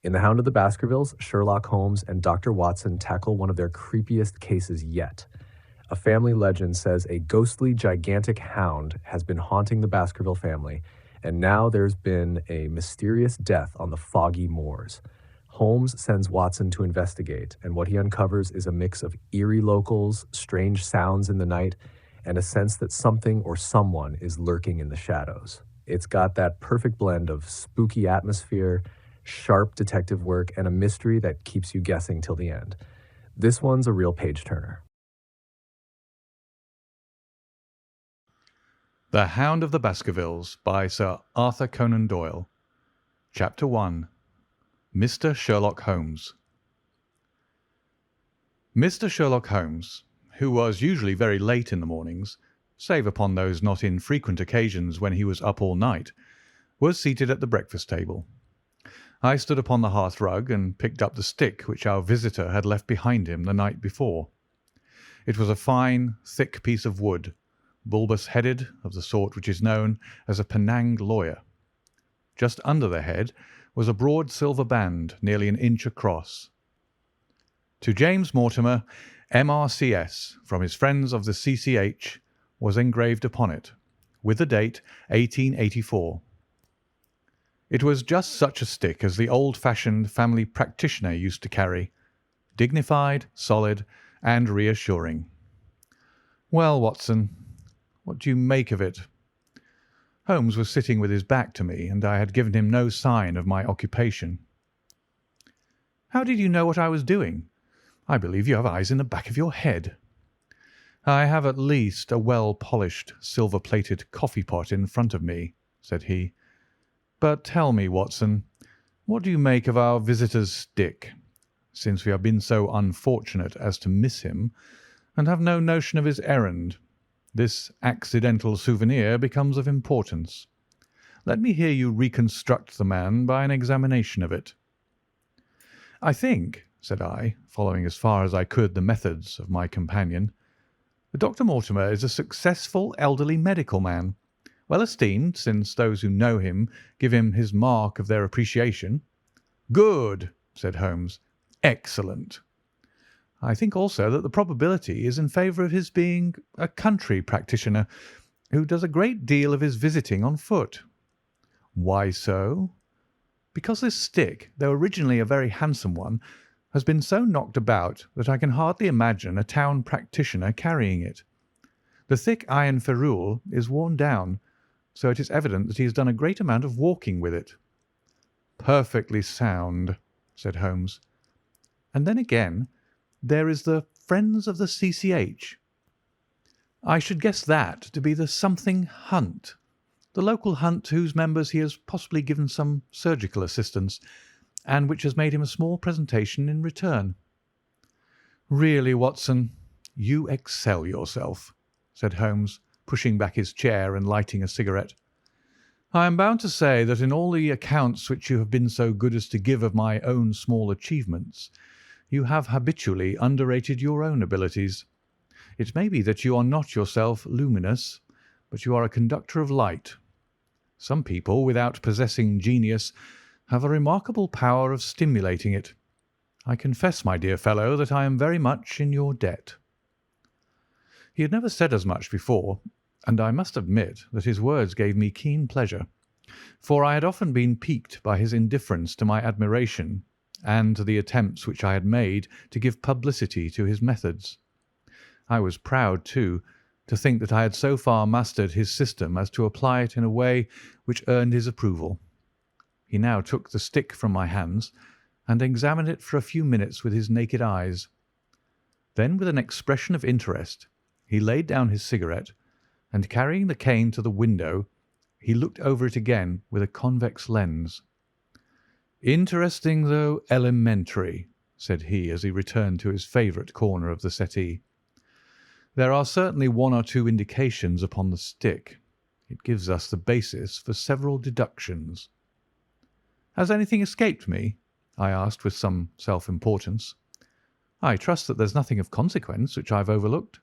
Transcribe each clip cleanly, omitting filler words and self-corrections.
In The Hound of the Baskervilles, Sherlock Holmes and Dr. Watson tackle one of their creepiest cases yet. A family legend says a ghostly, gigantic hound has been haunting the Baskerville family, and now there's been a mysterious death on the foggy moors. Holmes sends Watson to investigate, and what he uncovers is a mix of eerie locals, strange sounds in the night, and a sense that something or someone is lurking in the shadows. It's got that perfect blend of spooky atmosphere, sharp detective work, and a mystery that keeps you guessing till the end. This one's a real page-turner. The Hound of the Baskervilles by Sir Arthur Conan Doyle. Chapter 1. Mr. Sherlock Holmes. Mr. Sherlock Holmes, who was usually very late in the mornings, save upon those not infrequent occasions when he was up all night, was seated at the breakfast table. I stood upon the hearth-rug and picked up the stick which our visitor had left behind him the night before. It was a fine, thick piece of wood, bulbous-headed, of the sort which is known as a Penang lawyer. Just under the head was a broad silver band nearly an inch across. To James Mortimer, M.R.C.S., from his friends of the C.C.H., was engraved upon it, with the date 1884. It was just such a stick as the old-fashioned family practitioner used to carry, dignified, solid, and reassuring. "Well, Watson, what do you make of it?" Holmes was sitting with his back to me, and I had given him no sign of my occupation. "How did you know what I was doing? I believe you have eyes in the back of your head." "I have at least a well-polished, silver-plated coffee-pot in front of me," said he. "But tell me, Watson, what do you make of our visitor's stick, since we have been so unfortunate as to miss him, and have no notion of his errand? This accidental souvenir becomes of importance. Let me hear you reconstruct the man by an examination of it." "I think," said I, following as far as I could the methods of my companion, "that Dr. Mortimer is a successful elderly medical man, well esteemed, since those who know him give him his mark of their appreciation." "Good," said Holmes. "Excellent. I think also that the probability is in favour of his being a country practitioner who does a great deal of his visiting on foot." "Why so?" "Because this stick, though originally a very handsome one, has been so knocked about that I can hardly imagine a town practitioner carrying it. The thick iron ferrule is worn down, so it is evident that he has done a great amount of walking with it." "Perfectly sound," said Holmes. "And then again, there is the Friends of the C.C.H. I should guess that to be the something hunt, the local hunt to whose members he has possibly given some surgical assistance, and which has made him a small presentation in return." "Really, Watson, you excel yourself," said Holmes, pushing back his chair and lighting a cigarette. "I am bound to say that in all the accounts which you have been so good as to give of my own small achievements, you have habitually underrated your own abilities. It may be that you are not yourself luminous, but you are a conductor of light. Some people, without possessing genius, have a remarkable power of stimulating it. I confess, my dear fellow, that I am very much in your debt." He had never said as much before, and I must admit that his words gave me keen pleasure, for I had often been piqued by his indifference to my admiration and to the attempts which I had made to give publicity to his methods. I was proud, too, to think that I had so far mastered his system as to apply it in a way which earned his approval. He now took the stick from my hands and examined it for a few minutes with his naked eyes. Then, with an expression of interest, he laid down his cigarette, and carrying the cane to the window, he looked over it again with a convex lens. "Interesting, though elementary," said he as he returned to his favourite corner of the settee. "There are certainly one or two indications upon the stick. It gives us the basis for several deductions." "Has anything escaped me?" I asked with some self-importance. "I trust that there's nothing of consequence which I've overlooked."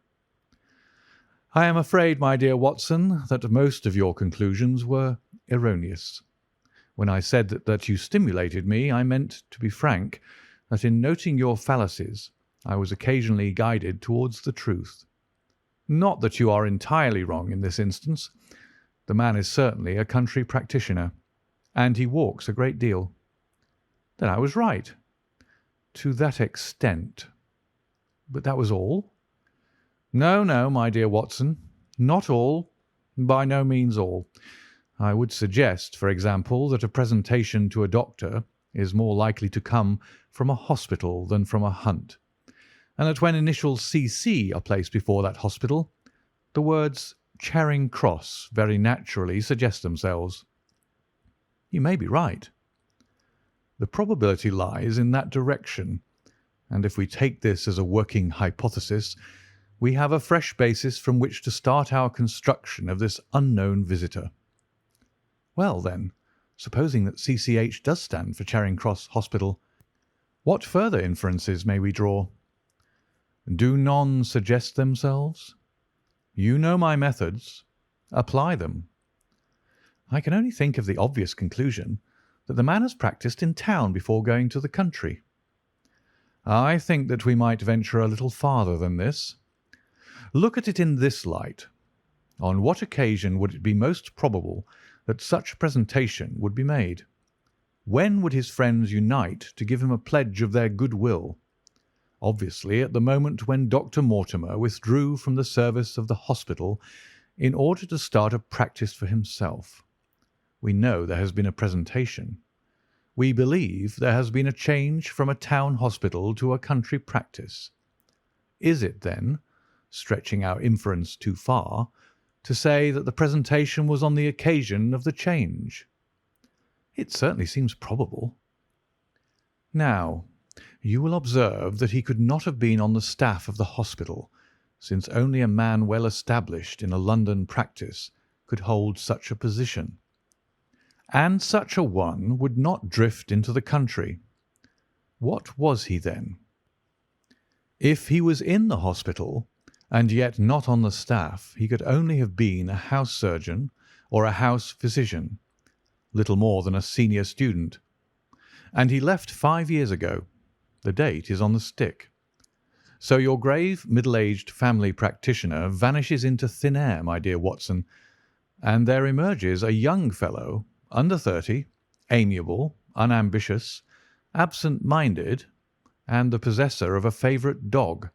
"I am afraid, my dear Watson, that most of your conclusions were erroneous. When I said that you stimulated me, I meant, to be frank, that in noting your fallacies, I was occasionally guided towards the truth. Not that you are entirely wrong in this instance. The man is certainly a country practitioner, and he walks a great deal. Then I was right. To that extent. But that was all? No, no, my dear Watson, not all. By no means all. I would suggest, for example, that a presentation to a doctor is more likely to come from a hospital than from a hunt, and that when initials CC are placed before that hospital, the words Charing Cross very naturally suggest themselves. You may be right. The probability lies in that direction, and if we take this as a working hypothesis, we have a fresh basis from which to start our construction of this unknown visitor. Well, then, supposing that CCH does stand for Charing Cross Hospital, what further inferences may we draw? Do none suggest themselves? You know my methods. Apply them. I can only think of the obvious conclusion that the man has practised in town before going to the country. I think that we might venture a little farther than this. Look at it in this light. On what occasion would it be most probable that such a presentation would be made? When would his friends unite to give him a pledge of their goodwill? Obviously at the moment when Dr. Mortimer withdrew from the service of the hospital in order to start a practice for himself. We know there has been a presentation. We believe there has been a change from a town hospital to a country practice. Is it, then, stretching our inference too far, to say that the presentation was on the occasion of the change? It certainly seems probable. Now, you will observe that he could not have been on the staff of the hospital, since only a man well established in a London practice could hold such a position. And such a one would not drift into the country. What was he then? If he was in the hospital, and yet not on the staff, he could only have been a house surgeon or a house physician, little more than a senior student. And he left 5 years ago. The date is on the stick. So your grave, middle-aged family practitioner vanishes into thin air, my dear Watson, and there emerges a young fellow, under 30, amiable, unambitious, absent-minded, and the possessor of a favourite dog,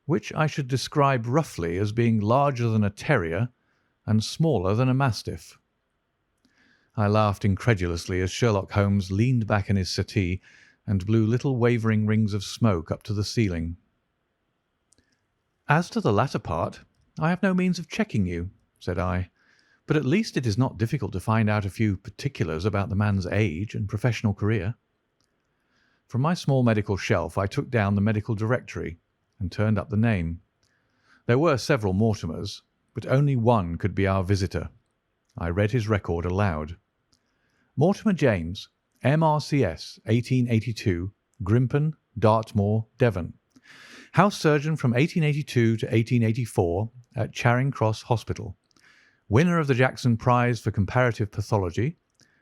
which I should describe roughly as being larger than a terrier and smaller than a mastiff. I laughed incredulously as Sherlock Holmes leaned back in his settee and blew little wavering rings of smoke up to the ceiling. "As to the latter part, I have no means of checking you," said I, "but at least it is not difficult to find out a few particulars about the man's age and professional career." From my small medical shelf I took down the medical directory and turned up the name. There were several Mortimers, but only one could be our visitor. I read his record aloud. Mortimer James, M.R.C.S., 1882, Grimpen, Dartmoor, Devon. House surgeon from 1882 to 1884 at Charing Cross Hospital. Winner of the Jackson Prize for Comparative Pathology,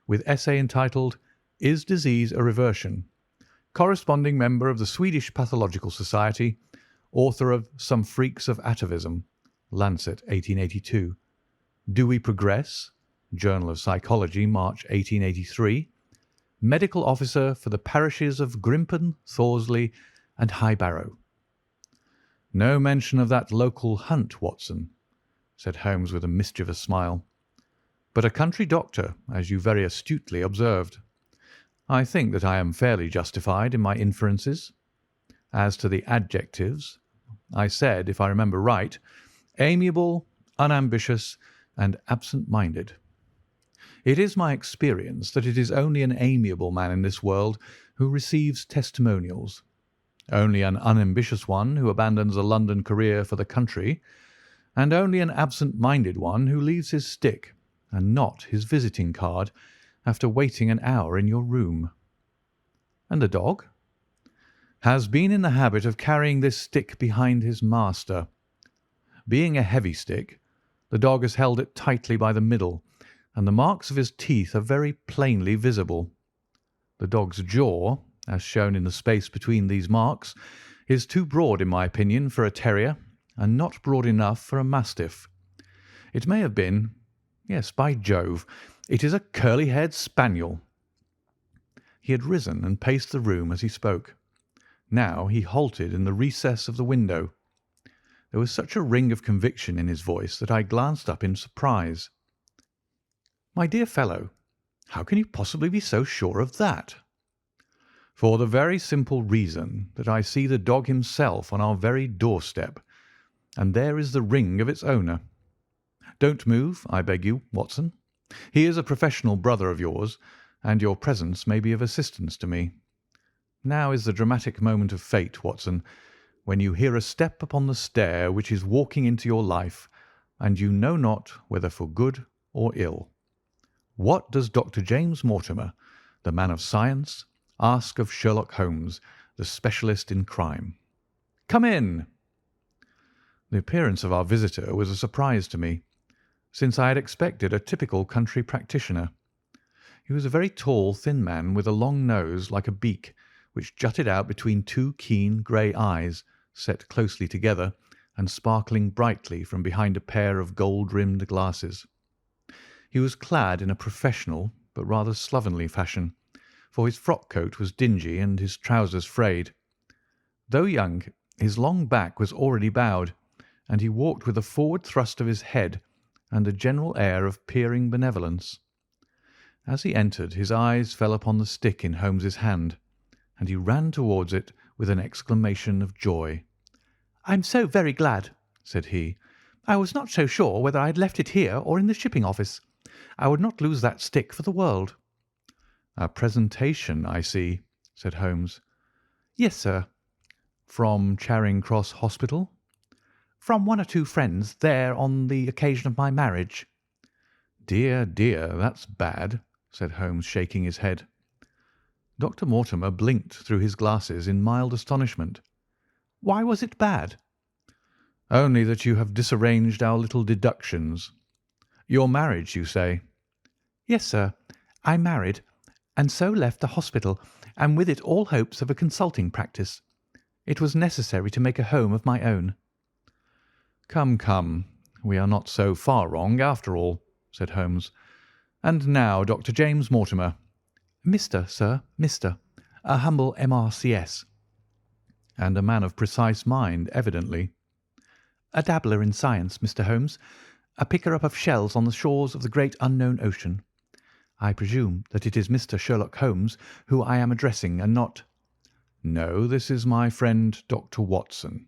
with essay entitled "Is Disease a Reversion?" Corresponding member of the Swedish Pathological Society, author of Some Freaks of Atavism, Lancet, 1882. Do We Progress? Journal of Psychology, March 1883. Medical officer for the parishes of Grimpen, Thorsley, and High Barrow. No mention of that local hunt, Watson, said Holmes with a mischievous smile, but a country doctor, as you very astutely observed. I think that I am fairly justified in my inferences. As to the adjectives, I said, if I remember right, amiable, unambitious, and absent-minded. It is my experience that it is only an amiable man in this world who receives testimonials, only an unambitious one who abandons a London career for the country, and only an absent-minded one who leaves his stick and not his visiting card after waiting an hour in your room. And the dog? Has been in the habit of carrying this stick behind his master. Being a heavy stick, the dog has held it tightly by the middle, and the marks of his teeth are very plainly visible. The dog's jaw, as shown in the space between these marks, is too broad, in my opinion, for a terrier, and not broad enough for a mastiff. It may have been, yes, by Jove, it is a curly-haired spaniel." He had risen and paced the room as he spoke. Now he halted in the recess of the window. There was such a ring of conviction in his voice that I glanced up in surprise. "My dear fellow, how can you possibly be so sure of that?" "For the very simple reason that I see the dog himself on our very doorstep, and there is the ring of its owner. Don't move, I beg you, Watson. He is a professional brother of yours, and your presence may be of assistance to me. Now is the dramatic moment of fate, Watson, when you hear a step upon the stair which is walking into your life, and you know not whether for good or ill. What does Dr. James Mortimer, the man of science, ask of Sherlock Holmes, the specialist in crime? Come in." The appearance of our visitor was a surprise to me, since I had expected a typical country practitioner. He was a very tall, thin man with a long nose like a beak, which jutted out between two keen grey eyes, set closely together and sparkling brightly from behind a pair of gold-rimmed glasses. He was clad in a professional but rather slovenly fashion, for his frock-coat was dingy and his trousers frayed. Though young, his long back was already bowed, and he walked with a forward thrust of his head and a general air of peering benevolence. As he entered, his eyes fell upon the stick in Holmes's hand, and he ran towards it with an exclamation of joy. "I'm so very glad," said he. "I was not so sure whether I had left it here or in the shipping office. I would not lose that stick for the world." "A presentation, I see," said Holmes. "Yes, sir." "From Charing Cross Hospital?" "From one or two friends there on the occasion of my marriage." "Dear, dear, that's bad," said Holmes, shaking his head. Dr. Mortimer blinked through his glasses in mild astonishment. "Why was it bad?" "Only that you have disarranged our little deductions. Your marriage, you say?" "Yes, sir. I married, and so left the hospital, and with it all hopes of a consulting practice. It was necessary to make a home of my own." "Come, come, we are not so far wrong after all," said Holmes. "And now, Dr. James Mortimer." "Mr., sir, Mr. A humble M.R.C.S." "And a man of precise mind, evidently." "A dabbler in science, Mr. Holmes. A picker-up of shells on the shores of the great unknown ocean. I presume that it is Mr. Sherlock Holmes who I am addressing, and not—" "No, this is my friend Dr. Watson."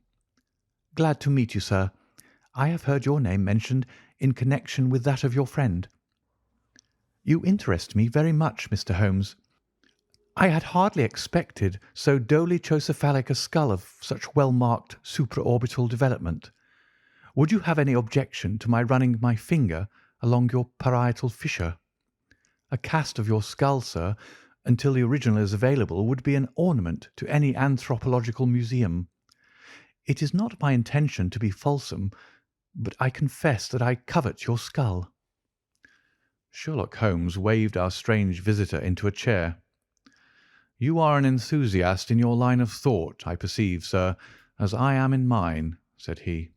"Glad to meet you, sir. I have heard your name mentioned in connection with that of your friend." "You interest me very much, Mr. Holmes. I had hardly expected so dolichocephalic a skull of such well-marked supraorbital development. Would you have any objection to my running my finger along your parietal fissure? A cast of your skull, sir, until the original is available, would be an ornament to any anthropological museum. It is not my intention to be fulsome, but I confess that I covet your skull." Sherlock Holmes waved our strange visitor into a chair. "You are an enthusiast in your line of thought, I perceive, sir, as I am in mine," said he.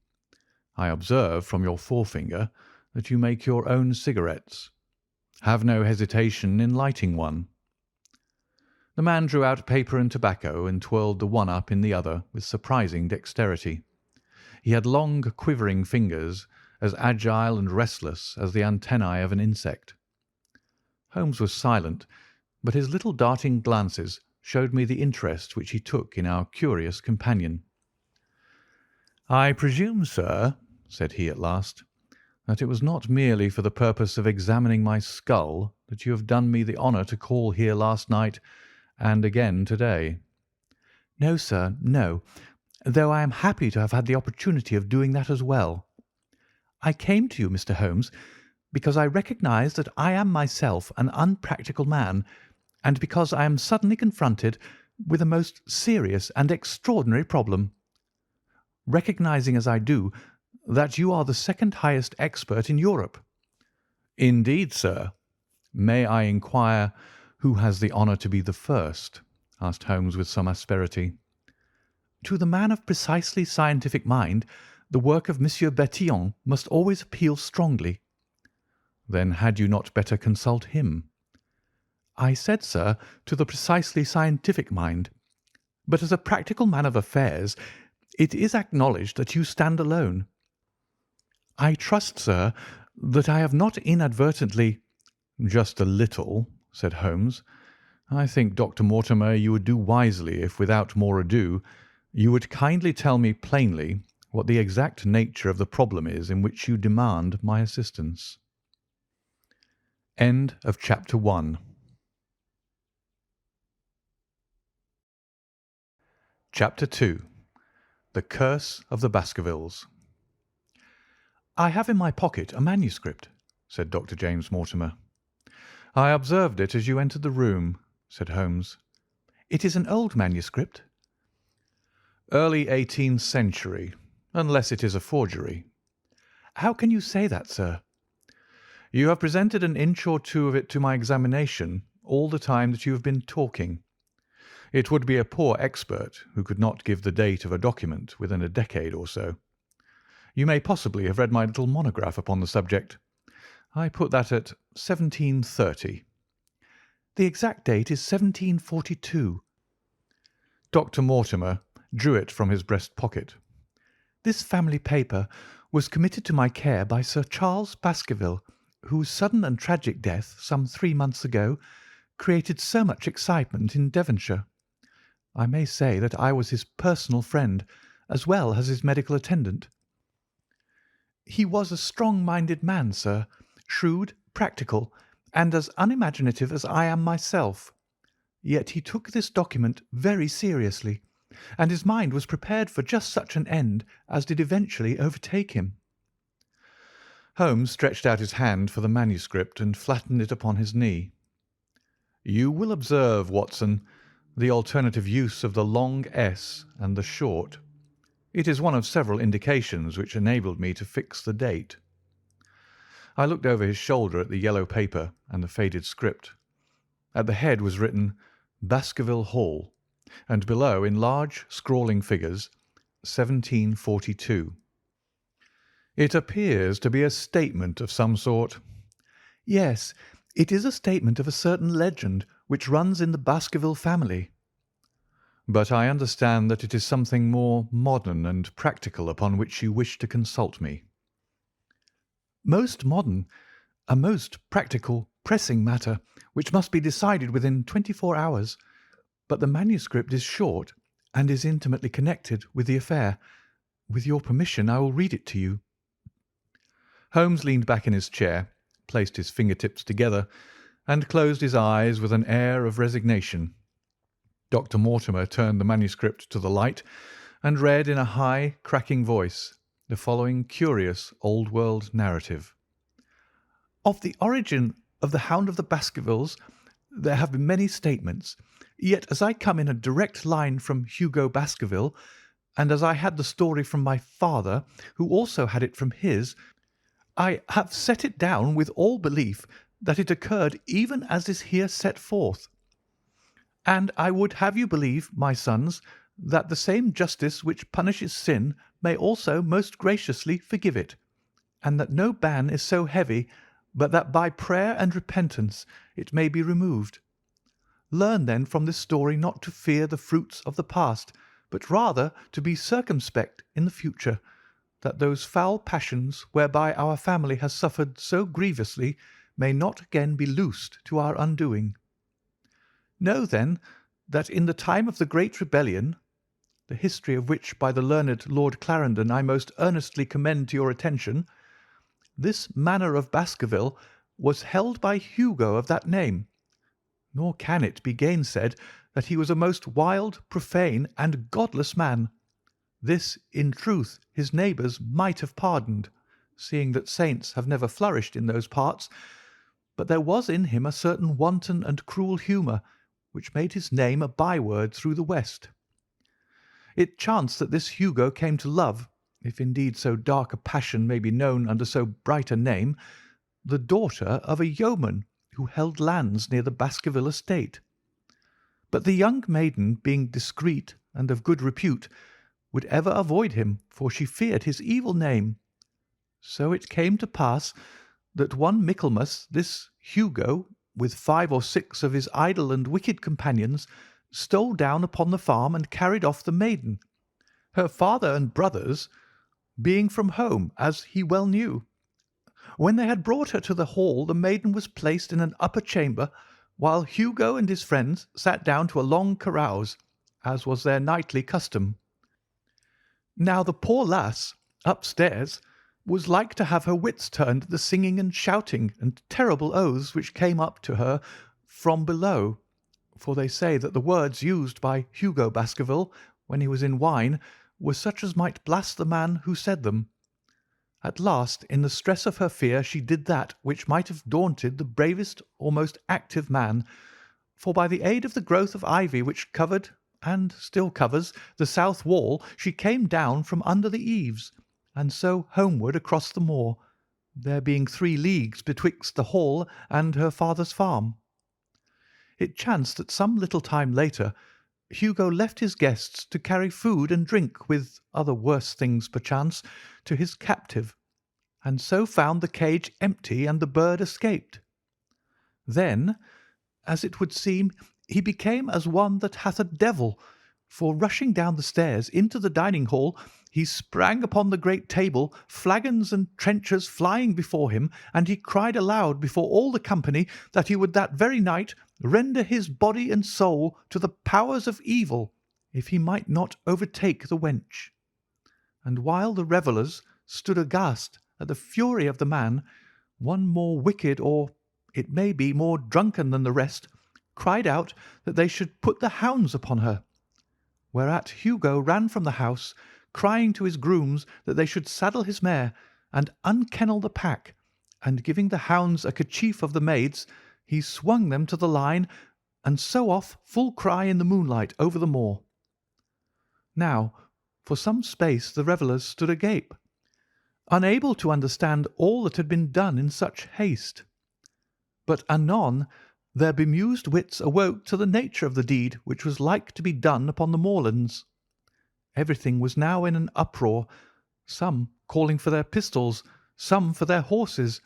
"I observe from your forefinger that you make your own cigarettes. Have no hesitation in lighting one." The man drew out paper and tobacco and twirled the one up in the other with surprising dexterity. He had long, quivering fingers, as agile and restless as the antennae of an insect. Holmes was silent, but his little darting glances showed me the interest which he took in our curious companion. "I presume, sir," said he at last, "that it was not merely for the purpose of examining my skull that you have done me the honour to call here last night and again to-day." "No, sir, no, though I am happy to have had the opportunity of doing that as well. I came to you, Mr. Holmes, because I recognise that I am myself an unpractical man, and because I am suddenly confronted with a most serious and extraordinary problem. Recognising as I do that you are the second highest expert in Europe. "Indeed, sir. May I inquire who has the honour to be the first?" asked Holmes with some asperity. "To the man of precisely scientific mind, the work of Monsieur Bertillon must always appeal strongly." "Then had you not better consult him?" "I said, sir, to the precisely scientific mind. But as a practical man of affairs, it is acknowledged that you stand alone. I trust, sir, that I have not inadvertently—" "Just a little," said Holmes. "I think, Dr. Mortimer, you would do wisely if, without more ado, you would kindly tell me plainly what the exact nature of the problem is in which you demand my assistance." End of chapter 1. Chapter 2. The Curse of the Baskervilles. "I have in my pocket a manuscript," said Dr. James Mortimer. "I observed it as you entered the room," said Holmes. "It is an old manuscript?" "Early 18th century, unless it is a forgery." "How can you say that, sir?" "You have presented an inch or two of it to my examination all the time that you have been talking. It would be a poor expert who could not give the date of a document within a decade or so. You may possibly have read my little monograph upon the subject. I put that at 1730. "The exact date is 1742. Dr. Mortimer drew it from his breast pocket. "This family paper was committed to my care by Sir Charles Baskerville, whose sudden and tragic death, some 3 months ago, created so much excitement in Devonshire. I may say that I was his personal friend, as well as his medical attendant. He was a strong-minded man, sir, shrewd, practical, and as unimaginative as I am myself. Yet he took this document very seriously, and his mind was prepared for just such an end as did eventually overtake him." Holmes stretched out his hand for the manuscript and flattened it upon his knee. "You will observe, Watson, the alternative use of the long S and the short. It is one of several indications which enabled me to fix the date." I looked over his shoulder at the yellow paper and the faded script. At the head was written Baskerville Hall, and below, in large scrawling figures, 1742. "It appears to be a statement of some sort." "Yes, it is a statement of a certain legend which runs in the Baskerville family." "But I understand that it is something more modern and practical upon which you wish to consult me." "Most modern, a most practical, pressing matter, which must be decided within 24 hours. But the manuscript is short and is intimately connected with the affair. With your permission, I will read it to you." Holmes leaned back in his chair, placed his fingertips together, and closed his eyes with an air of resignation. Dr. Mortimer turned the manuscript to the light and read in a high, cracking voice the following curious old-world narrative. "Of the origin of the Hound of the Baskervilles there have been many statements, yet as I come in a direct line from Hugo Baskerville, and as I had the story from my father, who also had it from his, I have set it down with all belief that it occurred even as is here set forth. And I would have you believe, my sons, that the same justice which punishes sin may also most graciously forgive it, and that no ban is so heavy but that by prayer and repentance it may be removed. Learn then from this story not to fear the fruits of the past, but rather to be circumspect in the future, that those foul passions whereby our family has suffered so grievously may not again be loosed to our undoing. Know then that in the time of the great rebellion, the history of which by the learned Lord Clarendon I most earnestly commend to your attention, this manor of Baskerville was held by Hugo of that name, nor can it be gainsaid that he was a most wild, profane, and godless man. This, in truth, his neighbours might have pardoned, seeing that saints have never flourished in those parts, but there was in him a certain wanton and cruel humour, which made his name a byword through the West. It chanced that this Hugo came to love, if indeed so dark a passion may be known under so bright a name, the daughter of a yeoman who held lands near the Baskerville estate. But the young maiden, being discreet and of good repute, would ever avoid him, for she feared his evil name. So it came to pass that one Michaelmas this Hugo, with 5 or 6 of his idle and wicked companions, stole down upon the farm and carried off the maiden, her father and brothers being from home, as he well knew. When they had brought her to the hall, the maiden was placed in an upper chamber, while Hugo and his friends sat down to a long carouse, as was their nightly custom. Now the poor lass, upstairs, was like to have her wits turned at the singing and shouting and terrible oaths which came up to her from below, for they say that the words used by Hugo Baskerville when he was in wine were such as might blast the man who said them. At last, in the stress of her fear, she did that which might have daunted the bravest or most active man, for by the aid of the growth of ivy which covered, and still covers, the south wall, she came down from under the eaves, and so homeward across the moor, there being 3 leagues betwixt the hall and her father's farm. It chanced that some little time later Hugo left his guests to carry food and drink, with other worse things perchance, to his captive, and so found the cage empty and the bird escaped. Then, as it would seem, he became as one that hath a devil, for rushing down the stairs into the dining hall, he sprang upon the great table, flagons and trenchers flying before him, and he cried aloud before all the company that he would that very night render his body and soul to the powers of evil, if he might not overtake the wench. And while the revellers stood aghast at the fury of the man, one more wicked, or it may be more drunken than the rest, cried out that they should put the hounds upon her, whereat Hugo ran from the house, crying to his grooms that they should saddle his mare and unkennel the pack, and giving the hounds a kerchief of the maid's, he swung them to the line, and so off full cry in the moonlight over the moor. Now, for some space the revellers stood agape, unable to understand all that had been done in such haste. But anon their bemused wits awoke to the nature of the deed which was like to be done upon the moorlands. Everything was now in an uproar, some calling for their pistols, some for their horses,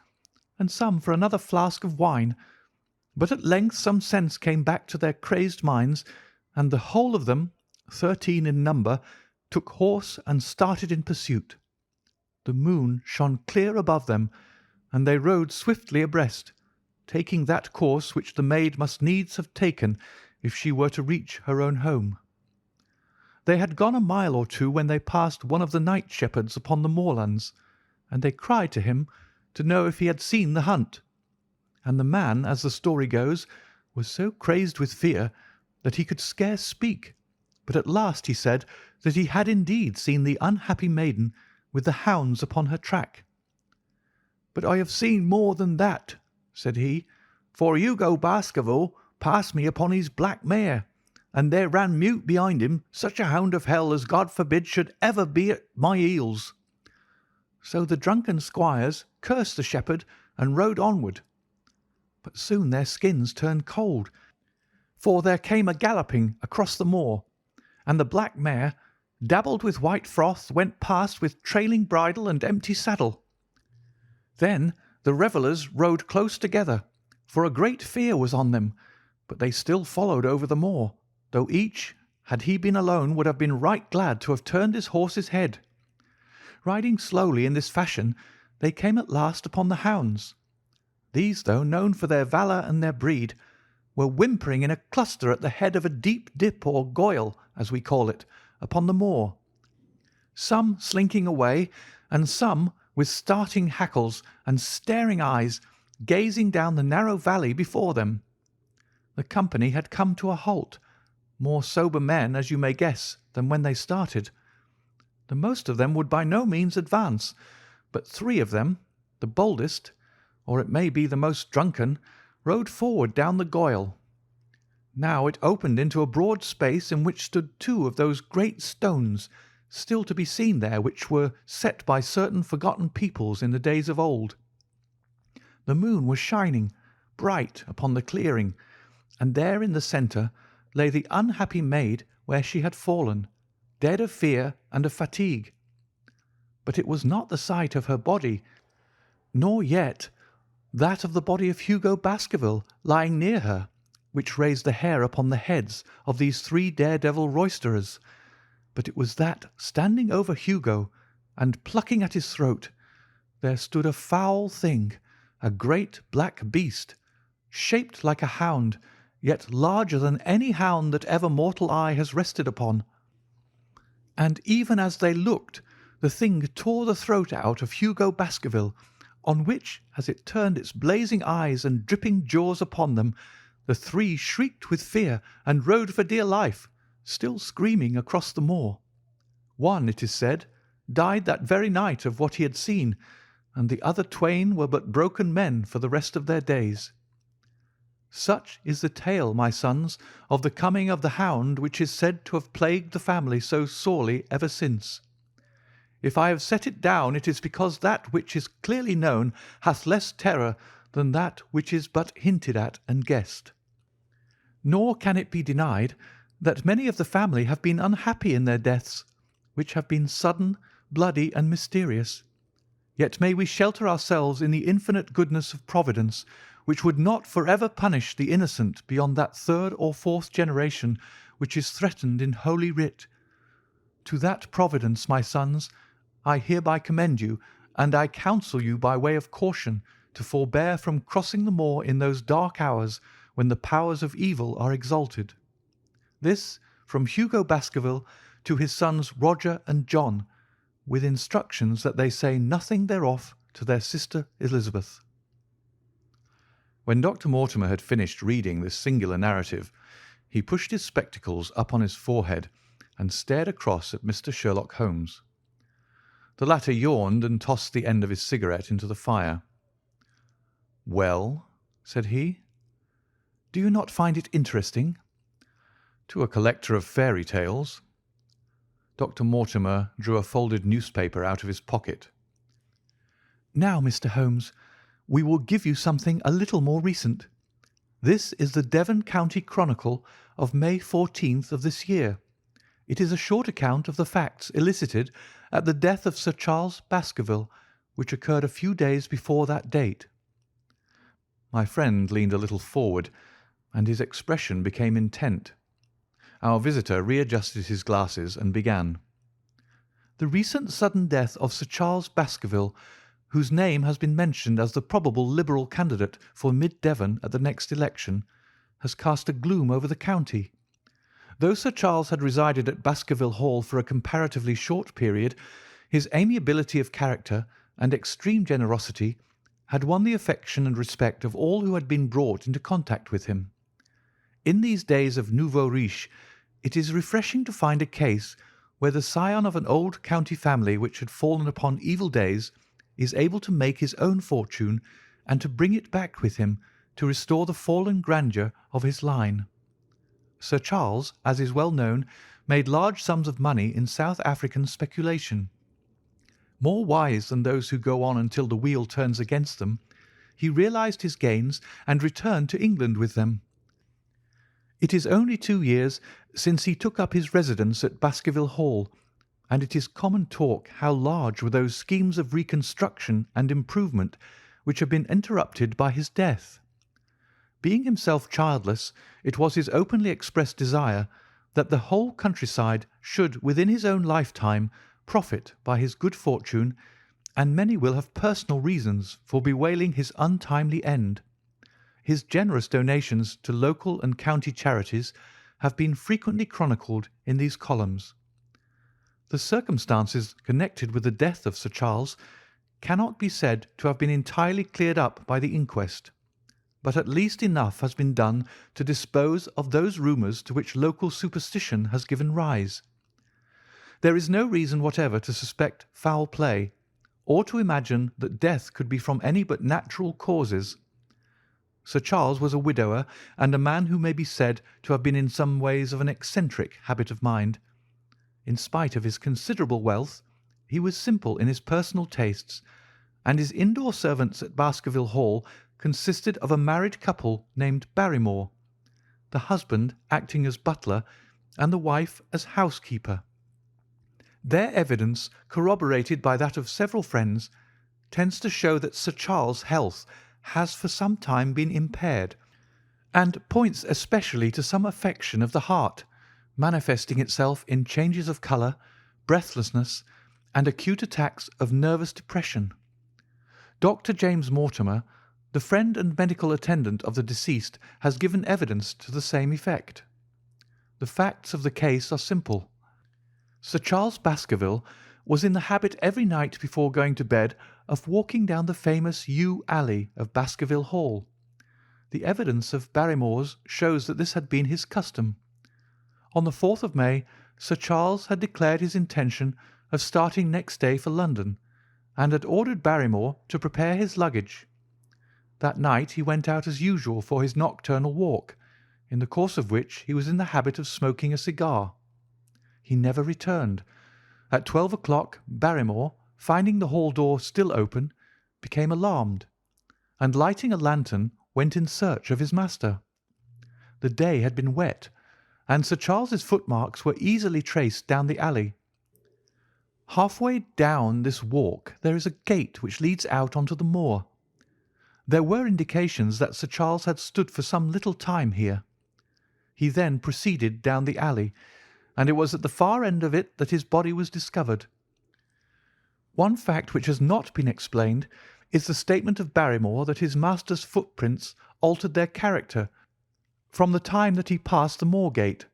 and some for another flask of wine. But at length some sense came back to their crazed minds, and the whole of them, 13 in number, took horse and started in pursuit. The moon shone clear above them, and they rode swiftly abreast, taking that course which the maid must needs have taken if she were to reach her own home. They had gone a mile or 2 when they passed one of the night shepherds upon the moorlands, and they cried to him to know if he had seen the hunt. And the man, as the story goes, was so crazed with fear that he could scarce speak, but at last he said that he had indeed seen the unhappy maiden with the hounds upon her track. "But I have seen more than that," said he, "for Hugo Baskerville passed me upon his black mare, and there ran mute behind him such a hound of hell as God forbid should ever be at my heels." So the drunken squires cursed the shepherd and rode onward. But soon their skins turned cold, for there came a galloping across the moor, and the black mare, dabbled with white froth, went past with trailing bridle and empty saddle. Then the revellers rode close together, for a great fear was on them, but they still followed over the moor, though each, had he been alone, would have been right glad to have turned his horse's head. Riding slowly in this fashion, they came at last upon the hounds. These, though known for their valour and their breed, were whimpering in a cluster at the head of a deep dip or goyle, as we call it, upon the moor, some slinking away, and some, with starting hackles and staring eyes, gazing down the narrow valley before them. The company had come to a halt, more sober men, as you may guess, than when they started. The most of them would by no means advance, but 3 of them, the boldest, or it may be the most drunken, rode forward down the goyle. Now it opened into a broad space in which stood 2 of those great stones, still to be seen there, which were set by certain forgotten peoples in the days of old. The moon was shining bright upon the clearing, and there in the centre lay the unhappy maid where she had fallen, dead of fear and of fatigue. But it was not the sight of her body, nor yet that of the body of Hugo Baskerville lying near her, which raised the hair upon the heads of these three daredevil roisterers, but it was that, standing over Hugo and plucking at his throat, there stood a foul thing, a great black beast, shaped like a hound, yet larger than any hound that ever mortal eye has rested upon. And even as they looked, the thing tore the throat out of Hugo Baskerville, on which, as it turned its blazing eyes and dripping jaws upon them, the three shrieked with fear and rode for dear life, still screaming across the moor. One, it is said, died that very night of what he had seen, and the other twain were but broken men for the rest of their days. Such is the tale, my sons, of the coming of the hound which is said to have plagued the family so sorely ever since. If I have set it down, it is because that which is clearly known hath less terror than that which is but hinted at and guessed. Nor can it be denied that many of the family have been unhappy in their deaths, which have been sudden, bloody, and mysterious. Yet may we shelter ourselves in the infinite goodness of Providence, which would not for ever punish the innocent beyond that third or fourth generation which is threatened in Holy Writ. To that Providence, my sons, I hereby commend you, and I counsel you by way of caution to forbear from crossing the moor in those dark hours when the powers of evil are exalted. This from Hugo Baskerville to his sons Roger and John, with instructions that they say nothing thereof to their sister Elizabeth. When Dr. Mortimer had finished reading this singular narrative, he pushed his spectacles up on his forehead and stared across at Mr. Sherlock Holmes. The latter yawned and tossed the end of his cigarette into the fire. "Well," said he, "do you not find it interesting?" "To a collector of fairy tales." Dr. Mortimer drew a folded newspaper out of his pocket. "Now, Mr. Holmes, we will give you something a little more recent. This is the Devon County Chronicle of May 14th of this year. It is a short account of the facts elicited at the death of Sir Charles Baskerville, which occurred a few days before that date." My friend leaned a little forward, and his expression became intent. Our visitor readjusted his glasses and began. "The recent sudden death of Sir Charles Baskerville, whose name has been mentioned as the probable Liberal candidate for Mid Devon at the next election, has cast a gloom over the county. Though Sir Charles had resided at Baskerville Hall for a comparatively short period, his amiability of character and extreme generosity had won the affection and respect of all who had been brought into contact with him. In these days of nouveau riche, it is refreshing to find a case where the scion of an old county family which had fallen upon evil days is able to make his own fortune and to bring it back with him to restore the fallen grandeur of his line. Sir Charles, as is well known, made large sums of money in South African speculation. More wise than those who go on until the wheel turns against them, he realized his gains and returned to England with them. It is only 2 years since he took up his residence at Baskerville Hall, and it is common talk how large were those schemes of reconstruction and improvement which have been interrupted by his death. Being himself childless, it was his openly expressed desire that the whole countryside should within his own lifetime profit by his good fortune, and many will have personal reasons for bewailing his untimely end. His generous donations to local and county charities have been frequently chronicled in these columns. The circumstances connected with the death of Sir Charles cannot be said to have been entirely cleared up by the inquest, but at least enough has been done to dispose of those rumours to which local superstition has given rise. There is no reason whatever to suspect foul play, or to imagine that death could be from any but natural causes. Sir Charles was a widower, and a man who may be said to have been in some ways of an eccentric habit of mind. In spite of his considerable wealth, he was simple in his personal tastes, and his indoor servants at Baskerville Hall consisted of a married couple named Barrymore, the husband acting as butler and the wife as housekeeper. Their evidence, corroborated by that of several friends, tends to show that Sir Charles' health has for some time been impaired, and points especially to some affection of the heart, manifesting itself in changes of colour, breathlessness, and acute attacks of nervous depression. Dr. James Mortimer, the friend and medical attendant of the deceased, has given evidence to the same effect. The facts of the case are simple. Sir Charles Baskerville was in the habit every night before going to bed of walking down the famous yew alley of Baskerville Hall. The evidence of Barrymore's shows that this had been his custom. On the 4th of May, Sir Charles had declared his intention of starting next day for London, and had ordered Barrymore to prepare his luggage. That night he went out as usual for his nocturnal walk, in the course of which he was in the habit of smoking a cigar. He never returned. At 12 o'clock Barrymore, finding the hall door still open, became alarmed, and lighting a lantern went in search of his master. The day had been wet, and Sir Charles's footmarks were easily traced down the alley. Halfway down this walk there is a gate which leads out onto the moor. There were indications that Sir Charles had stood for some little time here. He then proceeded down the alley, and it was at the far end of it that his body was discovered. One fact which has not been explained is the statement of Barrymore that his master's footprints altered their character from the time that he passed the moor gate,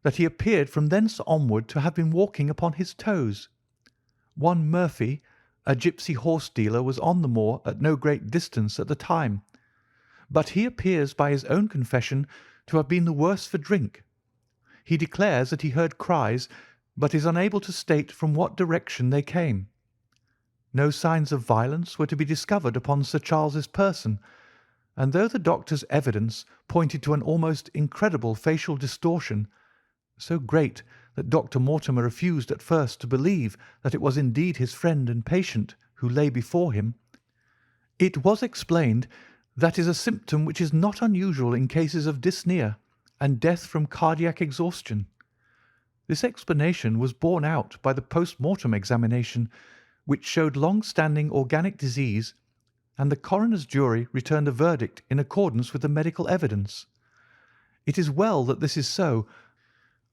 that he appeared from thence onward to have been walking upon his toes. One Murphy, a gipsy horse dealer, was on the moor at no great distance at the time, but he appears by his own confession to have been the worse for drink. He declares that he heard cries, but is unable to state from what direction they came. No signs of violence were to be discovered upon Sir Charles's person, and though the doctor's evidence pointed to an almost incredible facial distortion, so great that Dr. Mortimer refused at first to believe that it was indeed his friend and patient who lay before him, it was explained that is a symptom which is not unusual in cases of dyspnea and death from cardiac exhaustion. This explanation was borne out by the post-mortem examination, which showed long-standing organic disease, and the coroner's jury returned a verdict in accordance with the medical evidence. It is well that this is so,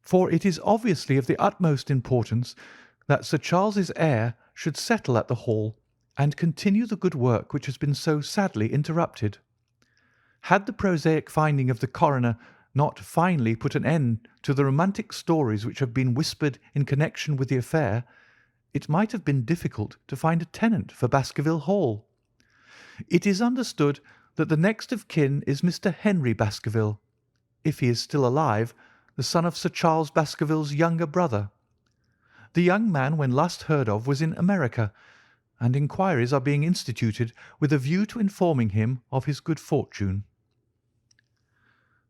for it is obviously of the utmost importance that Sir Charles's heir should settle at the Hall and continue the good work which has been so sadly interrupted. Had the prosaic finding of the coroner not finally put an end to the romantic stories which have been whispered in connection with the affair, it might have been difficult to find a tenant for Baskerville Hall. It is understood that the next of kin is Mr. Henry Baskerville, if he is still alive, the son of Sir Charles Baskerville's younger brother. The young man, when last heard of, was in America, and inquiries are being instituted with a view to informing him of his good fortune.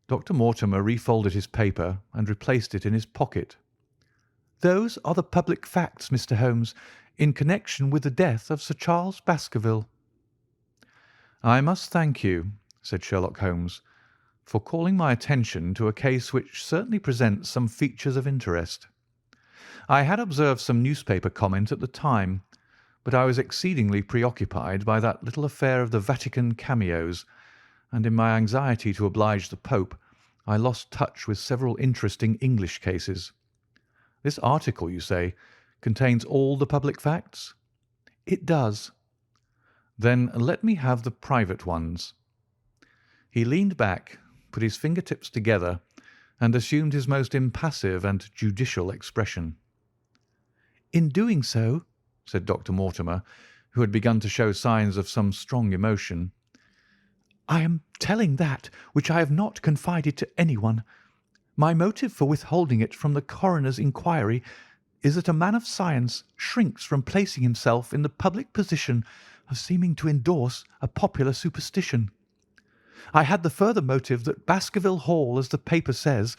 Dr. Mortimer refolded his paper and replaced it in his pocket. Those are the public facts, Mr. Holmes, in connection with the death of Sir Charles Baskerville. I must thank you, said Sherlock Holmes, for calling my attention to a case which certainly presents some features of interest. I had observed some newspaper comment at the time, but I was exceedingly preoccupied by that little affair of the Vatican cameos, and in my anxiety to oblige the Pope, I lost touch with several interesting English cases. This article, you say, contains all the public facts? It does. Then let me have the private ones. He leaned back, put his fingertips together, and assumed his most impassive and judicial expression. In doing so, said Dr. Mortimer, who had begun to show signs of some strong emotion, I am telling that which I have not confided to anyone. My motive for withholding it from the coroner's inquiry is that a man of science shrinks from placing himself in the public position of seeming to endorse a popular superstition. I had the further motive that Baskerville Hall, as the paper says,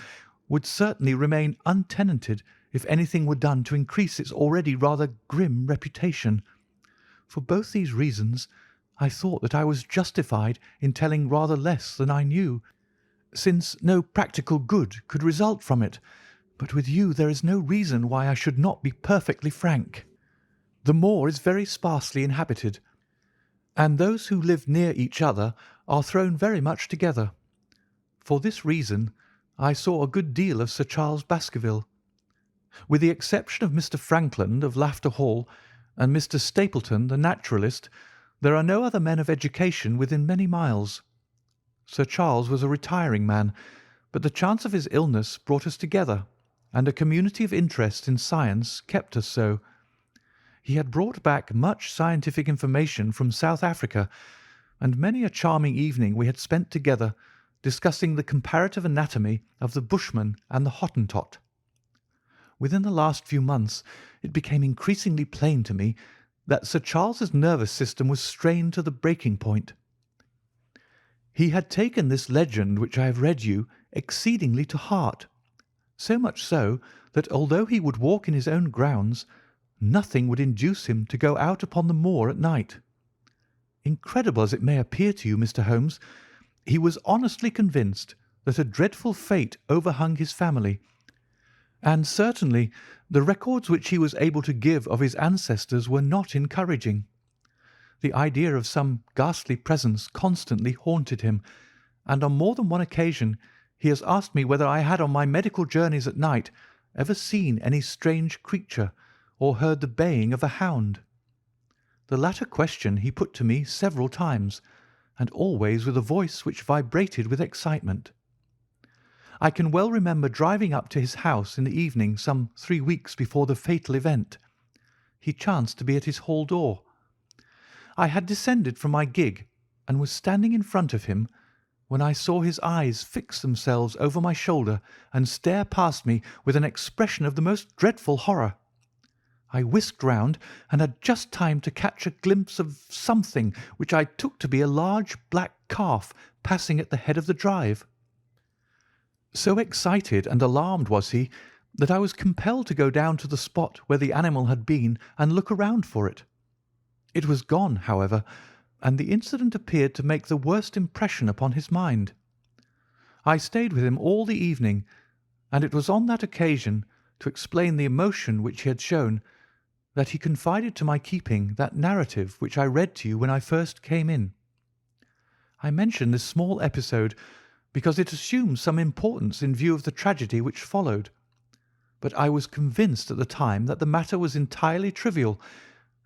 would certainly remain untenanted if anything were done to increase its already rather grim reputation. For both these reasons, I thought that I was justified in telling rather less than I knew, since no practical good could result from it. But with you there is no reason why I should not be perfectly frank. The moor is very sparsely inhabited, and those who live near each other are thrown very much together. For this reason, I saw a good deal of Sir Charles Baskerville. With the exception of Mr. Frankland of Lafter Hall and Mr. Stapleton, the naturalist, there are no other men of education within many miles. Sir Charles was a retiring man, but the chance of his illness brought us together, and a community of interest in science kept us so. He had brought back much scientific information from South Africa, and many a charming evening we had spent together discussing the comparative anatomy of the Bushman and the Hottentot. Within the last few months it became increasingly plain to me that Sir Charles's nervous system was strained to the breaking point. He had taken this legend which I have read you exceedingly to heart, so much so that although he would walk in his own grounds, nothing would induce him to go out upon the moor at night. Incredible as it may appear to you, Mr. Holmes, he was honestly convinced that a dreadful fate overhung his family, and certainly the records which he was able to give of his ancestors were not encouraging. The idea of some ghastly presence constantly haunted him, and on more than one occasion he has asked me whether I had on my medical journeys at night ever seen any strange creature or heard the baying of a hound. The latter question he put to me several times, and always with a voice which vibrated with excitement. I can well remember driving up to his house in the evening some 3 weeks before the fatal event. He chanced to be at his hall door. I had descended from my gig and was standing in front of him when I saw his eyes fix themselves over my shoulder and stare past me with an expression of the most dreadful horror. I whisked round and had just time to catch a glimpse of something which I took to be a large black calf passing at the head of the drive. So excited and alarmed was he that I was compelled to go down to the spot where the animal had been and look around for it. It was gone, however, and the incident appeared to make the worst impression upon his mind. I stayed with him all the evening, and it was on that occasion, to explain the emotion which he had shown, that he confided to my keeping that narrative which I read to you when I first came in. I mention this small episode because it assumes some importance in view of the tragedy which followed, but I was convinced at the time that the matter was entirely trivial,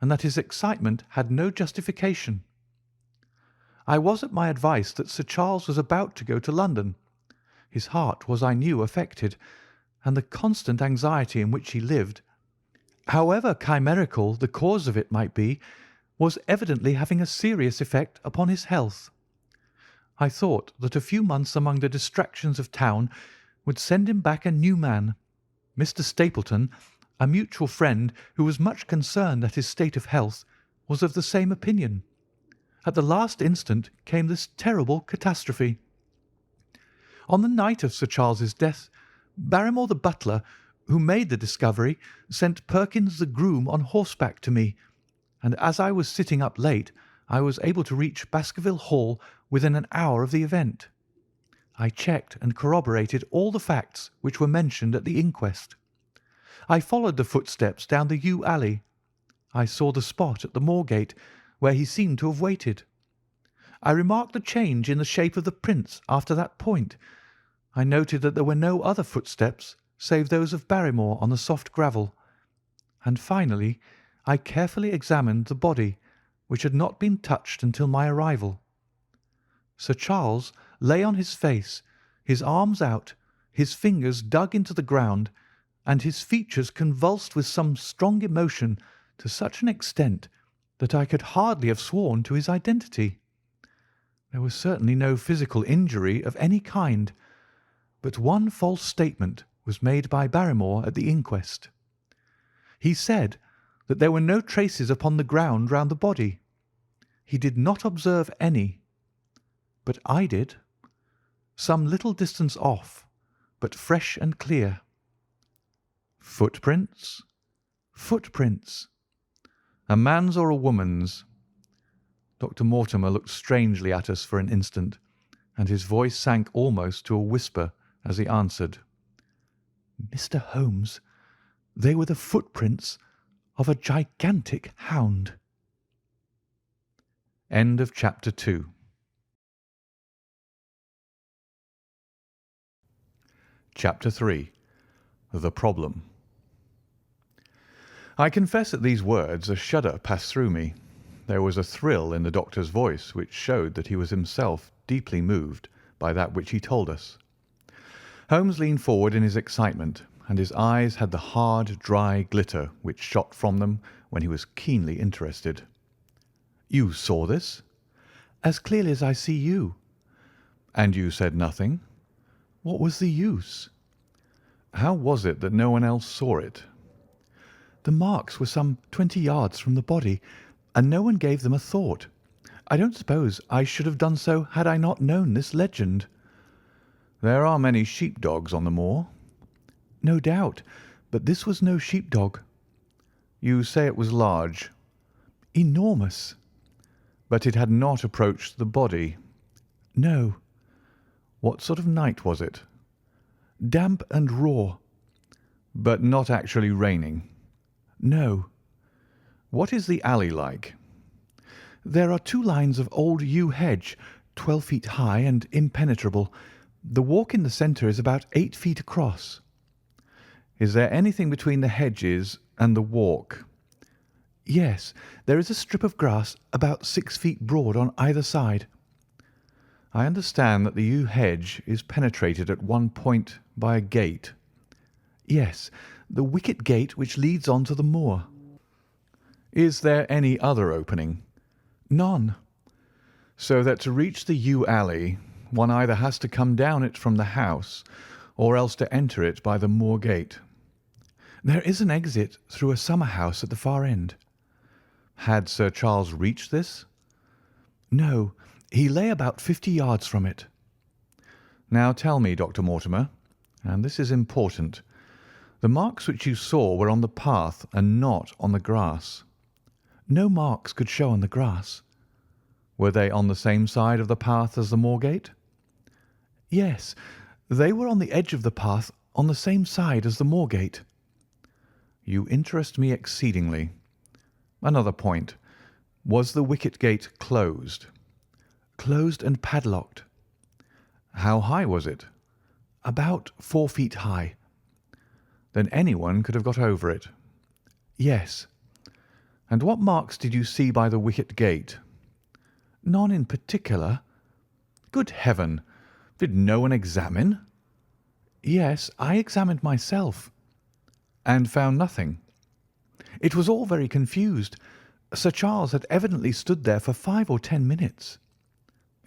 and that his excitement had no justification. I was at my advice that Sir Charles was about to go to London. His heart was, I knew, affected, and the constant anxiety in which he lived, however chimerical the cause of it might be, was evidently having a serious effect upon his health. I thought that a few months among the distractions of town would send him back a new man. Mr. Stapleton, a mutual friend who was much concerned at his state of health, was of the same opinion. At the last instant came this terrible catastrophe. On the night of Sir Charles's death, Barrymore the butler, who made the discovery, sent Perkins the groom on horseback to me, and as I was sitting up late, I was able to reach Baskerville Hall within an hour of the event. I checked and corroborated all the facts which were mentioned at the inquest. I followed the footsteps down the yew alley. I saw the spot at the moor-gate where he seemed to have waited. I remarked the change in the shape of the prints after that point. I noted that there were no other footsteps save those of Barrymore on the soft gravel. And finally, I carefully examined the body, which had not been touched until my arrival. Sir Charles lay on his face, his arms out, his fingers dug into the ground, and his features convulsed with some strong emotion to such an extent that I could hardly have sworn to his identity. There was certainly no physical injury of any kind, but one false statement was made by Barrymore at the inquest. He said that there were no traces upon the ground round the body. He did not observe any, but I did, some little distance off, but fresh and clear. Footprints, footprints. A man's or a woman's?" Dr. Mortimer looked strangely at us for an instant, and his voice sank almost to a whisper as he answered, "Mr. Holmes, they were the footprints of a gigantic hound." End of chapter 2. Chapter 3. The Problem. I confess at these words a shudder passed through me. There was a thrill in the doctor's voice which showed that he was himself deeply moved by that which he told us. Holmes leaned forward in his excitement, and his eyes had the hard, dry glitter which shot from them when he was keenly interested. "You saw this?" "As clearly as I see you." "And you said nothing?" "What was the use?" "How was it that no one else saw it?" "The marks were some 20 yards from the body, and no one gave them a thought. I don't suppose I should have done so had I not known this legend." "There are many sheep-dogs on the moor?" "No doubt, but this was no sheep-dog." "You say it was large?" "Enormous." "But it had not approached the body?" "No." "What sort of night was it?" "Damp and raw." "But not actually raining?" "No." "What is the alley like?" "There are 2 lines of old yew hedge, 12 feet high and impenetrable. The walk in the centre is about 8 feet across." "Is there anything between the hedges and the walk?" "Yes, there is a strip of grass about 6 feet broad on either side." "I understand that the yew hedge is penetrated at one point by a gate?" "Yes, the wicket gate which leads on to the moor." "Is there any other opening?" "None." "So that to reach the yew alley one either has to come down it from the house or else to enter it by the moor gate?" "There is an exit through a summer house at the far end." "Had Sir Charles reached this?" "No, he lay about 50 yards from it." "Now tell me, Dr. Mortimer, and this is important, the marks which you saw were on the path and not on the grass?" "No marks could show on the grass." "Were they on the same side of the path as the moor gate?" "Yes, they were on the edge of the path on the same side as the moor gate." "You interest me exceedingly. Another point. Was the wicket gate closed?" "Closed and padlocked." "How high was it?" "About 4 feet high." "Then anyone could have got over it?" "Yes." "And what marks did you see by the wicket gate?" "None in particular." "Good heaven! Did no one examine?" "Yes, I examined myself." "And found nothing?" "It was all very confused. Sir Charles had evidently stood there for 5 or 10 minutes."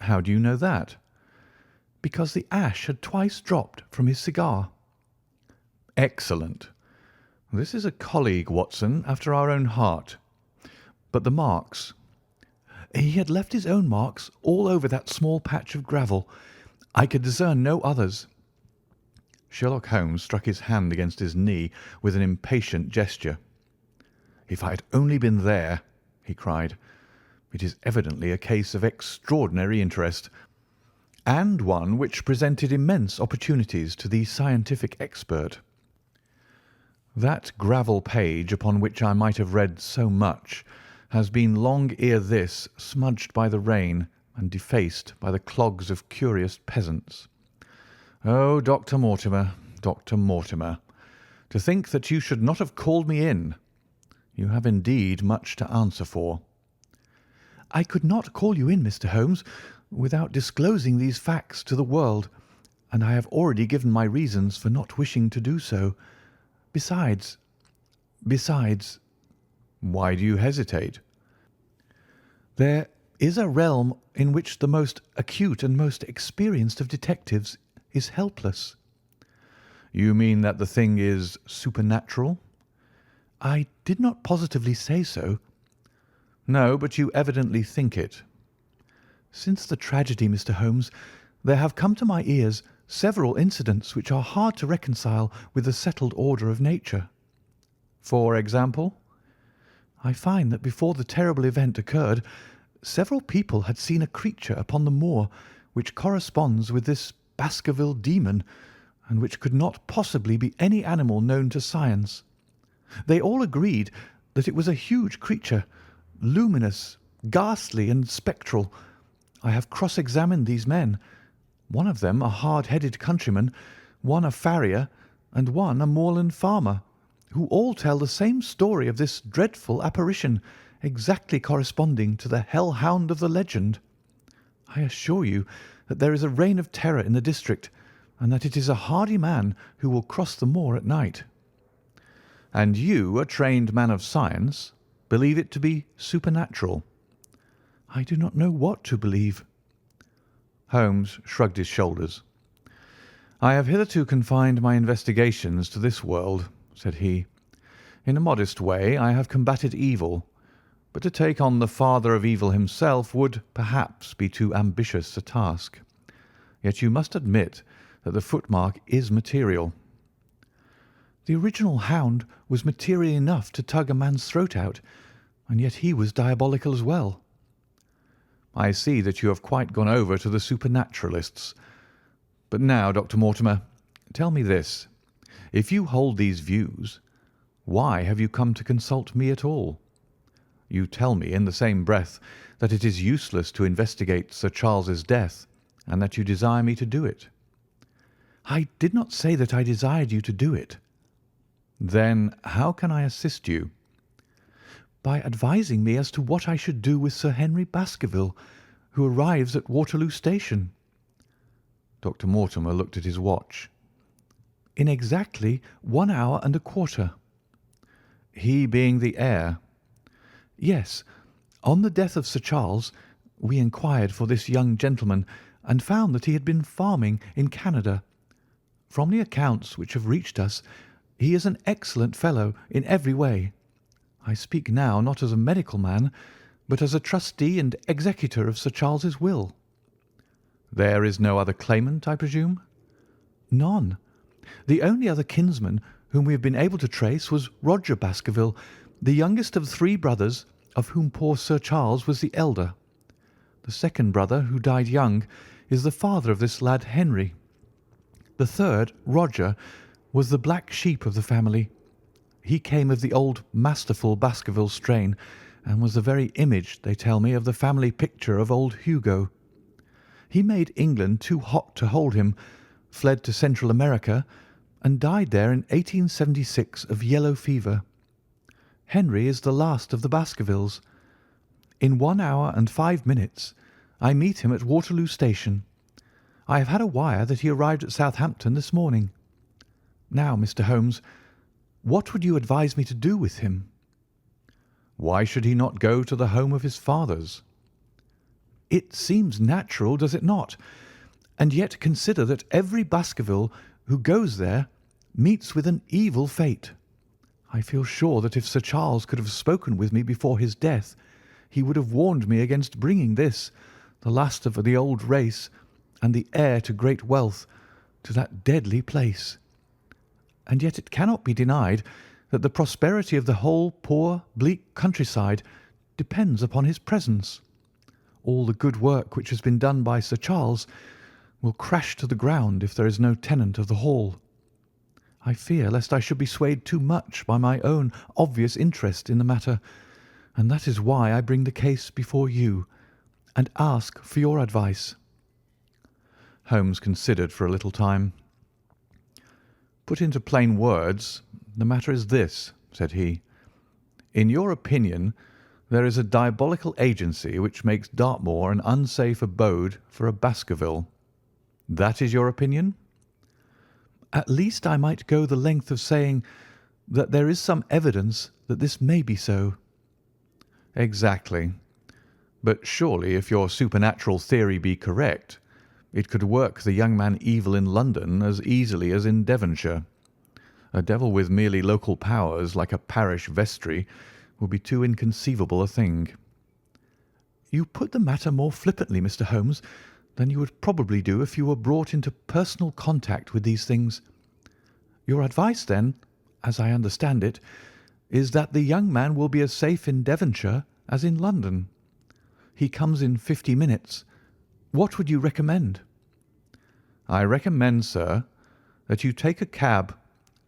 "How do you know that?" "Because the ash had twice dropped from his cigar." "Excellent. This is a colleague, Watson, after our own heart. But the marks?" "He had left his own marks all over that small patch of gravel. I could discern no others." Sherlock Holmes struck his hand against his knee with an impatient gesture. "If I had only been there!" he cried. "It is evidently a case of extraordinary interest, and one which presented immense opportunities to the scientific expert. That gravel page upon which I might have read so much has been long ere this smudged by the rain and defaced by the clogs of curious peasants. Oh, Dr. Mortimer, Dr. Mortimer, to think that you should not have called me in! You have indeed much to answer for." "I could not call you in, Mr. Holmes, without disclosing these facts to the world, and I have already given my reasons for not wishing to do so. Besides—" "Why do you hesitate?" "There is a realm in which the most acute and most experienced of detectives is helpless." "You mean that the thing is supernatural?" "I did not positively say so." "No, but you evidently think it." "Since the tragedy, Mr. Holmes, there have come to my ears several incidents which are hard to reconcile with the settled order of nature." "For example?" I find that before the terrible event occurred, several people had seen a creature upon the moor which corresponds with this Baskerville demon, and which could not possibly be any animal known to science. They all agreed that it was a huge creature, luminous, ghastly, and spectral. I have cross-examined these men, one of them a hard-headed countryman, one a farrier, and one a moorland farmer, who all tell the same story of this dreadful apparition, exactly corresponding to the hell-hound of the legend. I assure you that there is a reign of terror in the district, and that it is a hardy man who will cross the moor at night." "And you, a trained man of science, believe it to be supernatural?" "I do not know what to believe." Holmes shrugged his shoulders. "I have hitherto confined my investigations to this world," said he. "In a modest way I have combated evil, but to take on the father of evil himself would, perhaps, be too ambitious a task. Yet you must admit that the footmark is material." "The original hound was material enough to tug a man's throat out, and yet he was diabolical as well." "I see that you have quite gone over to the supernaturalists. But now, Dr. Mortimer, tell me this. If you hold these views, why have you come to consult me at all? You tell me in the same breath that it is useless to investigate Sir Charles's death, and that you desire me to do it." "I did not say that I desired you to do it." "Then how can I assist you?" "By advising me as to what I should do with Sir Henry Baskerville, who arrives at Waterloo Station." Dr. Mortimer looked at his watch. "In exactly 1 hour and a quarter." "He being the heir?" "Yes. On the death of Sir Charles, we inquired for this young gentleman, and found that he had been farming in Canada. From the accounts which have reached us, he is an excellent fellow in every way. I speak now not as a medical man, but as a trustee and executor of Sir Charles's will." "There is no other claimant, I presume?" "None. The only other kinsman whom we have been able to trace was Roger Baskerville, the youngest of 3 brothers, of whom poor Sir Charles was the elder. The second brother, who died young, is the father of this lad Henry. The third, Roger, was the black sheep of the family. He came of the old masterful Baskerville strain, and was the very image, they tell me, of the family picture of old Hugo. He made England too hot to hold him, fled to Central America, and died there in 1876 of yellow fever. Henry is the last of the Baskervilles. In 1 hour and 5 minutes I meet him at Waterloo Station. I have had a wire that he arrived at Southampton this morning. Now, Mr. Holmes, what would you advise me to do with him?" "Why should he not go to the home of his fathers?" "It seems natural, does it not? And yet consider that every Baskerville who goes there meets with an evil fate. I feel sure that if Sir Charles could have spoken with me before his death, he would have warned me against bringing this, the last of the old race, and the heir to great wealth, to that deadly place. And yet it cannot be denied that the prosperity of the whole poor, bleak countryside depends upon his presence. All the good work which has been done by Sir Charles will crash to the ground if there is no tenant of the hall. I fear lest I should be swayed too much by my own obvious interest in the matter, and that is why I bring the case before you, and ask for your advice." Holmes considered for a little time. "Put into plain words, the matter is this," said he. "In your opinion, there is a diabolical agency which makes Dartmoor an unsafe abode for a Baskerville. That is your opinion?" "At least I might go the length of saying that there is some evidence that this may be so." "Exactly. But surely, if your supernatural theory be correct, it could work the young man evil in London as easily as in Devonshire. A devil with merely local powers, like a parish vestry, would be too inconceivable a thing." "You put the matter more flippantly, Mr. Holmes, than you would probably do if you were brought into personal contact with these things. Your advice, then, as I understand it, is that the young man will be as safe in Devonshire as in London. He comes in 50 minutes. What would you recommend?" "I recommend, sir, that you take a cab,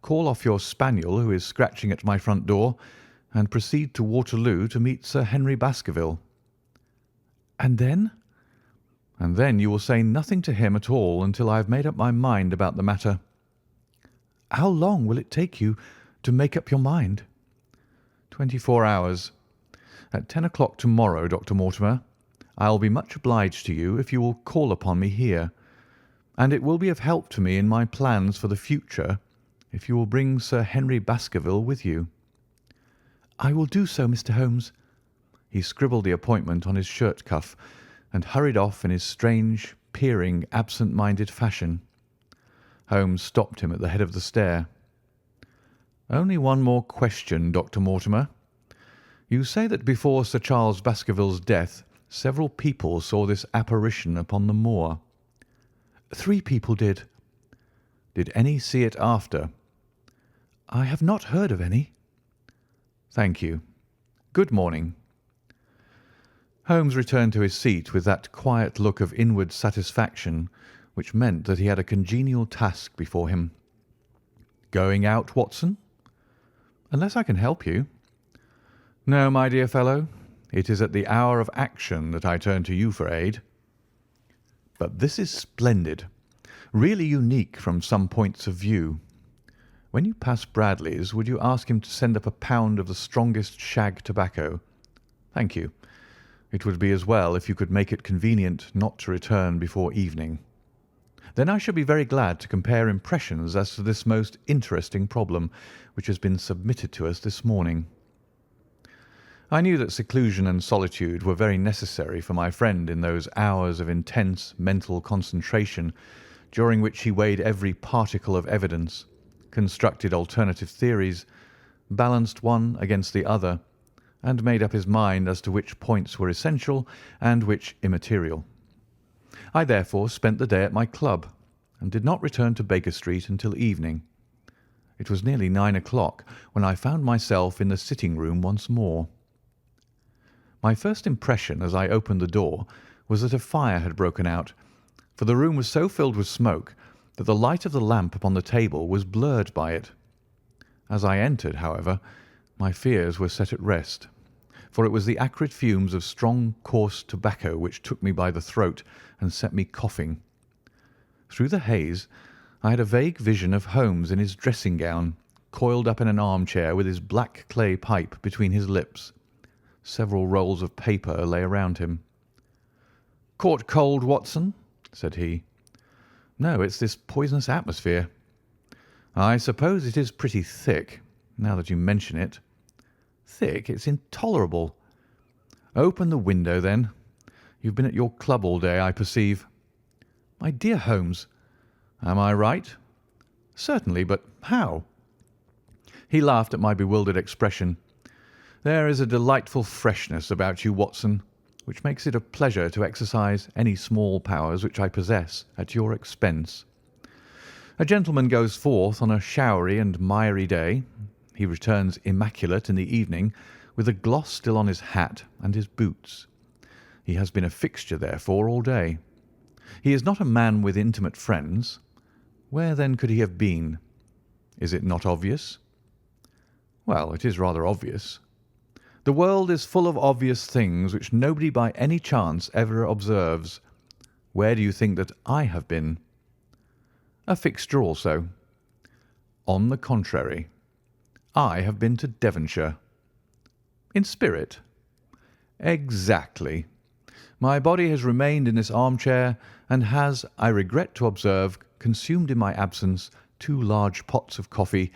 call off your spaniel who is scratching at my front door, and proceed to Waterloo to meet Sir Henry Baskerville." "And then?" "And then you will say nothing to him at all until I have made up my mind about the matter." "How long will it take you to make up your mind?" 24 hours. At 10 o'clock tomorrow, Dr. Mortimer. I'll be much obliged to you if you will call upon me here, and it will be of help to me in my plans for the future if you will bring Sir Henry Baskerville with you." "I will do so, Mr. Holmes." He scribbled the appointment on his shirt cuff and hurried off in his strange, peering, absent-minded fashion. Holmes stopped him at the head of the stair. "Only one more question, Dr. Mortimer. You say that before Sir Charles Baskerville's death several people saw this apparition upon the moor." "3 people did." "Did any see it after?" "I have not heard of any." "Thank you. Good morning." Holmes returned to his seat with that quiet look of inward satisfaction which meant that he had a congenial task before him. "Going out, Watson?" "Unless I can help you." "No, my dear fellow. It is at the hour of action that I turn to you for aid." "But this is splendid, really unique from some points of view. When you pass Bradley's, would you ask him to send up a pound of the strongest shag tobacco? Thank you. It would be as well if you could make it convenient not to return before evening. Then I shall be very glad to compare impressions as to this most interesting problem which has been submitted to us this morning." I knew that seclusion and solitude were very necessary for my friend in those hours of intense mental concentration during which he weighed every particle of evidence, constructed alternative theories, balanced one against the other, and made up his mind as to which points were essential and which immaterial. I therefore spent the day at my club, and did not return to Baker Street until evening. It was nearly 9 o'clock when I found myself in the sitting-room once more. My first impression as I opened the door was that a fire had broken out, for the room was so filled with smoke that the light of the lamp upon the table was blurred by it. As I entered, however, my fears were set at rest, for it was the acrid fumes of strong, coarse tobacco which took me by the throat and set me coughing. Through the haze I had a vague vision of Holmes in his dressing-gown, coiled up in an armchair with his black clay pipe between his lips. Several rolls of paper lay around him. "Caught cold, Watson?" said he. "No, it's this poisonous atmosphere." "I suppose it is pretty thick, now that you mention it." "Thick? It's intolerable." "Open the window, then. You've been at your club all day, I perceive." "My dear Holmes." "Am I right?" "Certainly, but how?" He laughed at my bewildered expression. "There is a delightful freshness about you, Watson, which makes it a pleasure to exercise any small powers which I possess at your expense. A gentleman goes forth on a showery and miry day. He returns immaculate in the evening, with a gloss still on his hat and his boots. He has been a fixture, therefore, all day. He is not a man with intimate friends. Where, then, could he have been? Is it not obvious?" "Well, it is rather obvious." "The world is full of obvious things which nobody by any chance ever observes. Where do you think that I have been?" "A fixture also." "On the contrary, I have been to Devonshire." "In spirit?" "Exactly. My body has remained in this armchair, and has, I regret to observe, consumed in my absence 2 large pots of coffee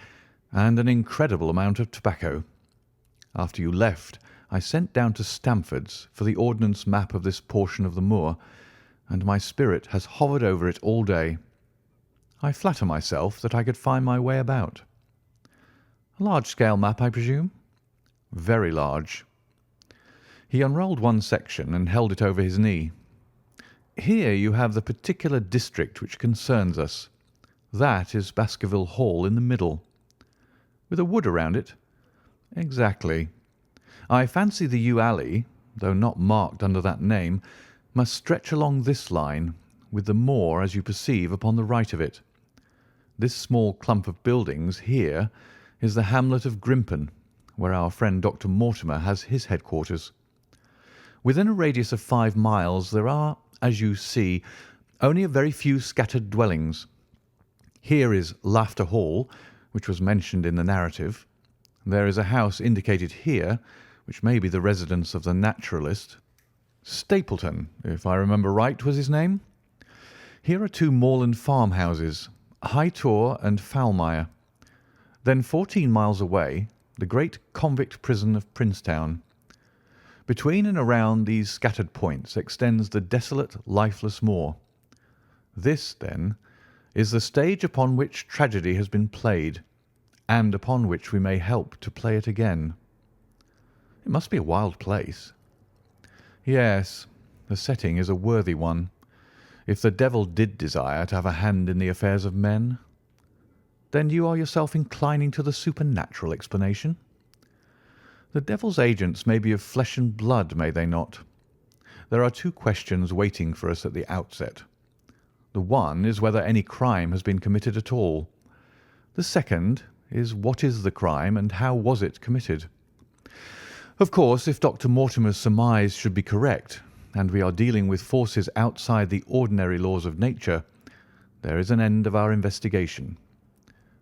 and an incredible amount of tobacco. After you left, I sent down to Stamford's for the ordnance map of this portion of the moor, and my spirit has hovered over it all day. I flatter myself that I could find my way about." "A large-scale map, I presume?" "Very large." He unrolled one section and held it over his knee. "Here you have the particular district which concerns us. That is Baskerville Hall in the middle." "With a wood around it?" Exactly. I fancy the yew alley, though not marked under that name, must stretch along this line, with the moor, as you perceive, upon the right of it. This small clump of buildings here is the hamlet of Grimpen, where our friend Dr. Mortimer has his headquarters. Within a radius of 5 miles there are, as you see, only a very few scattered dwellings. Here is Laughter Hall, which was mentioned in the narrative. There is a house indicated here, which may be the residence of the naturalist. Stapleton, if I remember right, was his name. Here are 2 moorland farmhouses, High Tor and Foulmire. Then 14 miles away, the great convict prison of Princetown. Between and around these scattered points extends the desolate, lifeless moor. This, then, is the stage upon which tragedy has been played, and upon which we may help to play it again. It must be a wild place. Yes, the setting is a worthy one, if the devil did desire to have a hand in the affairs of men. Then you are yourself inclining to the supernatural explanation? The devil's agents may be of flesh and blood, may they not? There are 2 questions waiting for us at the outset. The one is whether any crime has been committed at all. The second is what is the crime and how was it committed? Of course, if Dr. Mortimer's surmise should be correct, and we are dealing with forces outside the ordinary laws of nature, there is an end of our investigation.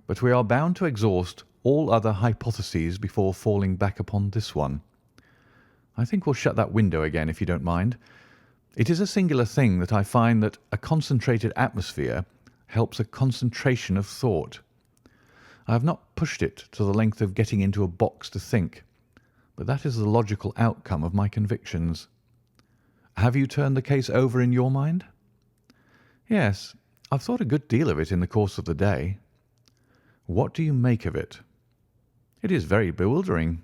But we are bound to exhaust all other hypotheses before falling back upon this one. I think we'll shut that window again, if you don't mind. It is a singular thing that I find that a concentrated atmosphere helps a concentration of thought. I have not pushed it to the length of getting into a box to think, but that is the logical outcome of my convictions. Have you turned the case over in your mind? Yes, I've thought a good deal of it in the course of the day. What do you make of it? It is very bewildering.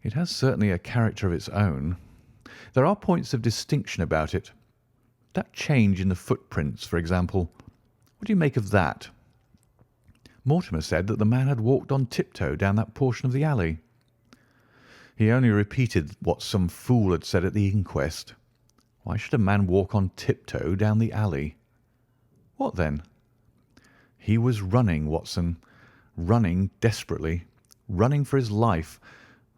It has certainly a character of its own. There are points of distinction about it. That change in the footprints, for example. What do you make of that? Mortimer said that the man had walked on tiptoe down that portion of the alley. He only repeated what some fool had said at the inquest. Why should a man walk on tiptoe down the alley? What then? He was running, Watson, running desperately, running for his life,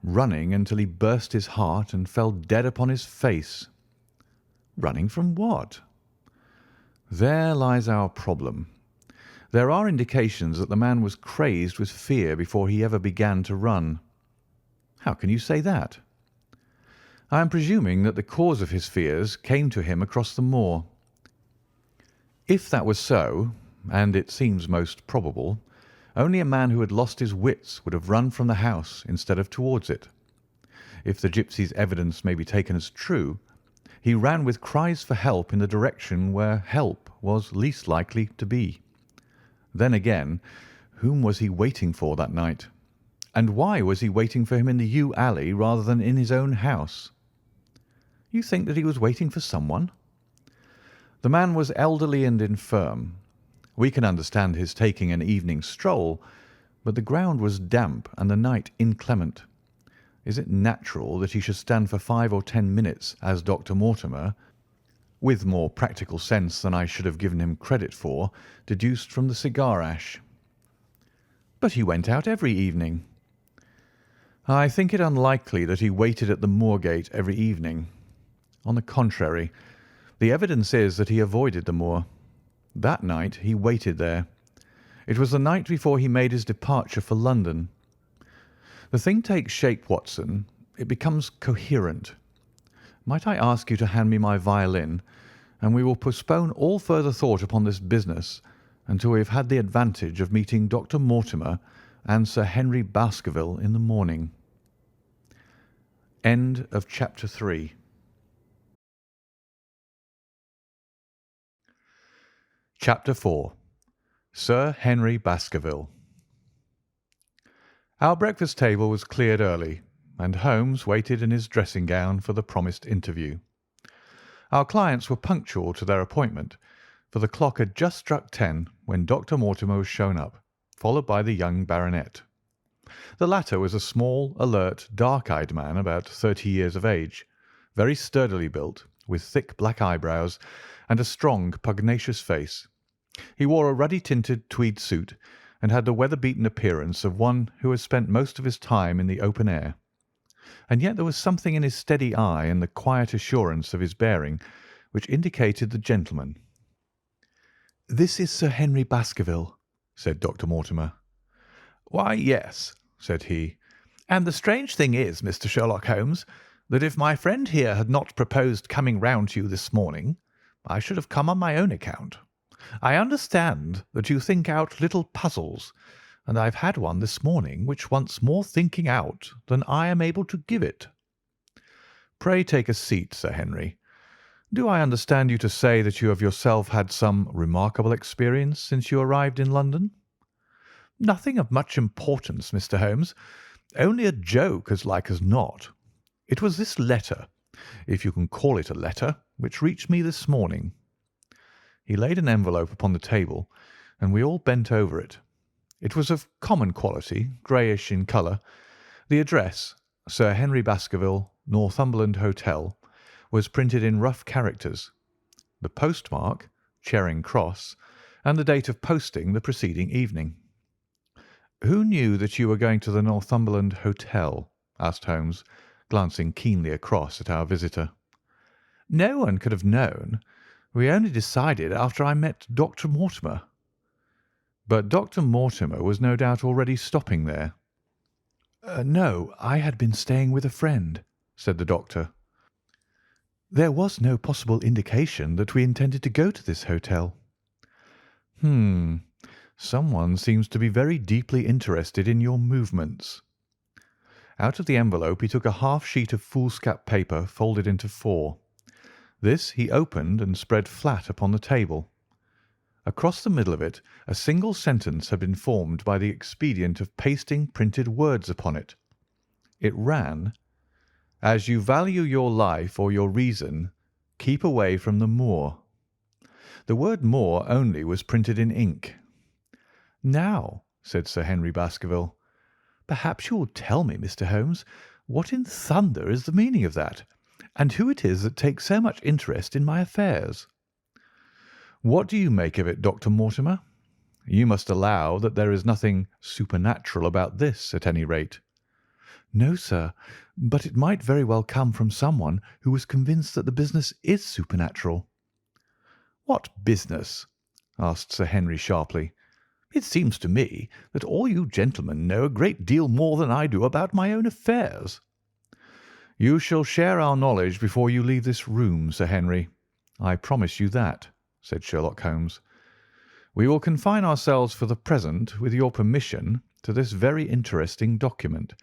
running until he burst his heart and fell dead upon his face. Running from what? There lies our problem. There are indications that the man was crazed with fear before he ever began to run. How can you say that? I am presuming that the cause of his fears came to him across the moor. If that was so, and it seems most probable, only a man who had lost his wits would have run from the house instead of towards it. If the gipsy's evidence may be taken as true, he ran with cries for help in the direction where help was least likely to be. Then again, whom was he waiting for that night? And why was he waiting for him in the yew alley rather than in his own house? You think that he was waiting for someone? The man was elderly and infirm. We can understand his taking an evening stroll, but the ground was damp and the night inclement. Is it natural that he should stand for 5 or 10 minutes, as Dr. Mortimer, with more practical sense than I should have given him credit for, deduced from the cigar ash? But he went out every evening. I think it unlikely that he waited at the moor-gate every evening. On the contrary, the evidence is that he avoided the moor. That night he waited there. It was the night before he made his departure for London. The thing takes shape, Watson. It becomes coherent. Might I ask you to hand me my violin, and we will postpone all further thought upon this business until we have had the advantage of meeting Dr. Mortimer and Sir Henry Baskerville in the morning. End of Chapter 3. Chapter 4. Sir Henry Baskerville. Our breakfast table was cleared early, and Holmes waited in his dressing gown for the promised interview. Our clients were punctual to their appointment, for the clock had just struck 10 when Dr. Mortimer was shown up, followed by the young baronet. The latter was a small, alert, dark-eyed man about 30 years of age, very sturdily built, with thick black eyebrows and a strong, pugnacious face. He wore a ruddy-tinted tweed suit and had the weather-beaten appearance of one who has spent most of his time in the open air. And yet there was something in his steady eye and the quiet assurance of his bearing which indicated the gentleman. "This is Sir Henry Baskerville," said Dr. Mortimer. "Why, yes," said he. "And the strange thing is, Mr. Sherlock Holmes, that if my friend here had not proposed coming round to you this morning, I should have come on my own account. I understand that you think out little puzzles, and I've had one this morning which wants more thinking out than I am able to give it." "Pray take a seat, Sir Henry. Do I understand you to say that you have yourself had some remarkable experience since you arrived in London?" "Nothing of much importance, Mr. Holmes. Only a joke, as like as not. It was this letter, if you can call it a letter, which reached me this morning." He laid an envelope upon the table, and we all bent over it. It was of common quality, greyish in colour. The address, Sir Henry Baskerville, Northumberland Hotel, was printed in rough characters. The postmark, Charing Cross, and the date of posting the preceding evening. "Who knew that you were going to the Northumberland Hotel?" asked Holmes, glancing keenly across at our visitor. "No one could have known. We only decided after I met Dr. Mortimer." "But Dr. Mortimer was no doubt already stopping there." "No, I had been staying with a friend," said the doctor. "There was no possible indication that we intended to go to this hotel." Someone seems to be very deeply interested in your movements." Out of the envelope he took a half sheet of foolscap paper folded into four. This he opened and spread flat upon the table. Across the middle of it a single sentence had been formed by the expedient of pasting printed words upon it. It ran, "As you value your life or your reason, keep away from the moor." The word moor only was printed in ink. "Now," said Sir Henry Baskerville, "perhaps you will tell me, Mr. Holmes, what in thunder is the meaning of that, and who it is that takes so much interest in my affairs?" "What do you make of it, Dr. Mortimer? You must allow that there is nothing supernatural about this, at any rate." "No, sir, but it might very well come from someone who was convinced that the business is supernatural." "What business?" asked Sir Henry sharply. "It seems to me that all you gentlemen know a great deal more than I do about my own affairs." "You shall share our knowledge before you leave this room, Sir Henry. I promise you that," said Sherlock Holmes. "We will confine ourselves for the present, with your permission, to this very interesting document,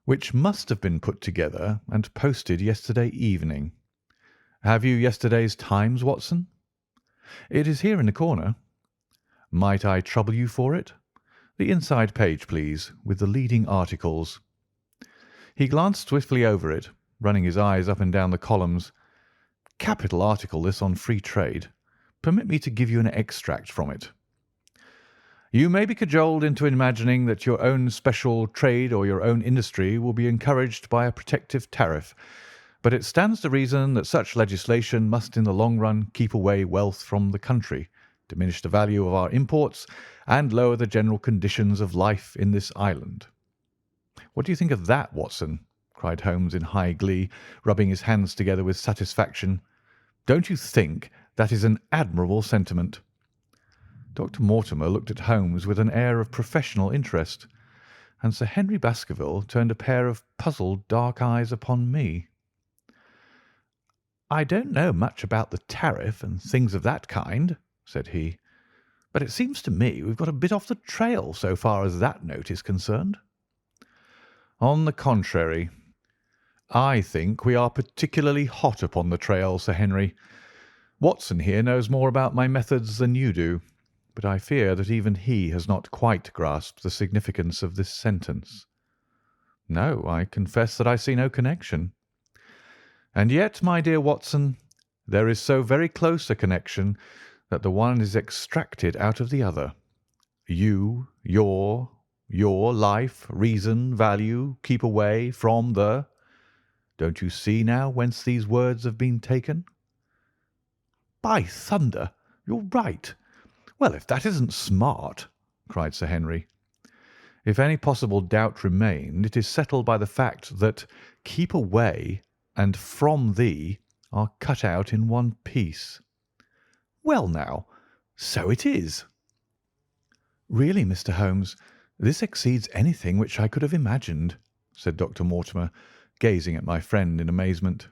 which must have been put together and posted yesterday evening. Have you yesterday's Times, Watson?" "It is here in the corner." "Might I trouble you for it? The inside page, please, with the leading articles." He glanced swiftly over it, running his eyes up and down the columns. "Capital article this on free trade. Permit me to give you an extract from it. You may be cajoled into imagining that your own special trade or your own industry will be encouraged by a protective tariff, but it stands to reason that such legislation must in the long run keep away wealth from the country, diminish the value of our imports, and lower the general conditions of life in this island. What do you think of that, Watson?" cried Holmes in high glee, rubbing his hands together with satisfaction. "Don't you think that is an admirable sentiment?" Dr. Mortimer looked at Holmes with an air of professional interest, and Sir Henry Baskerville turned a pair of puzzled dark eyes upon me. "I don't know much about the tariff and things of that kind," said he, "but it seems to me we've got a bit off the trail so far as that note is concerned." "On the contrary, I think we are particularly hot upon the trail, Sir Henry. Watson here knows more about my methods than you do, but I fear that even he has not quite grasped the significance of this sentence." "No, I confess that I see no connection." "And yet, my dear Watson, there is so very close a connection that the one is extracted out of the other. You, Your life, reason, value, keep away from the... Don't you see now whence these words have been taken?" "By thunder, you're right. Well, if that isn't smart!" cried Sir Henry. "If any possible doubt remained, it is settled by the fact that 'keep away' and 'from thee' are cut out in one piece." "Well, now, so it is." "Really, Mr. Holmes, this exceeds anything which I could have imagined," said Dr. Mortimer, gazing at my friend in amazement.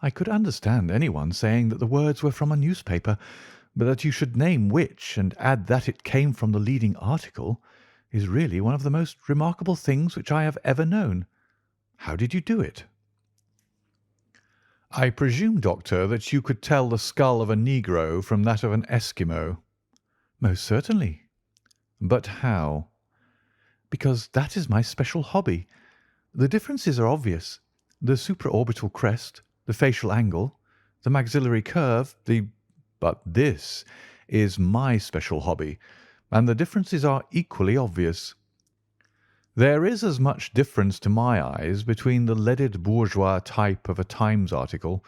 "I could understand anyone saying that the words were from a newspaper, but that you should name which and add that it came from the leading article is really one of the most remarkable things which I have ever known. How did you do it?" "I presume, Doctor, that you could tell the skull of a negro from that of an Eskimo." "Most certainly." "But how?" "Because that is my special hobby. The differences are obvious. The supraorbital crest, the facial angle, the maxillary curve, the... "But this is my special hobby, and the differences are equally obvious. There is as much difference to my eyes between the leaded bourgeois type of a Times article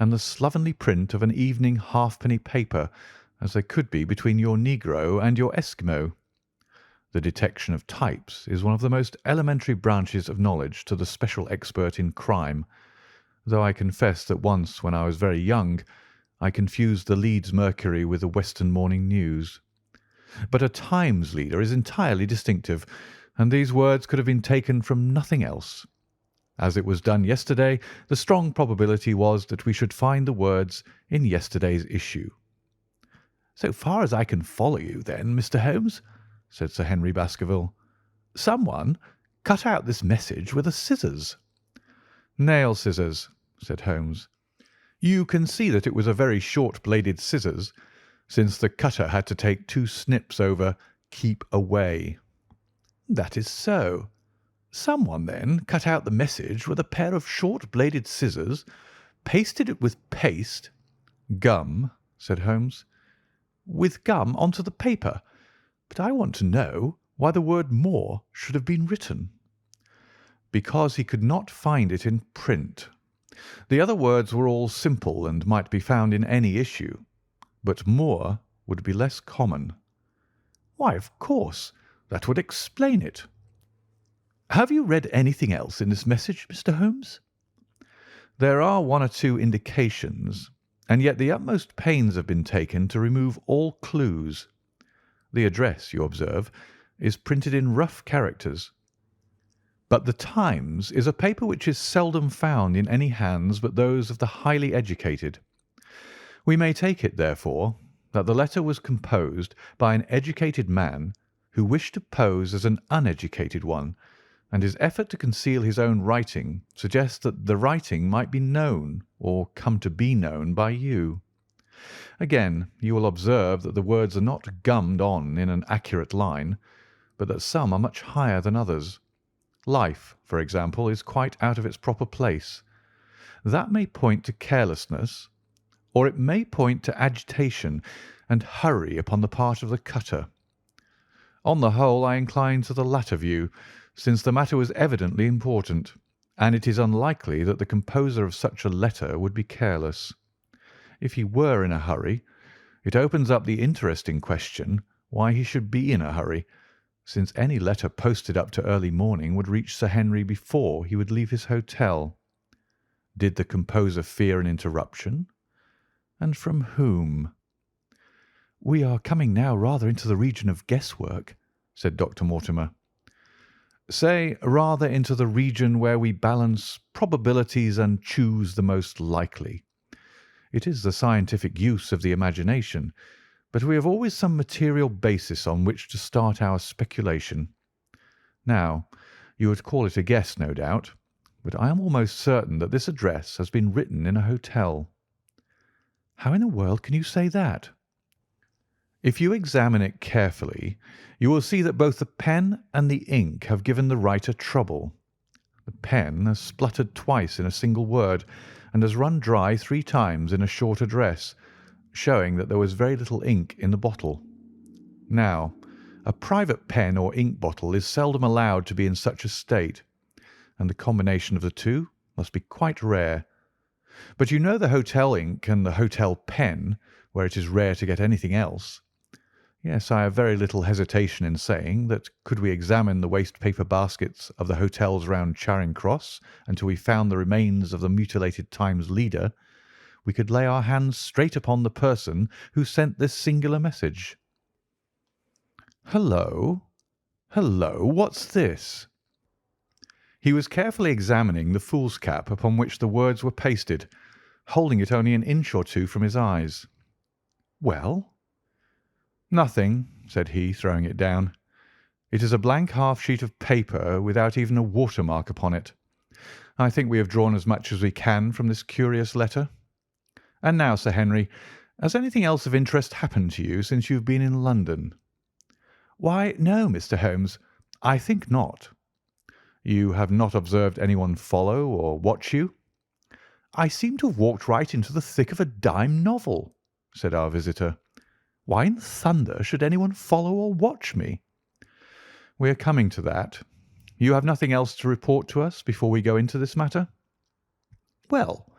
and the slovenly print of an evening halfpenny paper as there could be between your negro and your Eskimo. The detection of types is one of the most elementary branches of knowledge to the special expert in crime, though I confess that once, when I was very young, I confused the Leeds Mercury with the Western Morning News. But a Times leader is entirely distinctive, and these words could have been taken from nothing else. As it was done yesterday, the strong probability was that we should find the words in yesterday's issue." "So far as I can follow you, then, Mr. Holmes," said Sir Henry Baskerville, "someone cut out this message with a scissors." "Nail scissors," said Holmes. "You can see that it was a very short-bladed scissors, since the cutter had to take 2 snips over 'keep away.'" "That is so. Someone, then, cut out the message with a pair of short-bladed scissors, pasted it with paste—" "Gum," said Holmes. "With gum onto the paper. But I want to know why the word 'more' should have been written." "Because he could not find it in print. The other words were all simple and might be found in any issue, but 'moor' would be less common." "Why, of course, that would explain it. Have you read anything else in this message, Mr. Holmes?" "There are 1 or 2 indications, and yet the utmost pains have been taken to remove all clues. The address, you observe, is printed in rough characters. But the Times is a paper which is seldom found in any hands but those of the highly educated. We may take it, therefore, that the letter was composed by an educated man who wished to pose as an uneducated one, and his effort to conceal his own writing suggests that the writing might be known or come to be known by you. Again, you will observe that the words are not gummed on in an accurate line, but that some are much higher than others. Life, for example, is quite out of its proper place. That may point to carelessness, or it may point to agitation and hurry upon the part of the cutter. On the whole, I incline to the latter view, since the matter was evidently important, and it is unlikely that the composer of such a letter would be careless. If he were in a hurry, it opens up the interesting question why he should be in a hurry, since any letter posted up to early morning would reach Sir Henry before he would leave his hotel. Did the composer fear an interruption? And from whom? "We are coming now rather into the region of guesswork," said Dr. Mortimer. "Say rather into the region where we balance probabilities and choose the most likely. It is the scientific use of the imagination, but we have always some material basis on which to start our speculation. Now, you would call it a guess, no doubt, but I am almost certain that this address has been written in a hotel." "How in the world can you say that?" "If you examine it carefully, you will see that both the pen and the ink have given the writer trouble. The pen has spluttered twice in a single word, and has run dry 3 times in a short address, showing that there was very little ink in the bottle. Now, A private pen or ink bottle is seldom allowed to be in such a state, and the combination of the two must be quite rare. But you know the hotel ink and the hotel pen, where it is rare to get anything else. Yes, I have very little hesitation in saying that could we examine the waste paper baskets of the hotels round Charing Cross until we found the remains of the mutilated Times leader, we could lay our hands straight upon the person who sent this singular message. Hello, hello, what's this? He was carefully examining the foolscap upon which the words were pasted, holding it only an inch or two from his eyes. Well? Nothing, said he, throwing it down. It is a blank half-sheet of paper without even a watermark upon it. I think we have drawn as much as we can from this curious letter. And now, Sir Henry, has anything else of interest happened to you since you have been in London? Why, no, Mr. Holmes, I think not. You have not observed anyone follow or watch you? I seem to have walked right into the thick of a dime novel, said our visitor. Why in thunder should anyone follow or watch me? We are coming to that. You have nothing else to report to us before we go into this matter? Well,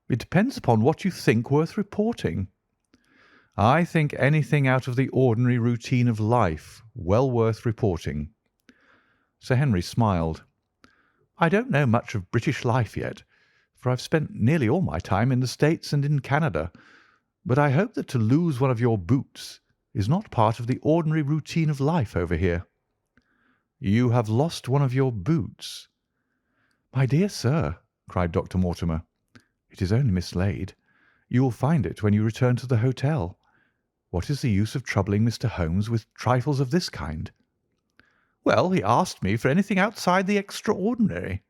it depends upon what you think worth reporting. I think anything out of the ordinary routine of life well worth reporting. Sir Henry smiled. I don't know much of British life yet, for I've spent nearly all my time in the States and in Canada, but I hope that to lose one of your boots is not part of the ordinary routine of life over here. You have lost one of your boots. My dear sir, cried Dr. Mortimer, it is only mislaid. You will find it when you return to the hotel. What is the use of troubling Mr. Holmes with trifles of this kind? Well, he asked me for anything outside the extraordinary.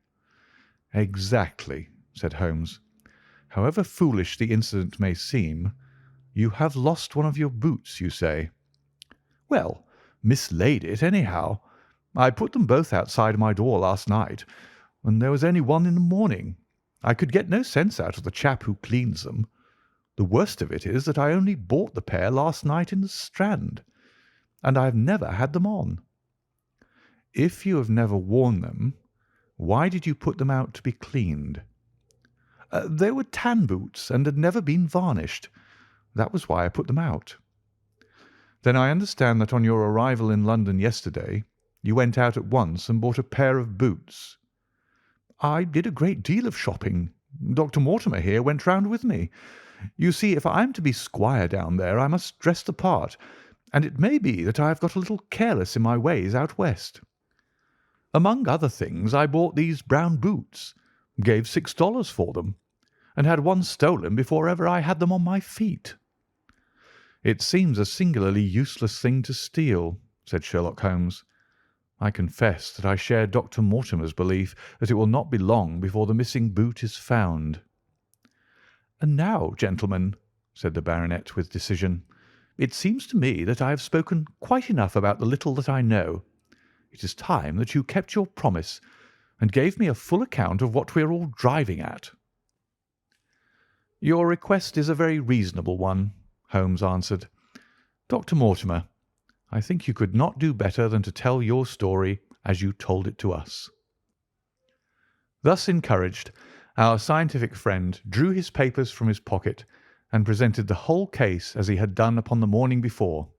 Exactly, said Holmes. However foolish the incident may seem, you have lost one of your boots, you say. Well, mislaid it anyhow. I put them both outside my door last night, and there was only one in the morning. I could get no sense out of the chap who cleans them. The worst of it is that I only bought the pair last night in the Strand, and I have never had them on. If you have never worn them, why did you put them out to be cleaned? They were tan boots and had never been varnished. That was why I put them out. Then I understand that on your arrival in London yesterday, you went out at once and bought a pair of boots. I did a great deal of shopping. Dr. Mortimer here went round with me. You see, if I am to be squire down there, I must dress the part, and it may be that I have got a little careless in my ways out west. Among other things, I bought these brown boots, gave $6 for them, and had one stolen before ever I had them on my feet. It seems a singularly useless thing to steal, said Sherlock Holmes. I confess that I share Dr. Mortimer's belief that it will not be long before the missing boot is found. And now, gentlemen, said the baronet with decision, it seems to me that I have spoken quite enough about the little that I know. It is time that you kept your promise and gave me a full account of what we are all driving at. Your request is a very reasonable one, Holmes answered. Dr. Mortimer, I think you could not do better than to tell your story as you told it to us. Thus encouraged, our scientific friend drew his papers from his pocket and presented the whole case as he had done upon the morning before.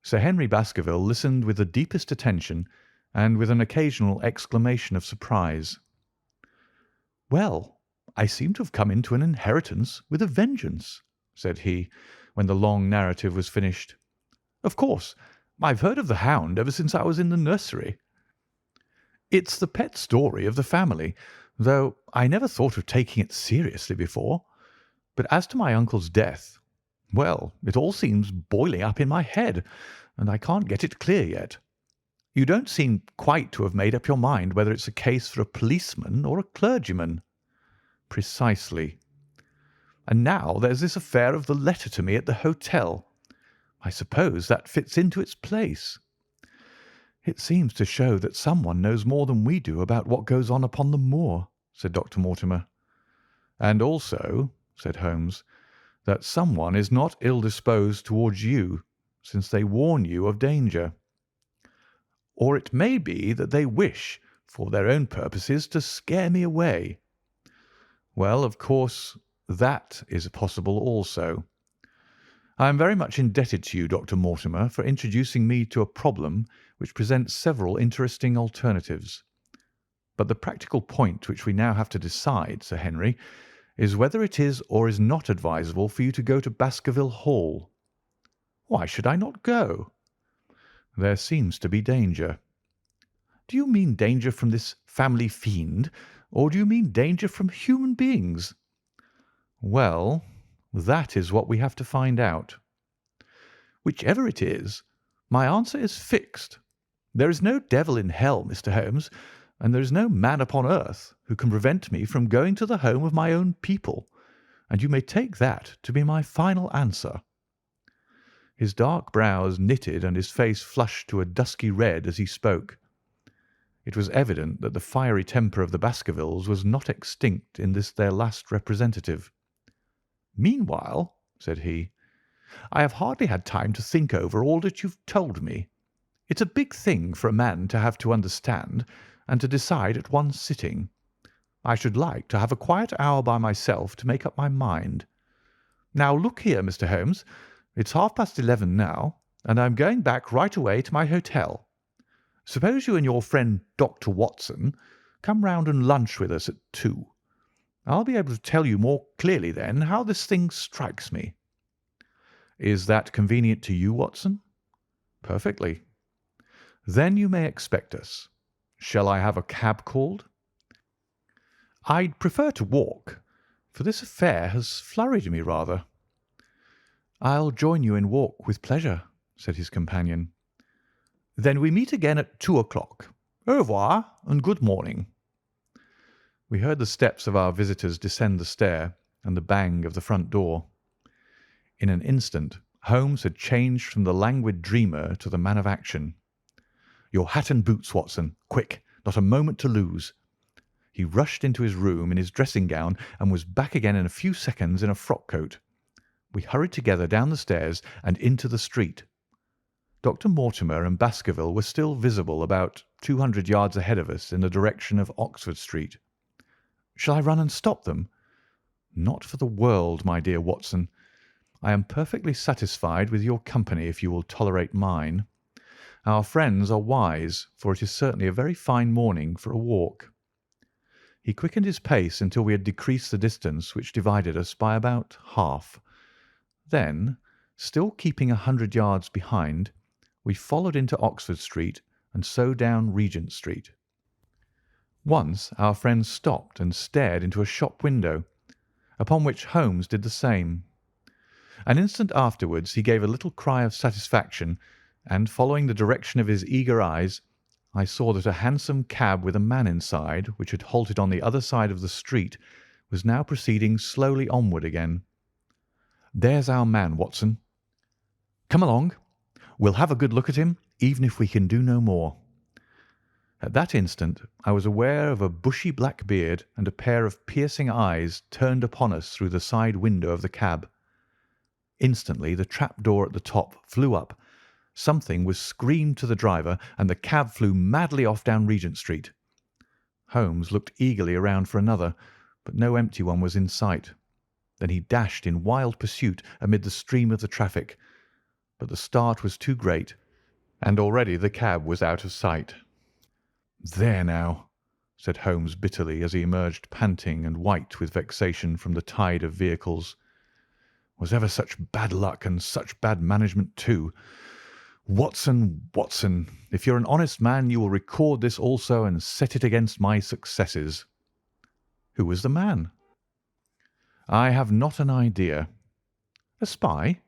Sir Henry Baskerville listened with the deepest attention and with an occasional exclamation of surprise. Well, I seem to have come into an inheritance with a vengeance, said he, when the long narrative was finished. Of course, I've heard of the Hound ever since I was in the nursery. It's the pet story of the family, though I never thought of taking it seriously before. But as to my uncle's death, well, it all seems boiling up in my head, and I can't get it clear yet. You don't seem quite to have made up your mind whether it's a case for a policeman or a clergyman. Precisely. And now there's this affair of the letter to me at the hotel. I suppose that fits into its place. It seems to show that someone knows more than we do about what goes on upon the moor, said Dr. Mortimer. And also, said Holmes, that someone is not ill-disposed towards you, since they warn you of danger. or it may be that they wish, for their own purposes, to scare me away. Well, of course, that is possible also. I am very much indebted to you, Dr. Mortimer, for introducing me to a problem which presents several interesting alternatives. But the practical point which we now have to decide, Sir Henry, is whether it is or is not advisable for you to go to Baskerville Hall. Why should I not go? There seems to be danger. Do you mean danger from this family fiend, or do you mean danger from human beings? Well, that is what we have to find out. Whichever it is, my answer is fixed. There is no devil in hell, Mr. Holmes, and there is no man upon earth who can prevent me from going to the home of my own people, and you may take that to be my final answer. His dark brows knitted and his face flushed to a dusky red as he spoke. It was evident that the fiery temper of the Baskervilles was not extinct in this their last representative. "Meanwhile," said he, "I have hardly had time to think over all that you've told me. It's a big thing for a man to have to understand and to decide at one sitting. I should like to have a quiet hour by myself to make up my mind. Now look here, Mr. Holmes, it's 11:30 now, and I'm going back right away to my hotel. Suppose you and your friend Dr. Watson come round and lunch with us at 2. I'll be able to tell you more clearly then how this thing strikes me." "Is that convenient to you, Watson?" "Perfectly." "Then you may expect us. Shall I have a cab called?" "I'd prefer to walk, for this affair has flurried me rather." "I'll join you in walk with pleasure," said his companion. "Then we meet again at 2 o'clock. Au revoir and good morning." We heard the steps of our visitors descend the stair and the bang of the front door. In an instant Holmes had changed from the languid dreamer to the man of action. "Your hat and boots, Watson. Quick, not a moment to lose." He rushed into his room in his dressing gown and was back again in a few seconds in a frock coat. We hurried together down the stairs and into the street. Dr. Mortimer and Baskerville were still visible about 200 yards ahead of us in the direction of Oxford Street. Shall I run and stop them? Not for the world, my dear Watson. I am perfectly satisfied with your company if you will tolerate mine. Our friends are wise, for it is certainly a very fine morning for a walk. He quickened his pace until we had decreased the distance which divided us by about half. Then, still keeping 100 yards behind, we followed into Oxford Street and so down Regent Street. Once our friend stopped and stared into a shop window, upon which Holmes did the same. An instant afterwards he gave a little cry of satisfaction, and following the direction of his eager eyes, I saw that a hansom cab with a man inside, which had halted on the other side of the street, was now proceeding slowly onward again. "There's our man, Watson. Come along. We'll have a good look at him, even if we can do no more." At that instant I was aware of a bushy black beard and a pair of piercing eyes turned upon us through the side window of the cab. Instantly the trap door at the top flew up, something was screamed to the driver, and the cab flew madly off down Regent Street. Holmes looked eagerly around for another, but no empty one was in sight. Then he dashed in wild pursuit amid the stream of the traffic, but the start was too great, and already the cab was out of sight. "There now," said Holmes bitterly as he emerged panting and white with vexation from the tide of vehicles. "Was ever such bad luck, and such bad management too? Watson, Watson, if you're an honest man you will record this also and set it against my successes." "Who was the man?" "I have not an idea." "A spy?"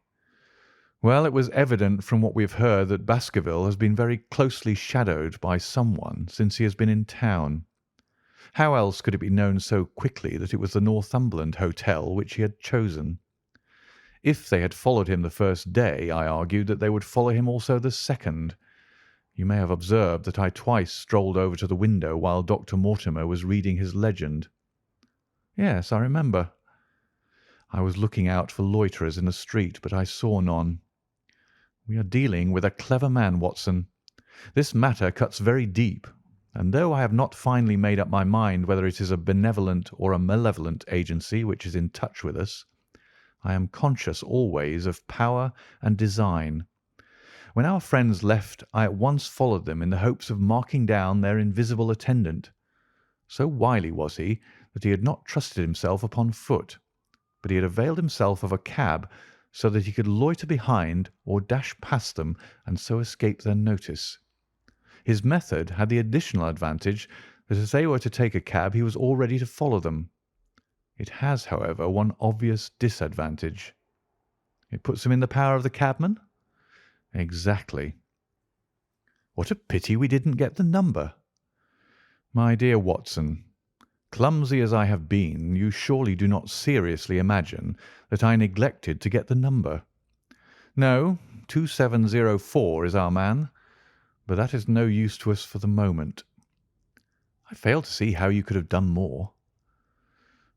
"Well, it was evident from what we have heard that Baskerville has been very closely shadowed by someone since he has been in town. How else could it be known so quickly that it was the Northumberland Hotel which he had chosen? If they had followed him the first day, I argued that they would follow him also the second. You may have observed that I twice strolled over to the window while Dr. Mortimer was reading his legend." "Yes, I remember." "I was looking out for loiterers in the street, but I saw none. We are dealing with a clever man, Watson. This matter cuts very deep, and though I have not finally made up my mind whether it is a benevolent or a malevolent agency which is in touch with us, I am conscious always of power and design. When our friends left, I at once followed them in the hopes of marking down their invisible attendant. So wily was he that he had not trusted himself upon foot, but he had availed himself of a cab so that he could loiter behind or dash past them and so escape their notice. His method had the additional advantage that if they were to take a cab he was all ready to follow them. It has, however, one obvious disadvantage. It puts him in the power of the cabman? Exactly. What a pity we didn't get the number. My dear Watson, clumsy as I have been, you surely do not seriously imagine that I neglected to get the number. No, 2704 is our man, but that is no use to us for the moment. I fail to see how you could have done more.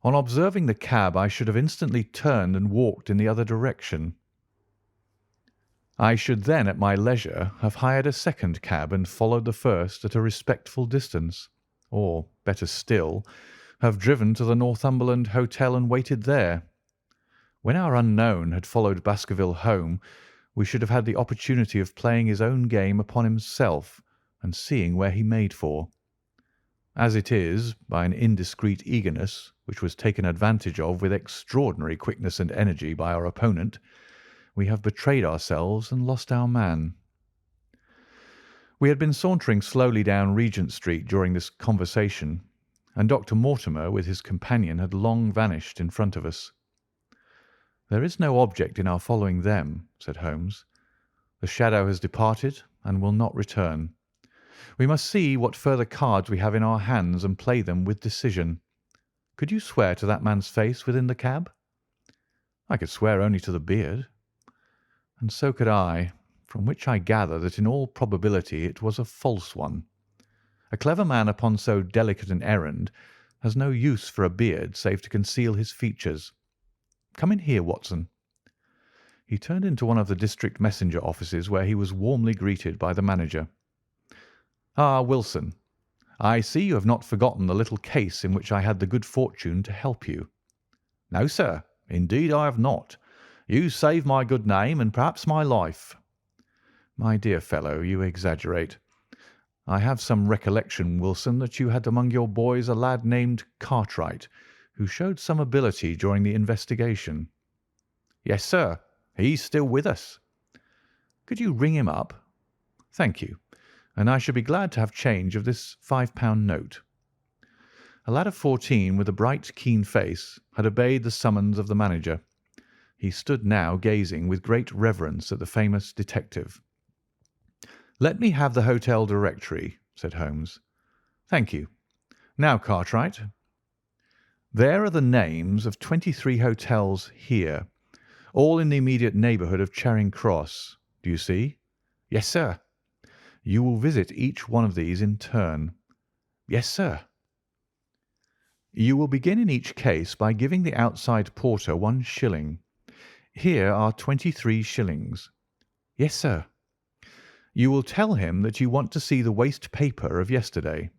On observing the cab, I should have instantly turned and walked in the other direction. I should then, at my leisure, have hired a second cab and followed the first at a respectful distance, or, better still, have driven to the Northumberland Hotel and waited there. When our unknown had followed Baskerville home, we should have had the opportunity of playing his own game upon himself and seeing where he made for. As it is, by an indiscreet eagerness, which was taken advantage of with extraordinary quickness and energy by our opponent, we have betrayed ourselves and lost our man. We had been sauntering slowly down Regent Street during this conversation, and Dr. Mortimer with his companion had long vanished in front of us. "There is no object in our following them," said Holmes. "The shadow has departed and will not return. We must see what further cards we have in our hands and play them with decision. Could you swear to that man's face within the cab?" "I could swear only to the beard." "And so could I, from which I gather that in all probability it was a false one. A clever man upon so delicate an errand has no use for a beard save to conceal his features. Come in here, Watson." He turned into one of the district messenger offices where he was warmly greeted by the manager. "Ah, Wilson, I see you have not forgotten the little case in which I had the good fortune to help you." "No, sir, indeed I have not. You saved my good name and perhaps my life." "My dear fellow, you exaggerate. I have some recollection, Wilson, that you had among your boys a lad named Cartwright, who showed some ability during the investigation." "Yes, sir. He's still with us." "Could you ring him up?" "Thank you, and I should be glad to have change of this £5 note." A lad of 14 with a bright, keen face had obeyed the summons of the manager. He stood now gazing with great reverence at the famous detective. "Let me have the hotel directory," said Holmes. "Thank you. Now, Cartwright, there are the names of 23 hotels here, all in the immediate neighbourhood of Charing Cross. Do you see?" "Yes, sir." "You will visit each one of these in turn." "Yes, sir." "You will begin in each case by giving the outside porter 1 shilling. Here are 23 shillings." "Yes, sir." "You will tell him that you want to see the waste paper of yesterday.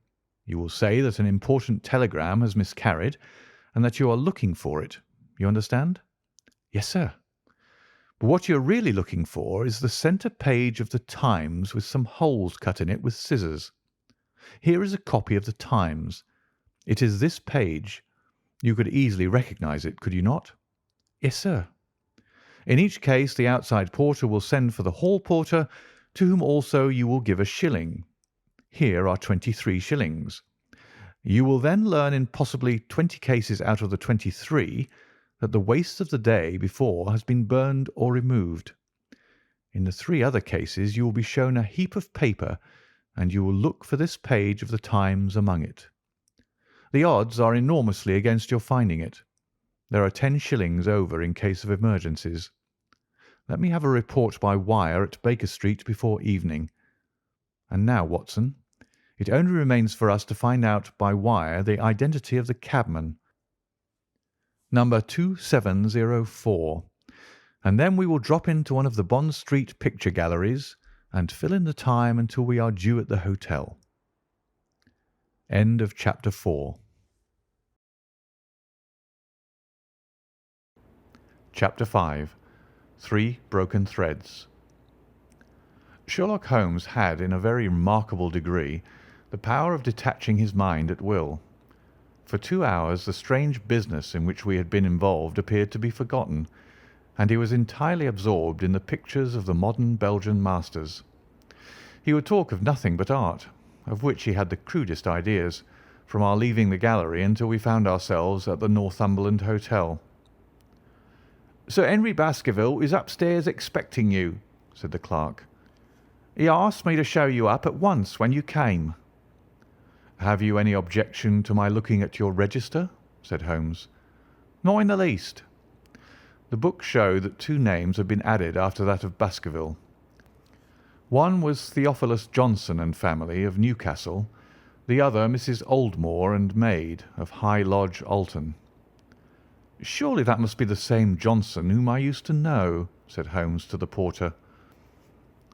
You will say that an important telegram has miscarried and that you are looking for it. You understand?" "Yes, sir." "But what you are really looking for is the centre page of the Times with some holes cut in it with scissors. Here is a copy of the Times. It is this page. You could easily recognise it, could you not?" "Yes, sir." "In each case the outside porter will send for the hall porter, to whom also you will give 1 shilling. Here are 23 shillings. You will then learn in possibly 20 cases out of the 23 that the waste of the day before has been burned or removed. In the 3 other cases you will be shown a heap of paper, and you will look for this page of the Times among it. The odds are enormously against your finding it. There are 10 shillings over in case of emergencies. Let me have a report by wire at Baker Street before evening. And now, Watson, it only remains for us to find out by wire the identity of the cabman, number 2704, and then we will drop into one of the Bond Street picture galleries and fill in the time until we are due at the hotel. End of chapter 4. Chapter 5. 3 Broken Threads. Sherlock Holmes had, in a very remarkable degree, the power of detaching his mind at will. For 2 hours the strange business in which we had been involved appeared to be forgotten, and he was entirely absorbed in the pictures of the modern Belgian masters. He would talk of nothing but art, of which he had the crudest ideas, from our leaving the gallery until we found ourselves at the Northumberland Hotel. "Sir Henry Baskerville is upstairs expecting you," said the clerk. "He asked me to show you up at once when you came." "Have you any objection to my looking at your register?" said Holmes. "Not in the least." The book showed that 2 names had been added after that of Baskerville. One was Theophilus Johnson and family of Newcastle, the other Mrs. Oldmore and maid of High Lodge, Alton. "Surely that must be the same Johnson whom I used to know," said Holmes to the porter.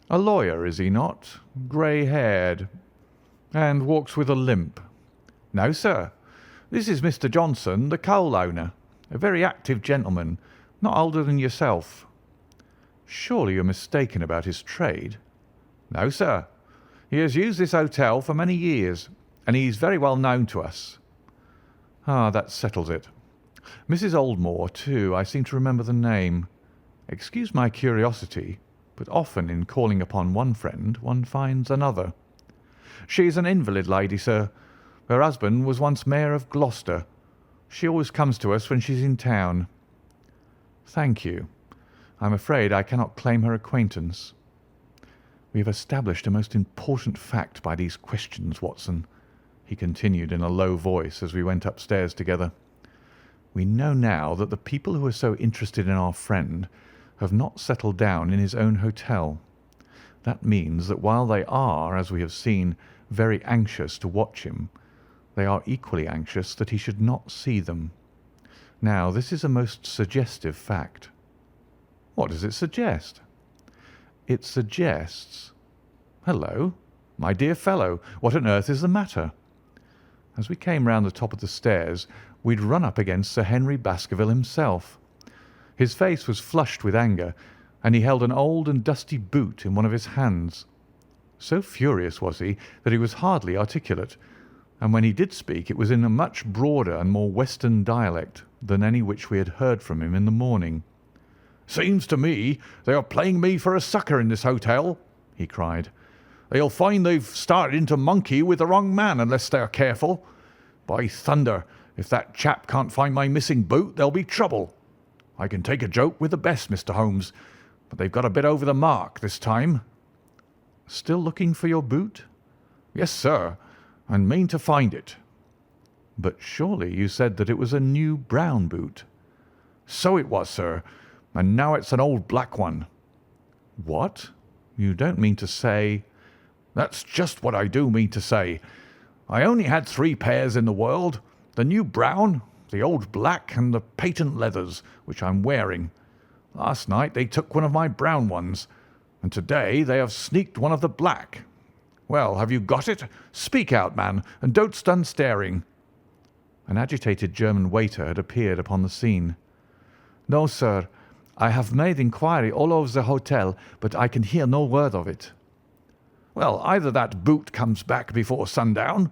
"A lawyer, is he not? Grey-haired, and walks with a limp?" "No, sir. This is Mr. Johnson, the coal owner, a very active gentleman, not older than yourself." "Surely you're mistaken about his trade?" "No, sir. He has used this hotel for many years, and he is very well known to us." "Ah, that settles it. Mrs. Oldmore, too, I seem to remember the name. Excuse my curiosity, but often in calling upon one friend one finds another." "She is an invalid lady, sir. Her husband was once Mayor of Gloucester. She always comes to us when she's in town." "Thank you. I'm afraid I cannot claim her acquaintance." "We have established a most important fact by these questions, Watson," he continued in a low voice as we went upstairs together. "We know now that the people who are so interested in our friend have not settled down in his own hotel. That means that while they are, as we have seen, very anxious to watch him, they are equally anxious that he should not see them. Now, this is a most suggestive fact." "What does it suggest?" "It suggests— Hello, my dear fellow, what on earth is the matter?" As we came round the top of the stairs, we'd run up against Sir Henry Baskerville himself. His face was flushed with anger, and he held an old and dusty boot in one of his hands. So furious was he that he was hardly articulate, and when he did speak it was in a much broader and more Western dialect than any which we had heard from him in the morning. "Seems to me they are playing me for a sucker in this hotel," he cried. "They'll find they've started into monkey with the wrong man unless they are careful. By thunder, if that chap can't find my missing boot, there'll be trouble. I can take a joke with the best, Mr. Holmes, but they've got a bit over the mark this time." "Still looking for your boot?" "Yes, sir, and mean to find it." "But surely you said that it was a new brown boot?" "So it was, sir, and now it's an old black one." "What? You don't mean to say—" "That's just what I do mean to say. I only had 3 pairs in the world, the new brown, the old black, and the patent leathers, which I'm wearing. Last night they took one of my brown ones, and today they have sneaked one of the black. Well, have you got it? Speak out, man, and don't stand staring." An agitated German waiter had appeared upon the scene. "No, sir. I have made inquiry all over the hotel, but I can hear no word of it." "Well, either that boot comes back before sundown,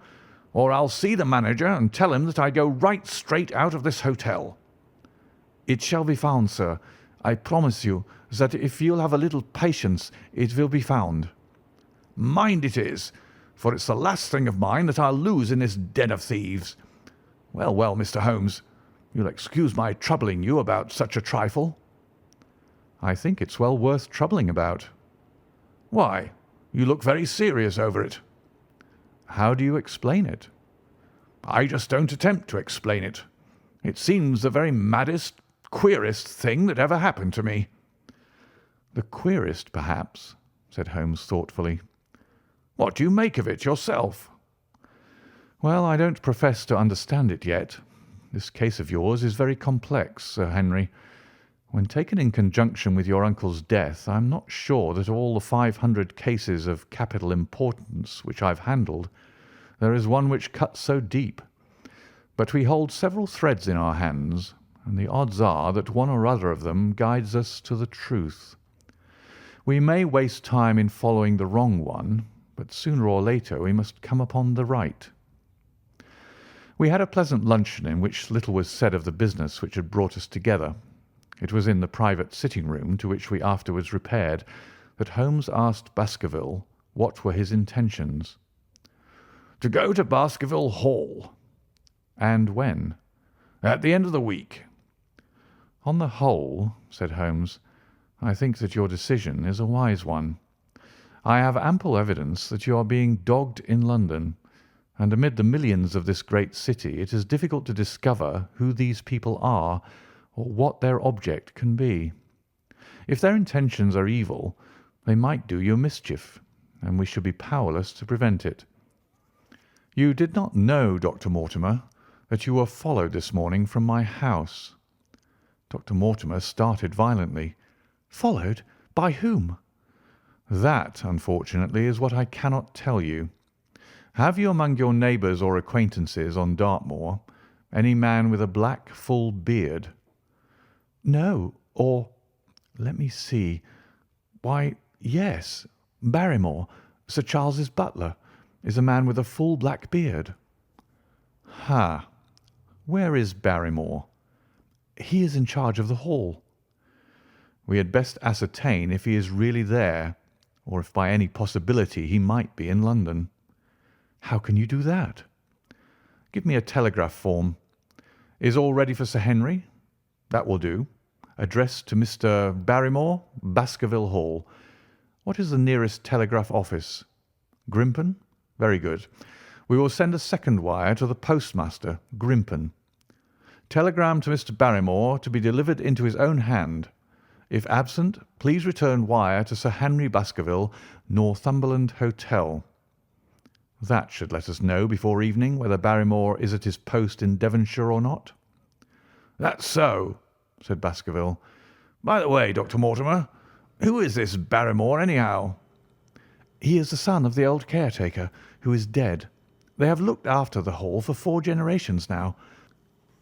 or I'll see the manager and tell him that I go right straight out of this hotel." "It shall be found, sir. I promise you that if you'll have a little patience, it will be found." "Mind it is, for it's the last thing of mine that I'll lose in this den of thieves. Well, well, Mr. Holmes, you'll excuse my troubling you about such a trifle." "I think it's well worth troubling about." "Why? You look very serious over it." "How do you explain it?" "I just don't attempt to explain it. It seems the very maddest, queerest thing that ever happened to me." "The queerest, perhaps," said Holmes thoughtfully. "What do you make of it yourself?" "Well, I don't profess to understand it yet. This case of yours is very complex, Sir Henry. When taken in conjunction with your uncle's death, I'm not sure that all the 500 cases of capital importance which I've handled, there is one which cuts so deep. But we hold several threads in our hands, and the odds are that one or other of them guides us to the truth. We may waste time in following the wrong one, but sooner or later we must come upon the right. We had a pleasant luncheon in which little was said of the business which had brought us together. It was in the private sitting-room, to which we afterwards repaired, that Holmes asked Baskerville what were his intentions. To go to Baskerville Hall. And when? At the end of the week. On the whole, said Holmes, I think that your decision is a wise one. I have ample evidence that you are being dogged in London, and amid the millions of this great city it is difficult to discover who these people are or what their object can be. If their intentions are evil, they might do you mischief, and we should be powerless to prevent it. You did not know, Dr. Mortimer, that you were followed this morning from my house. Dr. Mortimer started violently. Followed? By whom? That, unfortunately, is what I cannot tell you. Have you among your neighbours or acquaintances on Dartmoor any man with a black, full beard? No, or let me see. Why, yes, Barrymore, Sir Charles's butler, is a man with a full black beard. Ha! Where is Barrymore? He is in charge of the hall. We had best ascertain if he is really there, or if by any possibility he might be in London. How can you do that? Give me a telegraph form. Is all ready for Sir Henry? That will do. Address to Mr. Barrymore, Baskerville Hall. What is the nearest telegraph office? Grimpen? Very good. We will send a second wire to the postmaster, Grimpen. Telegram to Mr. Barrymore to be delivered into his own hand. If absent, please return wire to Sir Henry Baskerville, Northumberland Hotel. That should let us know before evening whether Barrymore is at his post in Devonshire or not. That's so, said Baskerville. By the way, Dr. Mortimer, who is this Barrymore, anyhow? He is the son of the old caretaker, who is dead. They have looked after the hall for 4 generations now.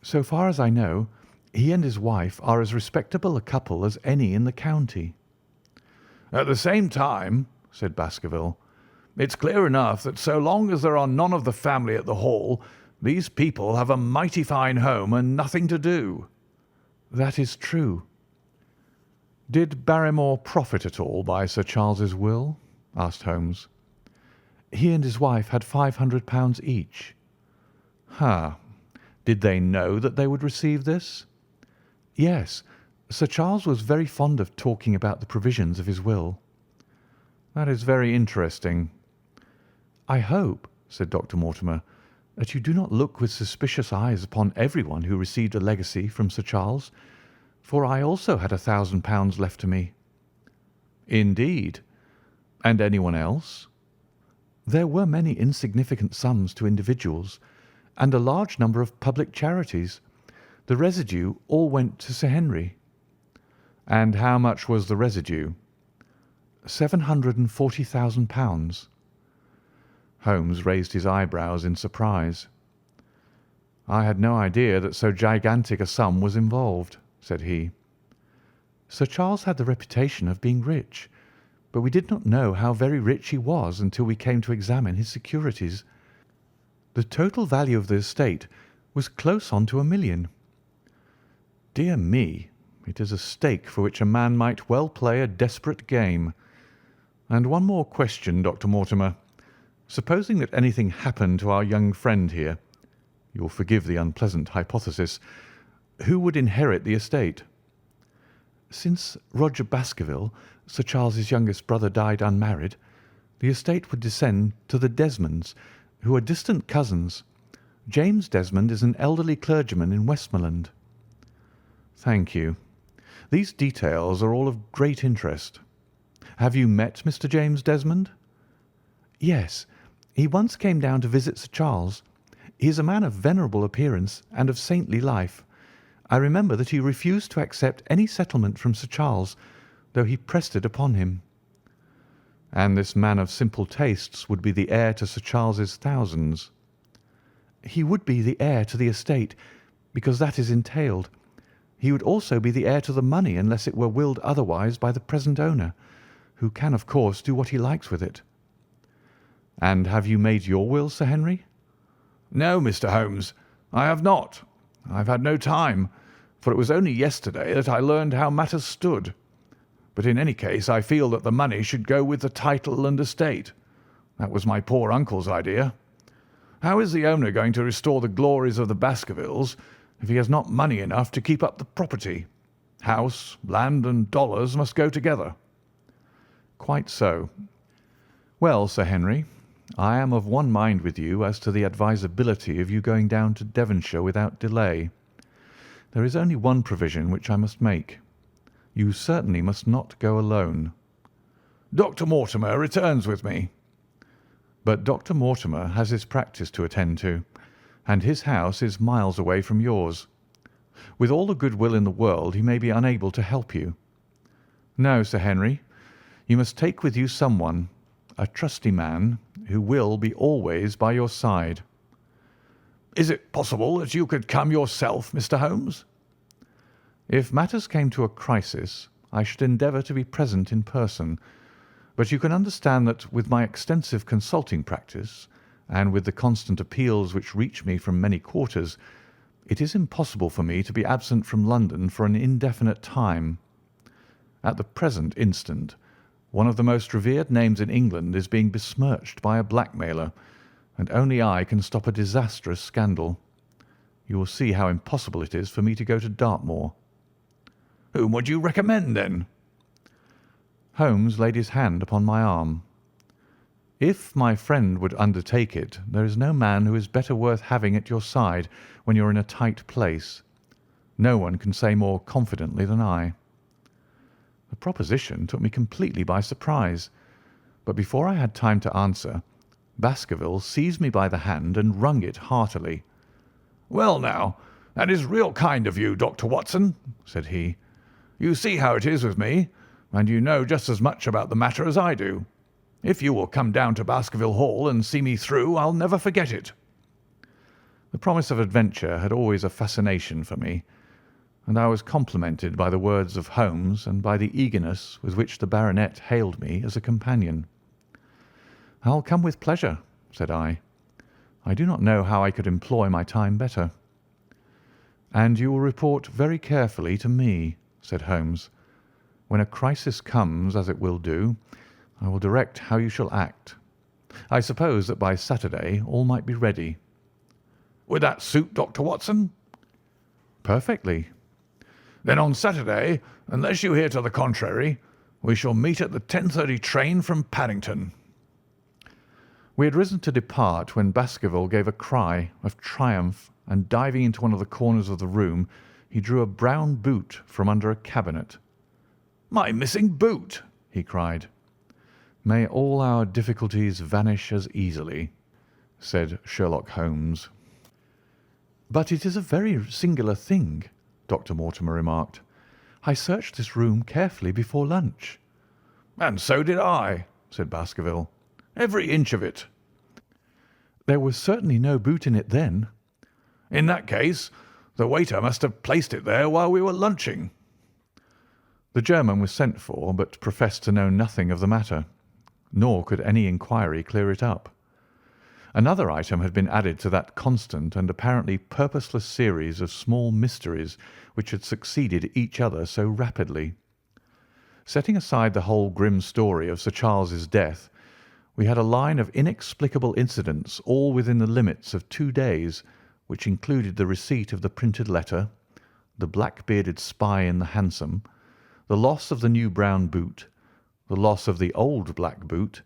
So far as I know, he and his wife are as respectable a couple as any in the county. At the same time, said Baskerville, it's clear enough that so long as there are none of the family at the hall, these people have a mighty fine home and nothing to do. That is true. Did Barrymore profit at all by Sir Charles's will? Asked Holmes. He and his wife had £500 each. Ha! Did they know that they would receive this? Yes. Sir Charles was very fond of talking about the provisions of his will. That is very interesting. I hope, said Dr. Mortimer, that you do not look with suspicious eyes upon everyone who received a legacy from Sir Charles, for I also had £1,000 left to me. Indeed. And anyone else? There were many insignificant sums to individuals, and a large number of public charities. The residue all went to Sir Henry. And how much was the residue? £740,000. Holmes raised his eyebrows in surprise. I had no idea that so gigantic a sum was involved, said he. Sir Charles had the reputation of being rich, but we did not know how very rich he was until we came to examine his securities. The total value of the estate was close on to £1 million. Dear me, it is a stake for which a man might well play a desperate game. And one more question, Dr. Mortimer. Supposing that anything happened to our young friend here, you will forgive the unpleasant hypothesis, who would inherit the estate? Since Roger Baskerville, Sir Charles's youngest brother, died unmarried, the estate would descend to the Desmonds, who are distant cousins. James Desmond is an elderly clergyman in Westmoreland. Thank you. These details are all of great interest. Have you met Mr. James Desmond? Yes. He once came down to visit Sir Charles. He is a man of venerable appearance and of saintly life. I remember that he refused to accept any settlement from Sir Charles, though he pressed it upon him." "And this man of simple tastes would be the heir to Sir Charles's thousands?" "He would be the heir to the estate, because that is entailed. He would also be the heir to the money unless it were willed otherwise by the present owner, who can, of course, do what he likes with it." "And have you made your will, Sir Henry?" "No, Mr. Holmes, I have not. I have had no time, for it was only yesterday that I learned how matters stood. But in any case I feel that the money should go with the title and estate. That was my poor uncle's idea. How is the owner going to restore the glories of the Baskervilles if he has not money enough to keep up the property? House, land, and dollars must go together." "Quite so. Well, Sir Henry, I am of one mind with you as to the advisability of you going down to Devonshire without delay. There is only one provision which I must make. You certainly must not go alone." "Dr. Mortimer returns with me." "But Dr. Mortimer has his practice to attend to, and his house is miles away from yours. With all the good will in the world he may be unable to help you. No, Sir Henry, you must take with you someone, a trusty man, who will be always by your side." "Is it possible that you could come yourself, Mr. Holmes?" "If matters came to a crisis, I should endeavour to be present in person, but you can understand that with my extensive consulting practice, and with the constant appeals which reach me from many quarters, it is impossible for me to be absent from London for an indefinite time. At the present instant, one of the most revered names in England is being besmirched by a blackmailer, and only I can stop a disastrous scandal. You will see how impossible it is for me to go to Dartmoor." "Whom would you recommend, then?" Holmes laid his hand upon my arm. "If my friend would undertake it, there is no man who is better worth having at your side when you are in a tight place. No one can say more confidently than I." The proposition took me completely by surprise, but before I had time to answer, Baskerville seized me by the hand and wrung it heartily. "Well, now, that is real kind of you, Dr. Watson," said he. "You see how it is with me, and you know just as much about the matter as I do. If you will come down to Baskerville Hall and see me through, I'll never forget it." The promise of adventure had always a fascination for me, and I was complimented by the words of Holmes and by the eagerness with which the baronet hailed me as a companion. "I'll come with pleasure," said I. "I do not know how I could employ my time better." "And you will report very carefully to me," said Holmes. "When a crisis comes, as it will do, I will direct how you shall act. I suppose that by Saturday all might be ready." "Would that suit Dr. Watson?" "Perfectly." "Then on Saturday, unless you hear to the contrary, we shall meet at the 10:30 train from Paddington." We had risen to depart when Baskerville gave a cry of triumph, and diving into one of the corners of the room, he drew a brown boot from under a cabinet. "My missing boot!" he cried. "May all our difficulties vanish as easily," said Sherlock Holmes. "But it is a very singular thing," Dr. Mortimer remarked. "I searched this room carefully before lunch." "And so did I," said Baskerville. "Every inch of it." "There was certainly no boot in it then." "In that case, the waiter must have placed it there while we were lunching." The German was sent for, but professed to know nothing of the matter, nor could any inquiry clear it up. Another item had been added to that constant and apparently purposeless series of small mysteries which had succeeded each other so rapidly. Setting aside the whole grim story of Sir Charles's death, we had a line of inexplicable incidents all within the limits of 2 days, which included the receipt of the printed letter, the black-bearded spy in the hansom, the loss of the new brown boot, the loss of the old black boot,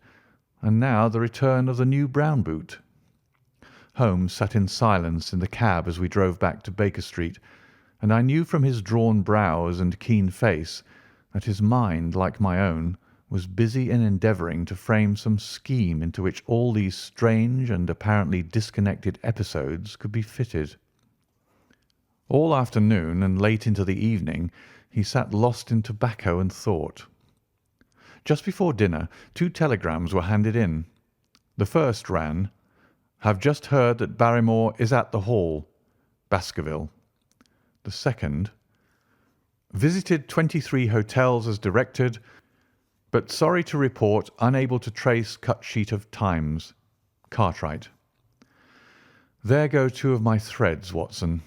and now the return of the new brown boot. Holmes sat in silence in the cab as we drove back to Baker Street, and I knew from his drawn brows and keen face that his mind, like my own, was busy in endeavouring to frame some scheme into which all these strange and apparently disconnected episodes could be fitted. All afternoon and late into the evening he sat lost in tobacco and thought. Just before dinner 2 telegrams were handed in. The first ran, "Have just heard that Barrymore is at the Hall, Baskerville." The second, "Visited 23 hotels as directed, but sorry to report unable to trace cut sheet of Times, Cartwright." There go 2 of my threads, Watson.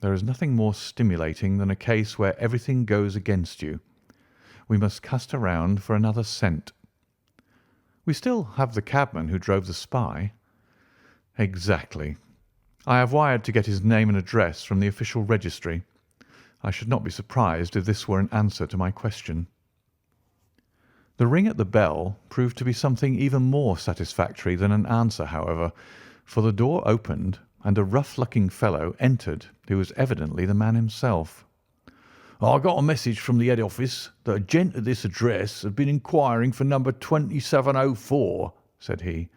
There is nothing more stimulating than a case where everything goes against you. We must cast around for another scent. We still have the cabman who drove the spy. Exactly. I have wired to get his name and address from the official registry. I should not be surprised if this were an answer to my question. The ring at the bell proved to be something even more satisfactory than an answer, however, for the door opened and a rough-looking fellow entered who was evidently the man himself. "I got a message from the head office that a gent at this address had been inquiring for number 2704, said he.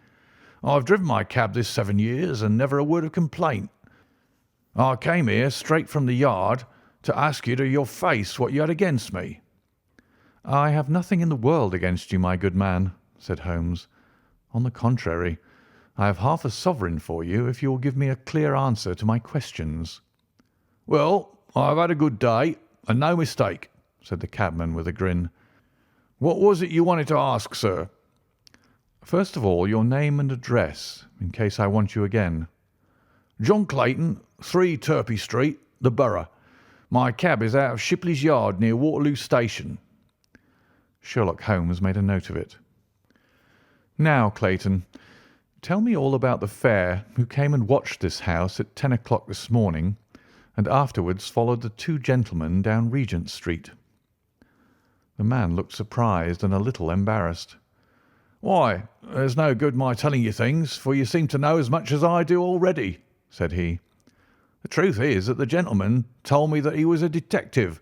"I've driven my cab this 7 years and never a word of complaint. I came here straight from the yard to ask you to your face what you had against me." "I have nothing in the world against you, my good man," said Holmes. "On the contrary, I have half a sovereign for you if you will give me a clear answer to my questions." "Well, I have had a good day, and no mistake," said the cabman with a grin. "What was it you wanted to ask, sir?" "First of all, your name and address, in case I want you again." "John Clayton, 3 Turpey Street, the Borough. My cab is out of Shipley's Yard near Waterloo Station." Sherlock Holmes made a note of it. "Now, Clayton, tell me all about the fare who came and watched this house at 10 o'clock this morning and afterwards followed the 2 gentlemen down Regent Street." The man looked surprised and a little embarrassed. "Why, there's no good my telling you things, for you seem to know as much as I do already," said he. "The truth is that the gentleman told me that he was a detective,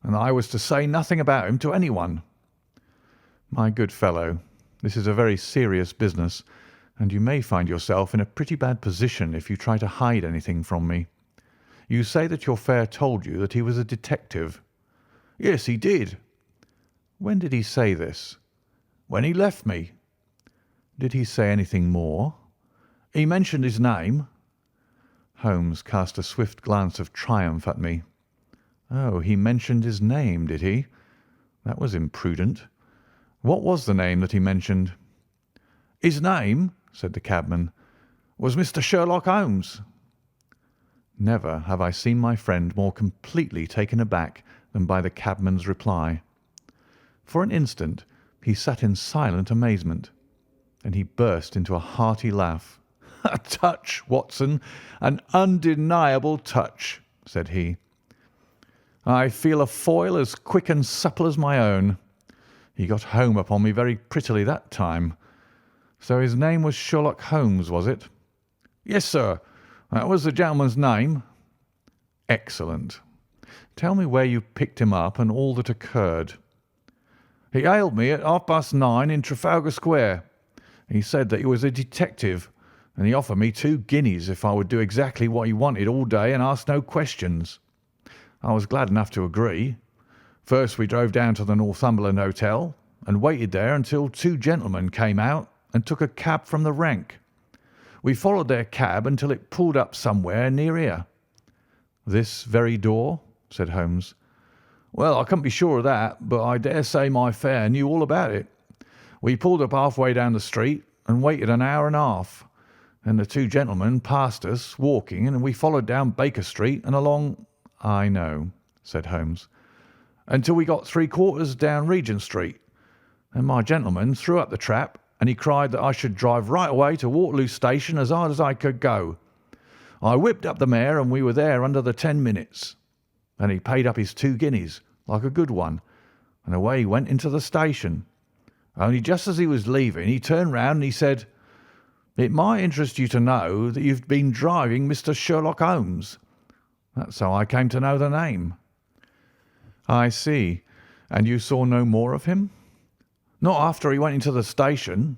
and I was to say nothing about him to anyone." "My good fellow, this is a very serious business, and you may find yourself in a pretty bad position if you try to hide anything from me. You say that your fare told you that he was a detective." "Yes, he did." "When did he say this?" "When he left me." "Did he say anything more?" "He mentioned his name." Holmes cast a swift glance of triumph at me. "Oh, he mentioned his name, did he? That was imprudent. What was the name that he mentioned?" "His name," said the cabman, "was Mr. Sherlock Holmes." Never have I seen my friend more completely taken aback than by the cabman's reply. For an instant he sat in silent amazement. Then he burst into a hearty laugh. "A touch, Watson, an undeniable touch," said he. "I feel a foil as quick and supple as my own. He got home upon me very prettily that time. So his name was Sherlock Holmes, was it?" "Yes, sir, that was the gentleman's name." "Excellent. Tell me where you picked him up and all that occurred." "He hailed me at 9:30 in Trafalgar Square. He said that he was a detective, and he offered me 2 guineas if I would do exactly what he wanted all day and ask no questions. I was glad enough to agree. First we drove down to the Northumberland Hotel and waited there until 2 gentlemen came out and took a cab from the rank. We followed their cab until it pulled up somewhere near here." "This very door?" said Holmes. "Well, I couldn't be sure of that, but I dare say my fare knew all about it. We pulled up halfway down the street and waited an hour and a half. Then the 2 gentlemen passed us walking, and we followed down Baker Street and along—" "I know," said Holmes. "Until we got 3/4 down Regent Street. Then my gentleman threw up the trap, and he cried that I should drive right away to Waterloo Station as hard as I could go. I whipped up the mare, and we were there under the 10 minutes. Then he paid up his 2 guineas, like a good one, and away he went into the station. Only just as he was leaving, he turned round and he said, 'It might interest you to know that you've been driving Mr. Sherlock Holmes.' That's how I came to know the name." "I see. And you saw no more of him?" "Not after he went into the station."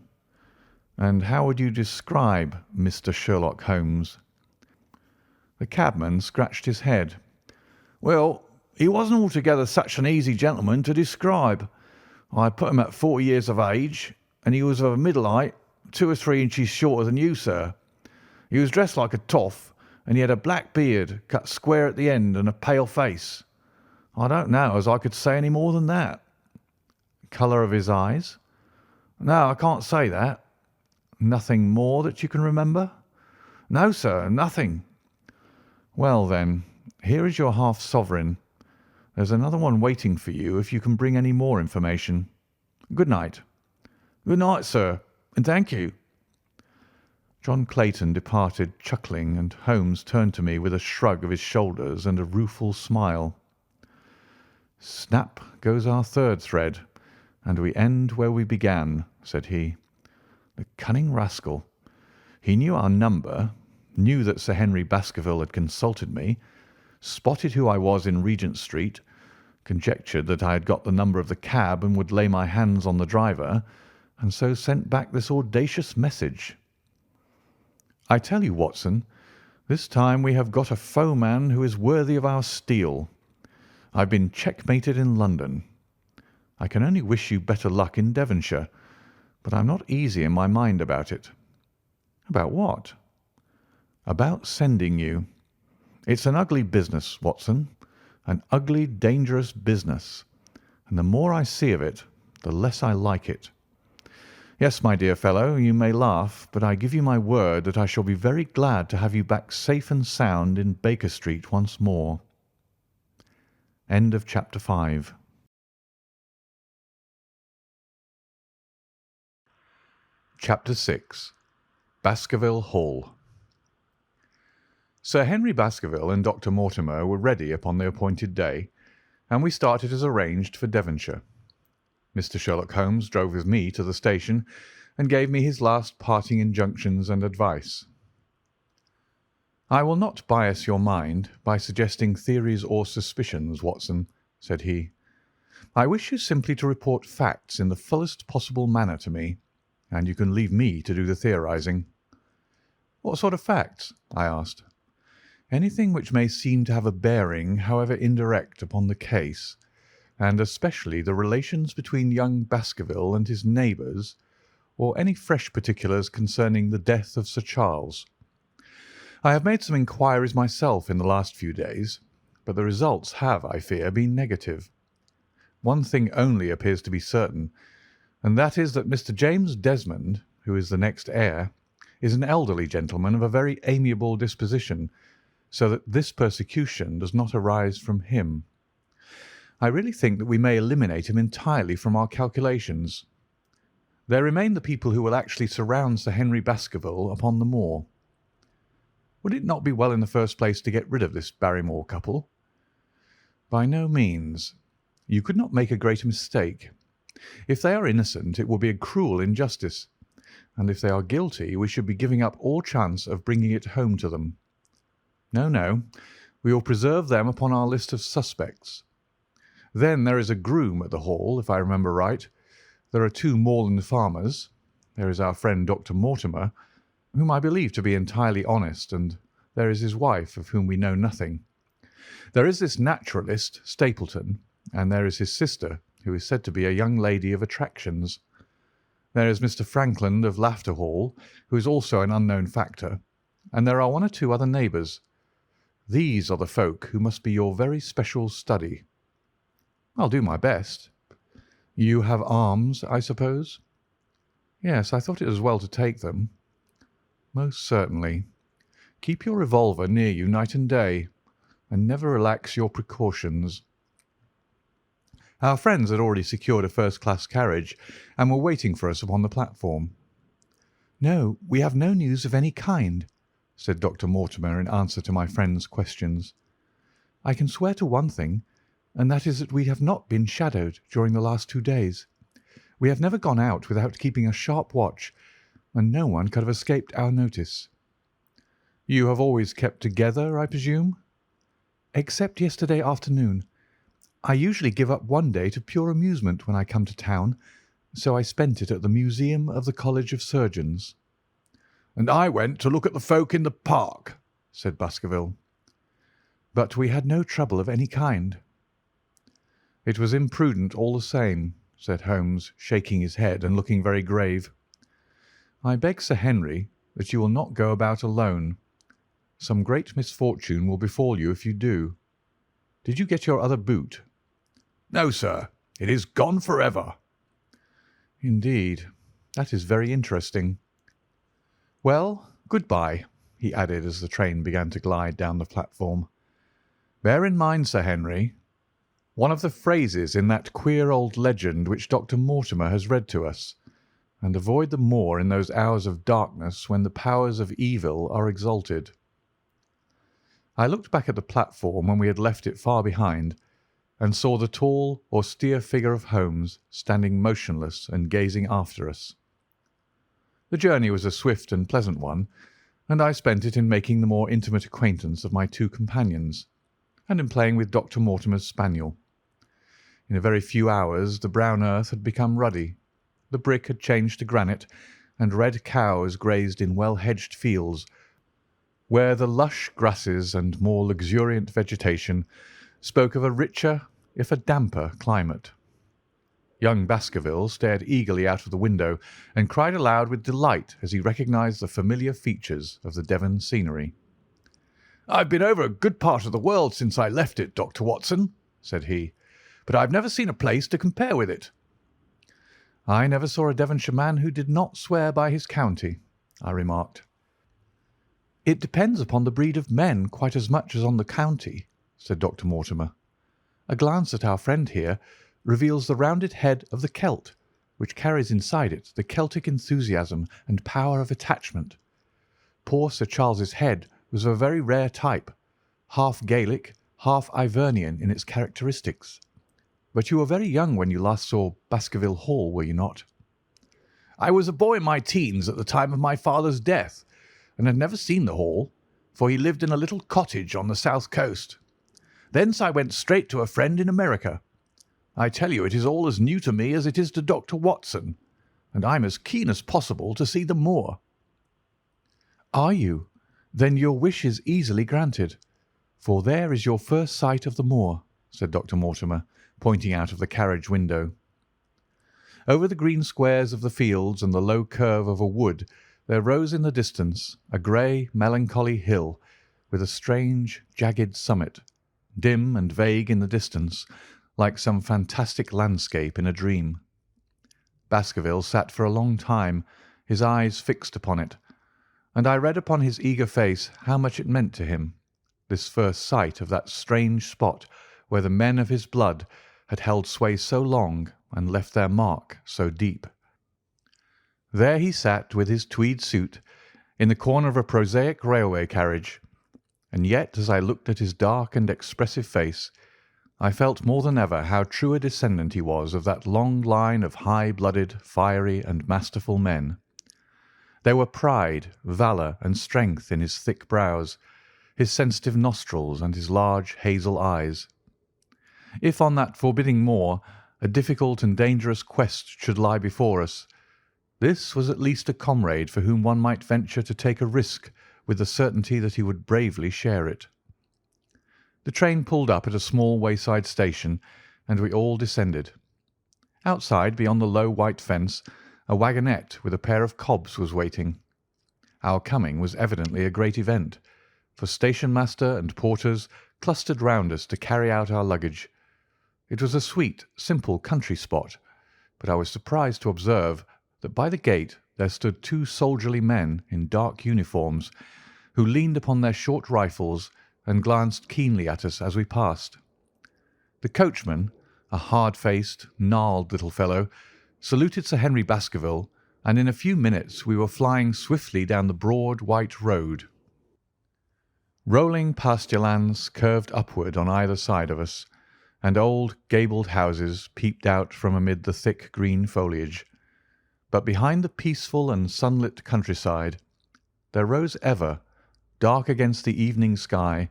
"And how would you describe Mr. Sherlock Holmes?" The cabman scratched his head. "Well, he wasn't altogether such an easy gentleman to describe. I put him at 40 years of age, and he was of a middle height, 2 or 3 inches shorter than you, sir. He was dressed like a toff, and he had a black beard cut square at the end and a pale face. I don't know as I could say any more than that." "Colour of his eyes?" "No, I can't say that." "Nothing more that you can remember?" "No, sir, nothing." "Well, then, here is your half sovereign. There's another one waiting for you if you can bring any more information. Good night." "Good night, sir, and thank you." John Clayton departed chuckling, and Holmes turned to me with a shrug of his shoulders and a rueful smile. "Snap goes our third thread, and we end where we began," said he. "The cunning rascal! He knew our number, knew that Sir Henry Baskerville had consulted me, spotted who I was in Regent Street, conjectured that I had got the number of the cab and would lay my hands on the driver, and so sent back this audacious message. I tell you, Watson, this time we have got a foeman who is worthy of our steel. I've been checkmated in London. I can only wish you better luck in Devonshire, but I'm not easy in my mind about it." "About what?" "About sending you. It's an ugly business, Watson, an ugly, dangerous business, and the more I see of it, the less I like it. Yes, my dear fellow, you may laugh, but I give you my word that I shall be very glad to have you back safe and sound in Baker Street once more." End of chapter 5. Chapter 6. Baskerville Hall. Sir Henry Baskerville and Dr. Mortimer were ready upon the appointed day, and we started as arranged for Devonshire. Mr. Sherlock Holmes drove with me to the station and gave me his last parting injunctions and advice. "I will not bias your mind by suggesting theories or suspicions, Watson," said he. "I wish you simply to report facts in the fullest possible manner to me, and you can leave me to do the theorising." "What sort of facts?" I asked. "Anything which may seem to have a bearing, however indirect, upon the case, and especially the relations between young Baskerville and his neighbours, or any fresh particulars concerning the death of Sir Charles. I have made some inquiries myself in the last few days, but the results have, I fear, been negative. One thing only appears to be certain, and that is that Mr. James Desmond, who is the next heir, is an elderly gentleman of a very amiable disposition, so that this persecution does not arise from him. I really think that we may eliminate him entirely from our calculations. There remain the people who will actually surround Sir Henry Baskerville upon the moor. Would it not be well in the first place to get rid of this Barrymore couple?" "By no means. You could not make a greater mistake. If they are innocent, it would be a cruel injustice, and if they are guilty, we should be giving up all chance of bringing it home to them. No, no, we will preserve them upon our list of suspects. Then there is a groom at the Hall, if I remember right. There are 2 moorland farmers. There is our friend Dr. Mortimer, whom I believe to be entirely honest, and there is his wife, of whom we know nothing. There is this naturalist, Stapleton, and there is his sister, who is said to be a young lady of attractions. There is Mr. Frankland of Laughter Hall, who is also an unknown factor, and there are 1 or 2 other neighbours. These are the folk who must be your very special study." "I'll do my best." "You have arms, I suppose?" "Yes, I thought it as well to take them." "Most certainly. Keep your revolver near you night and day, and never relax your precautions." Our friends had already secured a first-class carriage, and were waiting for us upon the platform. "No, we have no news of any kind," said Dr. Mortimer in answer to my friend's questions. "I can swear to one thing, and that is that we have not been shadowed during the last 2 days. We have never gone out without keeping a sharp watch, and no one could have escaped our notice." "You have always kept together, I presume?" "Except yesterday afternoon. I usually give up one day to pure amusement when I come to town, so I spent it at the Museum of the College of Surgeons." "And I went to look at the folk in the park," said Baskerville. but we had no trouble of any kind." "It was imprudent all the same," said Holmes, shaking his head and looking very grave. "I beg, Sir Henry, that you will not go about alone. Some great misfortune will befall you if you do. Did you get your other boot?" "No, sir. It is gone forever." "Indeed. That is very interesting. Well, good-bye," he added as the train began to glide down the platform. "Bear in mind, Sir Henry, one of the phrases in that queer old legend which Dr. Mortimer has read to us, and avoid the moor in those hours of darkness when the powers of evil are exalted." I looked back at the platform when we had left it far behind, and saw the tall, austere figure of Holmes standing motionless and gazing after us. The journey was a swift and pleasant one, and I spent it in making the more intimate acquaintance of my two companions, and in playing with Dr. Mortimer's spaniel. In a very few hours the brown earth had become ruddy, the brick had changed to granite, and red cows grazed in well-hedged fields, where the lush grasses and more luxuriant vegetation spoke of a richer, if a damper, climate. Young Baskerville stared eagerly out of the window and cried aloud with delight as he recognised the familiar features of the Devon scenery. "I've been over a good part of the world since I left it, Dr. Watson," said he, "but I've never seen a place to compare with it." "I never saw a Devonshire man who did not swear by his county," I remarked. "It depends upon the breed of men quite as much as on the county," said Dr. Mortimer. "A glance at our friend here reveals the rounded head of the Celt, which carries inside it the Celtic enthusiasm and power of attachment. Poor Sir Charles's head was of a very rare type, half Gaelic, half Ivernian in its characteristics. But you were very young when you last saw Baskerville Hall, were you not?" "I was a boy in my teens at the time of my father's death, and had never seen the Hall, for he lived in a little cottage on the south coast. Thence I went straight to a friend in America. I tell you it is all as new to me as it is to Dr. Watson, and I'm as keen as possible to see the moor." "Are you? Then your wish is easily granted, for there is your first sight of the moor," said Dr. Mortimer, pointing out of the carriage window. Over the green squares of the fields and the low curve of a wood there rose in the distance a grey, melancholy hill with a strange, jagged summit, dim and vague in the distance, like some fantastic landscape in a dream. Baskerville sat for a long time, his eyes fixed upon it, and I read upon his eager face how much it meant to him, this first sight of that strange spot where the men of his blood had held sway so long and left their mark so deep. There he sat with his tweed suit in the corner of a prosaic railway carriage, and yet as I looked at his dark and expressive face, I felt more than ever how true a descendant he was of that long line of high-blooded, fiery, and masterful men. There were pride, valour, and strength in his thick brows, his sensitive nostrils, and his large hazel eyes. If on that forbidding moor a difficult and dangerous quest should lie before us, this was at least a comrade for whom one might venture to take a risk with the certainty that he would bravely share it. The train pulled up at a small wayside station, and we all descended. Outside, beyond the low white fence, a wagonette with a pair of cobs was waiting. Our coming was evidently a great event, for station-master and porters clustered round us to carry out our luggage. It was a sweet, simple country spot, but I was surprised to observe that by the gate there stood two soldierly men in dark uniforms, who leaned upon their short rifles and glanced keenly at us as we passed. The coachman, a hard-faced, gnarled little fellow, saluted Sir Henry Baskerville, and in a few minutes we were flying swiftly down the broad white road. Rolling pasture lands curved upward on either side of us, and old gabled houses peeped out from amid the thick green foliage. But behind the peaceful and sunlit countryside there rose ever, dark against the evening sky,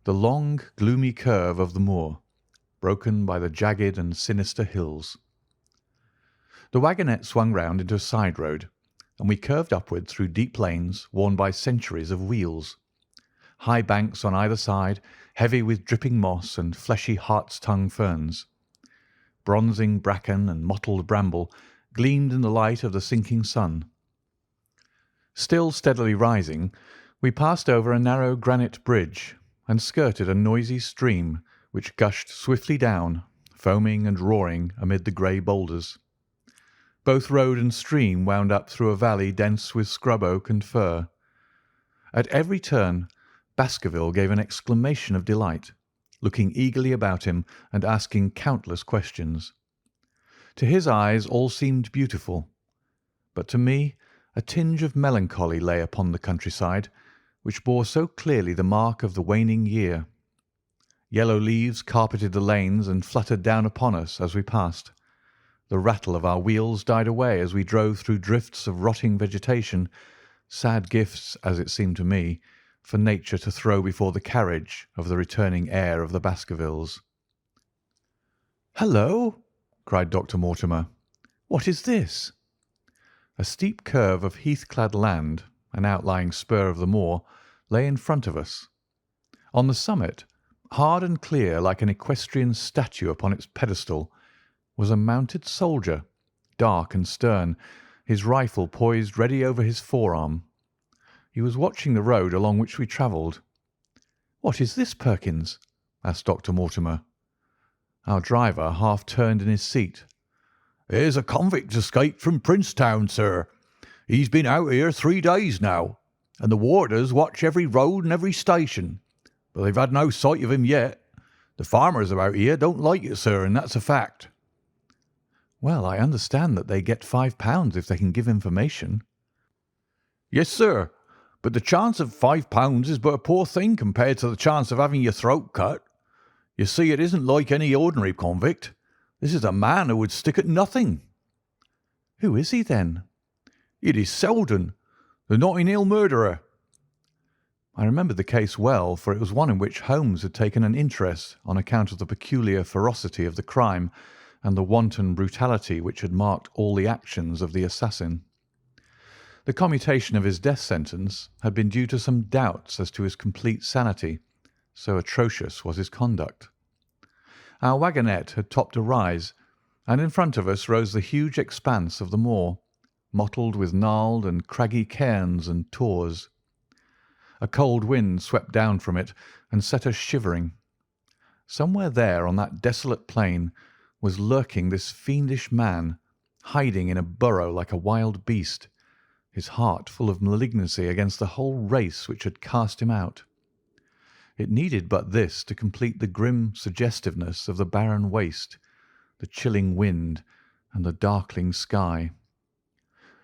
the long, gloomy curve of the moor, broken by the jagged and sinister hills. The wagonette swung round into a side road, and we curved upward through deep lanes worn by centuries of wheels. high banks on either side, heavy with dripping moss and fleshy hart's-tongue ferns. Bronzing bracken and mottled bramble gleamed in the light of the sinking sun. Still steadily rising, we passed over a narrow granite bridge and skirted a noisy stream which gushed swiftly down, foaming and roaring amid the grey boulders. Both road and stream wound up through a valley dense with scrub oak and fir. At every turn Baskerville gave an exclamation of delight, looking eagerly about him and asking countless questions. To his eyes all seemed beautiful, but to me a tinge of melancholy lay upon the countryside, which bore so clearly the mark of the waning year. Yellow leaves carpeted the lanes and fluttered down upon us as we passed. The rattle of our wheels died away as we drove through drifts of rotting vegetation, sad gifts, as it seemed to me, for nature to throw before the carriage of the returning heir of the Baskervilles. "Hello!" cried Dr. Mortimer. "What is this?" A steep curve of heath-clad land, an outlying spur of the moor, lay in front of us. On the summit, hard and clear like an equestrian statue upon its pedestal, was a mounted soldier, dark and stern, his rifle poised ready over his forearm. He was watching the road along which we travelled. "What is this, Perkins?" asked Dr. Mortimer. Our driver half turned in his seat. "Here's a convict escaped from Princetown, sir. He's been out here 3 days now, and the warders watch every road and every station, but they've had no sight of him yet. The farmers about here don't like it, sir, and that's a fact." "Well, I understand that they get £5 if they can give information." "Yes, sir, but the chance of £5 is but a poor thing compared to the chance of having your throat cut. You see, it isn't like any ordinary convict. This is a man who would stick at nothing." "Who is he, then?" "It is Selden, the Notting Hill murderer." I remembered the case well, for it was one in which Holmes had taken an interest on account of the peculiar ferocity of the crime and the wanton brutality which had marked all the actions of the assassin. The commutation of his death sentence had been due to some doubts as to his complete sanity, so atrocious was his conduct. Our wagonette had topped a rise, and in front of us rose the huge expanse of the moor, mottled with gnarled and craggy cairns and tors. A cold wind swept down from it and set us shivering. Somewhere there on that desolate plain was lurking this fiendish man, hiding in a burrow like a wild beast, his heart full of malignancy against the whole race which had cast him out. It needed but this to complete the grim suggestiveness of the barren waste, the chilling wind, and the darkling sky.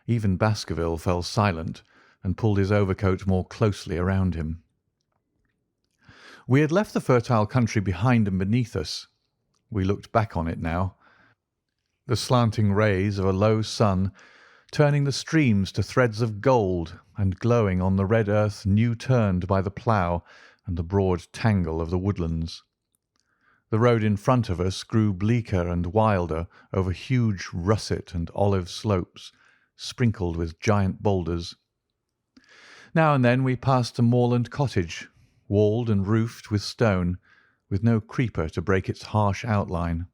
Even Baskerville fell silent and pulled his overcoat more closely around him. We had left the fertile country behind and beneath us. We looked back on it now. The slanting rays of a low sun, turning the streams to threads of gold and glowing on the red earth new turned by the plough and the broad tangle of the woodlands. The road in front of us grew bleaker and wilder over huge russet and olive slopes, sprinkled with giant boulders. Now and then we passed a moorland cottage, walled and roofed with stone, with no creeper to break its harsh outline.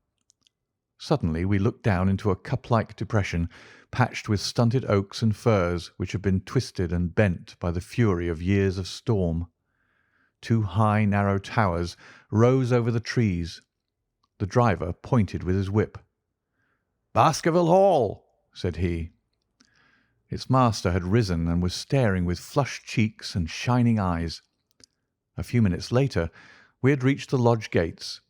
Suddenly we looked down into a cup-like depression, patched with stunted oaks and firs which had been twisted and bent by the fury of years of storm. 2 high, narrow towers rose over the trees. The driver pointed with his whip. "Baskerville Hall," said he. Its master had risen and was staring with flushed cheeks and shining eyes. A few minutes later we had reached the lodge gates,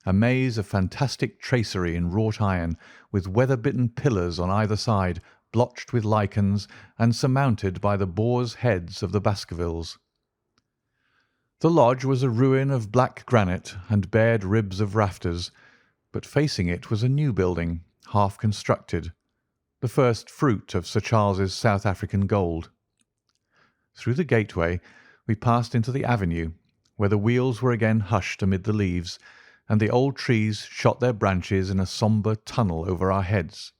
a maze of fantastic tracery in wrought iron, with weather-bitten pillars on either side, blotched with lichens and surmounted by the boars' heads of the Baskervilles. The lodge was a ruin of black granite and bared ribs of rafters, but facing it was a new building, half constructed, the first fruit of Sir Charles's South African gold. Through the gateway we passed into the avenue, where the wheels were again hushed amid the leaves, and the old trees shot their branches in a sombre tunnel over our heads.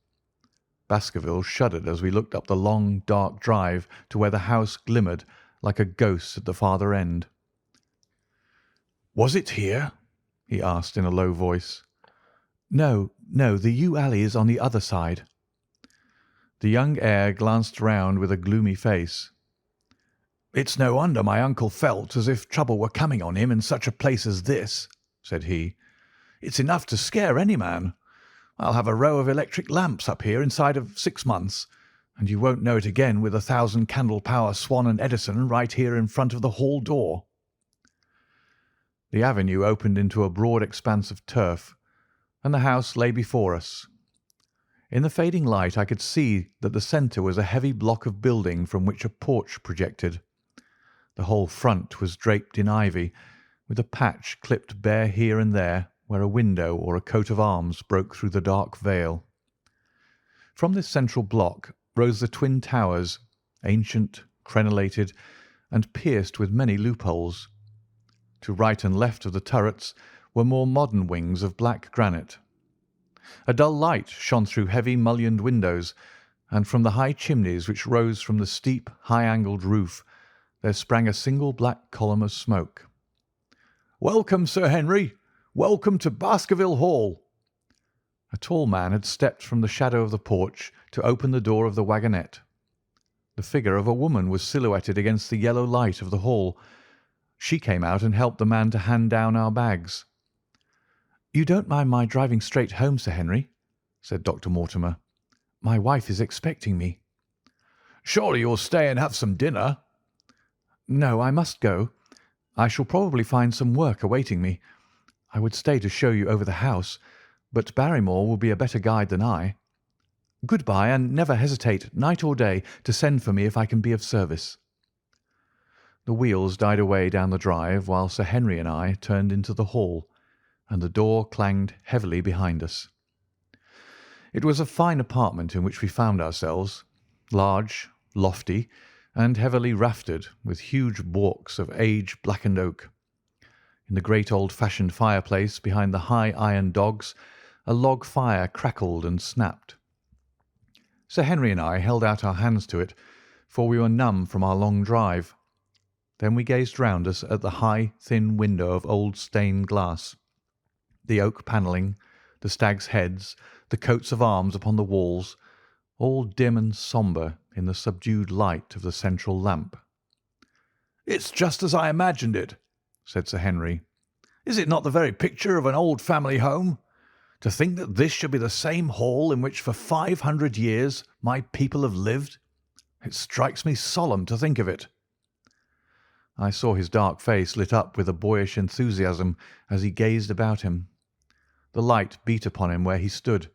Baskerville shuddered as we looked up the long, dark drive to where the house glimmered like a ghost at the farther end. Was it here? He asked in a low voice. No, the yew alley is on the other side. The young heir glanced round with a gloomy face. It's no wonder my uncle felt as if trouble were coming on him in such a place as this, said he. It's enough to scare any man. I'll have a row of electric lamps up here inside of 6 months, and you won't know it again with 1,000 candle power Swan and Edison right here in front of the hall door. The avenue opened into a broad expanse of turf, and the house lay before us. In the fading light I could see that the centre was a heavy block of building from which a porch projected. The whole front was draped in ivy, with a patch clipped bare here and there where a window or a coat of arms broke through the dark veil. From this central block rose the twin towers, ancient, crenellated, and pierced with many loopholes. To right and left of the turrets were more modern wings of black granite. A dull light shone through heavy mullioned windows, and from the high chimneys which rose from the steep, high-angled roof there sprang a single black column of smoke. "Welcome, Sir Henry! Welcome to Baskerville Hall!" A tall man had stepped from the shadow of the porch to open the door of the wagonette. The figure of a woman was silhouetted against the yellow light of the hall. She came out and helped the man to hand down our bags. "You don't mind my driving straight home, Sir Henry?" said Dr. Mortimer. "My wife is expecting me." "Surely you'll stay and have some dinner?" "No, I must go. I shall probably find some work awaiting me. I would stay to show you over the house, but Barrymore will be a better guide than I. Good-bye, and never hesitate, night or day, to send for me if I can be of service." The wheels died away down the drive while Sir Henry and I turned into the hall, and the door clanged heavily behind us. It was a fine apartment in which we found ourselves, large, lofty, and heavily raftered, with huge baulks of age-blackened oak. In the great old-fashioned fireplace behind the high iron dogs a log fire crackled and snapped. Sir Henry and I held out our hands to it, for we were numb from our long drive. Then we gazed round us at the high, thin window of old stained glass, the oak panelling, the stags' heads, the coats of arms upon the walls, all dim and sombre in the subdued light of the central lamp. "It's just as I imagined it," said Sir Henry. "Is it not the very picture of an old family home? To think that this should be the same hall in which for 500 years my people have lived. It strikes me solemn to think of it." I saw his dark face lit up with a boyish enthusiasm as he gazed about him. The light beat upon him where he stood,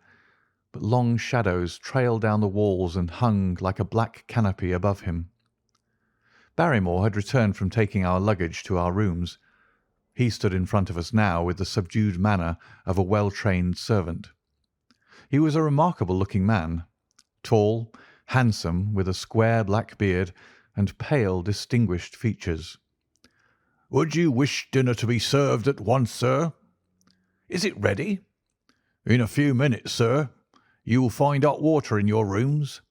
but long shadows trailed down the walls and hung like a black canopy above him. Barrymore had returned from taking our luggage to our rooms. He stood in front of us now with the subdued manner of a well-trained servant. He was a remarkable-looking man, tall, handsome, with a square black beard and pale, distinguished features. "Would you wish dinner to be served at once, sir?" "Is it ready?" "In a few minutes, sir. You will find hot water in your rooms."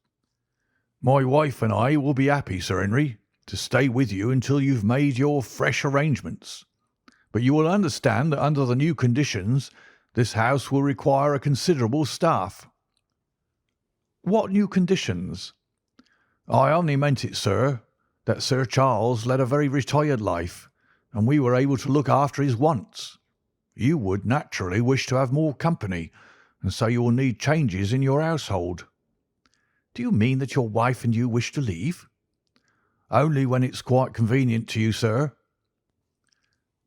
"My wife and I will be happy, Sir Henry, to stay with you until you've made your fresh arrangements. But you will understand that under the new conditions this house will require a considerable staff." "What new conditions?" "I only meant it, sir, that Sir Charles led a very retired life, and we were able to look after his wants. You would naturally wish to have more company, and so you will need changes in your household." "Do you mean that your wife and you wish to leave?" "Only when it's quite convenient to you, sir."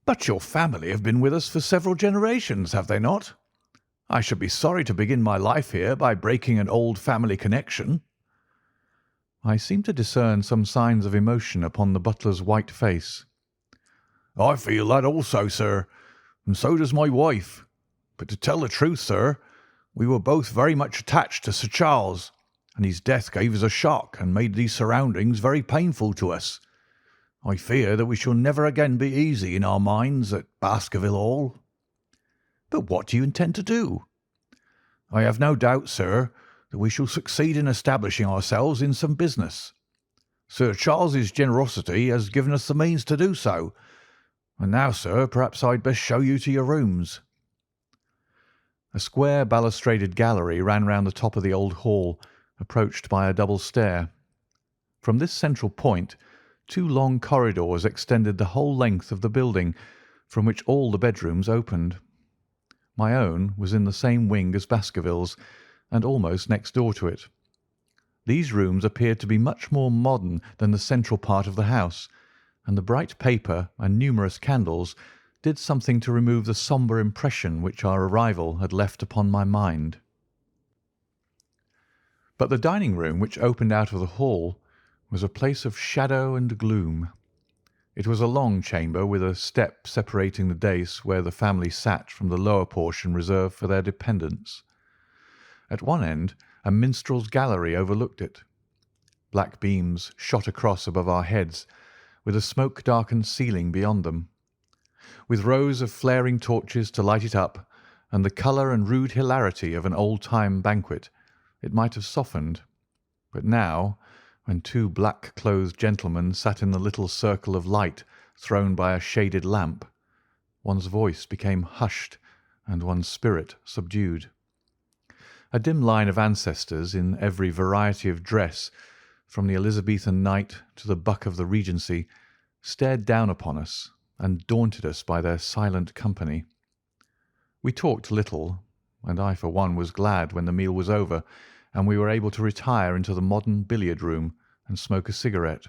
"But your family have been with us for several generations, have they not? I should be sorry to begin my life here by breaking an old family connection." I seemed to discern some signs of emotion upon the butler's white face. "I feel that also, sir, and so does my wife. But to tell the truth, sir, we were both very much attached to Sir Charles, and his death gave us a shock and made these surroundings very painful to us. I fear that we shall never again be easy in our minds at Baskerville Hall." "But what do you intend to do?" "I have no doubt, sir, that we shall succeed in establishing ourselves in some business. Sir Charles's generosity has given us the means to do so, And now, sir, perhaps I'd best show you to your rooms." A square balustraded gallery ran round the top of the old hall, approached by a double stair. From this central point, two long corridors extended the whole length of the building, from which all the bedrooms opened. My own was in the same wing as Baskerville's, and almost next door to it. These rooms appeared to be much more modern than the central part of the house, and the bright paper and numerous candles did something to remove the sombre impression which our arrival had left upon my mind. But the dining room, which opened out of the hall, was a place of shadow and gloom. It was a long chamber with a step separating the dais where the family sat from the lower portion reserved for their dependents. At one end a minstrel's gallery overlooked it. Black beams shot across above our heads, with a smoke-darkened ceiling beyond them. With rows of flaring torches to light it up, and the colour and rude hilarity of an old-time banquet, it might have softened. But now, when two black-clothed gentlemen sat in the little circle of light thrown by a shaded lamp, one's voice became hushed and one's spirit subdued. A dim line of ancestors in every variety of dress, from the Elizabethan knight to the buck of the Regency, stared down upon us and daunted us by their silent company. We talked little, and I for one was glad when the meal was over and we were able to retire into the modern billiard-room and smoke a cigarette.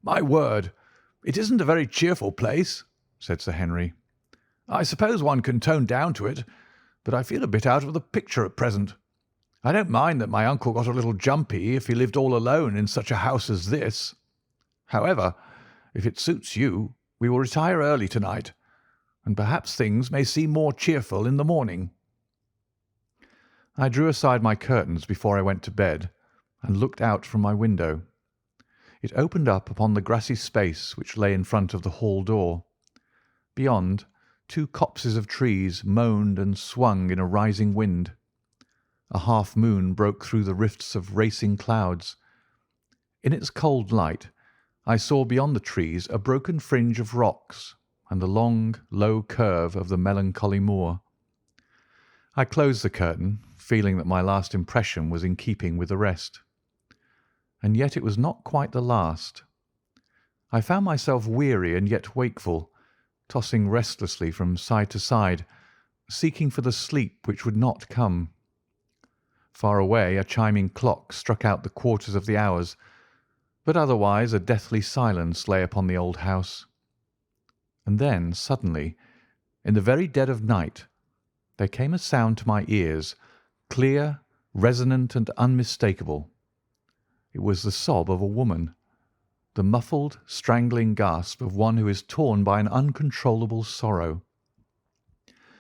"My word, it isn't a very cheerful place," said Sir Henry. "I suppose one can tone down to it, but I feel a bit out of the picture at present. I don't mind that my uncle got a little jumpy if he lived all alone in such a house as this. However, if it suits you, we will retire early tonight, and perhaps things may seem more cheerful in the morning." I drew aside my curtains before I went to bed and looked out from my window. It opened up upon the grassy space which lay in front of the hall door. Beyond, two copses of trees moaned and swung in a rising wind. A half-moon broke through the rifts of racing clouds. In its cold light I saw beyond the trees a broken fringe of rocks and the long, low curve of the melancholy moor. I closed the curtain, feeling that my last impression was in keeping with the rest. And yet it was not quite the last. I found myself weary and yet wakeful, tossing restlessly from side to side, seeking for the sleep which would not come. Far away a chiming clock struck out the quarters of the hours, but otherwise a deathly silence lay upon the old house. And then, suddenly, in the very dead of night, there came a sound to my ears, clear, resonant, and unmistakable. It was the sob of a woman, the muffled, strangling gasp of one who is torn by an uncontrollable sorrow.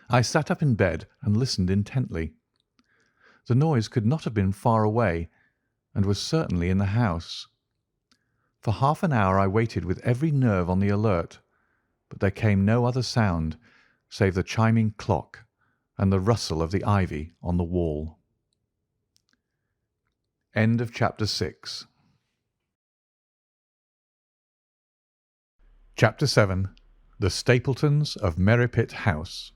I sat up in bed and listened intently. The noise could not have been far away, and was certainly in the house. For half an hour I waited with every nerve on the alert, but there came no other sound save the chiming clock and the rustle of the ivy on the wall. End of Chapter 6. Chapter 7. The Stapletons of Merripit House.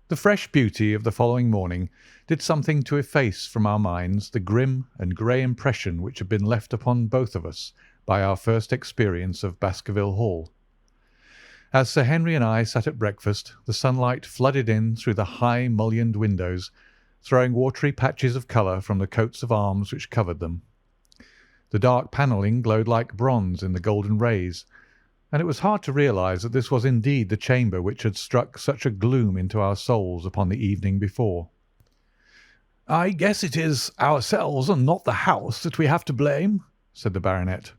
The fresh beauty of the following morning did something to efface from our minds the grim and grey impression which had been left upon both of us by our first experience of Baskerville Hall. As Sir Henry and I sat at breakfast, the sunlight flooded in through the high mullioned windows, throwing watery patches of colour from the coats of arms which covered them. The dark panelling glowed like bronze in the golden rays, and it was hard to realise that this was indeed the chamber which had struck such a gloom into our souls upon the evening before. "I guess it is ourselves and not the house that we have to blame," said the baronet.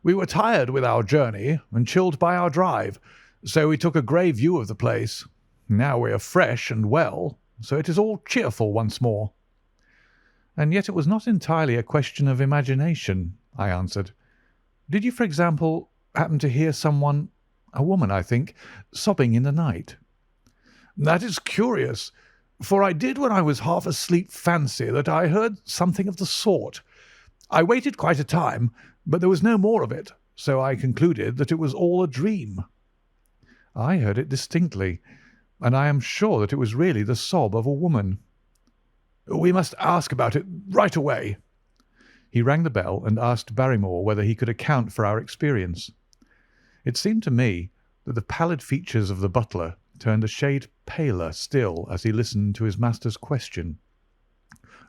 "We were tired with our journey and chilled by our drive, so we took a grey view of the place. Now we are fresh and well, so it is all cheerful once more." "And yet it was not entirely a question of imagination," I answered. "Did you, for example, happen to hear someone, a woman, I think, sobbing in the night?" "That is curious, for I did when I was half asleep fancy that I heard something of the sort. I waited quite a time, but there was no more of it, so I concluded that it was all a dream." I heard it distinctly, and I am sure that it was really the sob of a woman. "We must ask about it right away." He rang the bell and asked Barrymore whether he could account for our experience. It seemed to me that the pallid features of the butler turned a shade paler still as he listened to his master's question.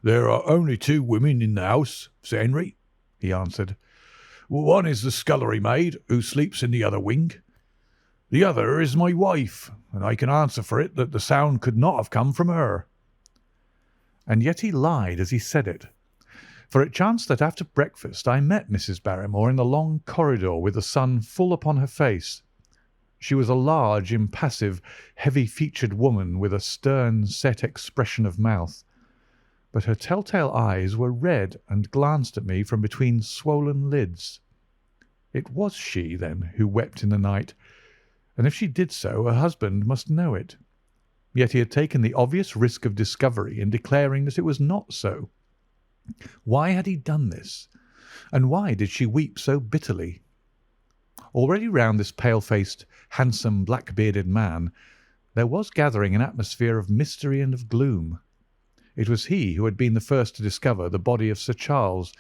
"There are only 2 women in the house, Sir Henry," he answered. "One is the scullery maid, who sleeps in the other wing. The other is my wife, and I can answer for it that the sound could not have come from her." And yet he lied as he said it, for it chanced that after breakfast I met Mrs. Barrymore in the long corridor with the sun full upon her face. She was a large, impassive, heavy-featured woman with a stern, set expression of mouth, but her telltale eyes were red and glanced at me from between swollen lids. It was she, then, who wept in the night, and if she did so, her husband must know it. Yet he had taken the obvious risk of discovery in declaring that it was not so. Why had he done this, and why did she weep so bitterly? Already round this pale-faced, handsome, black-bearded man there was gathering an atmosphere of mystery and of gloom. It was he who had been the first to discover the body of Sir Charles,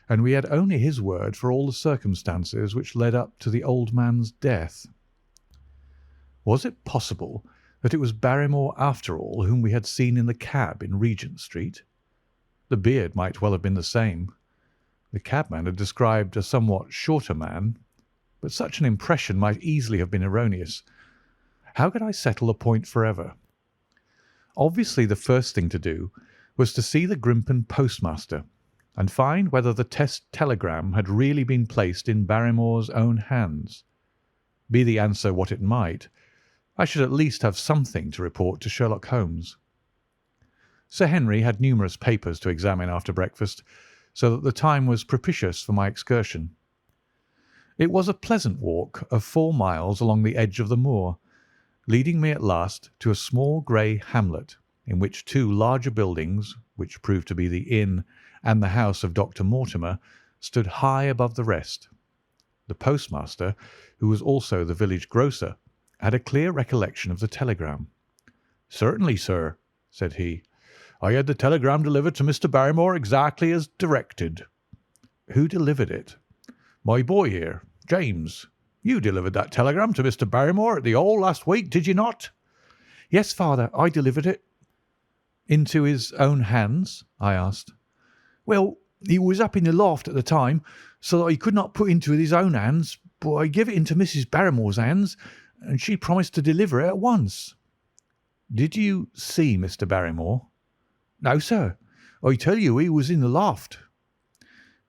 and we had only his word for all the circumstances which led up to the old man's death. Was it possible that it was Barrymore after all whom we had seen in the cab in Regent Street? The beard might well have been the same. The cabman had described a somewhat shorter man, but such an impression might easily have been erroneous. How could I settle the point forever? Obviously the first thing to do was to see the Grimpen postmaster and find whether the test telegram had really been placed in Barrymore's own hands. Be the answer what it might, I should at least have something to report to Sherlock Holmes. Sir Henry had numerous papers to examine after breakfast, so that the time was propitious for my excursion. It was a pleasant walk of 4 miles along the edge of the moor, leading me at last to a small grey hamlet in which 2 larger buildings, which proved to be the inn and the house of Dr. Mortimer, stood high above the rest. The postmaster, who was also the village grocer, had a clear recollection of the telegram. "Certainly, sir," said he. "I had the telegram delivered to Mr. Barrymore exactly as directed." "Who delivered it?" "My boy here, James. You delivered that telegram to Mr. Barrymore at the Hall last week, did you not?" "Yes, father, I delivered it." "Into his own hands?" I asked. "Well, he was up in the loft at the time, so that he could not put into his own hands, but I gave it into Mrs. Barrymore's hands, and she promised to deliver it at once." "Did you see Mr. Barrymore?" "No, sir. I tell you he was in the loft."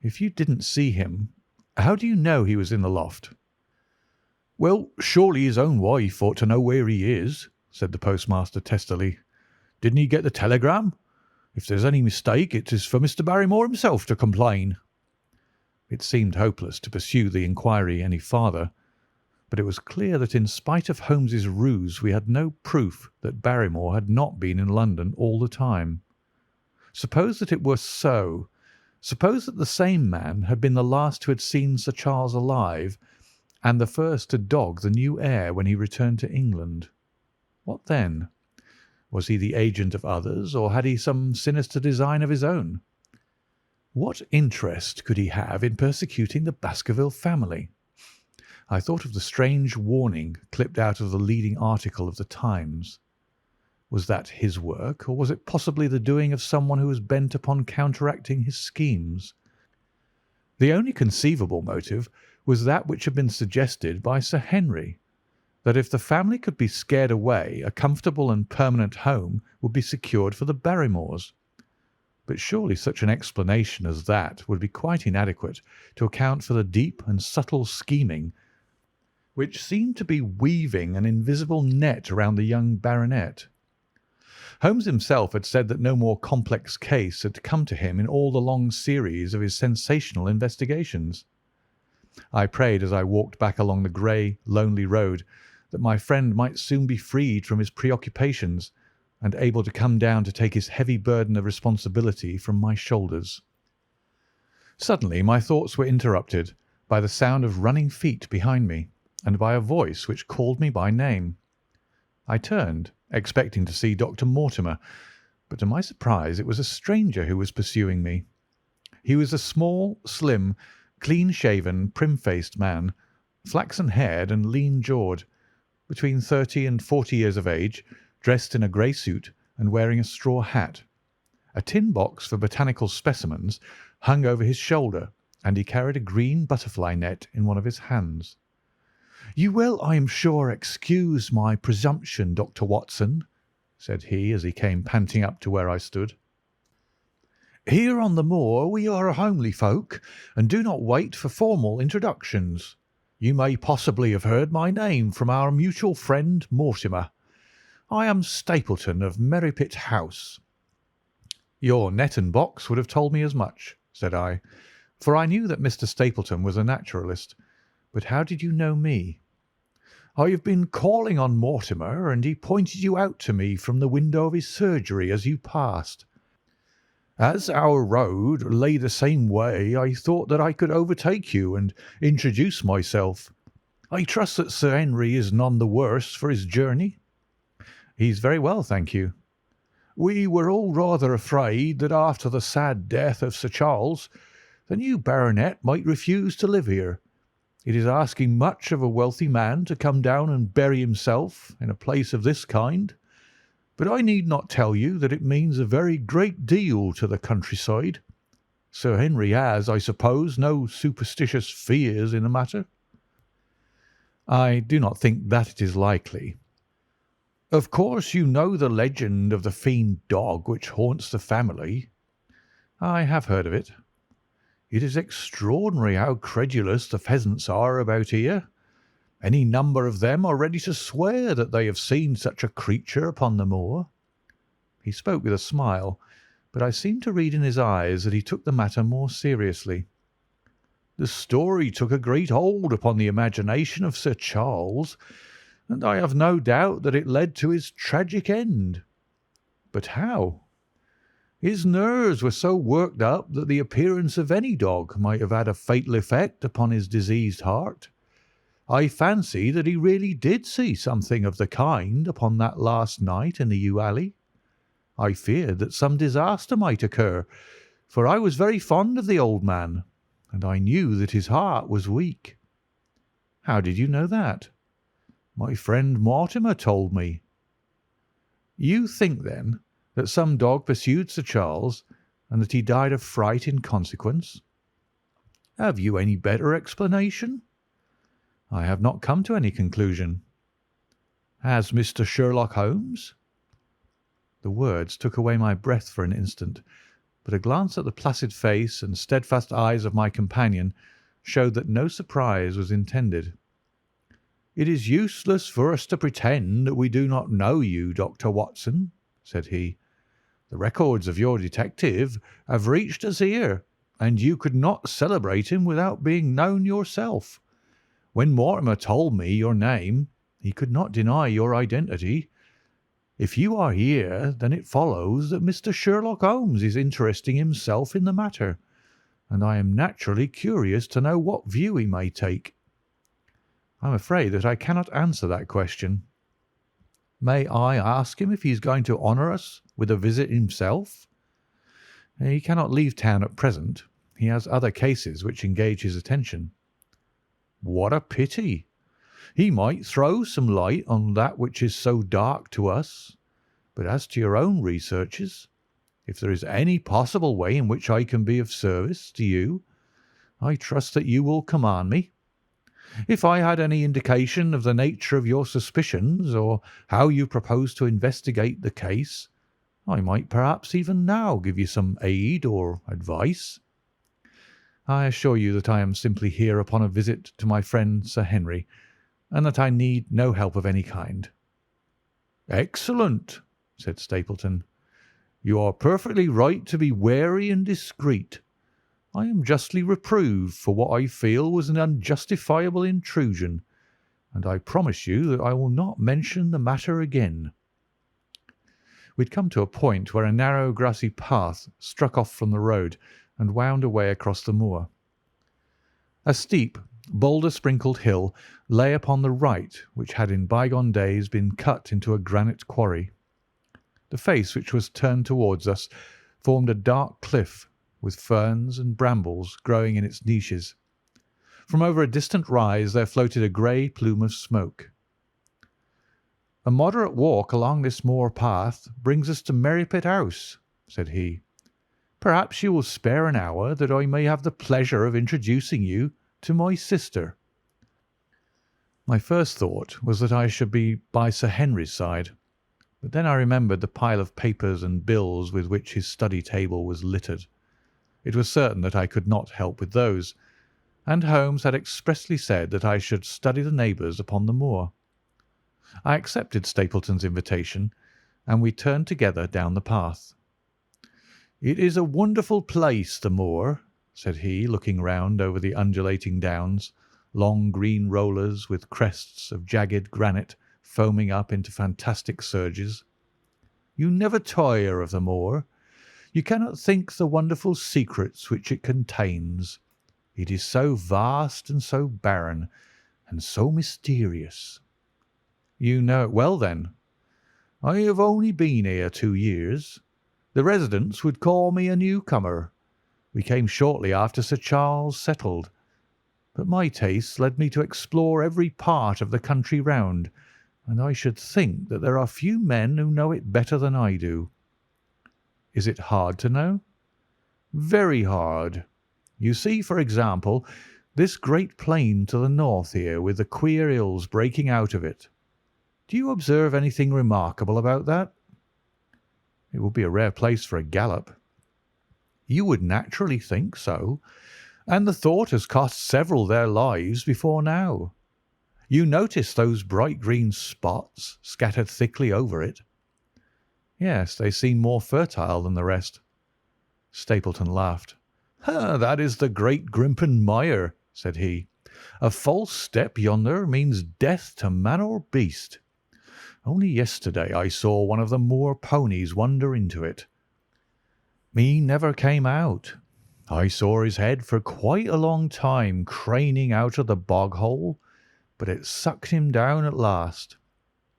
"If you didn't see him, how do you know he was in the loft?" "Well, surely his own wife ought to know where he is," said the postmaster testily. "Didn't he get the telegram? If there's any mistake, it is for Mr. Barrymore himself to complain." It seemed hopeless to pursue the inquiry any farther, but it was clear that in spite of Holmes's ruse we had no proof that Barrymore had not been in London all the time. Suppose that it were so. Suppose that the same man had been the last who had seen Sir Charles alive, and the first to dog the new heir when he returned to England. What then? Was he the agent of others, or had he some sinister design of his own? What interest could he have in persecuting the Baskerville family? I thought of the strange warning clipped out of the leading article of the Times. Was that his work, or was it possibly the doing of someone who was bent upon counteracting his schemes? The only conceivable motive was that which had been suggested by Sir Henry, that if the family could be scared away, a comfortable and permanent home would be secured for the Barrymores. But surely such an explanation as that would be quite inadequate to account for the deep and subtle scheming which seemed to be weaving an invisible net around the young baronet. Holmes himself had said that no more complex case had come to him in all the long series of his sensational investigations. I prayed as I walked back along the grey, lonely road that my friend might soon be freed from his preoccupations and able to come down to take his heavy burden of responsibility from my shoulders. Suddenly my thoughts were interrupted by the sound of running feet behind me, and by a voice which called me by name. I turned, expecting to see Dr. Mortimer, but to my surprise it was a stranger who was pursuing me. He was a small, slim, clean-shaven, prim-faced man, flaxen-haired and lean-jawed, between 30 and 40 years of age, dressed in a grey suit and wearing a straw hat. A tin box for botanical specimens hung over his shoulder, and he carried a green butterfly net in one of his hands. "You will, I am sure, excuse my presumption, Dr. Watson," said he as he came panting up to where I stood. "Here on the moor we are a homely folk, and do not wait for formal introductions. You may possibly have heard my name from our mutual friend Mortimer. I am Stapleton of Merripit House." "Your net and box would have told me as much," said I, for I knew that Mr. Stapleton was a naturalist. "But how did you know me?" "I have been calling on Mortimer, and he pointed you out to me from the window of his surgery as you passed. As our road lay the same way, I thought that I could overtake you and introduce myself. I trust that Sir Henry is none the worse for his journey." "He's very well, thank you." "We were all rather afraid that after the sad death of Sir Charles, the new baronet might refuse to live here. It is asking much of a wealthy man to come down and bury himself in a place of this kind. But I need not tell you that it means a very great deal to the countryside. Sir Henry has, I suppose, no superstitious fears in the matter?" "I do not think that it is likely." "Of course you know the legend of the fiend dog which haunts the family?" "I have heard of it." "It is extraordinary how credulous the pheasants are about here. Any number of them are ready to swear that they have seen such a creature upon the moor." He spoke with a smile, but I seemed to read in his eyes that he took the matter more seriously. "The story took a great hold upon the imagination of Sir Charles, and I have no doubt that it led to his tragic end." "But how?" "His nerves were so worked up that the appearance of any dog might have had a fatal effect upon his diseased heart. I fancy that he really did see something of the kind upon that last night in the yew alley. I feared that some disaster might occur, for I was very fond of the old man, and I knew that his heart was weak." "How did you know that?" "My friend Mortimer told me." "You think, then, that some dog pursued Sir Charles, and that he died of fright in consequence?" "Have you any better explanation?" "I have not come to any conclusion." "Has Mr. Sherlock Holmes?" The words took away my breath for an instant, but a glance at the placid face and steadfast eyes of my companion showed that no surprise was intended. "It is useless for us to pretend that we do not know you, Dr. Watson," said he. "The records of your detective have reached us here, and you could not celebrate him without being known yourself. When Mortimer told me your name, he could not deny your identity. If you are here, then it follows that Mr. Sherlock Holmes is interesting himself in the matter, and I am naturally curious to know what view he may take." "I'm afraid that I cannot answer that question." "May I ask him if he is going to honour us with a visit himself?" "He cannot leave town at present. He has other cases which engage his attention." "What a pity! He might throw some light on that which is so dark to us. But as to your own researches, if there is any possible way in which I can be of service to you, I trust that you will command me. If I had any indication of the nature of your suspicions, or how you propose to investigate the case, I might perhaps even now give you some aid or advice." "I assure you that I am simply here upon a visit to my friend Sir Henry, and that I need no help of any kind." "Excellent," said Stapleton. "You are perfectly right to be wary and discreet. I am justly reproved for what I feel was an unjustifiable intrusion, and I promise you that I will not mention the matter again." We had come to a point where a narrow grassy path struck off from the road and wound away across the moor. A steep, boulder-sprinkled hill lay upon the right, which had in bygone days been cut into a granite quarry. The face which was turned towards us formed a dark cliff, with ferns and brambles growing in its niches. From over a distant rise there floated a grey plume of smoke. "A moderate walk along this moor path brings us to Merripit House," said he. "Perhaps you will spare an hour that I may have the pleasure of introducing you to my sister." My first thought was that I should be by Sir Henry's side, but then I remembered the pile of papers and bills with which his study table was littered. It was certain that I could not help with those, and Holmes had expressly said that I should study the neighbours upon the moor. I accepted Stapleton's invitation, and we turned together down the path. "It is a wonderful place, the moor," said he, looking round over the undulating downs, long green rollers with crests of jagged granite foaming up into fantastic surges. "You never tire of the moor. You cannot think the wonderful secrets which it contains. It is so vast and so barren and so mysterious." "You know it well, then?" "I have only been here 2 years. The residents would call me a newcomer. We came shortly after Sir Charles settled, but my tastes led me to explore every part of the country round, and I should think that there are few men who know it better than I do." "Is it hard to know?" "Very hard. You see, for example, this great plain to the north here, with the queer hills breaking out of it. Do you observe anything remarkable about that?" "It would be a rare place for a gallop." "You would naturally think so, and the thought has cost several their lives before now. You notice those bright green spots scattered thickly over it?" "Yes, they seem more fertile than the rest." Stapleton laughed. "That is the great Grimpen Mire," said he. "A false step yonder means death to man or beast. Only yesterday I saw one of the moor ponies wander into it. He never came out. I saw his head for quite a long time craning out of the bog hole, but it sucked him down at last.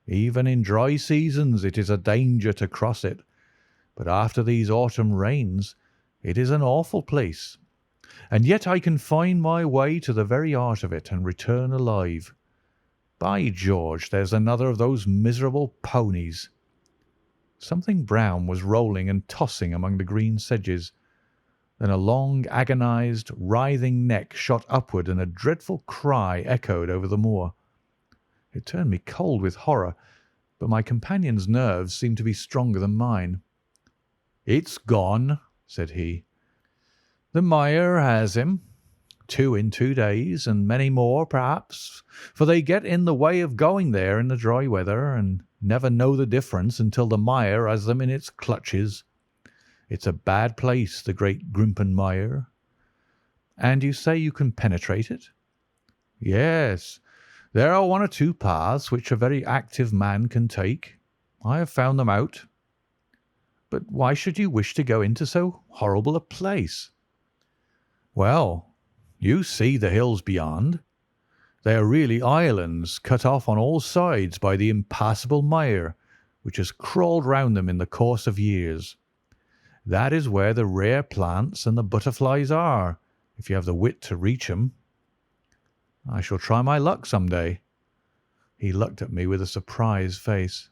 Even in dry seasons it is a danger to cross it, but after these autumn rains it is an awful place, and yet I can find my way to the very heart of it and return alive. By George, there's another of those miserable ponies." Something brown was rolling and tossing among the green sedges. Then a long, agonized, writhing neck shot upward, and a dreadful cry echoed over the moor. It turned me cold with horror, but my companion's nerves seemed to be stronger than mine. "It's gone," said he. "The mire has him. 2 in 2 days, and many more, perhaps, for they get in the way of going there in the dry weather, and never know the difference until the mire has them in its clutches. It's a bad place, the great Grimpen Mire." "And you say you can penetrate it?" "Yes. There are 1 or 2 paths which a very active man can take. I have found them out." "But why should you wish to go into so horrible a place?" "Well, you see the hills beyond. They are really islands cut off on all sides by the impassable mire, which has crawled round them in the course of years. That is where the rare plants and the butterflies are, if you have the wit to reach them." "I shall try my luck some day." He looked at me with a surprised face.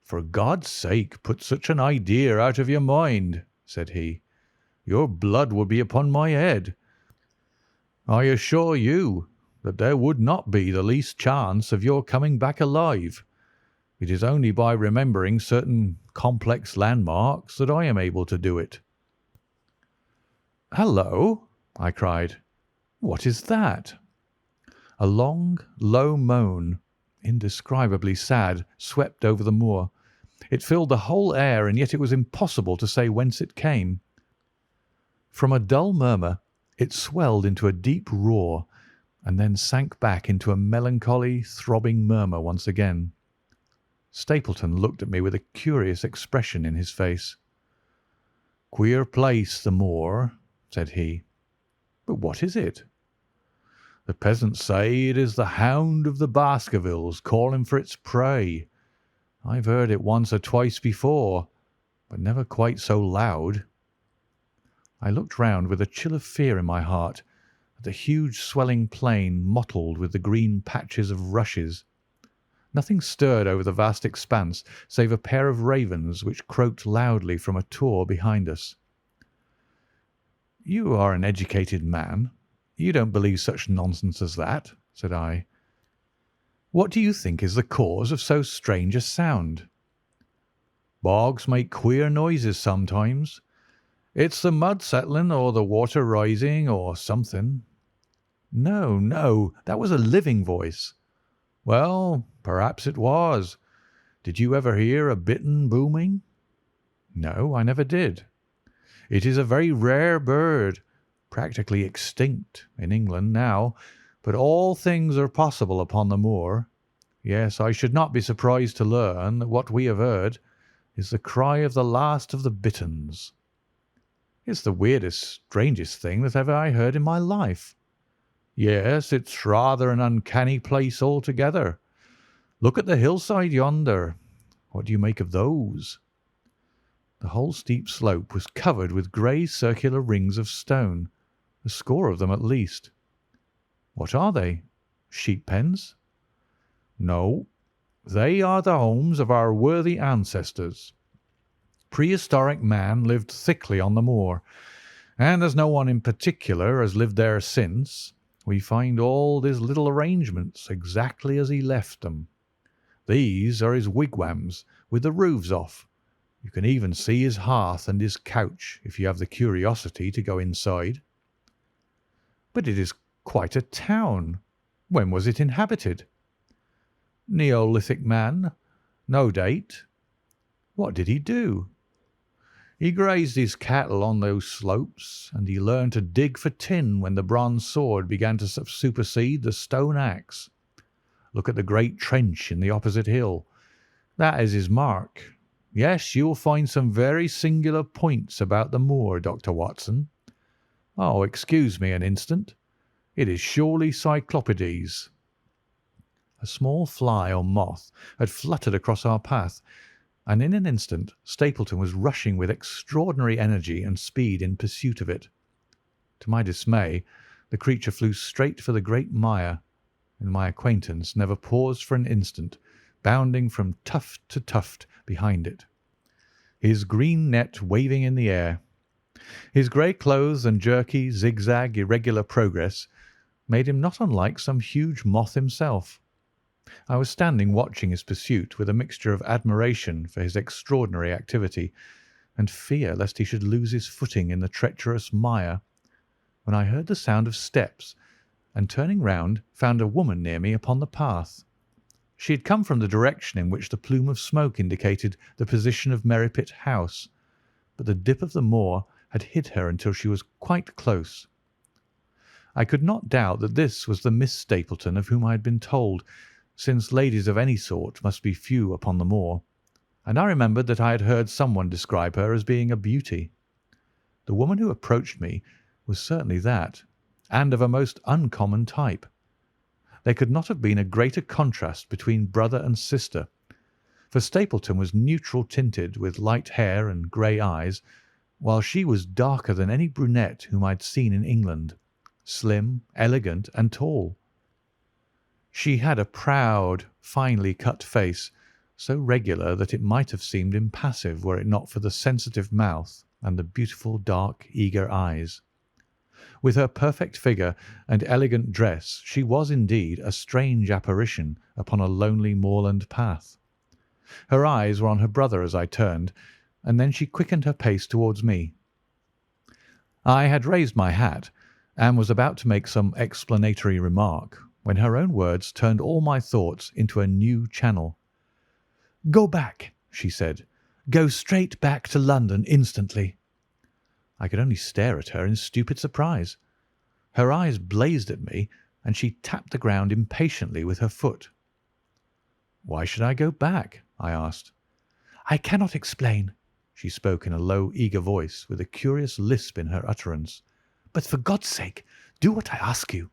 "For God's sake, put such an idea out of your mind," said he. "Your blood would be upon my head. I assure you that there would not be the least chance of your coming back alive. It is only by remembering certain complex landmarks that I am able to do it." "Hallo!" I cried. "What is that?" A long, low moan, indescribably sad, swept over the moor. It filled the whole air, and yet it was impossible to say whence it came. From a dull murmur it swelled into a deep roar, and then sank back into a melancholy, throbbing murmur once again. Stapleton looked at me with a curious expression in his face. "Queer place, the moor," said he. "But what is it?" The peasants say it is the Hound of the Baskervilles calling for its prey. I've heard it once or twice before, but never quite so loud." I looked round with a chill of fear in my heart at the huge swelling plain mottled with the green patches of rushes. Nothing stirred over the vast expanse save a pair of ravens which croaked loudly from a tor behind us. "You are an educated man. You don't believe such nonsense as that," said I. "What do you think is the cause of so strange a sound?" "Bogs make queer noises sometimes. It's the mud settling or the water rising or something." "No, no, that was a living voice." "Well, perhaps it was. Did you ever hear a bittern booming?" "No, I never did." "It is a very rare bird, practically extinct in England now, but all things are possible upon the moor. Yes, I should not be surprised to learn that what we have heard is the cry of the last of the bitterns." "It's the weirdest, strangest thing that ever I heard in my life." "Yes, it's rather an uncanny place altogether. Look at the hillside yonder. What do you make of those?" The whole steep slope was covered with grey circular rings of stone, a score of them at least. "What are they? Sheep pens?" "No, they are the homes of our worthy ancestors. Prehistoric man lived thickly on the moor, and as no one in particular has lived there since, we find all his little arrangements exactly as he left them. These are his wigwams with the roofs off. You can even see his hearth and his couch if you have the curiosity to go inside." "But it is quite a town. When was it inhabited?" "Neolithic man. No date." "What did he do?" "He grazed his cattle on those slopes, and he learned to dig for tin when the bronze sword began to supersede the stone axe. Look at the great trench in the opposite hill. That is his mark. Yes, you will find some very singular points about the moor, Dr. Watson. Oh, excuse me an instant. It is surely Cyclopides." A small fly or moth had fluttered across our path, and in an instant Stapleton was rushing with extraordinary energy and speed in pursuit of it. To my dismay, the creature flew straight for the great mire, and my acquaintance never paused for an instant, bounding from tuft to tuft behind it, his green net waving in the air. His grey clothes and jerky, zigzag, irregular progress made him not unlike some huge moth himself. I was standing watching his pursuit with a mixture of admiration for his extraordinary activity and fear lest he should lose his footing in the treacherous mire, when I heard the sound of steps, and turning round found a woman near me upon the path. She had come from the direction in which the plume of smoke indicated the position of Merripit House, but the dip of the moor had hid her until she was quite close. I could not doubt that this was the Miss Stapleton of whom I had been told, since ladies of any sort must be few upon the moor, and I remembered that I had heard someone describe her as being a beauty. The woman who approached me was certainly that, and of a most uncommon type. There could not have been a greater contrast between brother and sister, for Stapleton was neutral tinted with light hair and grey eyes, while she was darker than any brunette whom I had seen in England, slim, elegant, and tall. She had a proud, finely cut face, so regular that it might have seemed impassive were it not for the sensitive mouth and the beautiful, dark, eager eyes. With her perfect figure and elegant dress she was indeed a strange apparition upon a lonely moorland path. Her eyes were on her brother as I turned, and then she quickened her pace towards me. I had raised my hat, and was about to make some explanatory remark, when her own words turned all my thoughts into a new channel. "Go back," she said. "Go straight back to London instantly." I could only stare at her in stupid surprise. Her eyes blazed at me, and she tapped the ground impatiently with her foot. "Why should I go back?" I asked. "I cannot explain." She spoke in a low, eager voice, with a curious lisp in her utterance. "But for God's sake, do what I ask you.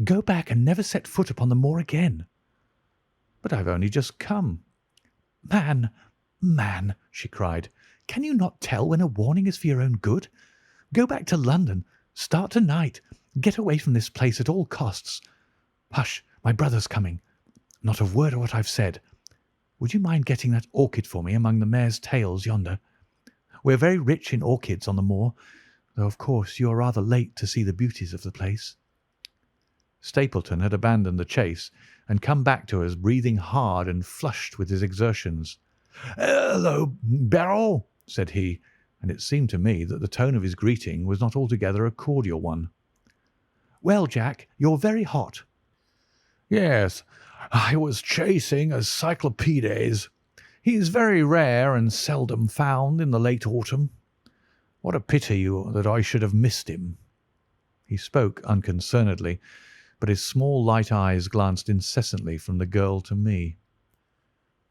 Go back and never set foot upon the moor again." "But I've only just come." Man," she cried, "can you not tell when a warning is for your own good? Go back to London. Start to-night. Get away from this place at all costs. Hush, my brother's coming. Not a word of what I've said. Would you mind getting that orchid for me among the mare's tails yonder? We're very rich in orchids on the moor, though of course you are rather late to see the beauties of the place." Stapleton had abandoned the chase and come back to us breathing hard and flushed with his exertions. "Hello, Beryl," said he, and it seemed to me that the tone of his greeting was not altogether a cordial one. "Well, Jack, you're very hot." "Yes, I was chasing a cyclopedes. He is very rare and seldom found in the late autumn. What a pity that I should have missed him." He spoke unconcernedly, but his small light eyes glanced incessantly from the girl to me.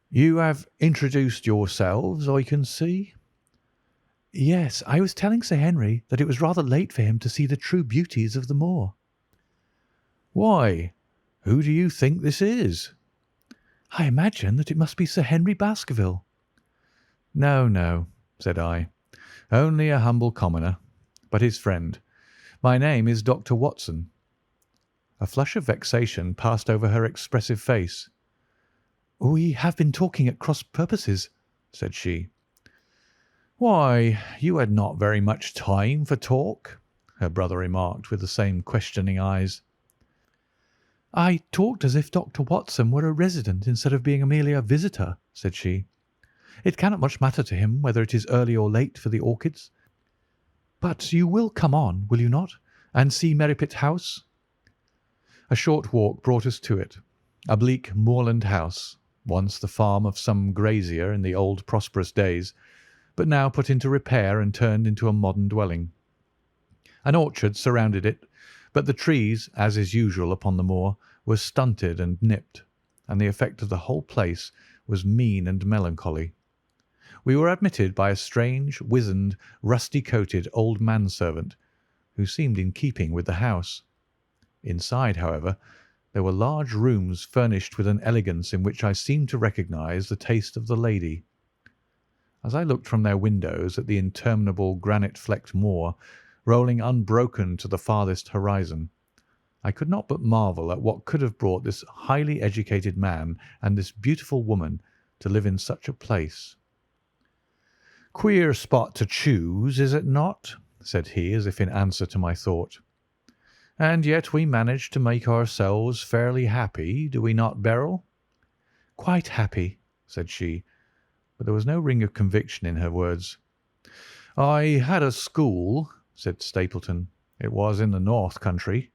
"You have introduced yourselves, I can see." "Yes, I was telling Sir Henry that it was rather late for him to see the true beauties of the moor." "Why, who do you think this is?" "I imagine that it must be Sir Henry Baskerville." "No, no," said I. "Only a humble commoner, but his friend. My name is Dr. Watson." A flush of vexation passed over her expressive face. "We have been talking at cross purposes," said she. "Why, you had not very much time for talk," her brother remarked with the same questioning eyes. "I talked as if Dr. Watson were a resident instead of being merely a visitor," said she. "It cannot much matter to him whether it is early or late for the orchids. But you will come on, will you not, and see Merripit House?" A short walk brought us to it, a bleak moorland house, once the farm of some grazier in the old prosperous days, but now put into repair and turned into a modern dwelling. An orchard surrounded it, but the trees, as is usual upon the moor, were stunted and nipped, and the effect of the whole place was mean and melancholy. We were admitted by a strange, wizened, rusty-coated old manservant, who seemed in keeping with the house. Inside, however, there were large rooms furnished with an elegance in which I seemed to recognise the taste of the lady. As I looked from their windows at the interminable granite-flecked moor, rolling unbroken to the farthest horizon, I could not but marvel at what could have brought this highly educated man and this beautiful woman to live in such a place. "Queer spot to choose, is it not?" said he, as if in answer to my thought. "And yet we manage to make ourselves fairly happy, do we not, Beryl?" "Quite happy," said she, but there was no ring of conviction in her words. "I had a school," said Stapleton. "It was in the north country.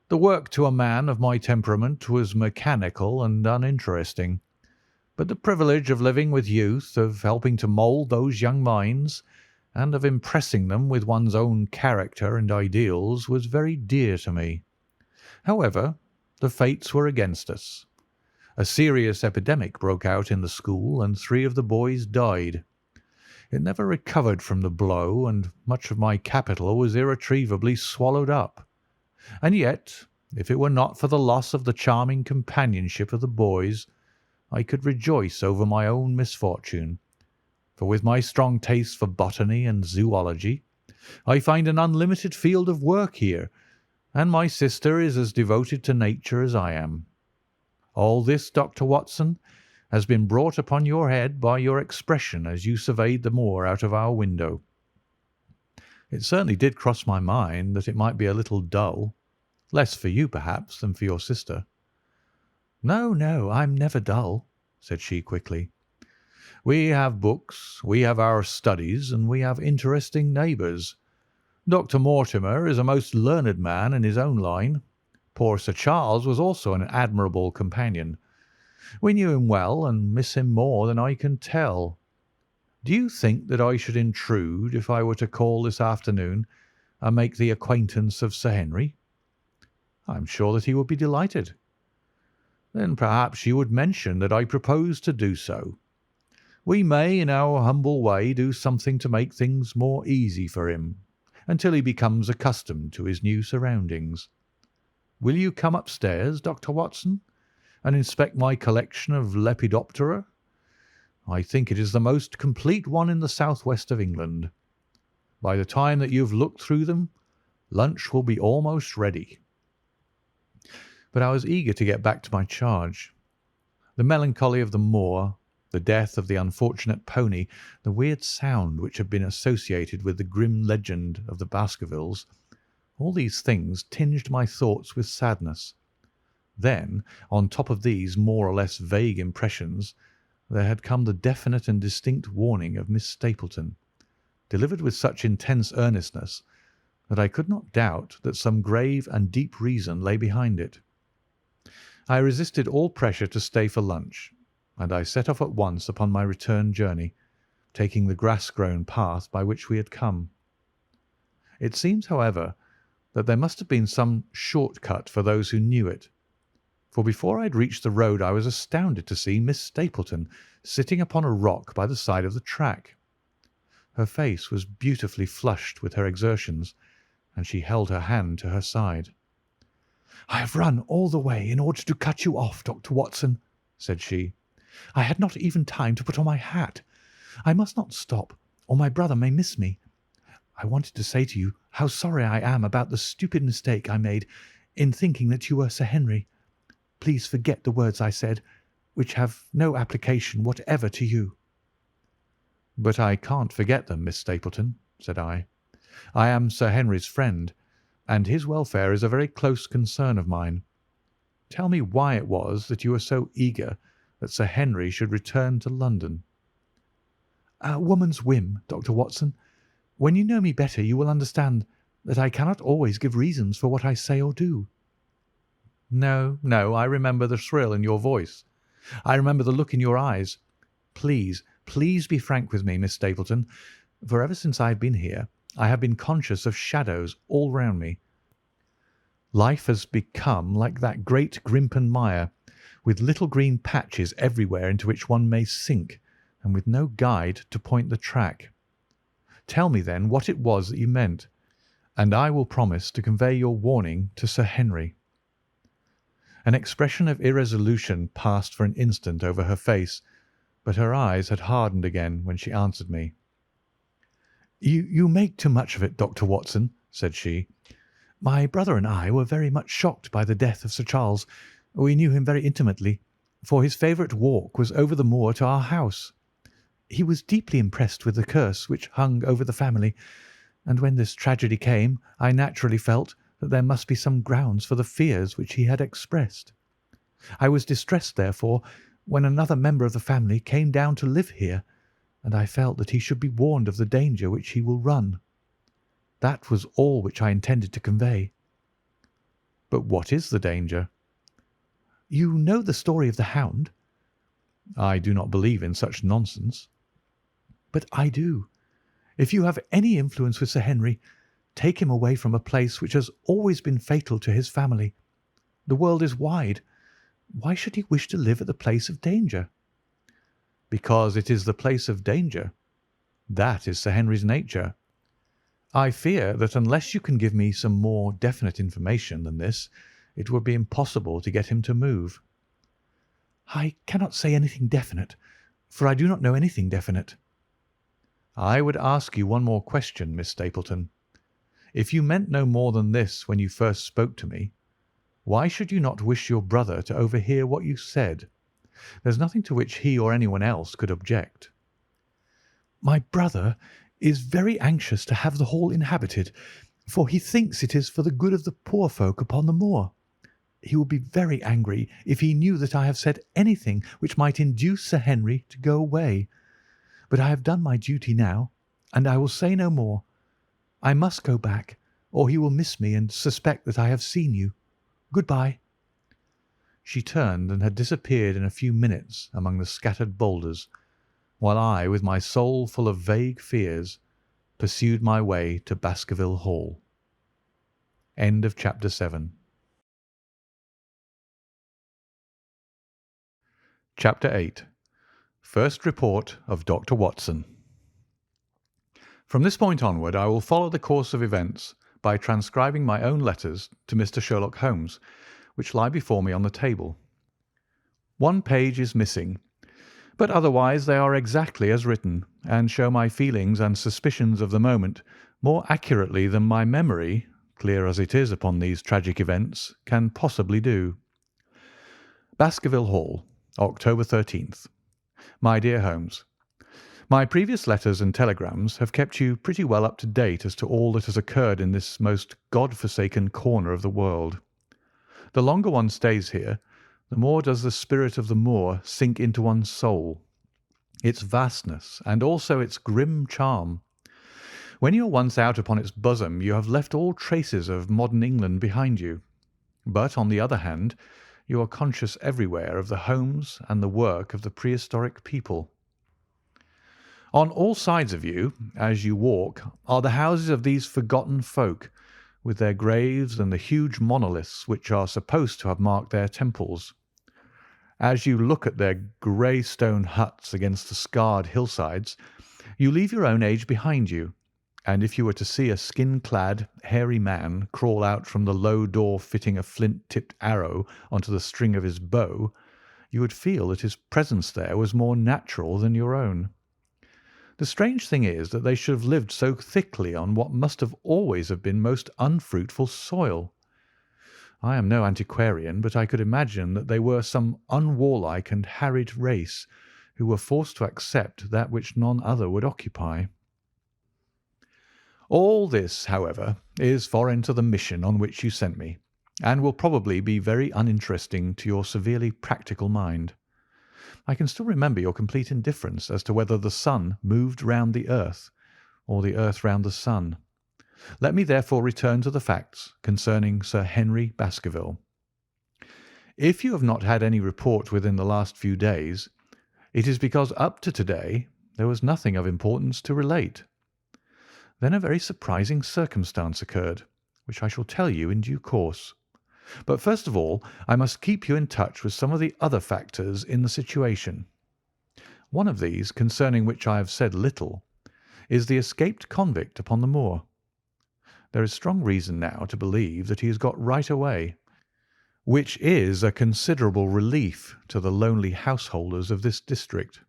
The work to a man of my temperament was mechanical and uninteresting, but the privilege of living with youth, of helping to mould those young minds, and of impressing them with one's own character and ideals was very dear to me. However, the fates were against us. A serious epidemic broke out in the school, and 3 of the boys died. It never recovered from the blow, and much of my capital was irretrievably swallowed up. And yet, if it were not for the loss of the charming companionship of the boys, I could rejoice over my own misfortune, for with my strong taste for botany and zoology, I find an unlimited field of work here, and my sister is as devoted to nature as I am. All this, Dr. Watson, has been brought upon your head by your expression as you surveyed the moor out of our window. It certainly did cross my mind that it might be a little dull, less for you perhaps than for your sister." "No, no, I'm never dull," said she quickly. "We have books, we have our studies, and we have interesting neighbours. Dr. Mortimer is a most learned man in his own line. Poor Sir Charles was also an admirable companion. We knew him well and miss him more than I can tell. Do you think that I should intrude if I were to call this afternoon and make the acquaintance of Sir Henry?" "I am sure that he would be delighted." "Then perhaps you would mention that I propose to do so. We may, in our humble way, do something to make things more easy for him, until he becomes accustomed to his new surroundings. Will you come upstairs, Dr. Watson, and inspect my collection of Lepidoptera? I think it is the most complete one in the southwest of England. By the time that you've looked through them, lunch will be almost ready." But I was eager to get back to my charge. The melancholy of the moor, the death of the unfortunate pony, the weird sound which had been associated with the grim legend of the Baskervilles, all these things tinged my thoughts with sadness. Then, on top of these more or less vague impressions, there had come the definite and distinct warning of Miss Stapleton, delivered with such intense earnestness that I could not doubt that some grave and deep reason lay behind it. I resisted all pressure to stay for lunch, and I set off at once upon my return journey, taking the grass-grown path by which we had come. It seems, however, that there must have been some short-cut for those who knew it, for before I had reached the road I was astounded to see Miss Stapleton sitting upon a rock by the side of the track. Her face was beautifully flushed with her exertions, and she held her hand to her side. "I have run all the way in order to cut you off, Dr. Watson," said she. "I had not even time to put on my hat. I must not stop, or my brother may miss me. I wanted to say to you how sorry I am about the stupid mistake I made in thinking that you were Sir Henry. Please forget the words I said, which have no application whatever to you." "But I can't forget them, Miss Stapleton," said I. "I am Sir Henry's friend, and his welfare is a very close concern of mine. Tell me why it was that you were so eager that Sir Henry should return to London." "A woman's whim, Dr. Watson. When you know me better you will understand that I cannot always give reasons for what I say or do." No, no, I remember the thrill in your voice. I remember the look in your eyes. Please, please be frank with me, Miss Stapleton, for ever since I have been here I have been conscious of shadows all round me. Life has become like that great Grimpen mire, with little green patches everywhere into which one may sink, and with no guide to point the track. Tell me, then, what it was that you meant, and I will promise to convey your warning to Sir Henry." An expression of irresolution passed for an instant over her face, but her eyes had hardened again when she answered me. You make too much of it, Dr. Watson," said she. "My brother and I were very much shocked by the death of Sir Charles. We knew him very intimately, for his favourite walk was over the moor to our house. He was deeply impressed with the curse which hung over the family, and when this tragedy came I naturally felt that there must be some grounds for the fears which he had expressed. I was distressed, therefore, when another member of the family came down to live here, and I felt that he should be warned of the danger which he will run. That was all which I intended to convey." "But what is the danger?" "You know the story of the hound?" "I do not believe in such nonsense." "But I do. If you have any influence with Sir Henry, take him away from a place which has always been fatal to his family. The world is wide. Why should he wish to live at the place of danger?" "Because it is the place of danger. That is Sir Henry's nature. I fear that unless you can give me some more definite information than this, it would be impossible to get him to move." "I cannot say anything definite, for I do not know anything definite." "I would ask you one more question, Miss Stapleton. If you meant no more than this when you first spoke to me, why should you not wish your brother to overhear what you said? There's nothing to which he or anyone else could object." "My brother is very anxious to have the hall inhabited, for he thinks it is for the good of the poor folk upon the moor. He would be very angry if he knew that I have said anything which might induce Sir Henry to go away. But I have done my duty now, and I will say no more. I must go back, or he will miss me and suspect that I have seen you. Good-bye." She turned and had disappeared in a few minutes among the scattered boulders, while I, with my soul full of vague fears, pursued my way to Baskerville Hall. End of Chapter 7. Chapter 8. First Report of Dr. Watson. From this point onward I will follow the course of events by transcribing my own letters to Mr. Sherlock Holmes, which lie before me on the table. One page is missing, but otherwise they are exactly as written, and show my feelings and suspicions of the moment more accurately than my memory, clear as it is upon these tragic events, can possibly do. Baskerville Hall, October 13th. My dear Holmes, my previous letters and telegrams have kept you pretty well up to date as to all that has occurred in this most God-forsaken corner of the world. The longer one stays here, the more does the spirit of the moor sink into one's soul, its vastness, and also its grim charm. When you are once out upon its bosom, you have left all traces of modern England behind you. But, on the other hand, you are conscious everywhere of the homes and the work of the prehistoric people. On all sides of you, as you walk, are the houses of these forgotten folk, with their graves and the huge monoliths which are supposed to have marked their temples. As you look at their grey stone huts against the scarred hillsides, you leave your own age behind you, and if you were to see a skin-clad, hairy man crawl out from the low door fitting a flint-tipped arrow onto the string of his bow, you would feel that his presence there was more natural than your own. The strange thing is that they should have lived so thickly on what must have always have been most unfruitful soil. I am no antiquarian, but I could imagine that they were some unwarlike and harried race who were forced to accept that which none other would occupy. All this, however, is foreign to the mission on which you sent me, and will probably be very uninteresting to your severely practical mind. I can still remember your complete indifference as to whether the sun moved round the earth, or the earth round the sun. Let me therefore return to the facts concerning Sir Henry Baskerville. If you have not had any report within the last few days, it is because up to today there was nothing of importance to relate. Then a very surprising circumstance occurred, which I shall tell you in due course. But first of all, I must keep you in touch with some of the other factors in the situation. One of these, concerning which I have said little, is the escaped convict upon the moor. There is strong reason now to believe that he has got right away, which is a considerable relief to the lonely householders of this district.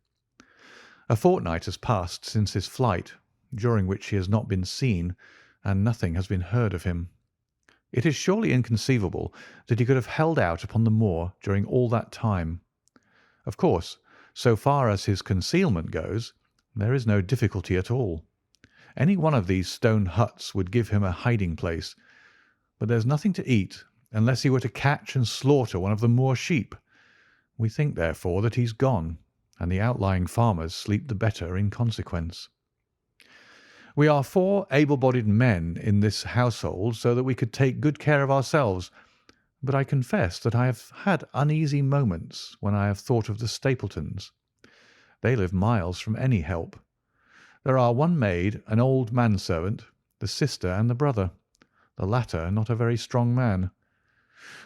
A fortnight has passed since his flight, during which he has not been seen, and nothing has been heard of him. It is surely inconceivable that he could have held out upon the moor during all that time. Of course, so far as his concealment goes, there is no difficulty at all. Any one of these stone huts would give him a hiding place, but there's nothing to eat unless he were to catch and slaughter one of the moor sheep. We think, therefore, that he's gone, and the outlying farmers sleep the better in consequence. We are 4 able-bodied men in this household, so that we could take good care of ourselves, but I confess that I have had uneasy moments when I have thought of the Stapletons. They live miles from any help. There are one maid, an old manservant, the sister and the brother, the latter not a very strong man.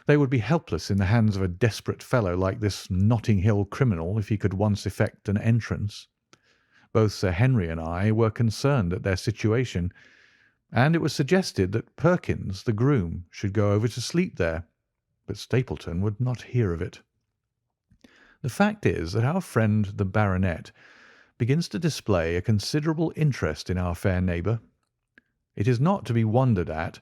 They would be helpless in the hands of a desperate fellow like this Notting Hill criminal if he could once effect an entrance. Both Sir Henry and I were concerned at their situation, and it was suggested that Perkins, the groom, should go over to sleep there, but Stapleton would not hear of it. The fact is that our friend the baronet begins to display a considerable interest in our fair neighbour. It is not to be wondered at,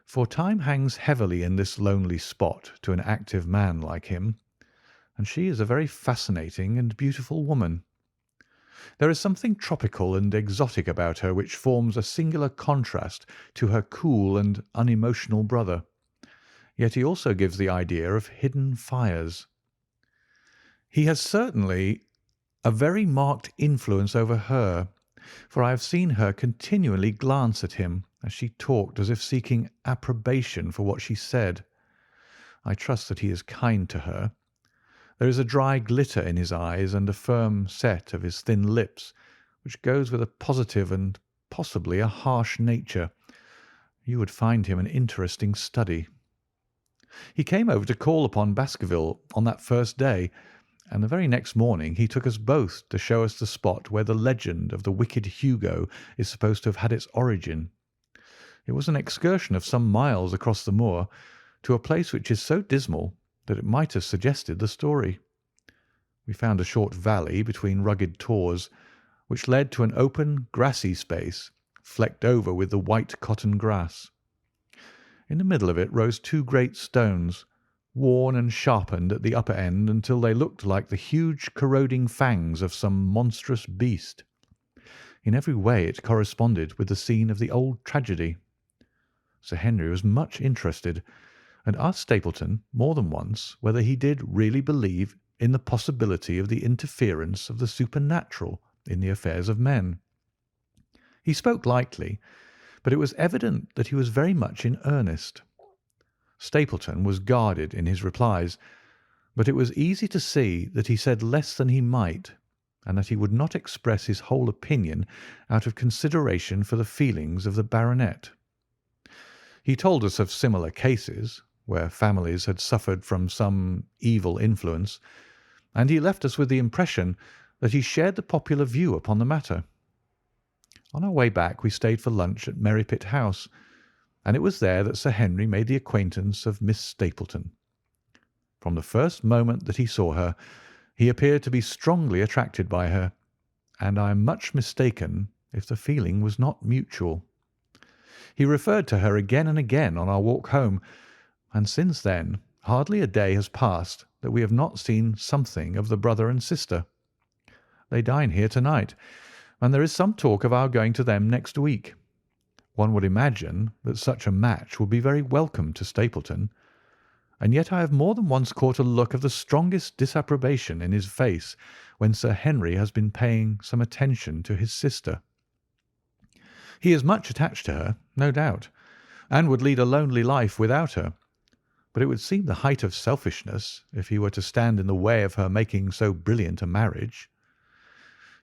for time hangs heavily in this lonely spot to an active man like him, and she is a very fascinating and beautiful woman. There is something tropical and exotic about her which forms a singular contrast to her cool and unemotional brother, yet he also gives the idea of hidden fires. He has certainly a very marked influence over her, for I have seen her continually glance at him as she talked as if seeking approbation for what she said. I trust that he is kind to her. There is a dry glitter in his eyes and a firm set of his thin lips, which goes with a positive and possibly a harsh nature. You would find him an interesting study. He came over to call upon Baskerville on that first day, and the very next morning he took us both to show us the spot where the legend of the wicked Hugo is supposed to have had its origin. It was an excursion of some miles across the moor to a place which is so dismal that it might have suggested the story. We found a short valley between rugged tors, which led to an open, grassy space flecked over with the white cotton grass. In the middle of it rose two great stones, worn and sharpened at the upper end until they looked like the huge corroding fangs of some monstrous beast. In every way it corresponded with the scene of the old tragedy. Sir Henry was much interested, and asked Stapleton more than once whether he did really believe in the possibility of the interference of the supernatural in the affairs of men. He spoke lightly, but it was evident that he was very much in earnest. Stapleton was guarded in his replies, but it was easy to see that he said less than he might, and that he would not express his whole opinion out of consideration for the feelings of the baronet. He told us of similar cases, where families had suffered from some evil influence, and he left us with the impression that he shared the popular view upon the matter. On our way back we stayed for lunch at Merripit House, and it was there that Sir Henry made the acquaintance of Miss Stapleton. From the first moment that he saw her, he appeared to be strongly attracted by her, and I am much mistaken if the feeling was not mutual. He referred to her again and again on our walk home, and since then hardly a day has passed that we have not seen something of the brother and sister. They dine here tonight, and there is some talk of our going to them next week. One would imagine that such a match would be very welcome to Stapleton, and yet I have more than once caught a look of the strongest disapprobation in his face when Sir Henry has been paying some attention to his sister. He is much attached to her, no doubt, and would lead a lonely life without her, but it would seem the height of selfishness if he were to stand in the way of her making so brilliant a marriage.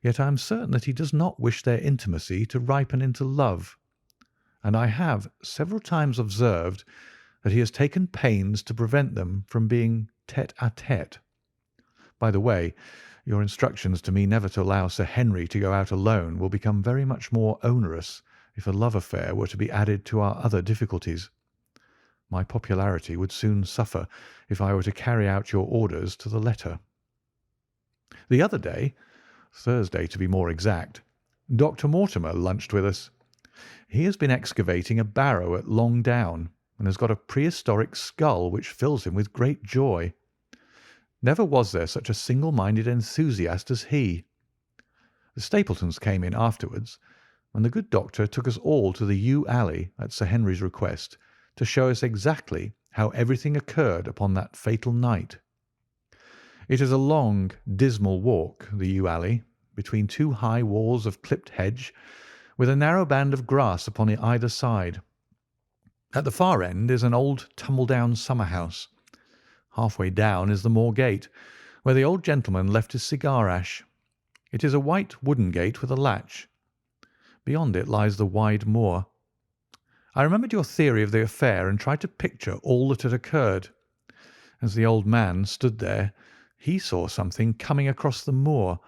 Yet I am certain that he does not wish their intimacy to ripen into love, and I have several times observed that he has taken pains to prevent them from being tête-à-tête. By the way, your instructions to me never to allow Sir Henry to go out alone will become very much more onerous if a love affair were to be added to our other difficulties. My popularity would soon suffer if I were to carry out your orders to the letter. The other day, Thursday to be more exact, Dr. Mortimer lunched with us. He has been excavating a barrow at Long Down, and has got a prehistoric skull which fills him with great joy. Never was there such a single-minded enthusiast as he. The Stapletons came in afterwards, and the good doctor took us all to the yew alley at Sir Henry's request to show us exactly how everything occurred upon that fatal night. It is a long, dismal walk, the yew alley, between two high walls of clipped hedge, with a narrow band of grass upon either side. At the far end is an old tumble-down summer-house. Half-way down is the moor gate, where the old gentleman left his cigar-ash. It is a white wooden gate with a latch. Beyond it lies the wide moor. I remembered your theory of the affair and tried to picture all that had occurred. As the old man stood there, he saw something coming across the moor,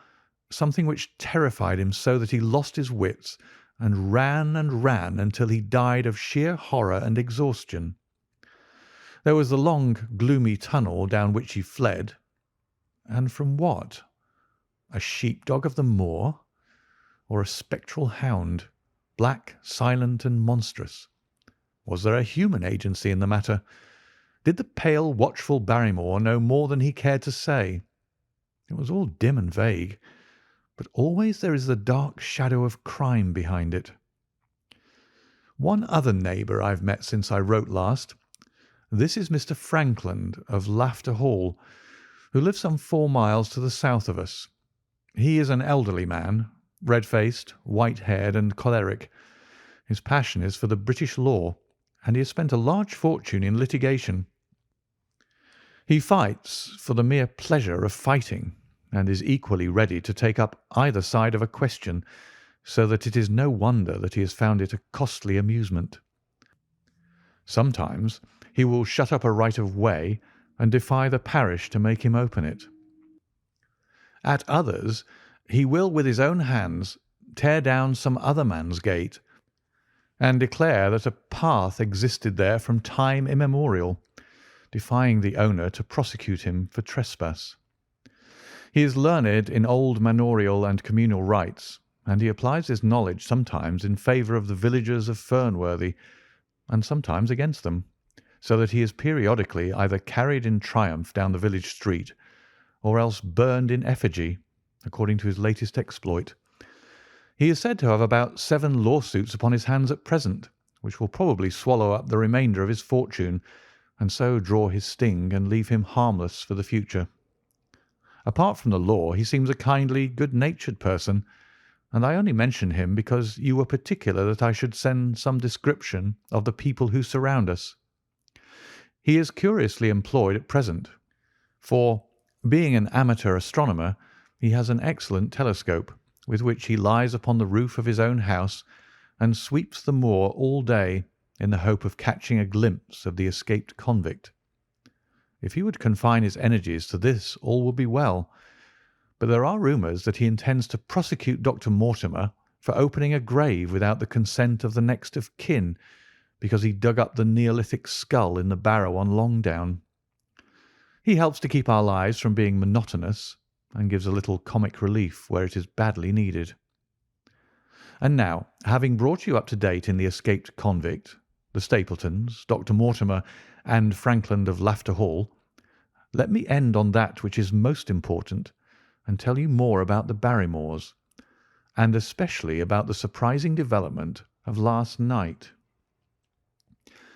something which terrified him so that he lost his wits and ran until he died of sheer horror and exhaustion. There was the long, gloomy tunnel down which he fled. And from what? A sheepdog of the moor? Or a spectral hound, black, silent, and monstrous? Was there a human agency in the matter? Did the pale, watchful Barrymore know more than he cared to say? It was all dim and vague, but always there is the dark shadow of crime behind it. One other neighbour I've met since I wrote last. This is Mr. Frankland of Laughter Hall, who lives some 4 miles to the south of us. He is an elderly man, red-faced, white-haired, and choleric. His passion is for the British law, and he has spent a large fortune in litigation. He fights for the mere pleasure of fighting, and is equally ready to take up either side of a question, so that it is no wonder that he has found it a costly amusement. Sometimes he will shut up a right of way and defy the parish to make him open it. At others he will with his own hands tear down some other man's gate, and declare that a path existed there from time immemorial, defying the owner to prosecute him for trespass. He is learned in old manorial and communal rights, and he applies his knowledge sometimes in favour of the villagers of Fernworthy, and sometimes against them, so that he is periodically either carried in triumph down the village street, or else burned in effigy, according to his latest exploit. He is said to have about 7 lawsuits upon his hands at present, which will probably swallow up the remainder of his fortune, and so draw his sting and leave him harmless for the future. Apart from the law, he seems a kindly, good-natured person, and I only mention him because you were particular that I should send some description of the people who surround us. He is curiously employed at present, for, being an amateur astronomer, he has an excellent telescope, with which he lies upon the roof of his own house and sweeps the moor all day in the hope of catching a glimpse of the escaped convict. If he would confine his energies to this, all would be well, but there are rumours that he intends to prosecute Dr. Mortimer for opening a grave without the consent of the next of kin, because he dug up the Neolithic skull in the barrow on Longdown. He helps to keep our lives from being monotonous, and gives a little comic relief where it is badly needed. And now, having brought you up to date in the escaped convict, the Stapletons, Dr. Mortimer, and Frankland of Laughter Hall, let me end on that which is most important, and tell you more about the Barrymores, and especially about the surprising development of last night.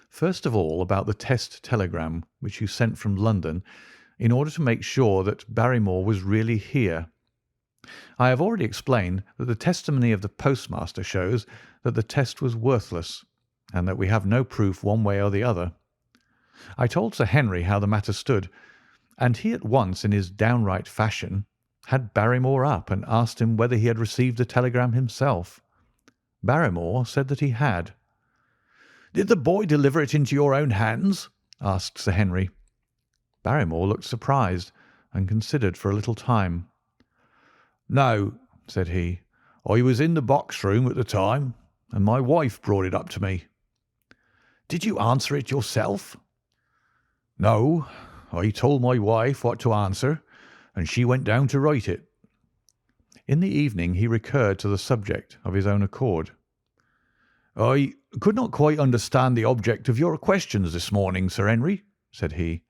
First of all, about the test telegram which you sent from London in order to make sure that Barrymore was really here. I have already explained that the testimony of the postmaster shows that the test was worthless, and that we have no proof one way or the other. I told Sir Henry how the matter stood, and he at once, in his downright fashion, had Barrymore up and asked him whether he had received the telegram himself. Barrymore said that he had. "Did the boy deliver it into your own hands?" asked Sir Henry. Barrymore looked surprised, and considered for a little time. "No," said he. "I was in the box-room at the time, and my wife brought it up to me." "Did you answer it yourself?" "No, I told my wife what to answer, and she went down to write it." In the evening he recurred to the subject of his own accord. "I could not quite understand the object of your questions this morning, Sir Henry," said he.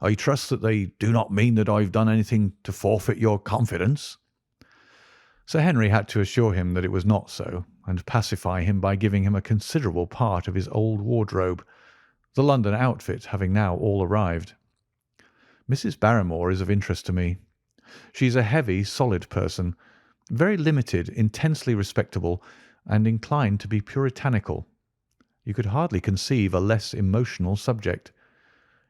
"I trust that they do not mean that I have done anything to forfeit your confidence." Sir Henry had to assure him that it was not so, and pacify him by giving him a considerable part of his old wardrobe, the London outfit having now all arrived. Mrs. Barrymore is of interest to me. She is a heavy, solid person, very limited, intensely respectable, and inclined to be puritanical. You could hardly conceive a less emotional subject.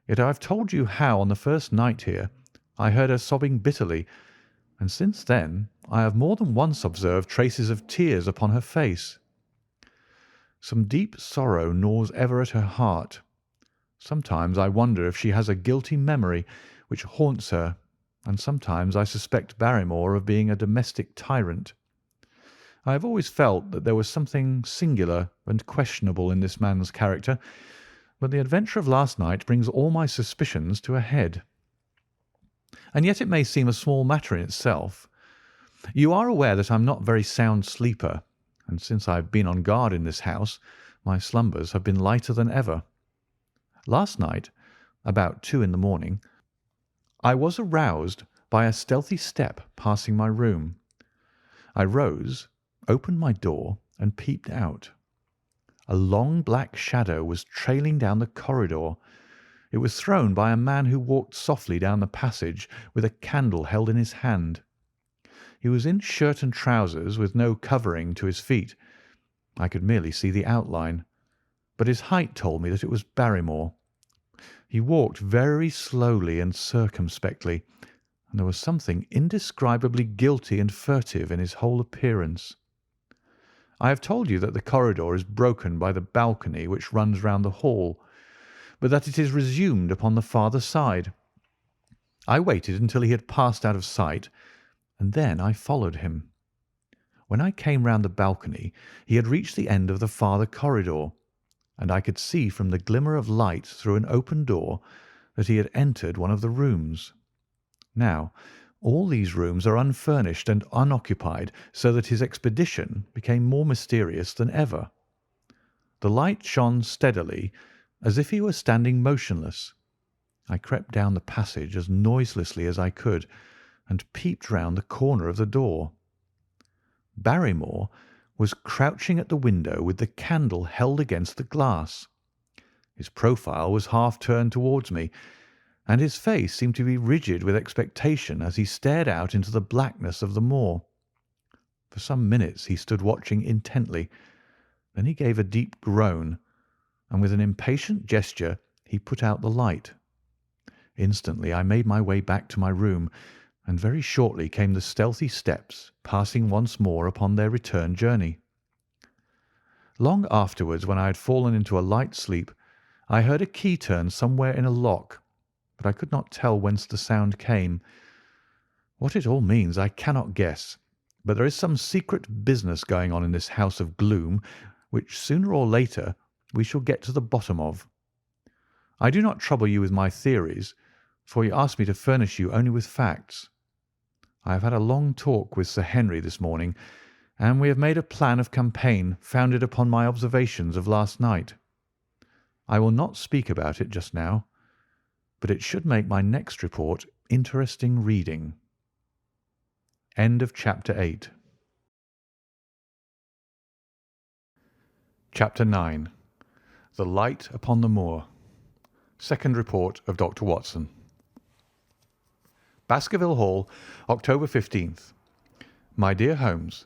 Yet I have told you how, on the first night here, I heard her sobbing bitterly, and since then I have more than once observed traces of tears upon her face. Some deep sorrow gnaws ever at her heart. Sometimes I wonder if she has a guilty memory which haunts her, and sometimes I suspect Barrymore of being a domestic tyrant. I have always felt that there was something singular and questionable in this man's character, but the adventure of last night brings all my suspicions to a head. And yet it may seem a small matter in itself. You are aware that I am not a very sound sleeper, and since I have been on guard in this house, my slumbers have been lighter than ever. Last night, about 2 in the morning, I was aroused by a stealthy step passing my room. I rose, opened my door, and peeped out. A long black shadow was trailing down the corridor. It was thrown by a man who walked softly down the passage with a candle held in his hand. He was in shirt and trousers with no covering to his feet. I could merely see the outline, but his height told me that it was Barrymore. He walked very slowly and circumspectly, and there was something indescribably guilty and furtive in his whole appearance. I have told you that the corridor is broken by the balcony which runs round the hall, but that it is resumed upon the farther side. I waited until he had passed out of sight, and then I followed him. When I came round the balcony, he had reached the end of the farther corridor, and I could see from the glimmer of light through an open door that he had entered one of the rooms. Now, all these rooms are unfurnished and unoccupied, so that his expedition became more mysterious than ever. The light shone steadily, as if he were standing motionless. I crept down the passage as noiselessly as I could, and peeped round the corner of the door. Barrymore was crouching at the window with the candle held against the glass. His profile was half turned towards me, and his face seemed to be rigid with expectation as he stared out into the blackness of the moor. For some minutes he stood watching intently. Then he gave a deep groan, and with an impatient gesture he put out the light. Instantly I made my way back to my room, and very shortly came the stealthy steps passing once more upon their return journey. Long afterwards, when I had fallen into a light sleep, I heard a key turn somewhere in a lock, but I could not tell whence the sound came. What it all means I cannot guess, but there is some secret business going on in this house of gloom, which sooner or later we shall get to the bottom of. I do not trouble you with my theories, for you asked me to furnish you only with facts. I have had a long talk with Sir Henry this morning, and we have made a plan of campaign founded upon my observations of last night. I will not speak about it just now, but it should make my next report interesting reading. End of Chapter 8. Chapter 9. The Light upon the Moor. Second Report of Dr. Watson. Baskerville Hall, October 15th. My dear Holmes,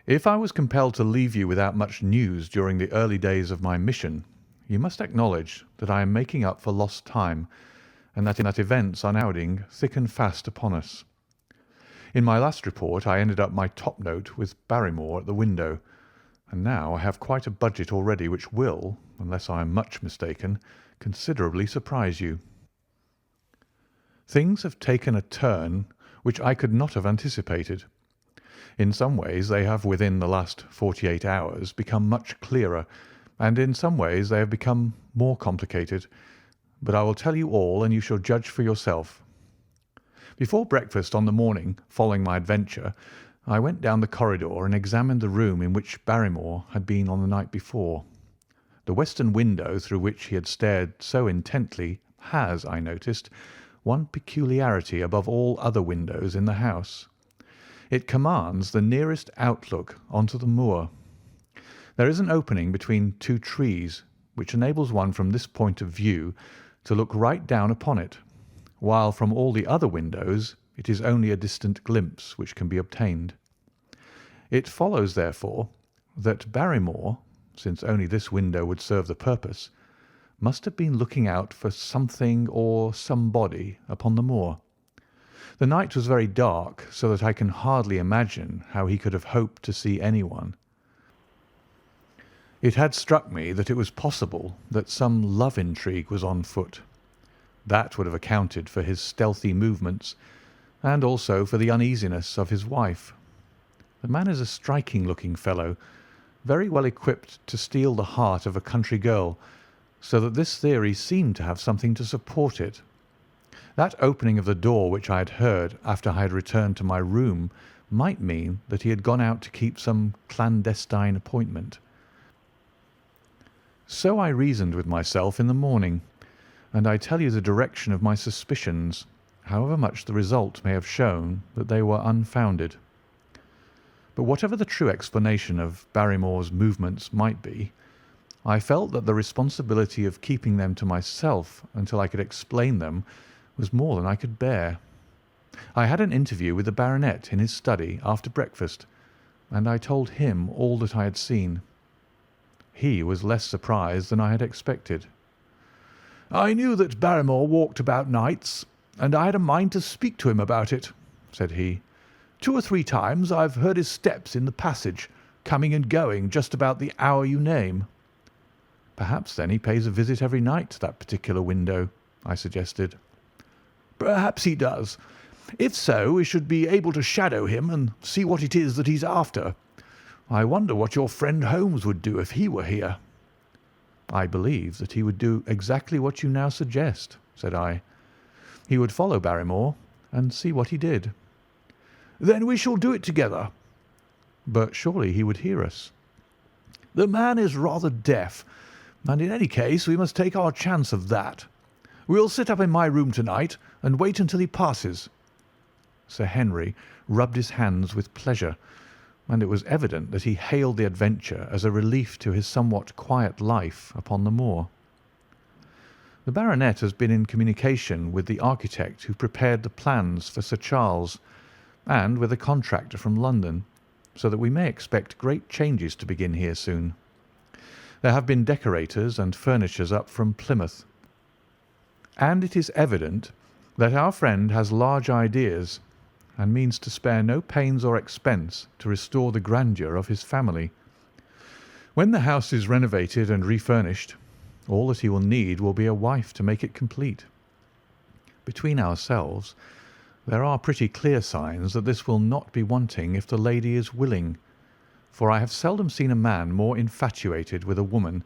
if I was compelled to leave you without much news during the early days of my mission, you must acknowledge that I am making up for lost time, and that events are crowding thick and fast upon us. In my last report I ended up my top note with Barrymore at the window, and now I have quite a budget already which will, unless I am much mistaken, considerably surprise you. Things have taken a turn which I could not have anticipated. In some ways they have within the last 48 hours become much clearer, and in some ways they have become more complicated, but I will tell you all and you shall judge for yourself. Before breakfast on the morning following my adventure, I went down the corridor and examined the room in which Barrymore had been on the night before. The western window through which he had stared so intently has, I noticed, one peculiarity above all other windows in the house. It commands the nearest outlook onto the moor. There is an opening between two trees, which enables one from this point of view to look right down upon it, while from all the other windows it is only a distant glimpse which can be obtained. It follows, therefore, that Barrymore, since only this window would serve the purpose, must have been looking out for something or somebody upon the moor. The night was very dark, so that I can hardly imagine how he could have hoped to see anyone. It had struck me that it was possible that some love intrigue was on foot. That would have accounted for his stealthy movements, and also for the uneasiness of his wife. The man is a striking-looking fellow, very well equipped to steal the heart of a country girl, so that this theory seemed to have something to support it. That opening of the door which I had heard after I had returned to my room might mean that he had gone out to keep some clandestine appointment. So I reasoned with myself in the morning, and I tell you the direction of my suspicions, however much the result may have shown that they were unfounded. But whatever the true explanation of Barrymore's movements might be, I felt that the responsibility of keeping them to myself until I could explain them was more than I could bear. I had an interview with the baronet in his study after breakfast, and I told him all that I had seen. He was less surprised than I had expected. "I knew that Barrymore walked about nights, and I had a mind to speak to him about it," said he. "2 or 3 times I've heard his steps in the passage, coming and going just about the hour you name." "Perhaps, then, he pays a visit every night to that particular window," I suggested. "Perhaps he does. If so, we should be able to shadow him and see what it is that he's after. I wonder what your friend Holmes would do if he were here." "I believe that he would do exactly what you now suggest," said I. "He would follow Barrymore and see what he did." "Then we shall do it together." "But surely he would hear us." "The man is rather deaf, and in any case we must take our chance of that. We'll sit up in my room tonight and wait until he passes." Sir Henry rubbed his hands with pleasure, and it was evident that he hailed the adventure as a relief to his somewhat quiet life upon the moor. The baronet has been in communication with the architect who prepared the plans for Sir Charles, and with a contractor from London, so that we may expect great changes to begin here soon. There have been decorators and furnishers up from Plymouth, and it is evident that our friend has large ideas and means to spare no pains or expense to restore the grandeur of his family. When the house is renovated and refurnished, all that he will need will be a wife to make it complete. Between ourselves, there are pretty clear signs that this will not be wanting if the lady is willing, for I have seldom seen a man more infatuated with a woman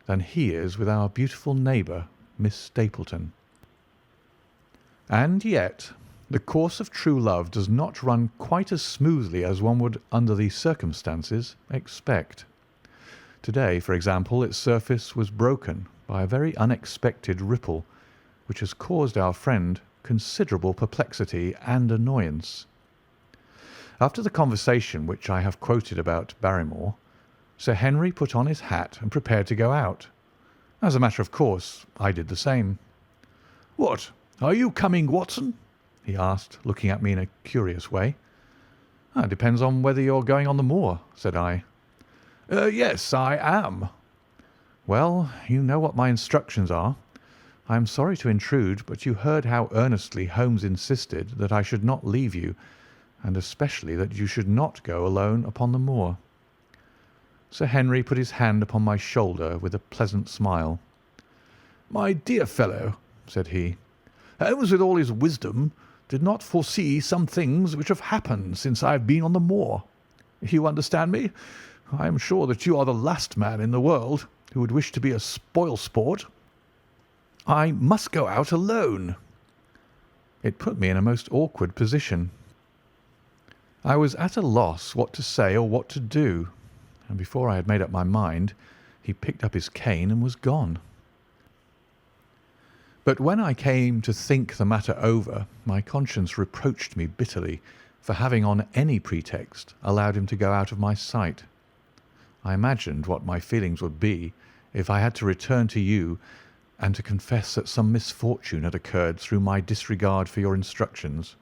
than he is with our beautiful neighbour, Miss Stapleton. And yet the course of true love does not run quite as smoothly as one would, under these circumstances, expect. To-day, for example, its surface was broken by a very unexpected ripple, which has caused our friend considerable perplexity and annoyance. After the conversation which I have quoted about Barrymore, Sir Henry put on his hat and prepared to go out. As a matter of course, I did the same. "What, are you coming, Watson?" he asked, looking at me in a curious way. "It depends on whether you're going on the moor," said I. "Yes, I am." "Well, you know what my instructions are. I am sorry to intrude, but you heard how earnestly Holmes insisted that I should not leave you, and especially that you should not go alone upon the moor." Sir Henry put his hand upon my shoulder with a pleasant smile. "My dear fellow," said he, "Holmes, with all his wisdom, did not foresee some things which have happened since I have been on the moor. You understand me? I am sure that you are the last man in the world who would wish to be a spoil-sport. I must go out alone." It put me in a most awkward position. I was at a loss what to say or what to do, and before I had made up my mind, he picked up his cane and was gone. But when I came to think the matter over, my conscience reproached me bitterly for having on any pretext allowed him to go out of my sight. I imagined what my feelings would be if I had to return to you and to confess that some misfortune had occurred through my disregard for your instructions.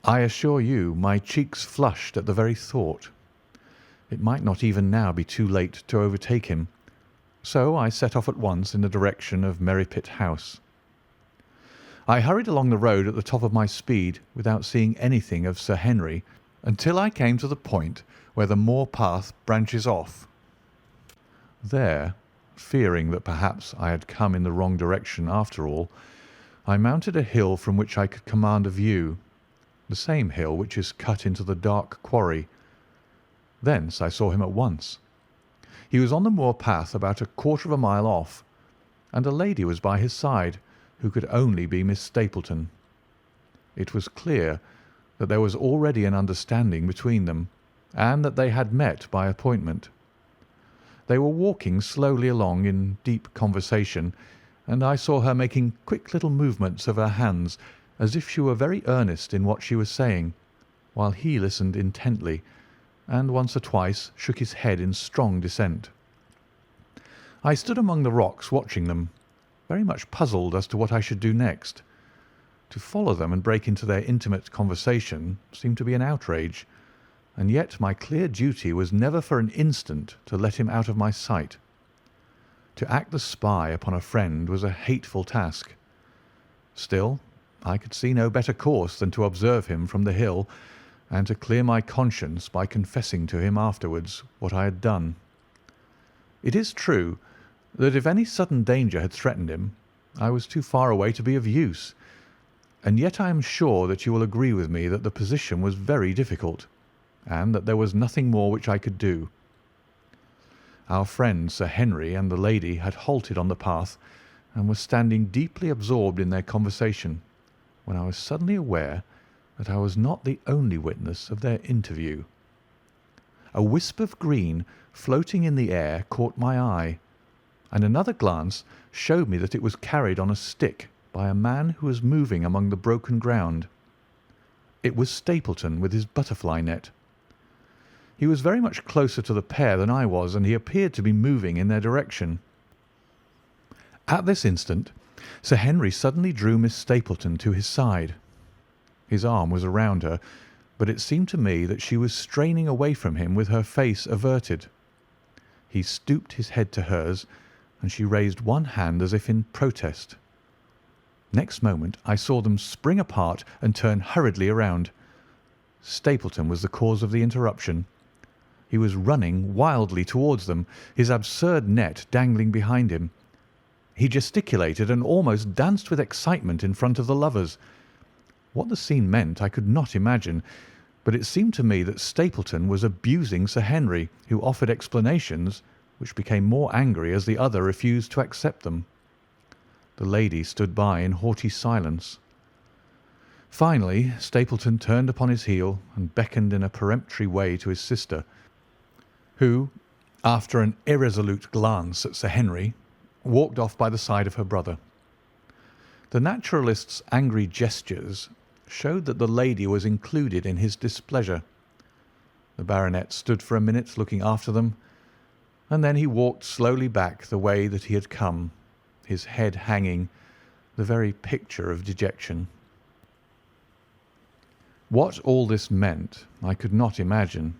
I assure you my cheeks flushed at the very thought. It might not even now be too late to overtake him, so I set off at once in the direction of Merripit House. I hurried along the road at the top of my speed without seeing anything of Sir Henry until I came to the point where the moor path branches off. There, fearing that perhaps I had come in the wrong direction after all, I mounted a hill from which I could command a view, the same hill which is cut into the dark quarry. Thence I saw him at once. He was on the moor path about a quarter of a mile off, and a lady was by his side, who could only be Miss Stapleton. It was clear that there was already an understanding between them, and that they had met by appointment. They were walking slowly along in deep conversation, and I saw her making quick little movements of her hands as if she were very earnest in what she was saying, while he listened intently, and once or twice shook his head in strong dissent. I stood among the rocks watching them, very much puzzled as to what I should do next. To follow them and break into their intimate conversation seemed to be an outrage, and yet my clear duty was never for an instant to let him out of my sight. To act the spy upon a friend was a hateful task. Still, I could see no better course than to observe him from the hill and to clear my conscience by confessing to him afterwards what I had done. It is true that if any sudden danger had threatened him, I was too far away to be of use, and yet I am sure that you will agree with me that the position was very difficult, and that there was nothing more which I could do. Our friend Sir Henry and the lady had halted on the path and were standing deeply absorbed in their conversation, when I was suddenly aware that I was not the only witness of their interview. A wisp of green floating in the air caught my eye, and another glance showed me that it was carried on a stick by a man who was moving among the broken ground. It was Stapleton with his butterfly net. He was very much closer to the pair than I was, and he appeared to be moving in their direction. At this instant, Sir Henry suddenly drew Miss Stapleton to his side. His arm was around her, but it seemed to me that she was straining away from him with her face averted. He stooped his head to hers, and she raised one hand as if in protest. Next moment I saw them spring apart and turn hurriedly around. Stapleton was the cause of the interruption. He was running wildly towards them, his absurd net dangling behind him. He gesticulated and almost danced with excitement in front of the lovers. What the scene meant I could not imagine, but it seemed to me that Stapleton was abusing Sir Henry, who offered explanations, which became more angry as the other refused to accept them. The lady stood by in haughty silence. Finally, Stapleton turned upon his heel and beckoned in a peremptory way to his sister, who, after an irresolute glance at Sir Henry, walked off by the side of her brother. The naturalist's angry gestures showed that the lady was included in his displeasure. The baronet stood for a minute looking after them, and then he walked slowly back the way that he had come, his head hanging, the very picture of dejection. What all this meant I could not imagine,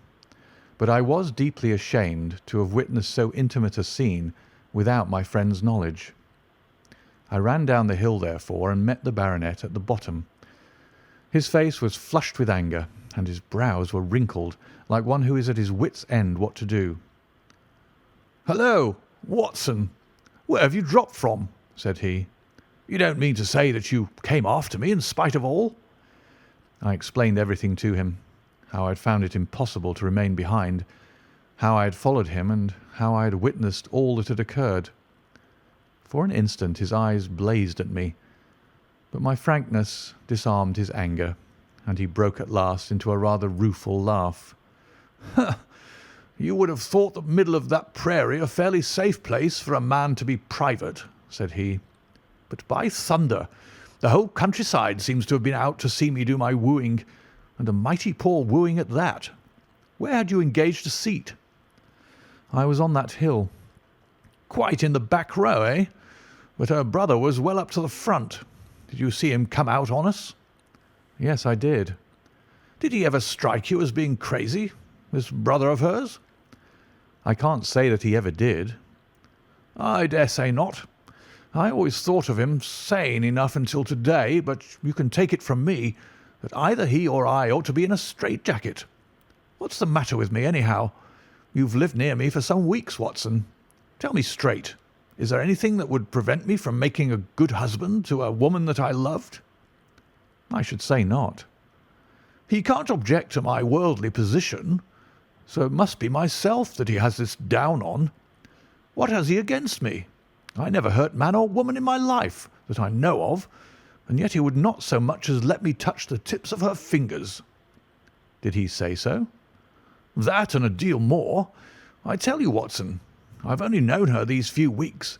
but I was deeply ashamed to have witnessed so intimate a scene without my friend's knowledge. I ran down the hill, therefore, and met the baronet at the bottom. His face was flushed with anger, and his brows were wrinkled, like one who is at his wits' end what to do. "Hullo, Watson! Where have you dropped from?" said he. "You don't mean to say that you came after me in spite of all?" I explained everything to him, how I had found it impossible to remain behind, how I had followed him, and how I had witnessed all that had occurred. For an instant his eyes blazed at me, but my frankness disarmed his anger, and he broke at last into a rather rueful laugh. "You would have thought the middle of that prairie a fairly safe place for a man to be private," said he. "But by thunder, the whole countryside seems to have been out to see me do my wooing, and a mighty poor wooing at that. Where had you engaged a seat?" "I was on that hill." "Quite in the back row, eh? But her brother was well up to the front. Did you see him come out on us?" "Yes, I did." "Did he ever strike you as being crazy, this brother of hers?" "I can't say that he ever did." "I dare say not. I always thought of him sane enough until to-day, but you can take it from me that either he or I ought to be in a straitjacket. What's the matter with me, anyhow? You've lived near me for some weeks, Watson. Tell me straight, is there anything that would prevent me from making a good husband to a woman that I loved?" "I should say not." "He can't object to my worldly position, so it must be myself that he has this down on. What has he against me? I never hurt man or woman in my life, that I know of, and yet he would not so much as let me touch the tips of her fingers." "Did he say so?" "That and a deal more. I tell you, Watson, I've only known her these few weeks,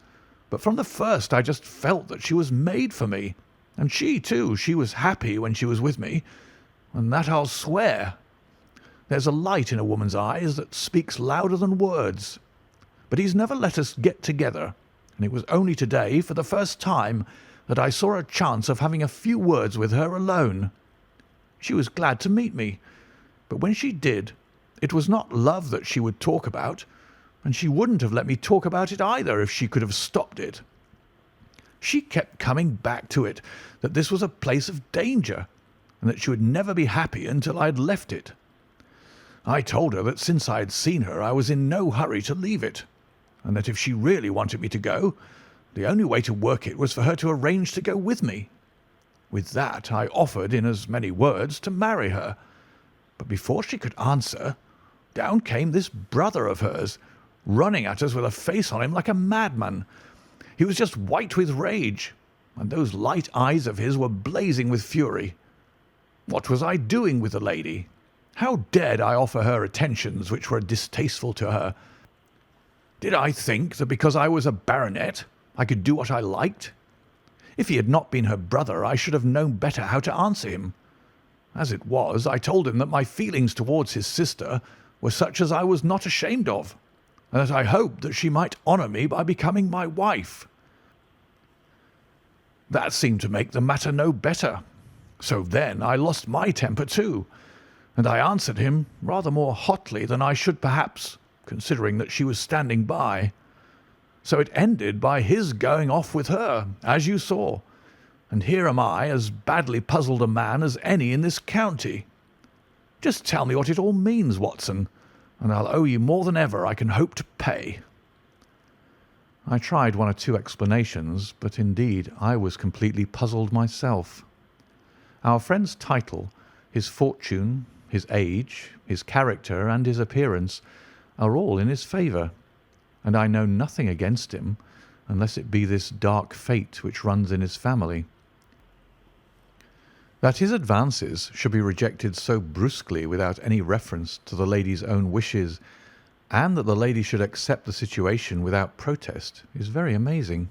but from the first I just felt that she was made for me, and she, too, she was happy when she was with me, and that I'll swear. There's a light in a woman's eyes that speaks louder than words. But he's never let us get together, and it was only to-day, for the first time, that I saw a chance of having a few words with her alone. She was glad to meet me, but when she did, it was not love that she would talk about, and she wouldn't have let me talk about it either if she could have stopped it. She kept coming back to it, that this was a place of danger, and that she would never be happy until I had left it. I told her that since I had seen her I was in no hurry to leave it, and that if she really wanted me to go, the only way to work it was for her to arrange to go with me. With that I offered in as many words to marry her. But before she could answer, down came this brother of hers, running at us with a face on him like a madman. He was just white with rage, and those light eyes of his were blazing with fury. What was I doing with the lady? How dared I offer her attentions which were distasteful to her? Did I think that because I was a baronet I could do what I liked? If he had not been her brother, I should have known better how to answer him. As it was, I told him that my feelings towards his sister were such as I was not ashamed of, and that I hoped that she might honour me by becoming my wife. That seemed to make the matter no better. So then I lost my temper too, and I answered him rather more hotly than I should perhaps, considering that she was standing by. So it ended by his going off with her, as you saw, and here am I, as badly puzzled a man as any in this county. Just tell me what it all means, Watson, and I'll owe you more than ever I can hope to pay." I tried one or two explanations, but indeed I was completely puzzled myself. Our friend's title, his fortune, his age, his character, and his appearance are all in his favour, and I know nothing against him, unless it be this dark fate which runs in his family. That his advances should be rejected so brusquely without any reference to the lady's own wishes, and that the lady should accept the situation without protest, is very amazing.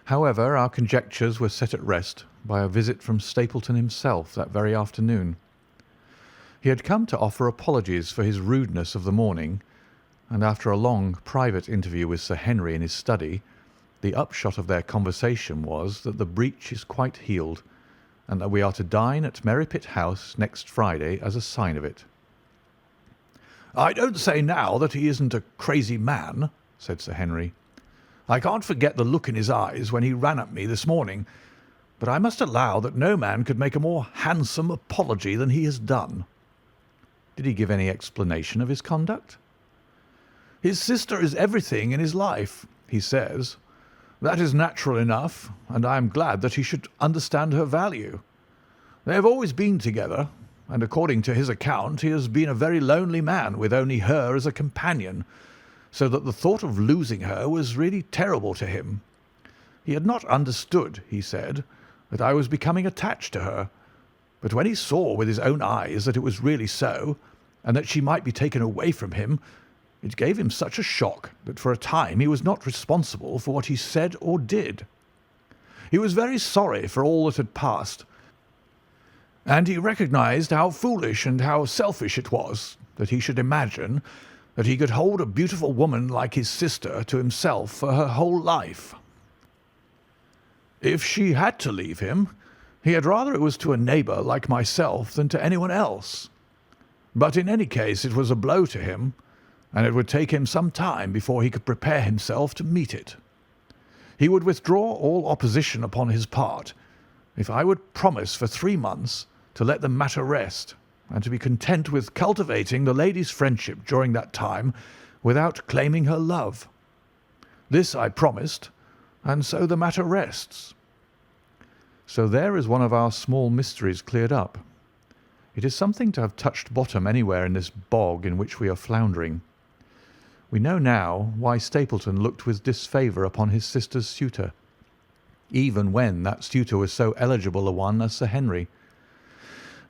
However, our conjectures were set at rest by a visit from Stapleton himself that very afternoon. He had come to offer apologies for his rudeness of the morning, and after a long private interview with Sir Henry in his study, the upshot of their conversation was that the breach is quite healed, and that we are to dine at Merripit House next Friday as a sign of it. "I don't say now that he isn't a crazy man," said Sir Henry. "I can't forget the look in his eyes when he ran at me this morning, but I must allow that no man could make a more handsome apology than he has done." Did he give any explanation of his conduct? "His sister is everything in his life, he says. That is natural enough, and I am glad that he should understand her value. They have always been together, and according to his account he has been a very lonely man with only her as a companion, so that the thought of losing her was really terrible to him. He had not understood, he said, that I was becoming attached to her, but when he saw with his own eyes that it was really so, and that she might be taken away from him, it gave him such a shock that for a time he was not responsible for what he said or did. He was very sorry for all that had passed, and he recognized how foolish and how selfish it was that he should imagine that he could hold a beautiful woman like his sister to himself for her whole life. If she had to leave him, he had rather it was to a neighbour like myself than to anyone else. But in any case it was a blow to him, and it would take him some time before he could prepare himself to meet it. He would withdraw all opposition upon his part if I would promise for 3 months to let the matter rest, and to be content with cultivating the lady's friendship during that time without claiming her love. This I promised, and so the matter rests." So there is one of our small mysteries cleared up. It is something to have touched bottom anywhere in this bog in which we are floundering. We know now why Stapleton looked with disfavour upon his sister's suitor, even when that suitor was so eligible a one as Sir Henry.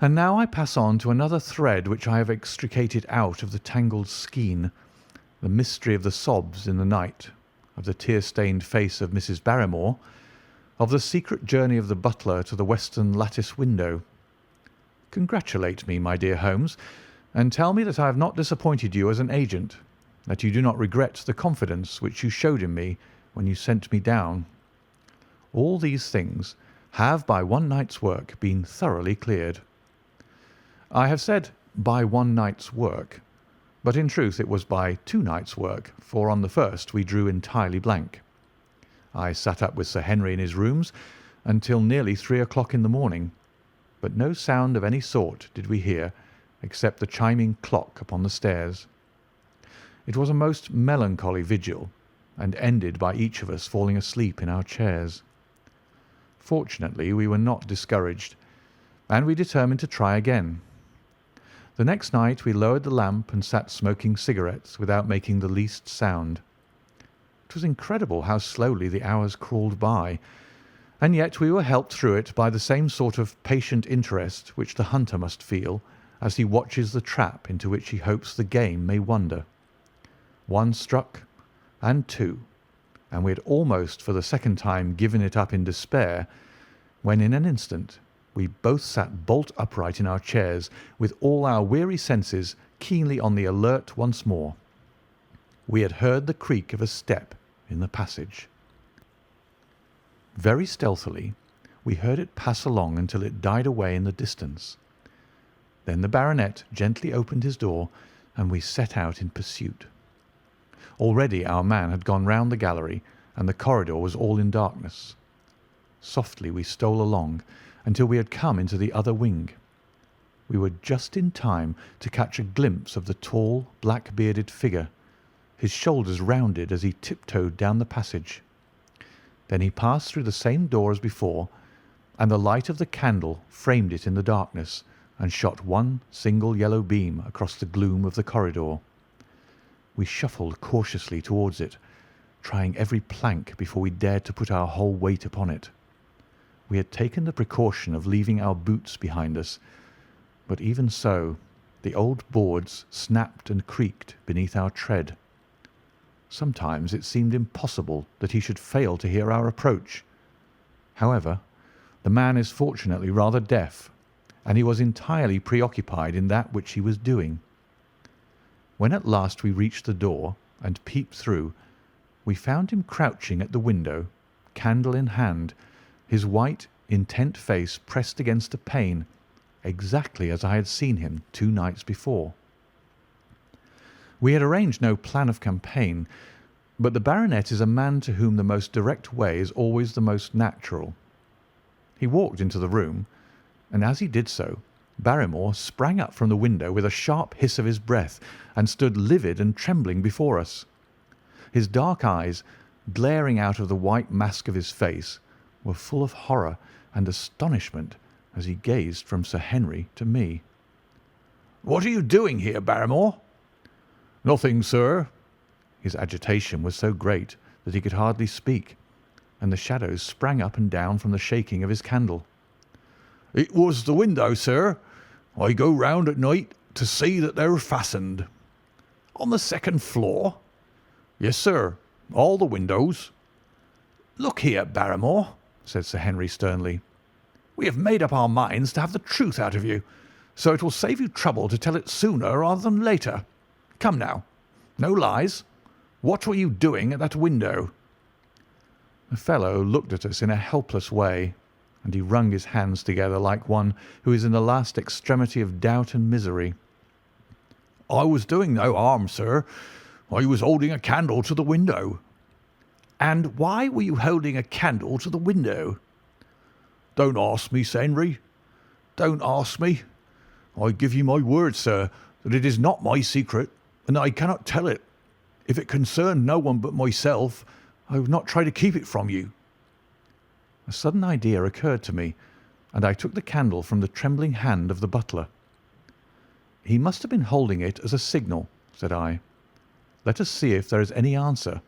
And now I pass on to another thread which I have extricated out of the tangled skein, the mystery of the sobs in the night, of the tear-stained face of Mrs. Barrymore, of the secret journey of the butler to the western lattice window. Congratulate me, my dear Holmes, and tell me that I have not disappointed you as an agent, that you do not regret the confidence which you showed in me when you sent me down. All these things have by one night's work been thoroughly cleared. I have said by one night's work, but in truth it was by 2 nights' work, for on the first we drew entirely blank. I sat up with Sir Henry in his rooms until nearly 3 o'clock in the morning, but no sound of any sort did we hear except the chiming clock upon the stairs. It was a most melancholy vigil, and ended by each of us falling asleep in our chairs. Fortunately, we were not discouraged, and we determined to try again. The next night we lowered the lamp and sat smoking cigarettes without making the least sound. It was incredible how slowly the hours crawled by, and yet we were helped through it by the same sort of patient interest which the hunter must feel as he watches the trap into which he hopes the game may wander. 1 struck, and 2, and we had almost for the second time given it up in despair, when in an instant we both sat bolt upright in our chairs, with all our weary senses keenly on the alert once more. We had heard the creak of a step in the passage. Very stealthily we heard it pass along until it died away in the distance. Then the baronet gently opened his door, and we set out in pursuit. Already our man had gone round the gallery, and the corridor was all in darkness. Softly we stole along until we had come into the other wing. We were just in time to catch a glimpse of the tall, black-bearded figure, his shoulders rounded as he tiptoed down the passage. Then he passed through the same door as before, and the light of the candle framed it in the darkness and shot one single yellow beam across the gloom of the corridor. We shuffled cautiously towards it, trying every plank before we dared to put our whole weight upon it. We had taken the precaution of leaving our boots behind us, but even so the old boards snapped and creaked beneath our tread. Sometimes it seemed impossible that he should fail to hear our approach. However, the man is fortunately rather deaf, and he was entirely preoccupied in that which he was doing. When at last we reached the door and peeped through, we found him crouching at the window, candle in hand, his white, intent face pressed against a pane, exactly as I had seen him 2 nights before. We had arranged no plan of campaign, but the baronet is a man to whom the most direct way is always the most natural. He walked into the room, and as he did so, Barrymore sprang up from the window with a sharp hiss of his breath and stood livid and trembling before us. His dark eyes, glaring out of the white mask of his face, were full of horror and astonishment as he gazed from Sir Henry to me. "What are you doing here, Barrymore?" "Nothing, sir." His agitation was so great that he could hardly speak, and the shadows sprang up and down from the shaking of his candle. "It was the window, sir. I go round at night to see that they're fastened." "On the 2nd floor?" "Yes, sir. All the windows." "Look here, Barrymore," said Sir Henry sternly. "We have made up our minds to have the truth out of you, so it will save you trouble to tell it sooner rather than later. Come now, no lies. What were you doing at that window?" The fellow looked at us in a helpless way, and he wrung his hands together like one who is in the last extremity of doubt and misery. "I was doing no harm, sir. I was holding a candle to the window." "And why were you holding a candle to the window?" "Don't ask me, Sir Henry. Don't ask me. I give you my word, sir, that it is not my secret, and I cannot tell it. If it concerned no one but myself, I would not try to keep it from you." A sudden idea occurred to me, and I took the candle from the trembling hand of the butler. "He must have been holding it as a signal," said I. "Let us see if there is any answer."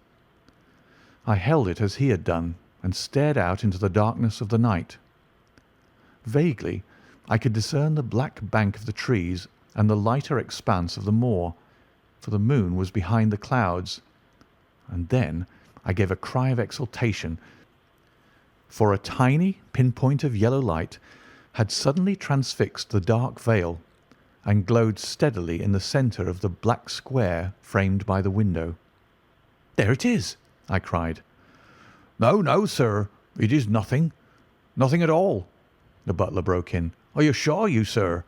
I held it as he had done, and stared out into the darkness of the night. Vaguely I could discern the black bank of the trees and the lighter expanse of the moor, for the moon was behind the clouds. And then I gave a cry of exultation, for a tiny pinpoint of yellow light had suddenly transfixed the dark veil and glowed steadily in the centre of the black square framed by the window. "There it is!" I cried. "No, no, sir, it is nothing. Nothing at all," the butler broke in. "I assure you, sir."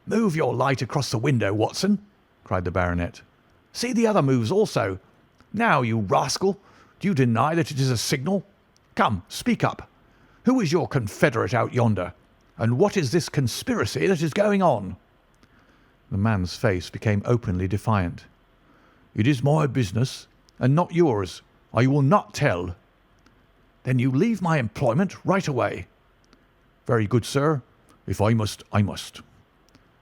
"Move your light across the window, Watson," cried the baronet. "See the other moves also. Now, you rascal, do you deny that it is a signal? Come, speak up. Who is your confederate out yonder, and what is this conspiracy that is going on?" The man's face became openly defiant. "It is my business, and not yours. I will not tell." Then you leave my employment right away. Very good, sir. If I must, I must.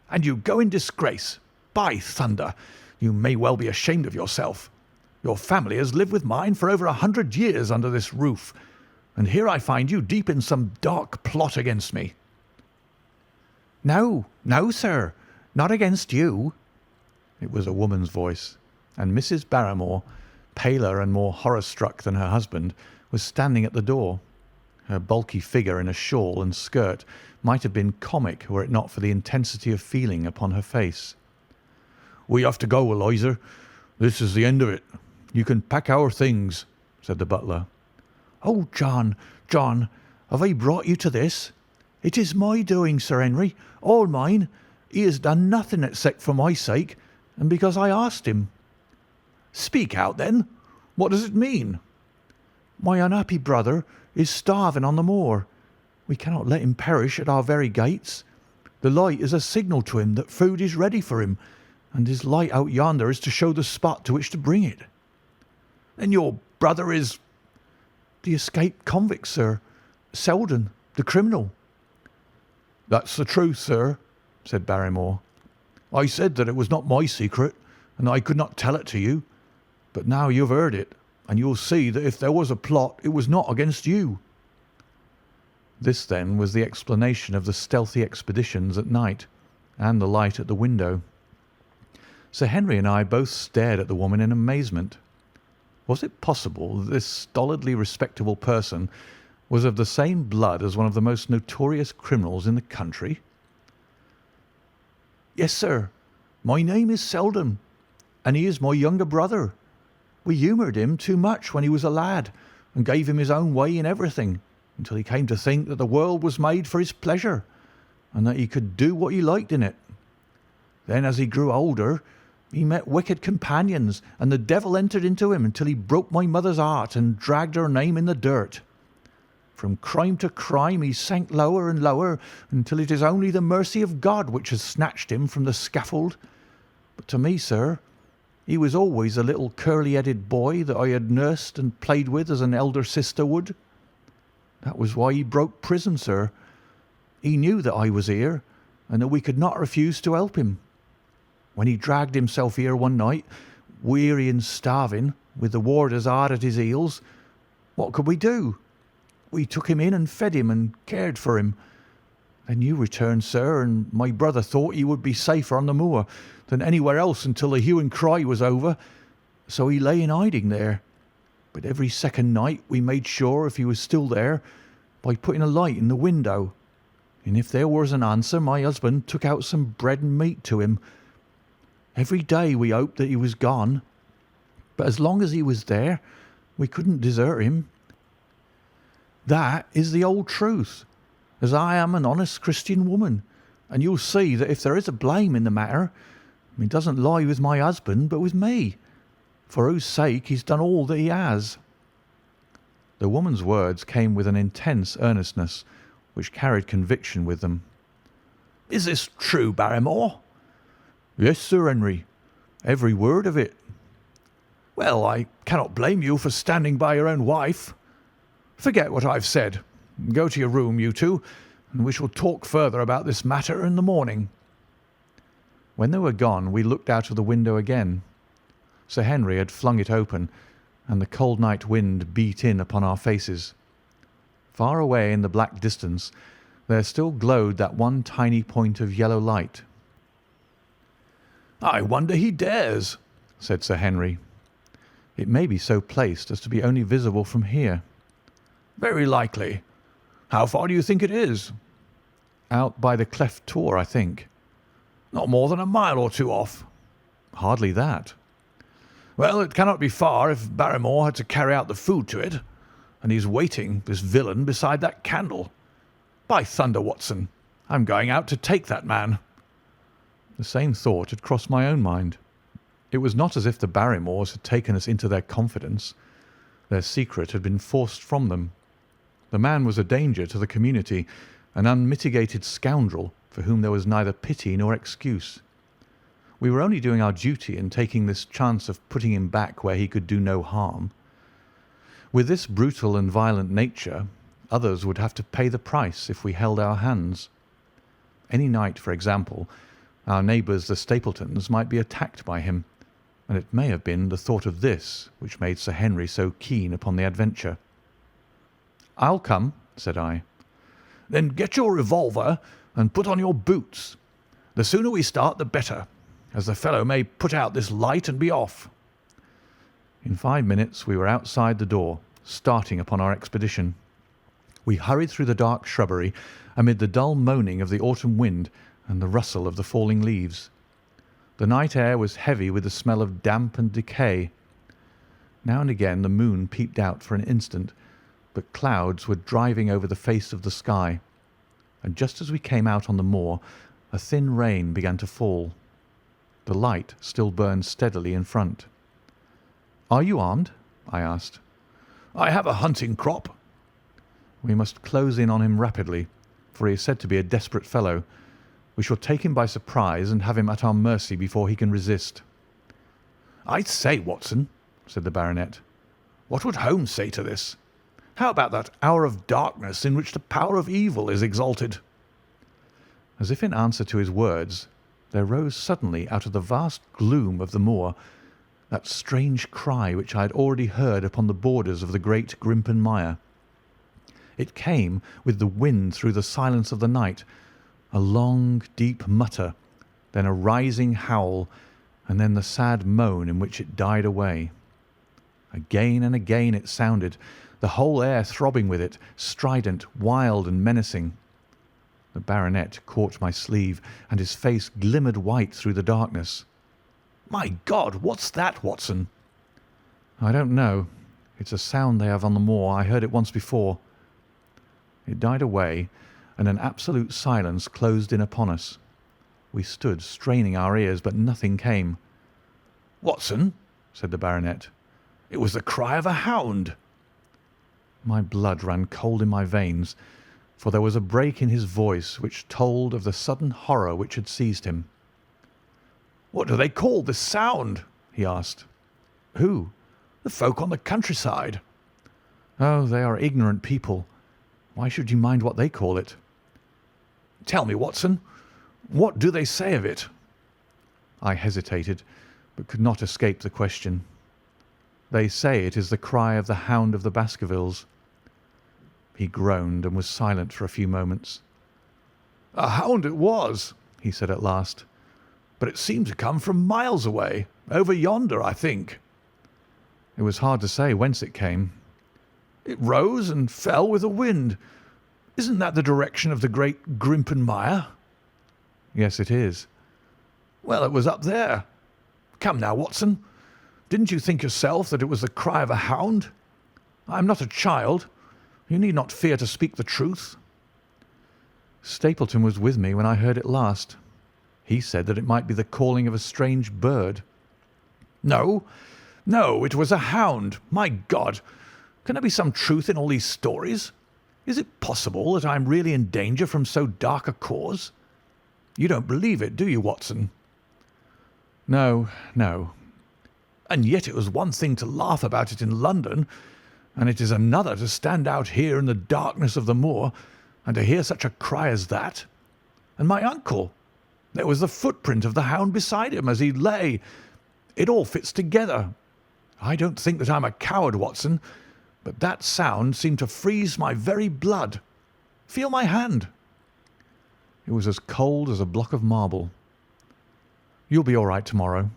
And you go in disgrace. By thunder, you may well be ashamed of yourself. Your family has lived with mine for over 100 years under this roof, and here I find you deep in some dark plot against me. No, no, sir, not against you. It was a woman's voice, and Mrs. Barrymore, paler and more horror-struck than her husband, was standing at the door. Her bulky figure in a shawl and skirt might have been comic were it not for the intensity of feeling upon her face. We have to go, Eliza. This is the end of it. You can pack our things, said the butler. Oh, John, John, have I brought you to this? It is my doing, Sir Henry, all mine. He has done nothing except for my sake, and because I asked him. Speak out, then. What does it mean? My unhappy brother is starving on the moor. We cannot let him perish at our very gates. The light is a signal to him that food is ready for him, and his light out yonder is to show the spot to which to bring it. Then your brother is... The escaped convict, sir. Selden, the criminal. That's the truth, sir, said Barrymore. I said that it was not my secret, and I could not tell it to you. But now you've heard it, and you'll see that if there was a plot, it was not against you. This, then, was the explanation of the stealthy expeditions at night, and the light at the window. Sir Henry and I both stared at the woman in amazement. Was it possible that this stolidly respectable person was of the same blood as one of the most notorious criminals in the country? Yes, sir. My name is Selden, and he is my younger brother. We humoured him too much when he was a lad, and gave him his own way in everything, until he came to think that the world was made for his pleasure, and that he could do what he liked in it. Then, as he grew older, he met wicked companions, and the devil entered into him until he broke my mother's heart and dragged her name in the dirt. From crime to crime he sank lower and lower, until it is only the mercy of God which has snatched him from the scaffold. But to me, sir, he was always a little curly-headed boy that I had nursed and played with as an elder sister would. That was why he broke prison, sir. He knew that I was here, and that we could not refuse to help him. When he dragged himself here one night, weary and starving, with the warders hard at his heels, what could we do? We took him in and fed him and cared for him. Then you returned, sir, and my brother thought he would be safer on the moor than anywhere else until the hue and cry was over, so he lay in hiding there. But every second night we made sure if he was still there by putting a light in the window, and if there was an answer, my husband took out some bread and meat to him. Every day we hoped that he was gone, but as long as he was there, we couldn't desert him. That is the old truth, as I am an honest Christian woman, and you'll see that if there is a blame in the matter, it doesn't lie with my husband, but with me, for whose sake he's done all that he has. The woman's words came with an intense earnestness, which carried conviction with them. Is this true, Barrymore? Yes, Sir Henry, every word of it. Well, I cannot blame you for standing by your own wife. Forget what I've said. Go to your room, you two, and we shall talk further about this matter in the morning. When they were gone, we looked out of the window again. Sir Henry had flung it open, and the cold night wind beat in upon our faces. Far away in the black distance, there still glowed that one tiny point of yellow light. I wonder he dares, said Sir Henry. It may be so placed as to be only visible from here. Very likely. How far do you think it is? Out by the cleft tor, I think. Not more than a mile or two off. Hardly that. Well, it cannot be far if Barrymore had to carry out the food to it, and he's waiting, this villain, beside that candle. By thunder, Watson, I'm going out to take that man. The same thought had crossed my own mind. It was not as if the Barrymores had taken us into their confidence. Their secret had been forced from them. The man was a danger to the community, an unmitigated scoundrel for whom there was neither pity nor excuse. We were only doing our duty in taking this chance of putting him back where he could do no harm. With this brutal and violent nature, others would have to pay the price if we held our hands. Any night, for example, our neighbours the Stapletons might be attacked by him, and it may have been the thought of this which made Sir Henry so keen upon the adventure. "I'll come," said I. "Then get your revolver and put on your boots. The sooner we start the better, as the fellow may put out this light and be off." In 5 minutes we were outside the door, starting upon our expedition. We hurried through the dark shrubbery amid the dull moaning of the autumn wind and the rustle of the falling leaves. The night air was heavy with the smell of damp and decay. Now and again the moon peeped out for an instant, but clouds were driving over the face of the sky, and just as we came out on the moor, a thin rain began to fall. The light still burned steadily in front. "Are you armed?" I asked. "I have a hunting crop." "We must close in on him rapidly, for he is said to be a desperate fellow. We shall take him by surprise and have him at our mercy before he can resist." "I say, Watson," said the baronet, "what would Holmes say to this? How about that hour of darkness in which the power of evil is exalted?" As if in answer to his words, there rose suddenly out of the vast gloom of the moor that strange cry which I had already heard upon the borders of the great Grimpen Mire. It came with the wind through the silence of the night, a long, deep mutter, then a rising howl, and then the sad moan in which it died away. Again and again it sounded, the whole air throbbing with it, strident, wild, and menacing. The baronet caught my sleeve, and his face glimmered white through the darkness. "My God, what's that, Watson?" "I don't know. It's a sound they have on the moor. I heard it once before." It died away, and an absolute silence closed in upon us. We stood straining our ears, but nothing came. "Watson," said the baronet, "it was the cry of a hound." My blood ran cold in my veins, for there was a break in his voice which told of the sudden horror which had seized him. "What do they call this sound?" he asked. "Who?" "The folk on the countryside." "Oh, they are ignorant people. Why should you mind what they call it?" "Tell me, Watson, what do they say of it?" I hesitated, but could not escape the question. "They say it is the cry of the Hound of the Baskervilles." He groaned and was silent for a few moments. "A hound it was," he said at last, "but it seemed to come from miles away, over yonder, I think." It was hard to say whence it came. "It rose and fell with the wind. Isn't that the direction of the great Grimpen Mire?" "Yes, it is." "Well, it was up there. Come now, Watson, didn't you think yourself that it was the cry of a hound? I am not a child. You need not fear to speak the truth." "Stapleton was with me when I heard it last. He said that it might be the calling of a strange bird." "No, no, it was a hound. My God! Can there be some truth in all these stories? Is it possible that I am really in danger from so dark a cause? You don't believe it, do you, Watson?" "No, no." "And yet it was one thing to laugh about it in London, and it is another to stand out here in the darkness of the moor and to hear such a cry as that. And my uncle, there was the footprint of the hound beside him as he lay. It all fits together. I don't think that I'm a coward, Watson, but that sound seemed to freeze my very blood. Feel my hand." It was as cold as a block of marble. "You'll be all right tomorrow."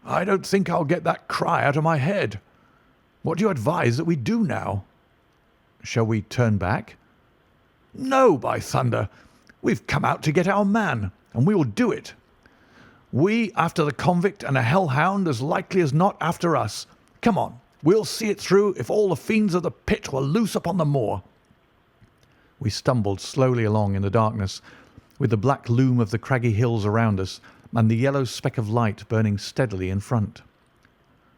"I don't think I'll get that cry out of my head. What do you advise that we do now?" "Shall we turn back?" "No, by thunder! We've come out to get our man, and we will do it. We after the convict and a hellhound as likely as not after us. Come on, we'll see it through if all the fiends of the pit were loose upon the moor." We stumbled slowly along in the darkness, with the black loom of the craggy hills around us and the yellow speck of light burning steadily in front.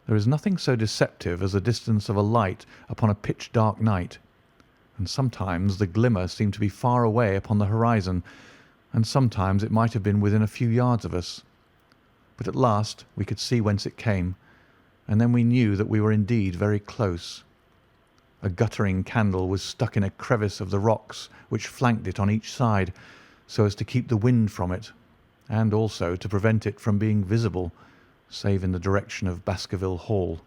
There is nothing so deceptive as the distance of a light upon a pitch-dark night, and sometimes the glimmer seemed to be far away upon the horizon, and sometimes it might have been within a few yards of us. But at last we could see whence it came, and then we knew that we were indeed very close. A guttering candle was stuck in a crevice of the rocks which flanked it on each side, so as to keep the wind from it, and also to prevent it from being visible, save in the direction of Baskerville Hall.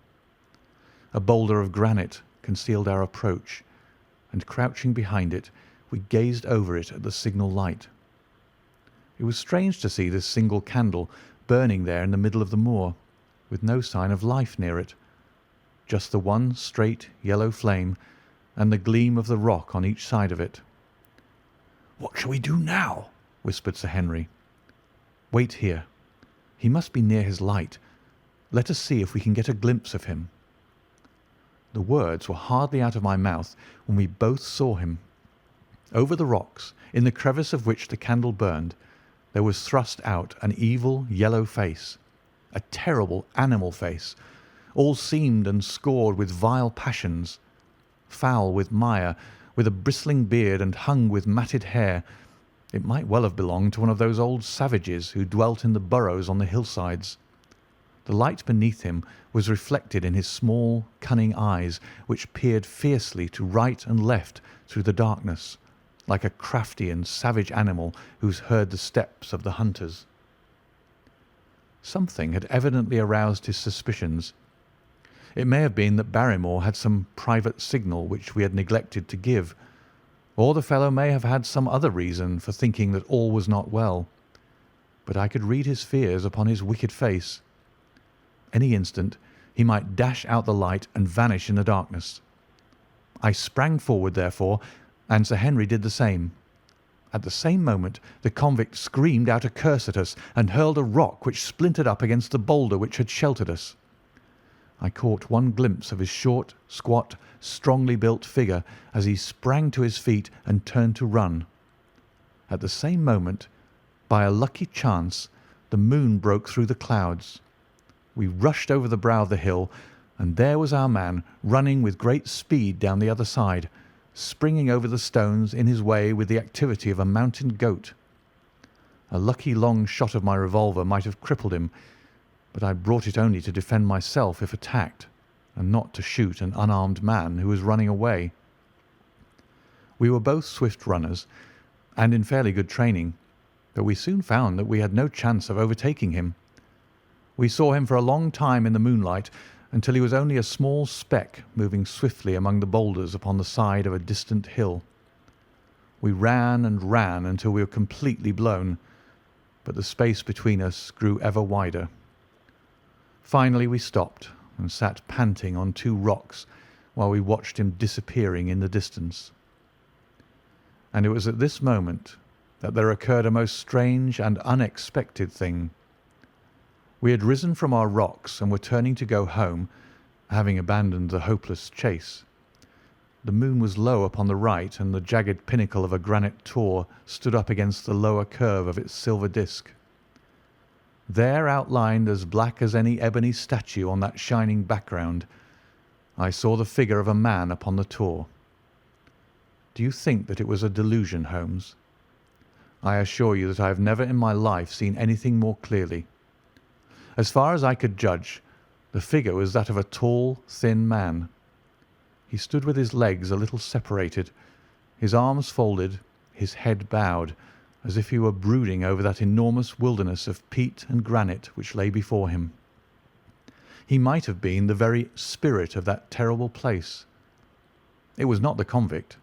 A boulder of granite concealed our approach, and crouching behind it, we gazed over it at the signal light. It was strange to see this single candle burning there in the middle of the moor, with no sign of life near it, just the one straight yellow flame and the gleam of the rock on each side of it. "What shall we do now?" whispered Sir Henry. "Wait here. He must be near his light. Let us see if we can get a glimpse of him." The words were hardly out of my mouth when we both saw him. Over the rocks, in the crevice of which the candle burned, there was thrust out an evil yellow face, a terrible animal face, all seamed and scored with vile passions, foul with mire, with a bristling beard and hung with matted hair. It might well have belonged to one of those old savages who dwelt in the burrows on the hillsides. The light beneath him was reflected in his small, cunning eyes, which peered fiercely to right and left through the darkness, like a crafty and savage animal who's heard the steps of the hunters. Something had evidently aroused his suspicions. It may have been that Barrymore had some private signal which we had neglected to give, or the fellow may have had some other reason for thinking that all was not well. But I could read his fears upon his wicked face. Any instant he might dash out the light and vanish in the darkness. I sprang forward, therefore, and Sir Henry did the same. At the same moment the convict screamed out a curse at us and hurled a rock which splintered up against the boulder which had sheltered us. I caught one glimpse of his short, squat, strongly built figure as he sprang to his feet and turned to run. At the same moment, by a lucky chance, the moon broke through the clouds. We rushed over the brow of the hill, and there was our man running with great speed down the other side, springing over the stones in his way with the activity of a mountain goat. A lucky long shot of my revolver might have crippled him, but I brought it only to defend myself if attacked, and not to shoot an unarmed man who was running away. We were both swift runners, and in fairly good training, but we soon found that we had no chance of overtaking him. We saw him for a long time in the moonlight, until he was only a small speck moving swiftly among the boulders upon the side of a distant hill. We ran and ran until we were completely blown, but the space between us grew ever wider. Finally we stopped and sat panting on two rocks while we watched him disappearing in the distance. And it was at this moment that there occurred a most strange and unexpected thing. We had risen from our rocks and were turning to go home, having abandoned the hopeless chase. The moon was low upon the right, and the jagged pinnacle of a granite tor stood up against the lower curve of its silver disc. There, outlined as black as any ebony statue on that shining background, I saw the figure of a man upon the tor. Do you think that it was a delusion, Holmes? I assure you that I have never in my life seen anything more clearly. As far as I could judge, the figure was that of a tall, thin man. He stood with his legs a little separated, his arms folded, his head bowed, as if he were brooding over that enormous wilderness of peat and granite which lay before him. He might have been the very spirit of that terrible place. It was not the convict.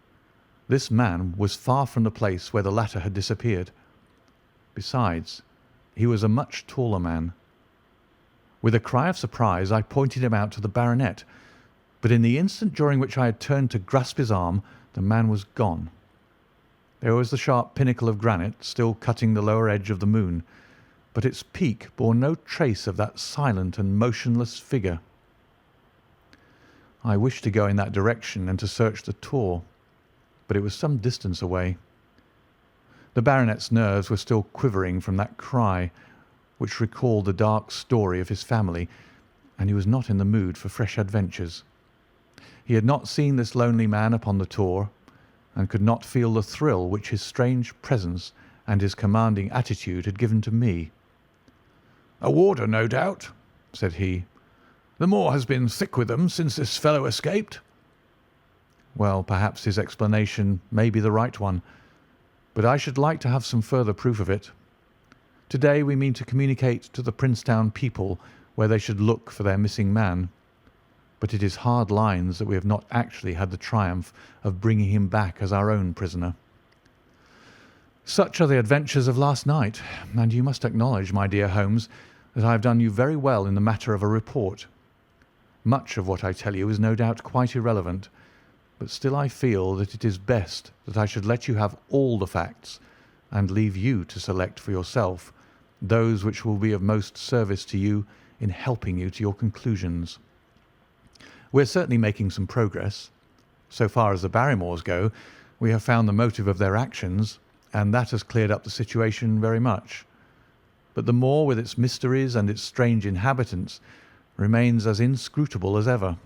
This man was far from the place where the latter had disappeared. Besides, he was a much taller man. With a cry of surprise I pointed him out to the baronet, but in the instant during which I had turned to grasp his arm, the man was gone. There was the sharp pinnacle of granite still cutting the lower edge of the moon, but its peak bore no trace of that silent and motionless figure. I wished to go in that direction and to search the tor, but it was some distance away. The baronet's nerves were still quivering from that cry, which recalled the dark story of his family, and he was not in the mood for fresh adventures. He had not seen this lonely man upon the tor, and could not feel the thrill which his strange presence and his commanding attitude had given to me. "A warder, no doubt," said he. "The moor has been thick with them since this fellow escaped." Well, perhaps his explanation may be the right one, but I should like to have some further proof of it. Today we mean to communicate to the Princetown people where they should look for their missing man, but it is hard lines that we have not actually had the triumph of bringing him back as our own prisoner. Such are the adventures of last night, and you must acknowledge, my dear Holmes, that I have done you very well in the matter of a report. Much of what I tell you is no doubt quite irrelevant, but still I feel that it is best that I should let you have all the facts and leave you to select for yourself those which will be of most service to you in helping you to your conclusions. We're certainly making some progress. So far as the Barrymores go, we have found the motive of their actions, and that has cleared up the situation very much. But the moor, with its mysteries and its strange inhabitants, remains as inscrutable as ever.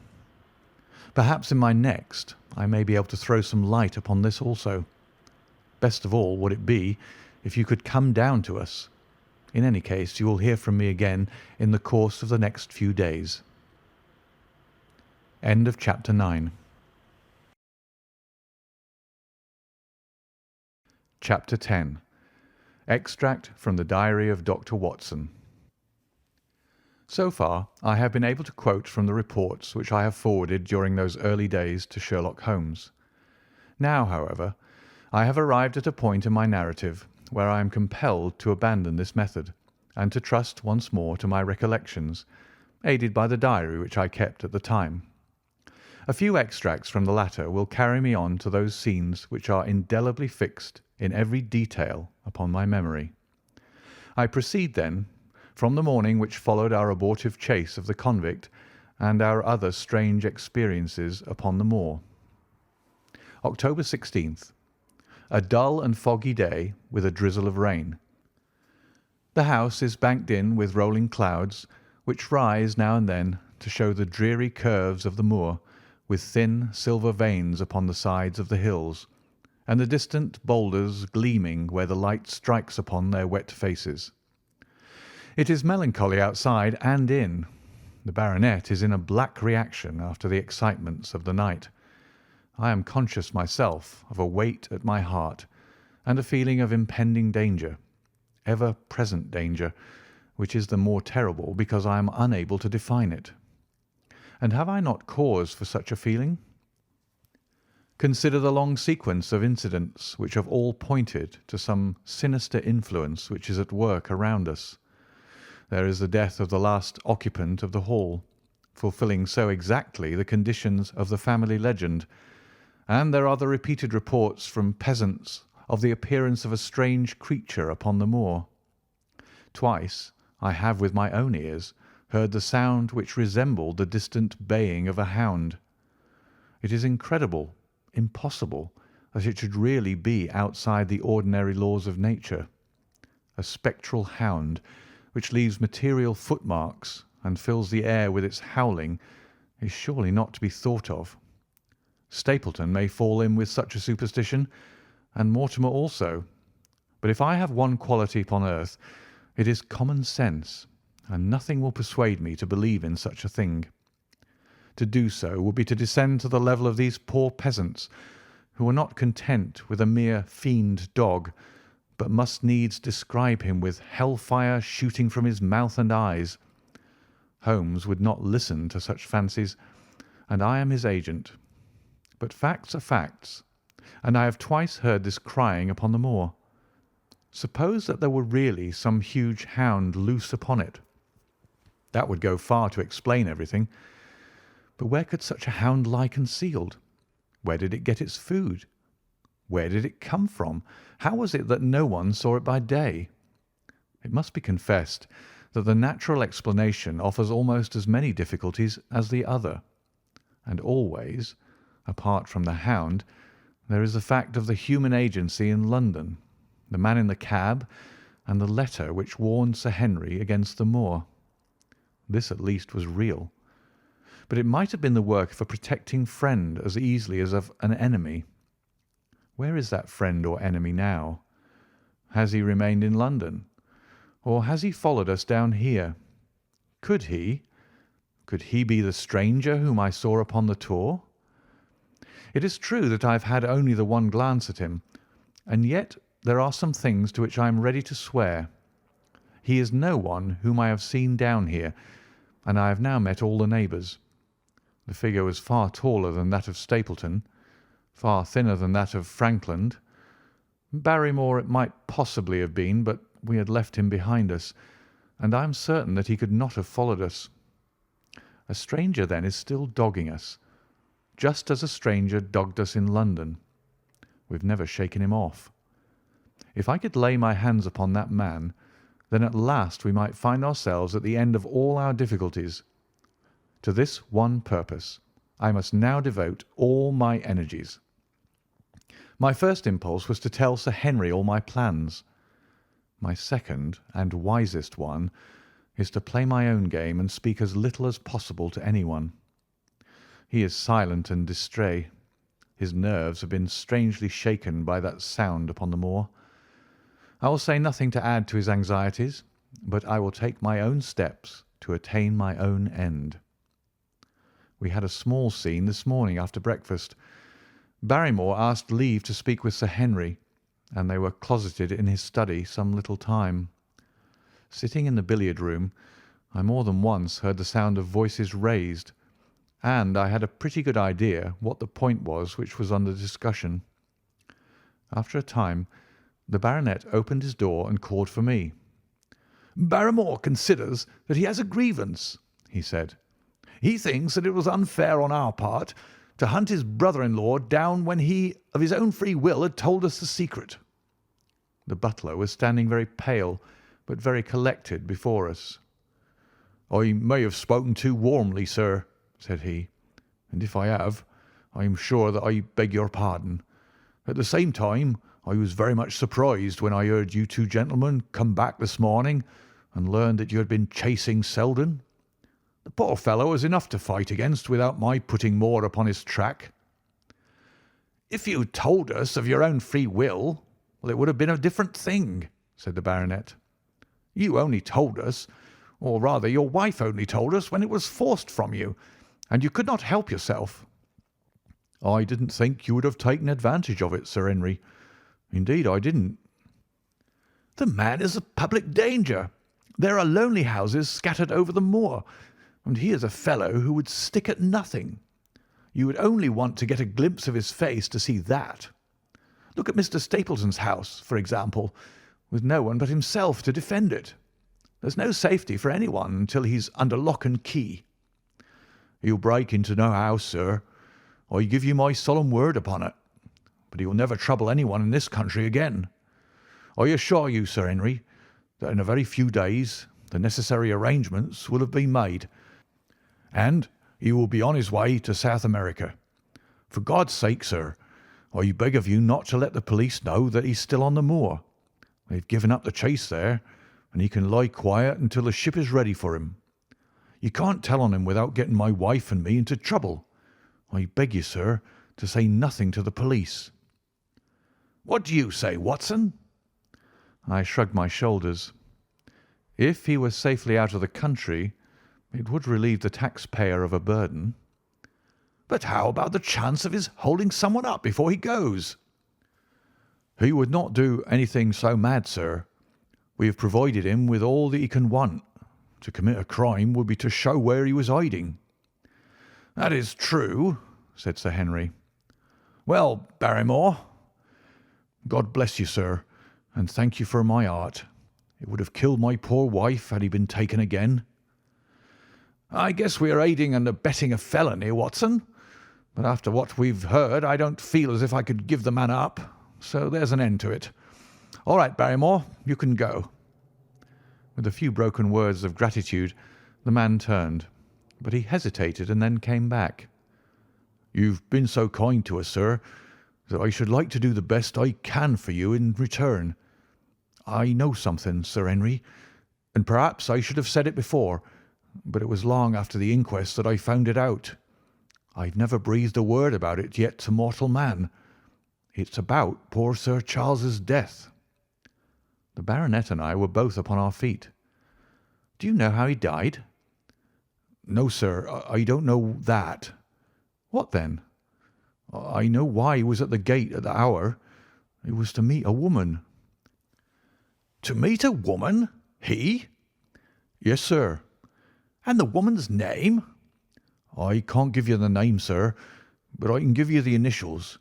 Perhaps in my next I may be able to throw some light upon this also. Best of all would it be if you could come down to us. In any case, you will hear from me again in the course of the next few days. End of Chapter 9. Chapter 10. Extract from the Diary of Dr. Watson. So far, I have been able to quote from the reports which I have forwarded during those early days to Sherlock Holmes. Now, however, I have arrived at a point in my narrative where I am compelled to abandon this method, and to trust once more to my recollections, aided by the diary which I kept at the time. A few extracts from the latter will carry me on to those scenes which are indelibly fixed in every detail upon my memory. I proceed, then, from the morning which followed our abortive chase of the convict and our other strange experiences upon the moor. October 16th. A dull and foggy day with a drizzle of rain. The house is banked in with rolling clouds, which rise now and then to show the dreary curves of the moor, with thin silver veins upon the sides of the hills, and the distant boulders gleaming where the light strikes upon their wet faces. It is melancholy outside and in. The baronet is in a black reaction after the excitements of the night. I am conscious myself of a weight at my heart and a feeling of impending danger, ever-present danger, which is the more terrible because I am unable to define it. And have I not cause for such a feeling? Consider the long sequence of incidents which have all pointed to some sinister influence which is at work around us. There is the death of the last occupant of the hall, fulfilling so exactly the conditions of the family legend, and there are the repeated reports from peasants of the appearance of a strange creature upon the moor. Twice I have with my own ears heard the sound which resembled the distant baying of a hound. It is incredible, impossible, that it should really be outside the ordinary laws of nature. A spectral hound, which leaves material footmarks and fills the air with its howling, is surely not to be thought of. Stapleton may fall in with such a superstition, and Mortimer also. But if I have one quality upon earth, it is common sense, and nothing will persuade me to believe in such a thing. To do so would be to descend to the level of these poor peasants, who are not content with a mere fiend dog, but must needs describe him with hell-fire shooting from his mouth and eyes. Holmes would not listen to such fancies, and I am his agent. But facts are facts, and I have twice heard this crying upon the moor. Suppose that there were really some huge hound loose upon it. That would go far to explain everything. But where could such a hound lie concealed? Where did it get its food? Where did it come from? How was it that no one saw it by day? It must be confessed that the natural explanation offers almost as many difficulties as the other. And always, apart from the hound, there is the fact of the human agency in London, the man in the cab, and the letter which warned Sir Henry against the moor. This at least was real. But it might have been the work of a protecting friend as easily as of an enemy. Where is that friend or enemy now? Has he remained in London? Or has he followed us down here? Could he be the stranger whom I saw upon the Tor? It is true that I have had only the one glance at him, and yet there are some things to which I am ready to swear. He is no one whom I have seen down here, and I have now met all the neighbours. The figure was far taller than that of Stapleton, far thinner than that of Frankland. Barrymore it might possibly have been, but we had left him behind us, and I am certain that he could not have followed us. A stranger, then, is still dogging us, just as a stranger dogged us in London. We've never shaken him off. If I could lay my hands upon that man, then at last we might find ourselves at the end of all our difficulties. To this one purpose I must now devote all my energies. My first impulse was to tell Sir Henry all my plans. My second and wisest one is to play my own game and speak as little as possible to anyone. He is silent and distrait. His nerves have been strangely shaken by that sound upon the moor. I will say nothing to add to his anxieties, but I will take my own steps to attain my own end. We had a small scene this morning after breakfast. Barrymore asked leave to speak with Sir Henry, and they were closeted in his study some little time. Sitting in the billiard-room, I more than once heard the sound of voices raised, and I had a pretty good idea what the point was which was under discussion. After a time, the baronet opened his door and called for me. "Barrymore considers that he has a grievance," he said. "He thinks that it was unfair on our part to hunt his brother-in-law down when he, of his own free will, had told us the secret." The butler was standing very pale, but very collected before us. "I may have spoken too warmly, sir," said he, "and if I have, I am sure that I beg your pardon. At the same time, I was very much surprised when I heard you two gentlemen come back this morning and learned that you had been chasing Selden. The poor fellow has enough to fight against without my putting more upon his track." "If you told us of your own free will, well, it would have been a different thing," said the baronet. "You only told us, or rather your wife only told us, when it was forced from you, and you could not help yourself." "I didn't think you would have taken advantage of it, Sir Henry. Indeed, I didn't." "The man is a public danger. There are lonely houses scattered over the moor, and he is a fellow who would stick at nothing. You would only want to get a glimpse of his face to see that. Look at Mr. Stapleton's house, for example, with no one but himself to defend it. There's no safety for anyone until he's under lock and key." "He'll break into no house, sir. I give you my solemn word upon it. But he will never trouble anyone in this country again. I assure you, Sir Henry, that in a very few days the necessary arrangements will have been made, and he will be on his way to South America. For God's sake, sir, I beg of you not to let the police know that he's still on the moor. They've given up the chase there, and he can lie quiet until the ship is ready for him. You can't tell on him without getting my wife and me into trouble. I beg you, sir, to say nothing to the police." "What do you say, Watson?" I shrugged my shoulders. If he were safely out of the country, it would relieve the taxpayer of a burden. "But how about the chance of his holding someone up before he goes?" "He would not do anything so mad, sir. We have provided him with all that he can want. To commit a crime would be to show where he was hiding." "That is true," said Sir Henry. "Well, Barrymore?" "God bless you, sir, and thank you for my heart. It would have killed my poor wife had he been taken again." "I guess we are aiding and abetting a felony, Watson. But after what we've heard, I don't feel as if I could give the man up. So there's an end to it. All right, Barrymore, you can go." With a few broken words of gratitude, the man turned, but he hesitated and then came back. "You've been so kind to us, sir, that I should like to do the best I can for you in return. I know something, Sir Henry, and perhaps I should have said it before, but it was long after the inquest that I found it out. I've never breathed a word about it yet to mortal man. It's about poor Sir Charles's death." The baronet and I were both upon our feet. "Do you know how he died?" "No, sir, I don't know that." "What then?" I know why he was at the gate at the hour. It was to meet a woman." "To meet a woman? He?" "Yes, sir." "And the woman's name?" "I can't give you the name, sir, but I can give you the initials.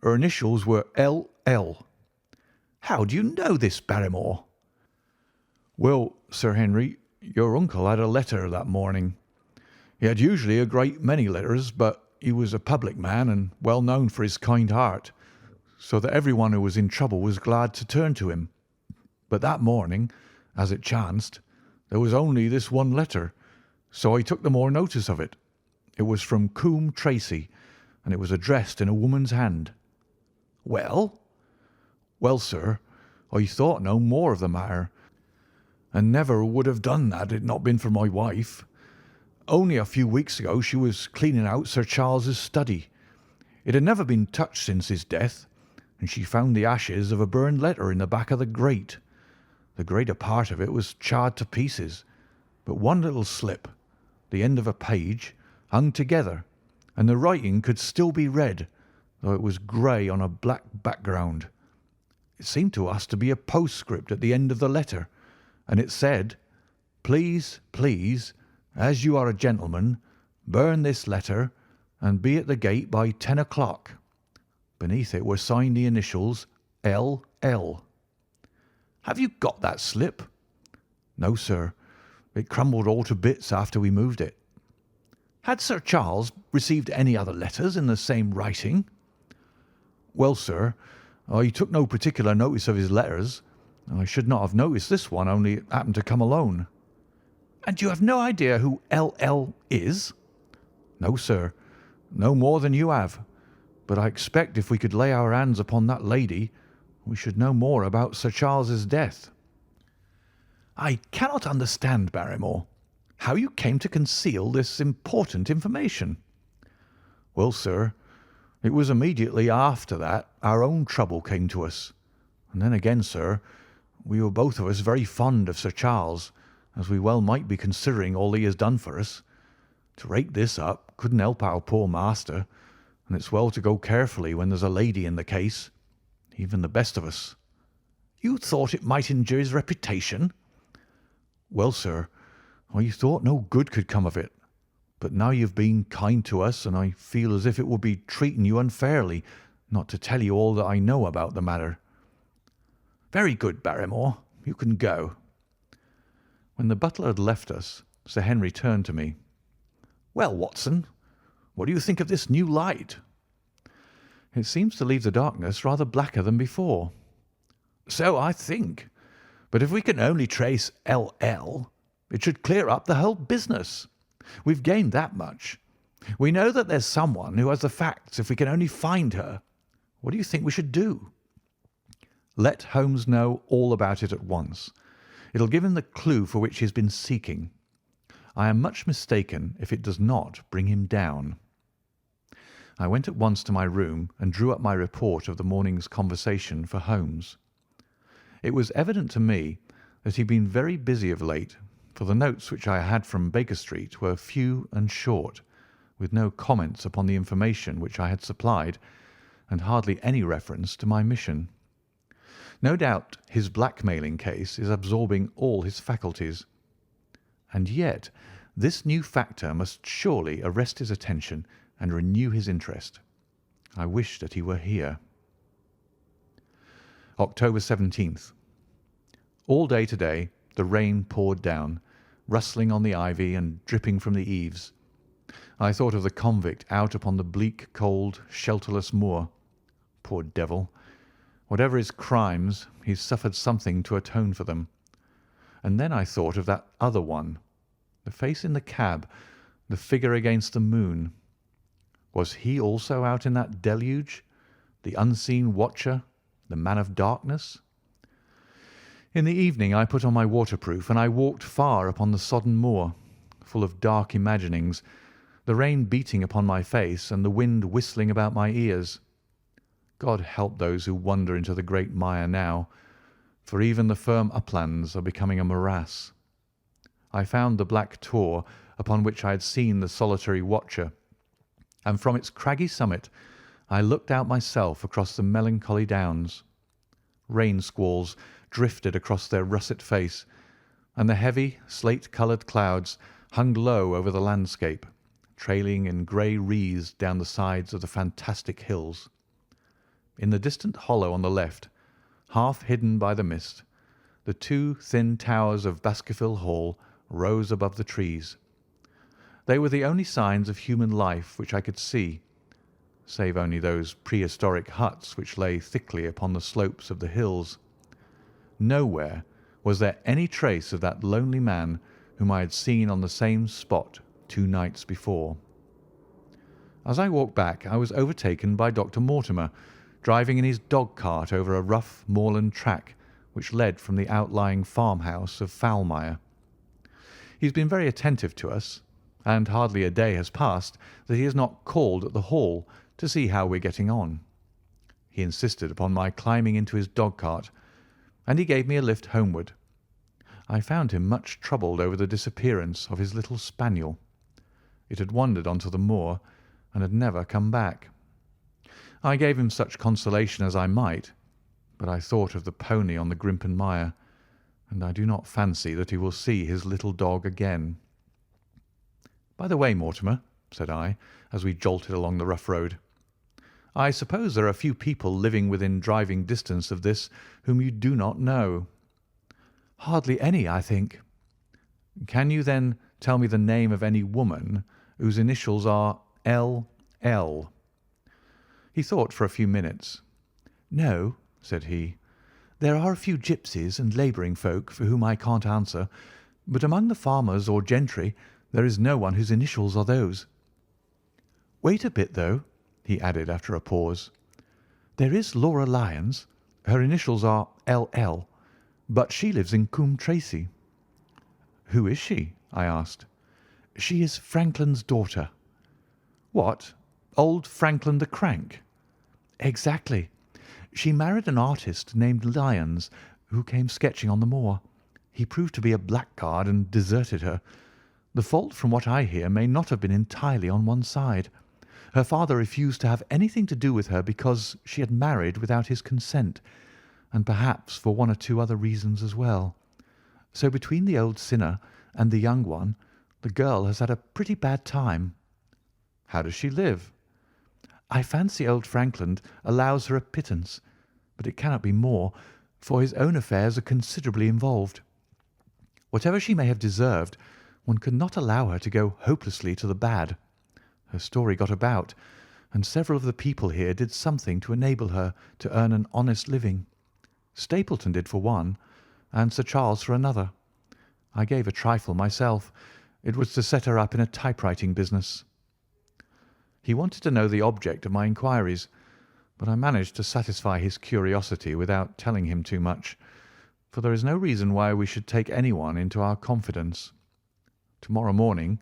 Her initials were L.L." "How do you know this, Barrymore?" "Well, Sir Henry, your uncle had a letter that morning. He had usually a great many letters, but he was a public man and well known for his kind heart, so that everyone who was in trouble was glad to turn to him. But that morning, as it chanced, there was only this one letter, so I took the more notice of it. It was from Coombe Tracy, and it was addressed in a woman's hand." "Well?" "Well, sir, I thought no more of the matter, and never would have done that had it not been for my wife. Only a few weeks ago she was cleaning out Sir Charles's study. It had never been touched since his death, and she found the ashes of a burned letter in the back of the grate. The greater part of it was charred to pieces, but one little slip, the end of a page, hung together, and the writing could still be read, though it was grey on a black background. It seemed to us to be a postscript at the end of the letter, and it said, 'Please, please, as you are a gentleman, burn this letter and be at the gate by 10 o'clock.' Beneath it were signed the initials L.L. "Have you got that slip?" "No, sir. It crumbled all to bits after we moved it." "Had Sir Charles received any other letters in the same writing?" "Well, sir, I took no particular notice of his letters. I should not have noticed this one, only it happened to come alone." "And you have no idea who L.L. is?" "No, sir, no more than you have. But I expect if we could lay our hands upon that lady, we should know more about Sir Charles's death." "I cannot understand, Barrymore, how you came to conceal this important information." "Well, sir, it was immediately after that our own trouble came to us. And then again, sir, we were both of us very fond of Sir Charles, as we well might be considering all he has done for us. To rake this up couldn't help our poor master, and it's well to go carefully when there's a lady in the case, even the best of us." "You thought it might injure his reputation?" "Well, sir, I thought no good could come of it. But now you've been kind to us, and I feel as if it would be treating you unfairly not to tell you all that I know about the matter." "Very good, Barrymore. You can go." When the butler had left us, Sir Henry turned to me. "Well, Watson, what do you think of this new light?" "It seems to leave the darkness rather blacker than before." "So I think. But if we can only trace L.L., it should clear up the whole business. We've gained that much. We know that there's someone who has the facts if we can only find her. What do you think we should do?" "Let Holmes know all about it at once. It'll give him the clue for which he has been seeking. I am much mistaken if it does not bring him down." I went at once to my room and drew up my report of the morning's conversation for Holmes. It was evident to me that he had been very busy of late, for the notes which I had from Baker Street were few and short, with no comments upon the information which I had supplied, and hardly any reference to my mission. No doubt his blackmailing case is absorbing all his faculties. And yet this new factor must surely arrest his attention and renew his interest. I wish that he were here. October 17th. All day today the rain poured down, rustling on the ivy and dripping from the eaves. I thought of the convict out upon the bleak, cold, shelterless moor. Poor devil! Whatever his crimes, he's suffered something to atone for them. And then I thought of that other one, the face in the cab, the figure against the moon. Was he also out in that deluge, the unseen watcher, the man of darkness? In the evening I put on my waterproof, and I walked far upon the sodden moor, full of dark imaginings, the rain beating upon my face and the wind whistling about my ears. God help those who wander into the great mire now, for even the firm uplands are becoming a morass. I found the black tor upon which I had seen the solitary watcher, and from its craggy summit I looked out myself across the melancholy downs. Rain squalls drifted across their russet face, and the heavy, slate-coloured clouds hung low over the landscape, trailing in grey wreaths down the sides of the fantastic hills. In the distant hollow on the left, half hidden by the mist, the two thin towers of Baskerville Hall rose above the trees. They were the only signs of human life which I could see, save only those prehistoric huts which lay thickly upon the slopes of the hills. Nowhere was there any trace of that lonely man whom I had seen on the same spot 2 nights before. As I walked back, I was overtaken by Dr. Mortimer, driving in his dog-cart over a rough moorland track which led from the outlying farmhouse of Foulmire. He has been very attentive to us, and hardly a day has passed that he has not called at the Hall to see how we are getting on. He insisted upon my climbing into his dog-cart, and he gave me a lift homeward. I found him much troubled over the disappearance of his little spaniel. It had wandered onto the moor and had never come back. I gave him such consolation as I might, but I thought of the pony on the Grimpen Mire, and I do not fancy that he will see his little dog again. "By the way, Mortimer," said I, as we jolted along the rough road, "I suppose there are few people living within driving distance of this whom you do not know?" "Hardly any, I think." "Can you, then, tell me the name of any woman whose initials are L.L.?" He thought for a few minutes. "No," said he. "There are a few gipsies and labouring folk for whom I can't answer, but among the farmers or gentry there is no one whose initials are those. Wait a bit, though," he added after a pause. "There is Laura Lyons. Her initials are L.L., but she lives in Coombe Tracey." "Who is she?" I asked. "She is Franklin's daughter." "What, old Franklin the Crank?" "Exactly. She married an artist named Lyons, who came sketching on the moor. He proved to be a blackguard and deserted her. The fault, from what I hear, may not have been entirely on one side. Her father refused to have anything to do with her because she had married without his consent, and perhaps for 1 or 2 other reasons as well. So between the old sinner and the young one, the girl has had a pretty bad time." "How does she live?" "I fancy old Franklin allows her a pittance, but it cannot be more, for his own affairs are considerably involved. Whatever she may have deserved, one could not allow her to go hopelessly to the bad. Her story got about, and several of the people here did something to enable her to earn an honest living. Stapleton did for one, and Sir Charles for another. I gave a trifle myself. It was to set her up in a typewriting business." He wanted to know the object of my inquiries, but I managed to satisfy his curiosity without telling him too much, for there is no reason why we should take anyone into our confidence. Tomorrow morning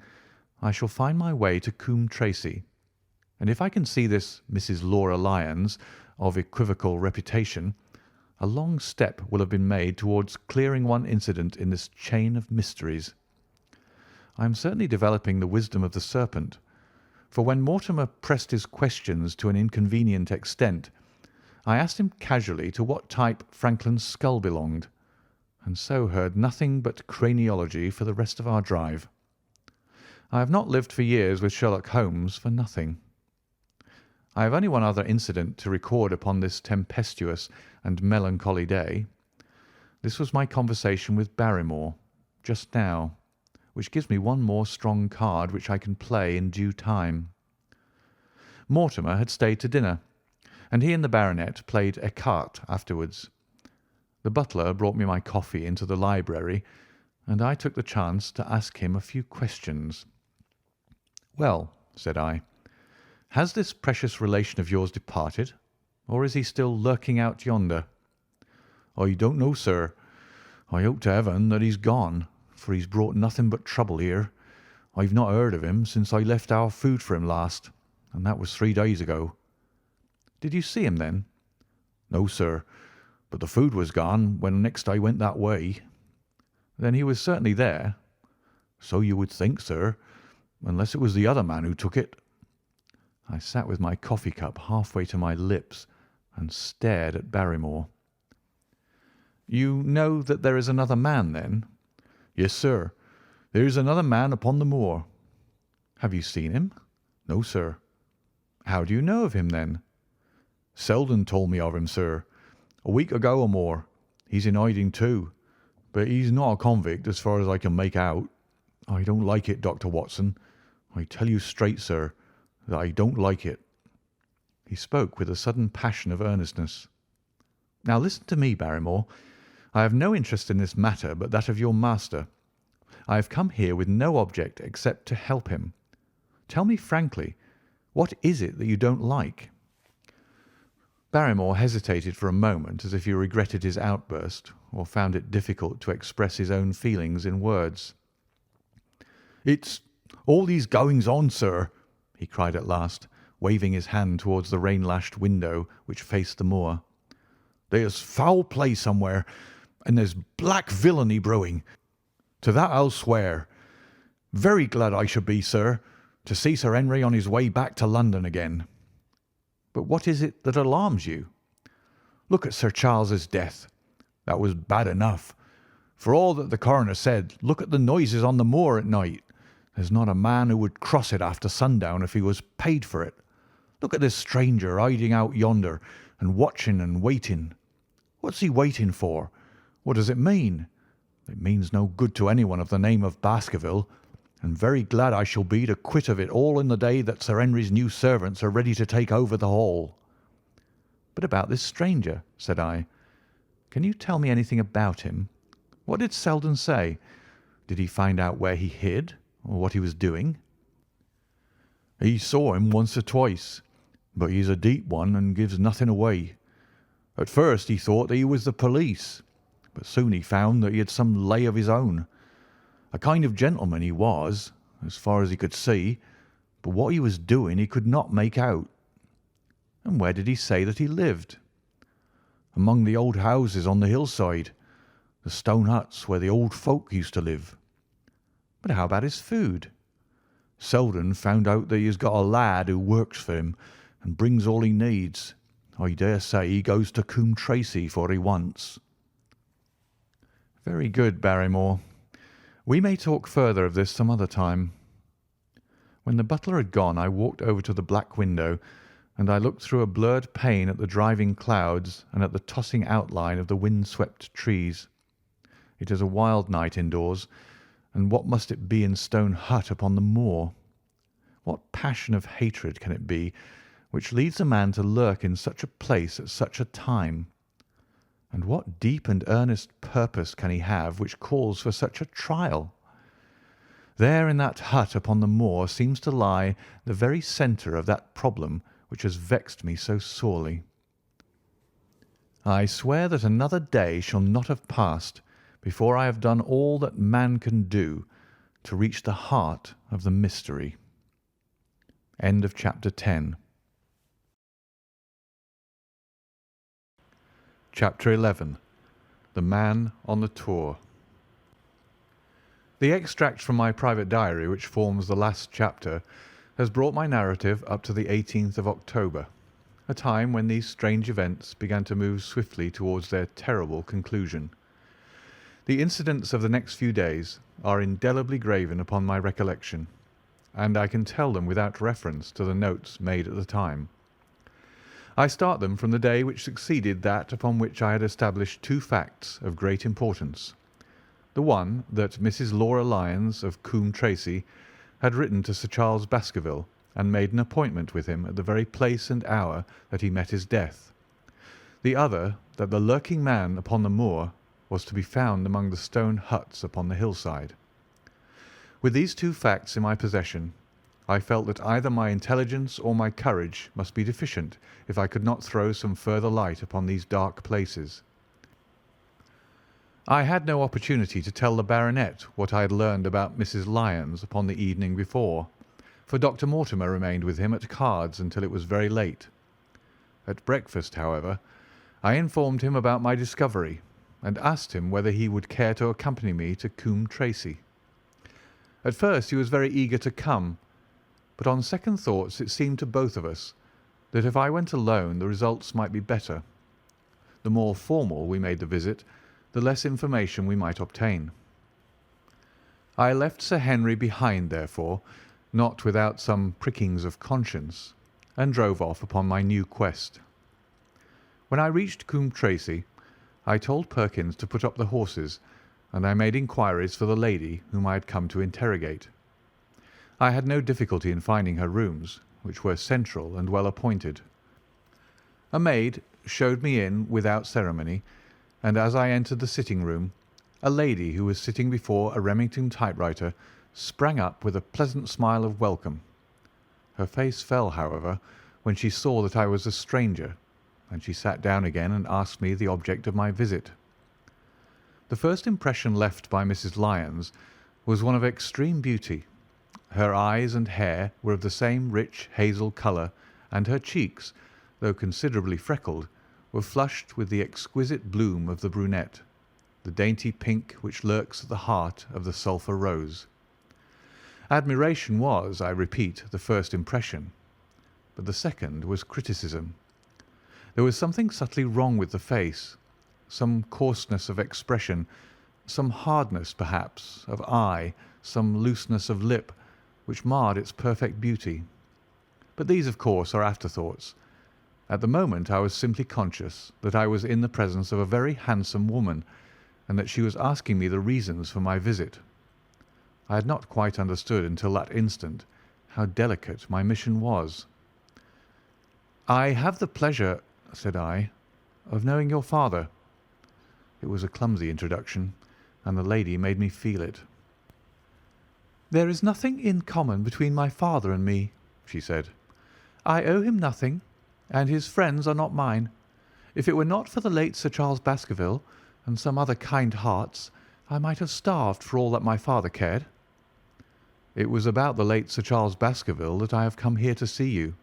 I shall find my way to Coombe Tracey, and if I can see this Mrs. Laura Lyons, of equivocal reputation, a long step will have been made towards clearing one incident in this chain of mysteries. I am certainly developing the wisdom of the serpent, for when Mortimer pressed his questions to an inconvenient extent, I asked him casually to what type Franklin's skull belonged, and so heard nothing but craniology for the rest of our drive. I have not lived for years with Sherlock Holmes for nothing. I have only one other incident to record upon this tempestuous and melancholy day. This was my conversation with Barrymore just now, which gives me one more strong card which I can play in due time. Mortimer had stayed to dinner, and he and the baronet played écarté afterwards. The butler brought me my coffee into the library, and I took the chance to ask him a few questions. "Well," said I, "has this precious relation of yours departed, or is he still lurking out yonder?" "I don't know, sir. I hope to heaven that he's gone, for he's brought nothing but trouble here. I've not heard of him since I left our food for him last, and that was 3 days ago." "Did you see him then?" "No, sir, but the food was gone when next I went that way." "Then he was certainly there?" "So you would think, sir, unless it was the other man who took it." I sat with my coffee cup halfway to my lips and stared at Barrymore. "You know that there is another man, then?" "Yes, sir. There is another man upon the moor." "Have you seen him?" "No, sir." "How do you know of him, then?" "Selden told me of him, sir, a week ago or more. He's in hiding too, but he's not a convict as far as I can make out. I don't like it, Dr. Watson. I tell you straight, sir, that I don't like it." He spoke with a sudden passion of earnestness. "Now listen to me, Barrymore. I have no interest in this matter but that of your master. I have come here with no object except to help him. Tell me frankly, what is it that you don't like?" Barrymore hesitated for a moment, as if he regretted his outburst, or found it difficult to express his own feelings in words. "It's all these goings-on, sir," he cried at last, waving his hand towards the rain-lashed window which faced the moor. "There's foul play somewhere, and there's black villainy brewing. To that I'll swear. Very glad I should be, sir, to see Sir Henry on his way back to London again." "But what is it that alarms you?" "Look at Sir Charles's death. That was bad enough. For all that the coroner said, look at the noises on the moor at night. There's not a man who would cross it after sundown if he was paid for it. Look at this stranger hiding out yonder and watching and waiting. What's he waiting for? What does it mean? It means no good to anyone of the name of Baskerville, and very glad I shall be to quit of it all in the day that Sir Henry's new servants are ready to take over the hall." "But about this stranger," said I. "Can you tell me anything about him? What did Selden say? Did he find out where he hid, or what he was doing?" "He saw him once or twice, but he's a deep one and gives nothing away. At first he thought that he was the police, but soon he found that he had some lay of his own. A kind of gentleman he was, as far as he could see, but what he was doing he could not make out." "And where did he say that he lived?" "Among the old houses on the hillside, the stone huts where the old folk used to live." "But how about his food?" "Selden found out that he has got a lad who works for him and brings all he needs. I dare say he goes to Coombe Tracey for what he wants." "Very good, Barrymore. We may talk further of this some other time." When the butler had gone, I walked over to the black window, and I looked through a blurred pane at the driving clouds and at the tossing outline of the wind-swept trees. It is a wild night indoors, and what must it be in Stone Hut upon the moor? What passion of hatred can it be which leads a man to lurk in such a place at such a time? And what deep and earnest purpose can he have which calls for such a trial? There in that hut upon the moor seems to lie the very centre of that problem which has vexed me so sorely. I swear that another day shall not have passed before I have done all that man can do to reach the heart of the mystery. End of chapter 10. Chapter 11. The Man on the Tor. The extract from my private diary which forms the last chapter has brought my narrative up to the 18th of October, a time when these strange events began to move swiftly towards their terrible conclusion. The incidents of the next few days are indelibly graven upon my recollection, and I can tell them without reference to the notes made at the time. I start them from the day which succeeded that upon which I had established two facts of great importance. The one, that Mrs. Laura Lyons of Coombe Tracey had written to Sir Charles Baskerville and made an appointment with him at the very place and hour that he met his death. The other, that the lurking man upon the moor was to be found among the stone huts upon the hillside. With these two facts in my possession, I felt that either my intelligence or my courage must be deficient if I could not throw some further light upon these dark places. I had no opportunity to tell the baronet what I had learned about Mrs. Lyons upon the evening before, for Dr. Mortimer remained with him at cards until it was very late. At breakfast, however, I informed him about my discovery, and asked him whether he would care to accompany me to Coombe Tracey. At first he was very eager to come, but on second thoughts it seemed to both of us that if I went alone the results might be better. The more formal we made the visit, the less information we might obtain. I left Sir Henry behind, therefore, not without some prickings of conscience, and drove off upon my new quest. When I reached Coombe Tracey, I told Perkins to put up the horses, and I made inquiries for the lady whom I had come to interrogate. I had no difficulty in finding her rooms, which were central and well appointed. A maid showed me in without ceremony, and as I entered the sitting-room, a lady who was sitting before a Remington typewriter sprang up with a pleasant smile of welcome. Her face fell, however, when she saw that I was a stranger, and she sat down again and asked me the object of my visit. The first impression left by Mrs. Lyons was one of extreme beauty. Her eyes and hair were of the same rich hazel colour, and her cheeks, though considerably freckled, were flushed with the exquisite bloom of the brunette, the dainty pink which lurks at the heart of the sulphur rose. Admiration was, I repeat, the first impression, but the second was criticism. There was something subtly wrong with the face, some coarseness of expression, some hardness, perhaps, of eye, some looseness of lip, which marred its perfect beauty. But these, of course, are afterthoughts. At the moment I was simply conscious that I was in the presence of a very handsome woman, and that she was asking me the reasons for my visit. I had not quite understood until that instant how delicate my mission was. "I have the pleasure," said I, "of knowing your father." It was a clumsy introduction, and the lady made me feel it. "There is nothing in common between my father and me," she said. "I owe him nothing, and his friends are not mine. If it were not for the late Sir Charles Baskerville and some other kind hearts, I might have starved for all that my father cared." "It was about the late Sir Charles Baskerville that I have come here to see you."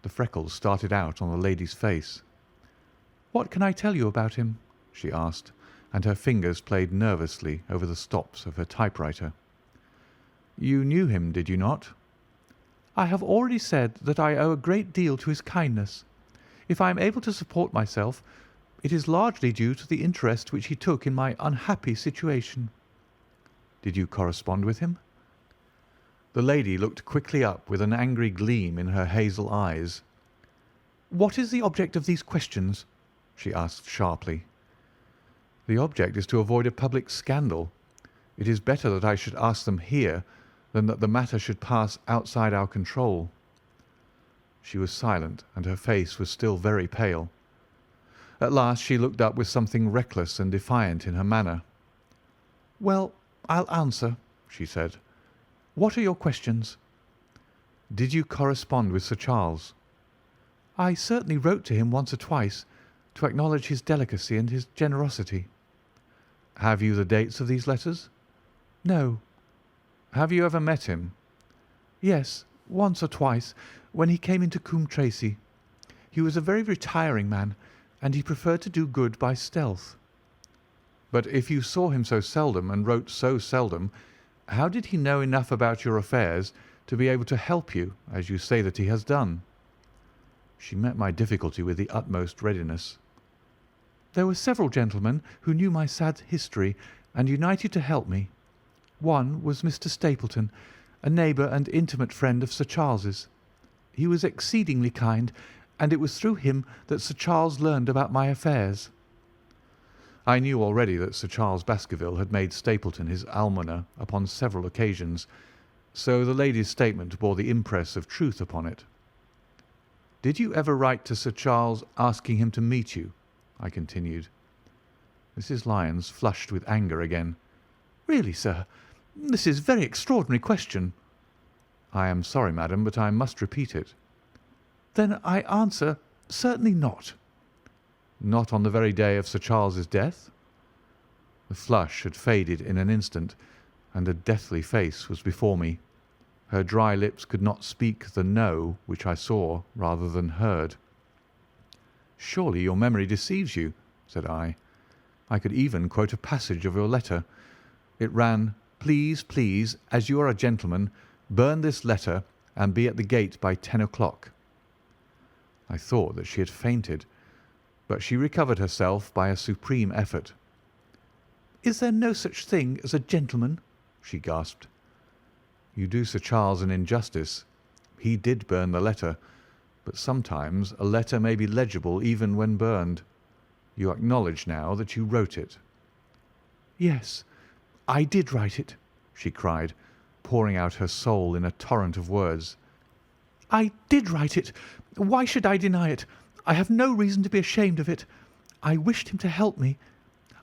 The freckles started out on the lady's face. "What can I tell you about him?" she asked, and her fingers played nervously over the stops of her typewriter. "You knew him, did you not?" "I have already said that I owe a great deal to his kindness. If I am able to support myself, it is largely due to the interest which he took in my unhappy situation." "Did you correspond with him?" The lady looked quickly up with an angry gleam in her hazel eyes. "What is the object of these questions?" she asked sharply. "The object is to avoid a public scandal. It is better that I should ask them here than that the matter should pass outside our control." She was silent, and her face was still very pale. At last she looked up with something reckless and defiant in her manner. "Well, I'll answer," she said. "What are your questions?" "Did you correspond with Sir Charles?" "I certainly wrote to him once or twice, to acknowledge his delicacy and his generosity." "Have you the dates of these letters?" "No." "Have you ever met him?" "Yes, once or twice, when he came into Coombe Tracey. He was a very retiring man, and he preferred to do good by stealth." "But if you saw him so seldom and wrote so seldom, how did he know enough about your affairs to be able to help you, as you say that he has done?" She met my difficulty with the utmost readiness. "There were several gentlemen who knew my sad history and united to help me. One was Mr. Stapleton, a neighbour and intimate friend of Sir Charles's. He was exceedingly kind, and it was through him that Sir Charles learned about my affairs." I knew already that Sir Charles Baskerville had made Stapleton his almoner upon several occasions, so the lady's statement bore the impress of truth upon it. "Did you ever write to Sir Charles asking him to meet you?" I continued. Mrs. Lyons flushed with anger again. "Really, sir, this is a very extraordinary question." "I am sorry, madam, but I must repeat it." "Then I answer, certainly not." "Not on the very day of Sir Charles's death?" The flush had faded in an instant, and a deathly face was before me. Her dry lips could not speak the "no" which I saw rather than heard. "Surely your memory deceives you," said I. "I could even quote a passage of your letter. It ran, 'Please, please, as you are a gentleman, burn this letter and be at the gate by 10 o'clock. I thought that she had fainted, but she recovered herself by a supreme effort. "Is there no such thing as a gentleman?" she gasped. You do Sir Charles an injustice. He did burn the letter, but sometimes a letter may be legible even when burned. You acknowledge now that you wrote it." "Yes, I did write it," she cried, pouring out her soul in a torrent of words. "I did write it. Why should I deny it? I have no reason to be ashamed of it. I wished him to help me.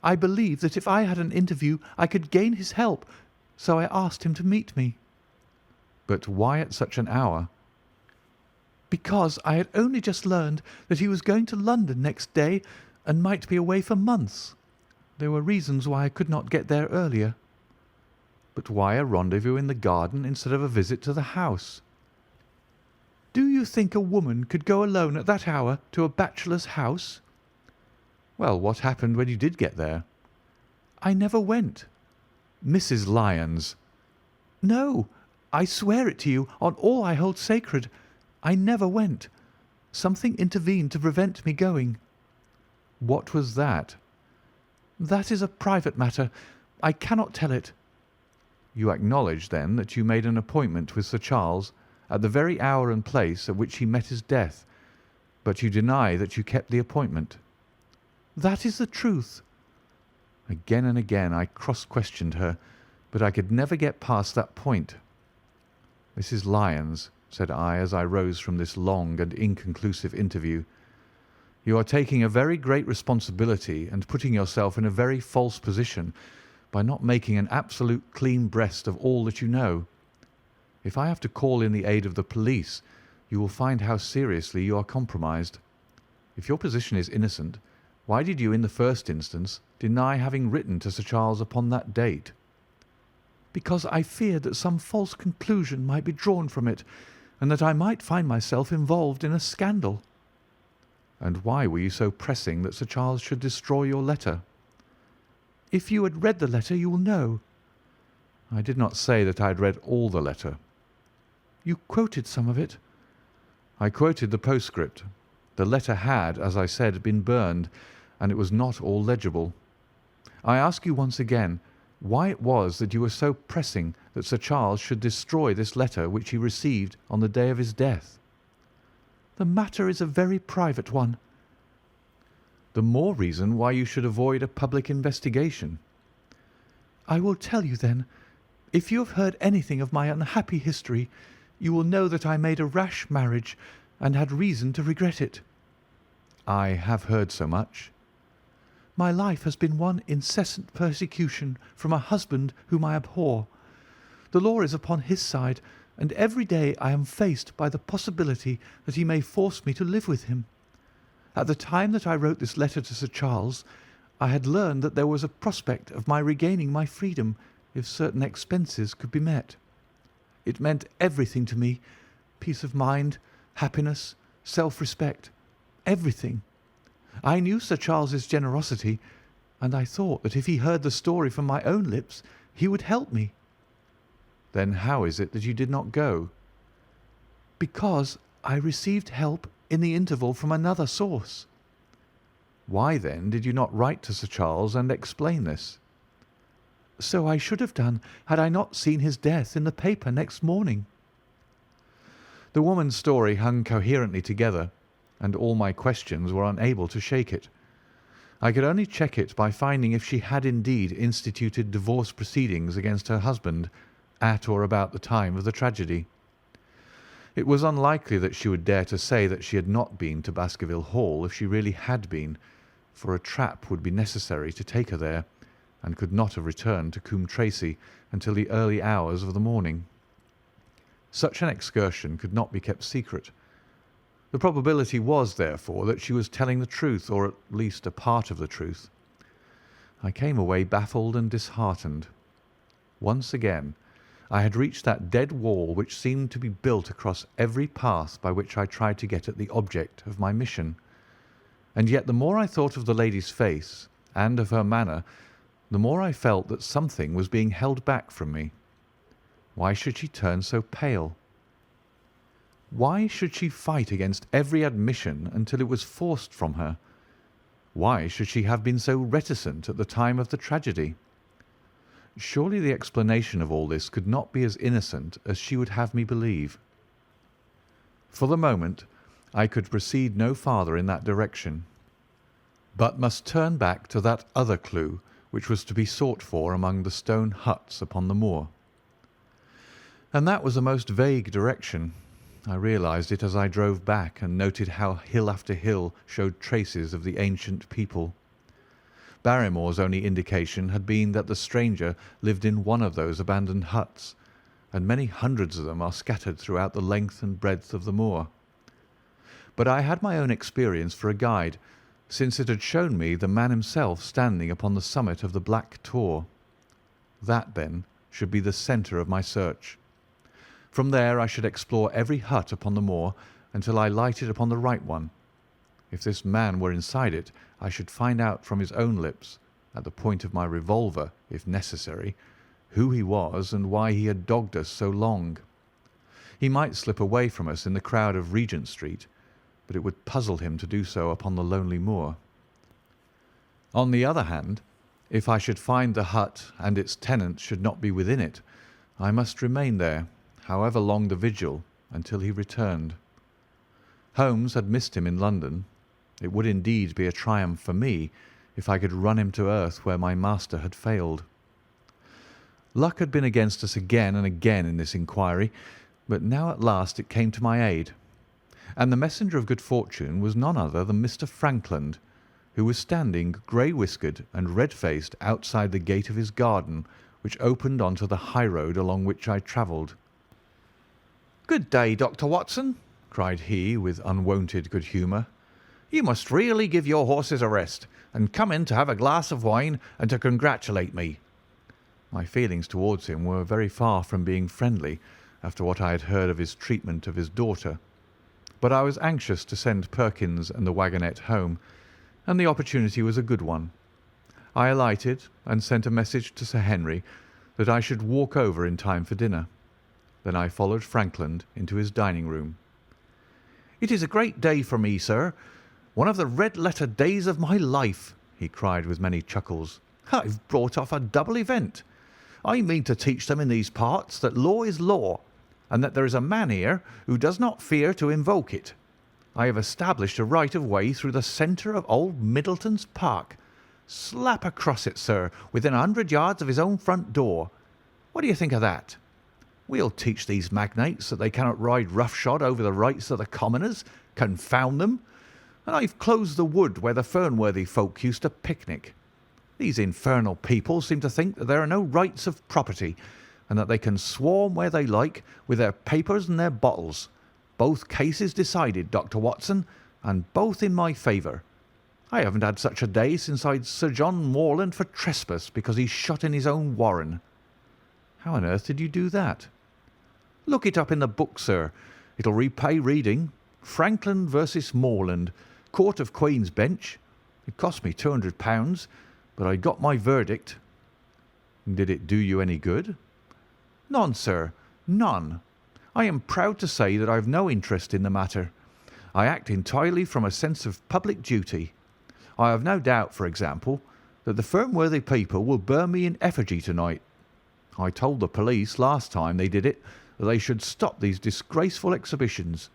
I believed that if I had an interview I could gain his help, so I asked him to meet me." "But why at such an hour?" "Because I had only just learned that he was going to London next day and might be away for months. There were reasons why I could not get there earlier." "But why a rendezvous in the garden instead of a visit to the house?" "Do you think a woman could go alone at that hour to a bachelor's house?" "Well, what happened when you did get there?" "I never went." "Mrs. Lyons!" "No, I swear it to you on all I hold sacred. I never went. Something intervened to prevent me going." "What was that?" "That is a private matter. I cannot tell it." "You acknowledge, then, that you made an appointment with Sir Charles at the very hour and place at which he met his death, but you deny that you kept the appointment?" "That is the truth." Again and again I cross-questioned her, but I could never get past that point. "Mrs. Lyons," said I as I rose from this long and inconclusive interview, "you are taking a very great responsibility and putting yourself in a very false position by not making an absolute clean breast of all that you know. If I have to call in the aid of the police, you will find how seriously you are compromised. If your position is innocent, why did you in the first instance deny having written to Sir Charles upon that date?" "Because I feared that some false conclusion might be drawn from it, and that I might find myself involved in a scandal." "And why were you so pressing that Sir Charles should destroy your letter?" "If you had read the letter you will know." "I did not say that I had read all the letter." "You quoted some of it." "I quoted the postscript. The letter had, as I said, been burned, and it was not all legible. I ask you once again why it was that you were so pressing that Sir Charles should destroy this letter which he received on the day of his death?" "The matter is a very private one." "The more reason why you should avoid a public investigation." "I will tell you then. If you have heard anything of my unhappy history, you will know that I made a rash marriage and had reason to regret it." "I have heard so much." "My life has been one incessant persecution from a husband whom I abhor. The law is upon his side, and every day I am faced by the possibility that he may force me to live with him. At the time that I wrote this letter to Sir Charles, I had learned that there was a prospect of my regaining my freedom if certain expenses could be met. It meant everything to me, peace of mind, happiness, self-respect, everything. I knew Sir Charles's generosity, and I thought that if he heard the story from my own lips, he would help me." "Then how is it that you did not go?" "Because I received help in the interval from another source." "Why, then, did you not write to Sir Charles and explain this?" "So I should have done had I not seen his death in the paper next morning." The woman's story hung coherently together, and all my questions were unable to shake it. I could only check it by finding if she had indeed instituted divorce proceedings against her husband at or about the time of the tragedy. It was unlikely that she would dare to say that she had not been to Baskerville Hall if she really had been, for a trap would be necessary to take her there, and could not have returned to Coombe Tracey until the early hours of the morning. Such an excursion could not be kept secret. The probability was, therefore, that she was telling the truth, or at least a part of the truth. I came away baffled and disheartened. Once again, I had reached that dead wall which seemed to be built across every path by which I tried to get at the object of my mission. And yet the more I thought of the lady's face and of her manner, the more I felt that something was being held back from me. Why should she turn so pale? Why should she fight against every admission until it was forced from her? Why should she have been so reticent at the time of the tragedy? Surely the explanation of all this could not be as innocent as she would have me believe. For the moment, I could proceed no farther in that direction, but must turn back to that other clue which was to be sought for among the stone huts upon the moor. And that was a most vague direction. I realized it as I drove back and noted how hill after hill showed traces of the ancient people. Barrymore's only indication had been that the stranger lived in one of those abandoned huts, and many hundreds of them are scattered throughout the length and breadth of the moor. But I had my own experience for a guide, since it had shown me the man himself standing upon the summit of the Black Tor. That, then, should be the centre of my search. From there I should explore every hut upon the moor until I lighted upon the right one. If this man were inside it, I should find out from his own lips, at the point of my revolver, if necessary, who he was and why he had dogged us so long. He might slip away from us in the crowd of Regent Street, but it would puzzle him to do so upon the lonely moor. On the other hand, if I should find the hut and its tenant should not be within it, I must remain there, however long the vigil, until he returned. Holmes had missed him in London. It would indeed be a triumph for me if I could run him to earth where my master had failed. Luck had been against us again and again in this inquiry, but now at last it came to my aid, and the messenger of good fortune was none other than Mr. Frankland, who was standing grey-whiskered and red-faced outside the gate of his garden, which opened on to the high road along which I travelled. "Good day, Dr. Watson," cried he with unwonted good humour. "You must really give your horses a rest, and come in to have a glass of wine and to congratulate me." My feelings towards him were very far from being friendly after what I had heard of his treatment of his daughter, but I was anxious to send Perkins and the wagonette home, and the opportunity was a good one. I alighted and sent a message to Sir Henry that I should walk over in time for dinner. Then I followed Frankland into his dining room. "It is a great day for me, sir. One of the red-letter days of my life," he cried with many chuckles. "I've brought off a double event. I mean to teach them in these parts that law is law, and that there is a man here who does not fear to invoke it. I have established a right of way through the centre of old Middleton's Park, slap across it, sir, within 100 yards of his own front door. What do you think of that? We'll teach these magnates that they cannot ride roughshod over the rights of the commoners, confound them. And I've closed the wood where the Fernworthy folk used to picnic. These infernal people seem to think that there are no rights of property, and that they can swarm where they like with their papers and their bottles. Both cases decided, Dr. Watson, and both in my favour. I haven't had such a day since I'd Sir John Morland for trespass because he shot in his own warren." "How on earth did you do that?" "Look it up in the book, sir. It'll repay reading. Frankland versus Morland, Court of Queen's Bench. It cost me £200, but I got my verdict." "Did it do you any good?" "None, sir, none. I am proud to say that I have no interest in the matter. I act entirely from a sense of public duty. I have no doubt, for example, that the Fernworthy people will burn me in effigy tonight. I told the police last time they did it that they should stop these disgraceful exhibitions.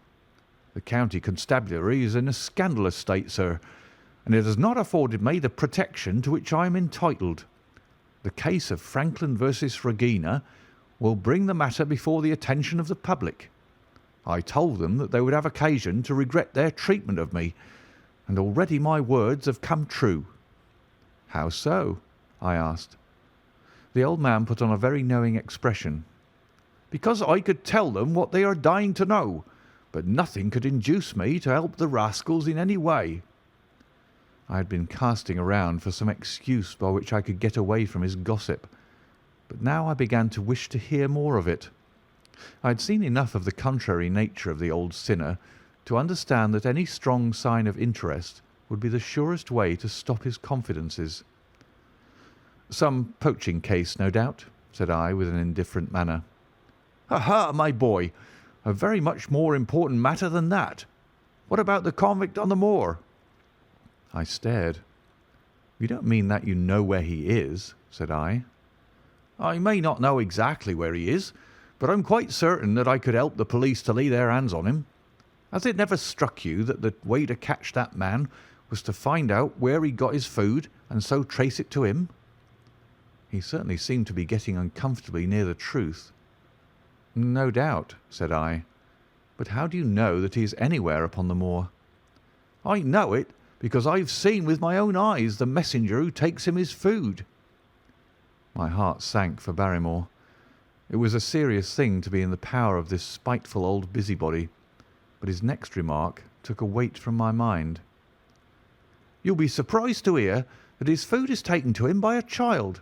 The county constabulary is in a scandalous state, sir, and it has not afforded me the protection to which I am entitled. The case of Frankland versus Regina will bring the matter before the attention of the public. I told them that they would have occasion to regret their treatment of me, and already my words have come true." "How so?" I asked. The old man put on a very knowing expression. "Because I could tell them what they are dying to know, but nothing could induce me to help the rascals in any way." I had been casting around for some excuse by which I could get away from his gossip, but now I began to wish to hear more of it. I had seen enough of the contrary nature of the old sinner to understand that any strong sign of interest would be the surest way to stop his confidences. "Some poaching case, no doubt," said I with an indifferent manner. "Aha, my boy! a very much more important matter than that. What about the convict on the moor?" I stared. "You don't mean that you know where he is?" said I. "I may not know exactly where he is, but I'm quite certain that I could help the police to lay their hands on him. Has it never struck you that the way to catch that man was to find out where he got his food and so trace it to him?" He certainly seemed to be getting uncomfortably near the truth. "No doubt," said I. "But how do you know that he is anywhere upon the moor?" "I know it because I've seen with my own eyes the messenger who takes him his food." My heart sank for Barrymore. It was a serious thing to be in the power of this spiteful old busybody, but his next remark took a weight from my mind. "You'll be surprised to hear that his food is taken to him by a child.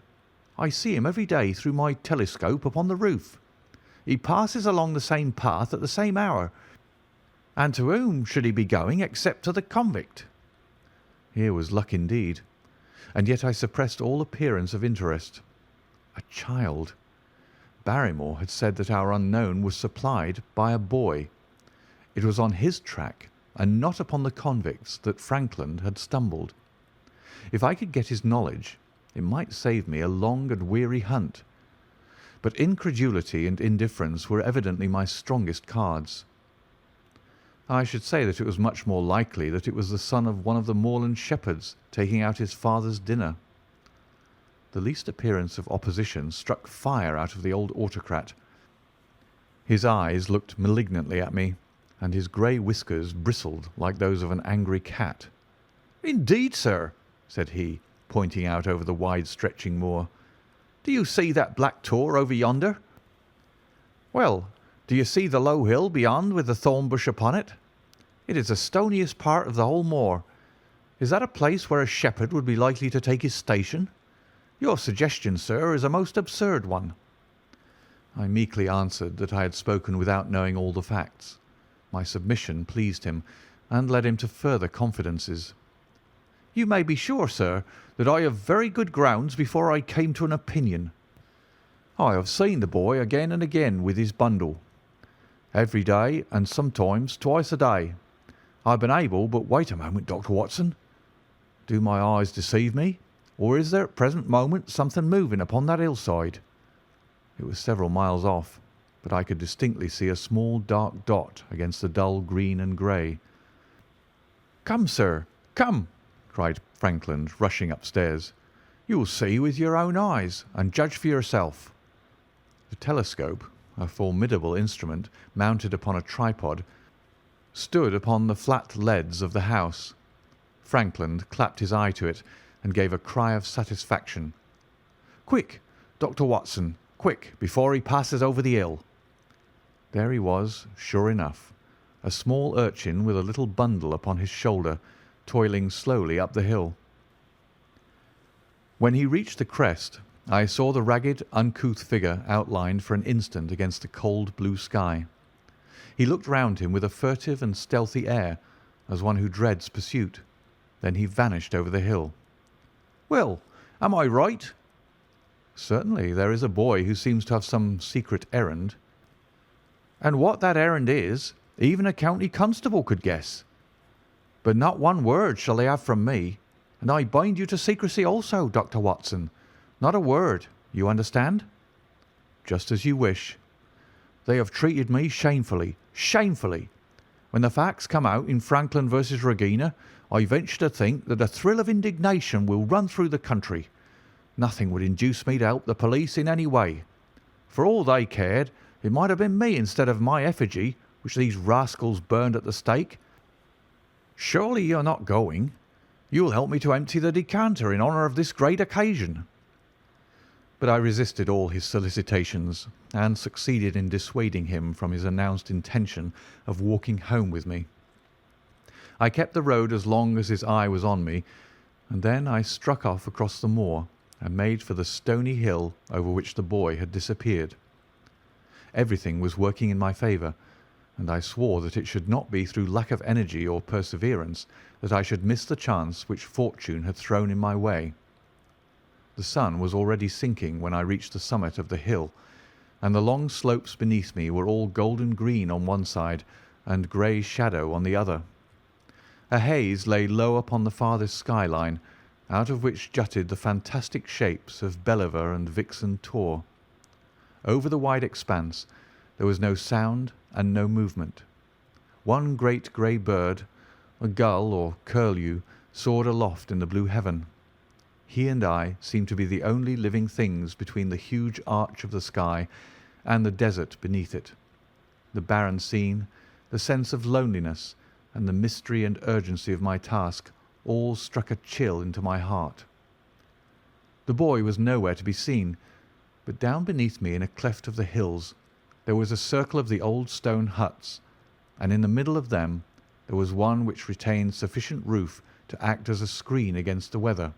I see him every day through my telescope upon the roof. He passes along the same path at the same hour, and to whom should he be going except to the convict?" Here was luck indeed, and yet I suppressed all appearance of interest. A child! Barrymore had said that our unknown was supplied by a boy. It was on his track, and not upon the convict's, that Frankland had stumbled. If I could get his knowledge, it might save me a long and weary hunt. But incredulity and indifference were evidently my strongest cards. I should say that it was much more likely that it was the son of one of the moorland shepherds taking out his father's dinner. The least appearance of opposition struck fire out of the old autocrat. His eyes looked malignantly at me, and his grey whiskers bristled like those of an angry cat. "Indeed, sir," said he, pointing out over the wide-stretching moor. "Do you see that black tor over yonder? Well, do you see the low hill beyond with the thorn bush upon it? It is the stoniest part of the whole moor. Is that a place where a shepherd would be likely to take his station? Your suggestion, sir, is a most absurd one." I meekly answered that I had spoken without knowing all the facts. My submission pleased him, and led him to further confidences. "You may be sure, sir, that I have very good grounds before I came to an opinion. I have seen the boy again and again with his bundle, every day and sometimes twice a day. I have been able, but wait a moment, Dr. Watson. Do my eyes deceive me, or is there at present moment something moving upon that hillside?" It was several miles off, but I could distinctly see a small dark dot against the dull green and grey. "Come, sir, come!" cried Frankland, rushing upstairs. "You will see with your own eyes, and judge for yourself." The telescope, a formidable instrument mounted upon a tripod, stood upon the flat leads of the house. Frankland clapped his eye to it and gave a cry of satisfaction. "Quick, Dr. Watson, quick, before he passes over the hill." There he was, sure enough, a small urchin with a little bundle upon his shoulder, toiling slowly up the hill. When he reached the crest, I saw the ragged, uncouth figure outlined for an instant against the cold blue sky. He looked round him with a furtive and stealthy air, as one who dreads pursuit. Then he vanished over the hill. "Well, am I right?" "Certainly there is a boy who seems to have some secret errand." "And what that errand is, even a county constable could guess. But not one word shall they have from me, and I bind you to secrecy also, Dr. Watson. Not a word, you understand?" "Just as you wish." "They have treated me shamefully, shamefully. When the facts come out in Frankland versus Regina, I venture to think that a thrill of indignation will run through the country. Nothing would induce me to help the police in any way. For all they cared, it might have been me instead of my effigy, which these rascals burned at the stake. Surely you are not going? You will help me to empty the decanter in honour of this great occasion." But I resisted all his solicitations, and succeeded in dissuading him from his announced intention of walking home with me. I kept the road as long as his eye was on me, and then I struck off across the moor and made for the stony hill over which the boy had disappeared. Everything was working in my favour, and I swore that it should not be through lack of energy or perseverance that I should miss the chance which fortune had thrown in my way. The sun was already sinking when I reached the summit of the hill, and the long slopes beneath me were all golden green on one side and grey shadow on the other. A haze lay low upon the farthest skyline, out of which jutted the fantastic shapes of Belliver and Vixen Tor. Over the wide expanse there was no sound and no movement. One great grey bird, a gull or curlew, soared aloft in the blue heaven. He and I seemed to be the only living things between the huge arch of the sky and the desert beneath it. The barren scene, the sense of loneliness, and the mystery and urgency of my task all struck a chill into my heart. The boy was nowhere to be seen, but down beneath me in a cleft of the hills there was a circle of the old stone huts, and in the middle of them there was one which retained sufficient roof to act as a screen against the weather.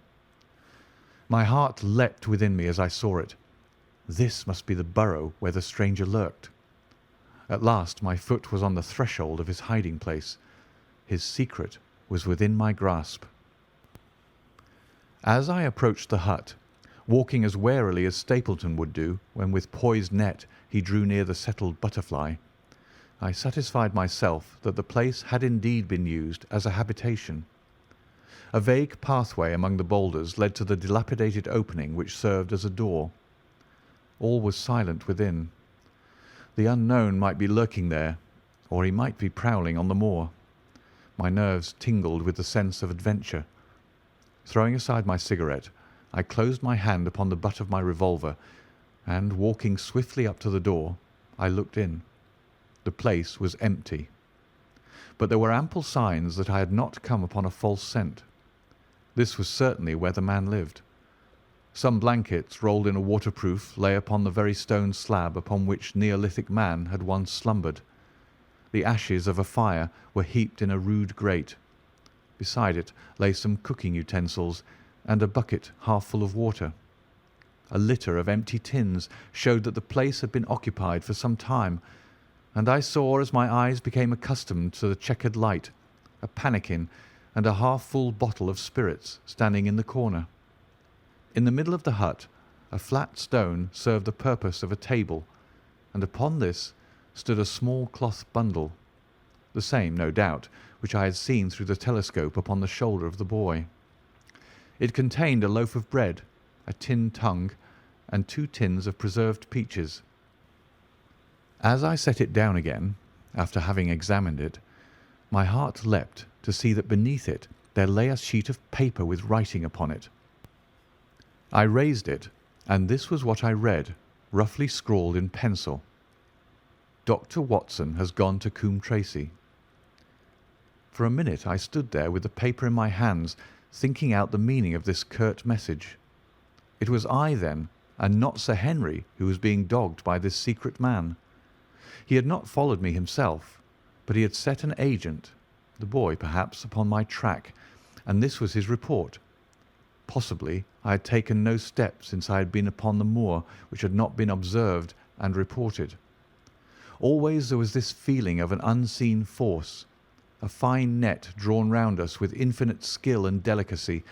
My heart leapt within me as I saw it. This must be the burrow where the stranger lurked. At last my foot was on the threshold of his hiding place. His secret was within my grasp. As I approached the hut, walking as warily as Stapleton would do when with poised net he drew near the settled butterfly, I satisfied myself that the place had indeed been used as a habitation. A vague pathway among the boulders led to the dilapidated opening which served as a door. All was silent within. The unknown might be lurking there, or he might be prowling on the moor. My nerves tingled with the sense of adventure. Throwing aside my cigarette, I closed my hand upon the butt of my revolver, and, walking swiftly up to the door, I looked in. The place was empty. But there were ample signs that I had not come upon a false scent. This was certainly where the man lived. Some blankets rolled in a waterproof lay upon the very stone slab upon which Neolithic man had once slumbered. The ashes of a fire were heaped in a rude grate. Beside it lay some cooking utensils and a bucket half full of water. A litter of empty tins showed that the place had been occupied for some time, and I saw, as my eyes became accustomed to the checkered light, a pannikin and a half-full bottle of spirits standing in the corner. In the middle of the hut a flat stone served the purpose of a table, and upon this stood a small cloth bundle, the same, no doubt, which I had seen through the telescope upon the shoulder of the boy. It contained a loaf of bread, a tin tongue, and 2 tins of preserved peaches. As I set it down again, after having examined it, my heart leapt to see that beneath it there lay a sheet of paper with writing upon it. I raised it, and this was what I read, roughly scrawled in pencil. Dr. Watson has gone to Coombe Tracey. For a minute I stood there with the paper in my hands, thinking out the meaning of this curt message. It was I, then, and not Sir Henry, who was being dogged by this secret man. He had not followed me himself, but he had set an agent, the boy perhaps, upon my track, and this was his report. Possibly I had taken no steps since I had been upon the moor which had not been observed and reported. Always there was this feeling of an unseen force, a fine net drawn round us with infinite skill and delicacy,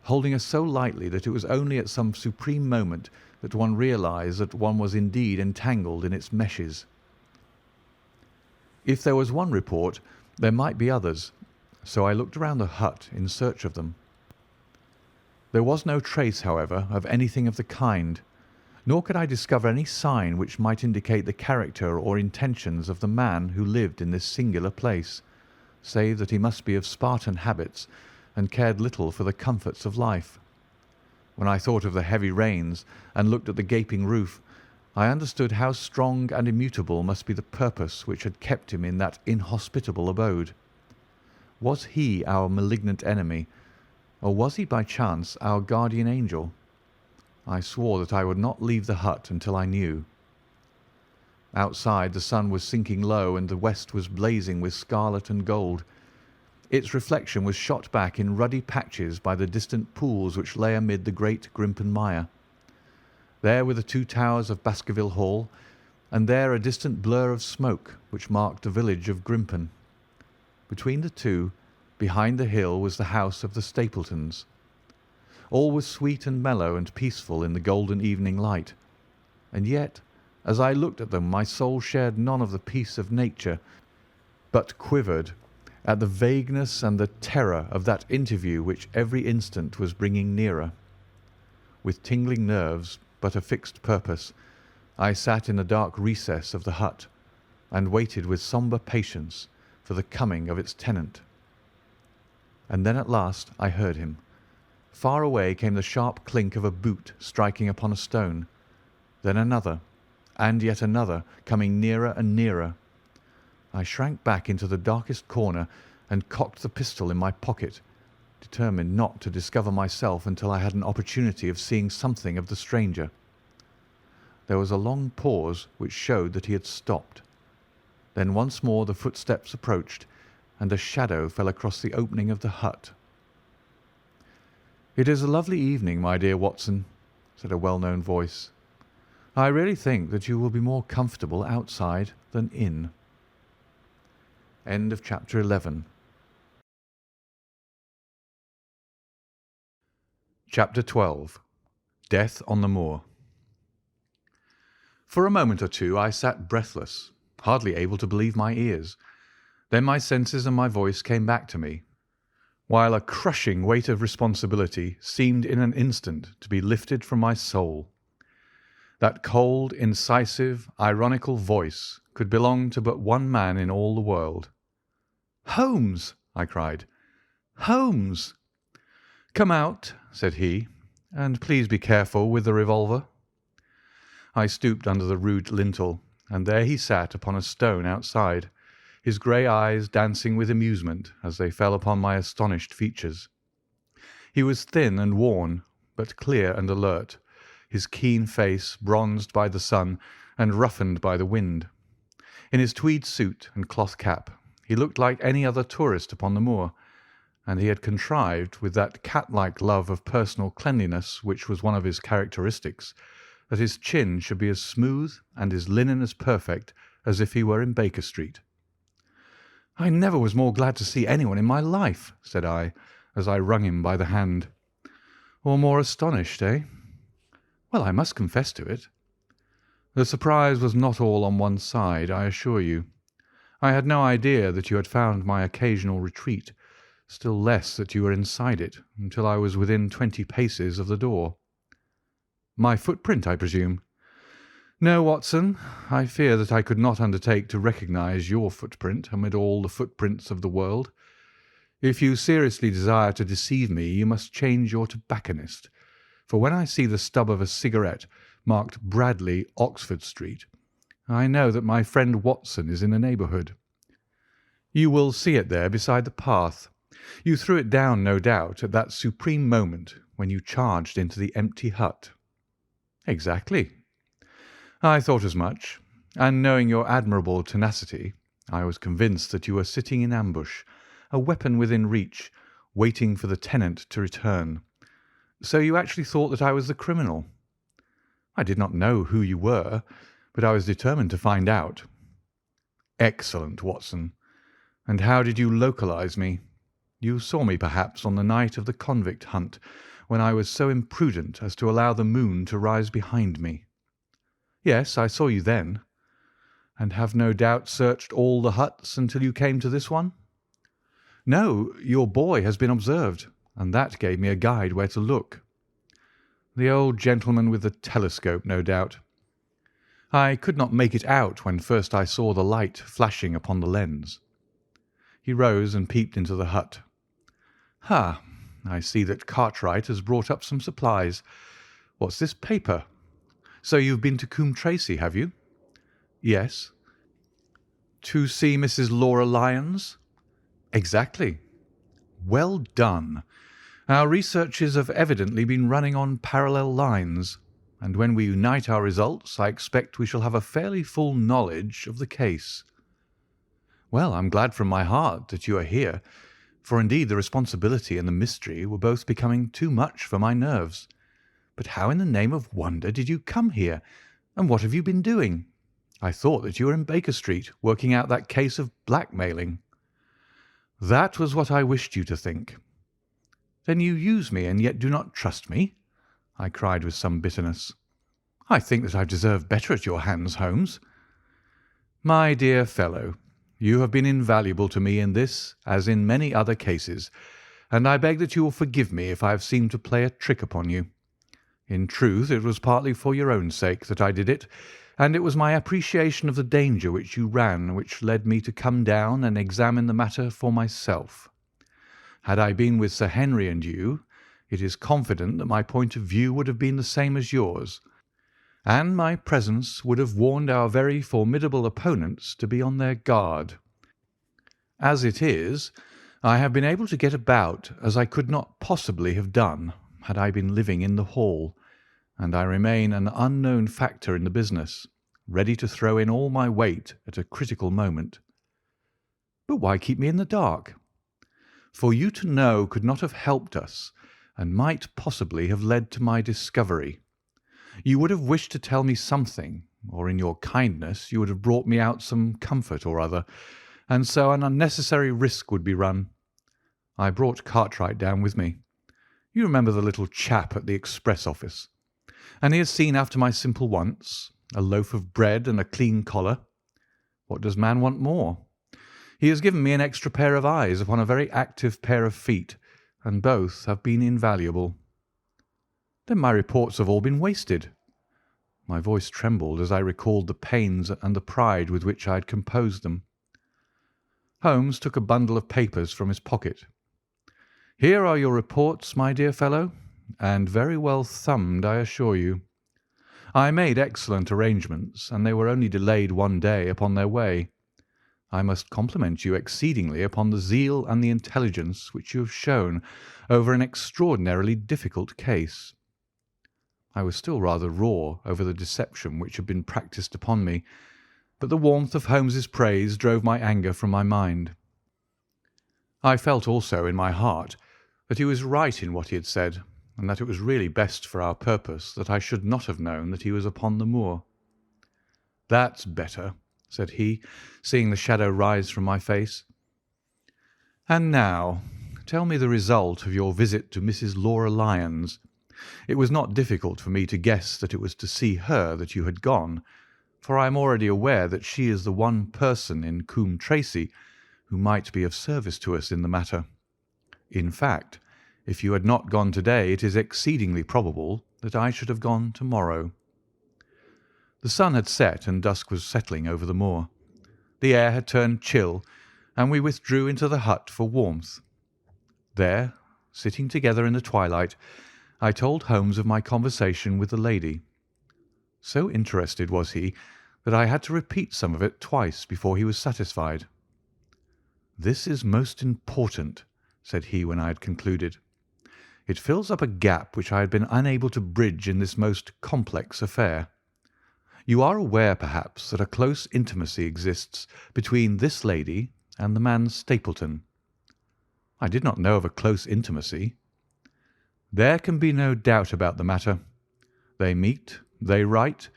holding us so lightly that it was only at some supreme moment that one realized that one was indeed entangled in its meshes. If there was one report, there might be others, so I looked around the hut in search of them. There was no trace, however, of anything of the kind, nor could I discover any sign which might indicate the character or intentions of the man who lived in this singular place, save that he must be of Spartan habits and cared little for the comforts of life. When I thought of the heavy rains and looked at the gaping roof, I understood how strong and immutable must be the purpose which had kept him in that inhospitable abode. Was he our malignant enemy, or was he by chance our guardian angel? I swore that I would not leave the hut until I knew. Outside the sun was sinking low, and the west was blazing with scarlet and gold. Its reflection was shot back in ruddy patches by the distant pools which lay amid the great Grimpen mire. There were the 2 towers of Baskerville Hall, and there a distant blur of smoke which marked the village of Grimpen. Between the two, behind the hill, was the house of the Stapletons. All was sweet and mellow and peaceful in the golden evening light, and yet As I looked at them, my soul shared none of the peace of nature, but quivered at the vagueness and the terror of that interview which every instant was bringing nearer. With tingling nerves, but a fixed purpose, I sat in the dark recess of the hut and waited with sombre patience for the coming of its tenant. And then at last I heard him. Far away came the sharp clink of a boot striking upon a stone, then another, and yet another, coming nearer and nearer. I shrank back into the darkest corner and cocked the pistol in my pocket, determined not to discover myself until I had an opportunity of seeing something of the stranger. There was a long pause which showed that he had stopped. Then once more the footsteps approached, and a shadow fell across the opening of the hut. "It is a lovely evening, my dear Watson," said a well-known voice. "I really think that you will be more comfortable outside than in." End of chapter 11. Chapter 12. Death on the Moor. For a moment or two I sat breathless, hardly able to believe my ears. Then my senses and my voice came back to me, while a crushing weight of responsibility seemed in an instant to be lifted from my soul. That cold, incisive, ironical voice could belong to but one man in all the world. "Holmes!" I cried. "Holmes!" "Come out," said he, "and please be careful with the revolver." I stooped under the rude lintel, and there he sat upon a stone outside, his grey eyes dancing with amusement as they fell upon my astonished features. He was thin and worn, but clear and alert, his keen face bronzed by the sun and roughened by the wind. In his tweed suit and cloth cap he looked like any other tourist upon the moor, and he had contrived, with that cat-like love of personal cleanliness which was one of his characteristics, that his chin should be as smooth and his linen as perfect as if he were in Baker Street. "I never was more glad to see anyone in my life," said I, as I wrung him by the hand. "Or more astonished, eh?" "Well, I must confess to it." "The surprise was not all on one side, I assure you. I had no idea that you had found my occasional retreat, still less that you were inside it, until I was within 20 paces of the door." "My footprint, I presume?" "No, Watson. I fear that I could not undertake to recognize your footprint amid all the footprints of the world. If you seriously desire to deceive me, you must change your tobacconist, for when I see the stub of a cigarette marked Bradley, Oxford Street, I know that my friend Watson is in the neighbourhood. You will see it there beside the path. You threw it down, no doubt, at that supreme moment when you charged into the empty hut." "Exactly." "I thought as much, and knowing your admirable tenacity, I was convinced that you were sitting in ambush, a weapon within reach, waiting for the tenant to return. So you actually thought that I was the criminal." "I did not know who you were, but I was determined to find out." "Excellent, Watson. And how did you localize me? You saw me, perhaps, on the night of the convict hunt, when I was so imprudent as to allow the moon to rise behind me." "Yes, I saw you then." "And have no doubt searched all the huts until you came to this one?" "No, your boy has been observed, and that gave me a guide where to look." "The old gentleman with the telescope, no doubt." "I could not make it out when first I saw the light flashing upon the lens." He rose and peeped into the hut. "Ha! I see that Cartwright has brought up some supplies. What's this paper? So you've been to Coombe Tracey, have you?" "Yes." "To see Mrs. Laura Lyons?" "Exactly." "Well done. Our researches have evidently been running on parallel lines, and when we unite our results I expect we shall have a fairly full knowledge of the case." "Well, I'm glad from my heart that you are here, for indeed the responsibility and the mystery were both becoming too much for my nerves. But how in the name of wonder did you come here, and what have you been doing? I thought that you were in Baker Street working out that case of blackmailing." "That was what I wished you to think." "Then you use me and yet do not trust me?" I cried with some bitterness. I think that I deserve better at your hands, Holmes. My dear fellow, you have been invaluable to me in this, as in many other cases, and I beg that you will forgive me if I have seemed to play a trick upon you. In truth, it was partly for your own sake that I did it, and it was my appreciation of the danger which you ran which led me to come down and examine the matter for myself. Had I been with Sir Henry and you, it is confident that my point of view would have been the same as yours, and my presence would have warned our very formidable opponents to be on their guard. As it is, I have been able to get about as I could not possibly have done had I been living in the hall, and I remain an unknown factor in the business, ready to throw in all my weight at a critical moment. But why keep me in the dark? For you to know could not have helped us, and might possibly have led to my discovery. You would have wished to tell me something, or in your kindness you would have brought me out some comfort or other, and so an unnecessary risk would be run. I brought Cartwright down with me. You remember the little chap at the express office, and he has seen after my simple wants, a loaf of bread and a clean collar. What does man want more? He has given me an extra pair of eyes upon a very active pair of feet, and both have been invaluable. Then my reports have all been wasted. My voice trembled as I recalled the pains and the pride with which I had composed them. Holmes took a bundle of papers from his pocket. Here are your reports, my dear fellow, and very well thumbed, I assure you. I made excellent arrangements, and they were only delayed one day upon their way. I must compliment you exceedingly upon the zeal and the intelligence which you have shown over an extraordinarily difficult case. I was still rather raw over the deception which had been practised upon me, but the warmth of Holmes's praise drove my anger from my mind. I felt also in my heart that he was right in what he had said, and that it was really best for our purpose that I should not have known that he was upon the moor. "That's better," said he, seeing the shadow rise from my face. "And now, tell me the result of your visit to Mrs. Laura Lyons. It was not difficult for me to guess that it was to see her that you had gone, for I am already aware that she is the one person in Coombe Tracey who might be of service to us in the matter. In fact, if you had not gone to-day, it is exceedingly probable that I should have gone to-morrow." The sun had set and dusk was settling over the moor. The air had turned chill, and we withdrew into the hut for warmth. There, sitting together in the twilight, I told Holmes of my conversation with the lady. So interested was he that I had to repeat some of it twice before he was satisfied. "This is most important," said he when I had concluded. "It fills up a gap which I had been unable to bridge in this most complex affair. You are aware, perhaps, that a close intimacy exists between this lady and the man Stapleton." "I did not know of a close intimacy." "There can be no doubt about the matter. They meet, they write,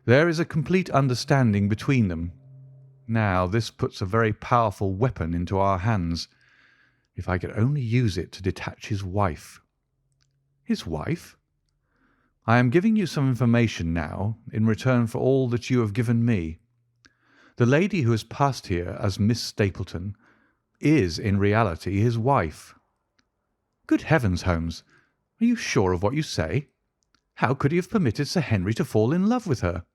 there is a complete understanding between them. Now, this puts a very powerful weapon into our hands. If I could only use it to detach his wife." "His wife?" "I am giving you some information now in return for all that you have given me. The lady who has passed here as Miss Stapleton is in reality his wife." "Good heavens, Holmes! Are you sure of what you say? How could he have permitted Sir Henry to fall in love with her?"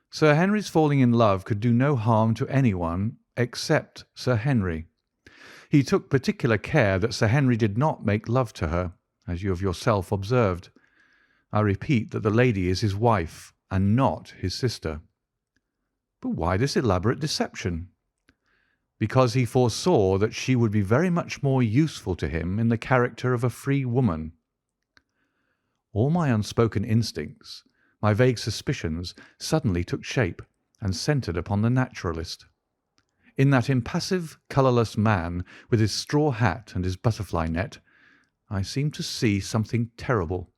"Sir Henry's falling in love could do no harm to anyone except Sir Henry. He took particular care that Sir Henry did not make love to her, as you have yourself observed. I repeat that the lady is his wife and not his sister." "But why this elaborate deception?" "Because he foresaw that she would be very much more useful to him in the character of a free woman." All my unspoken instincts, my vague suspicions, suddenly took shape and centred upon the naturalist. In that impassive, colourless man, with his straw hat and his butterfly net, I seemed to see something terrible,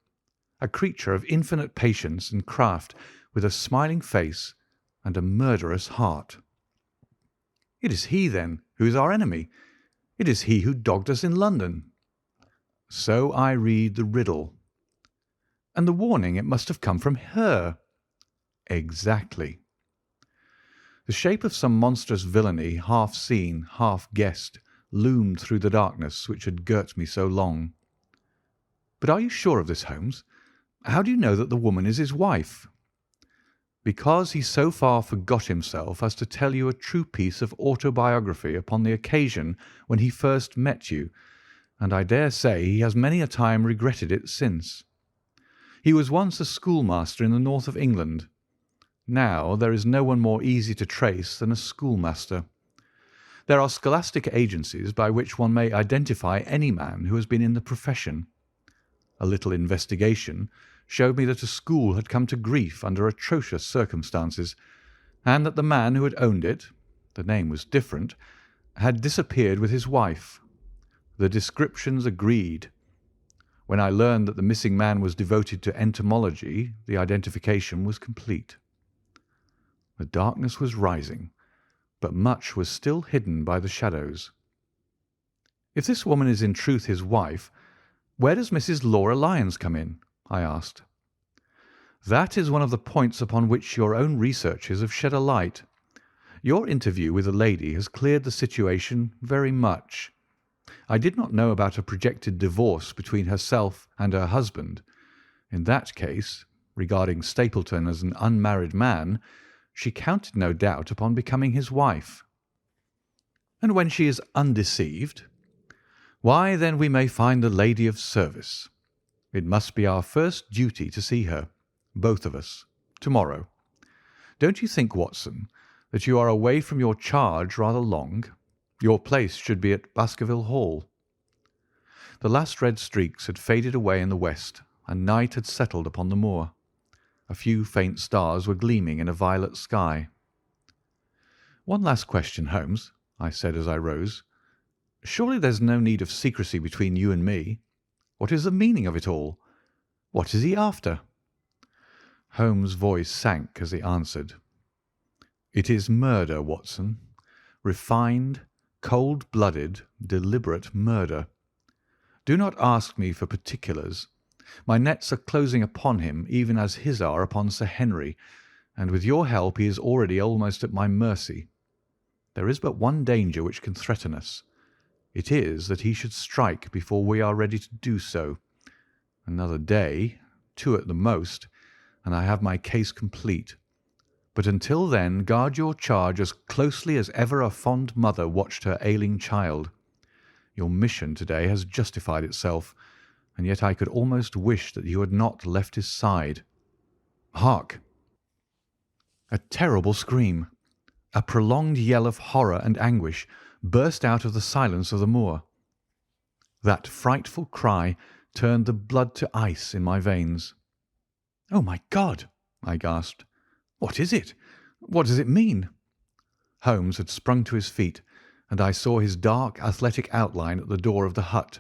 a creature of infinite patience and craft, with a smiling face and a murderous heart. "It is he, then, who is our enemy. It is he who dogged us in London." "So I read the riddle." And the warning, it must have come from her. Exactly. The shape of some monstrous villainy, half seen, half guessed, loomed through the darkness which had girt me so long. But are you sure of this, Holmes? How do you know that the woman is his wife? Because he so far forgot himself as to tell you a true piece of autobiography upon the occasion when he first met you, and I dare say he has many a time regretted it since. He was once a schoolmaster in the north of England. Now there is no one more easy to trace than a schoolmaster. There are scholastic agencies by which one may identify any man who has been in the profession. A little investigation showed me that a school had come to grief under atrocious circumstances, and that the man who had owned it, the name was different, had disappeared with his wife. The descriptions agreed. When I learned that the missing man was devoted to entomology, the identification was complete. The darkness was rising, but much was still hidden by the shadows. If this woman is in truth his wife, where does Mrs. Laura Lyons come in? I asked. That is one of the points upon which your own researches have shed a light. Your interview with the lady has cleared the situation very much. I did not know about a projected divorce between herself and her husband. In that case, regarding Stapleton as an unmarried man, she counted no doubt upon becoming his wife. And when she is undeceived, why then we may find the lady of service. It must be our first duty to see her, both of us, tomorrow. Don't you think, Watson, that you are away from your charge rather long? Your place should be at Baskerville Hall. The last red streaks had faded away in the west, and night had settled upon the moor. A few faint stars were gleaming in a violet sky. "One last question, Holmes," I said as I rose. "Surely there's no need of secrecy between you and me. What is the meaning of it all? What is he after?" Holmes' voice sank as he answered. "It is murder, Watson. Refined, cold-blooded, deliberate murder. Do not ask me for particulars. My nets are closing upon him even as his are upon Sir Henry, and with your help he is already almost at my mercy. There is but one danger which can threaten us. It is that he should strike before we are ready to do so. Another day, 2 at the most, and I have my case complete. But until then guard your charge as closely as ever a fond mother watched her ailing child. Your mission to-day has justified itself, and yet I could almost wish that you had not left his side. Hark!" A terrible scream, a prolonged yell of horror and anguish, burst out of the silence of the moor. That frightful cry turned the blood to ice in my veins. "Oh, my God!" I gasped. "What is it? What does it mean?" Holmes had sprung to his feet, and I saw his dark, athletic outline at the door of the hut,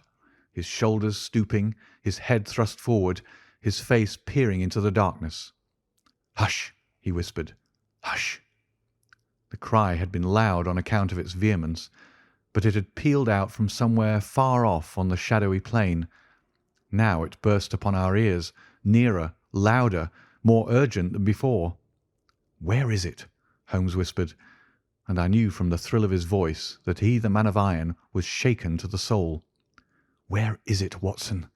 his shoulders stooping, his head thrust forward, his face peering into the darkness. "Hush!" he whispered. "Hush!" The cry had been loud on account of its vehemence, but it had pealed out from somewhere far off on the shadowy plain. Now it burst upon our ears, nearer, louder, more urgent than before. "Where is it?" Holmes whispered, and I knew from the thrill of his voice that he, the man of iron, was shaken to the soul. "Where is it, Watson?"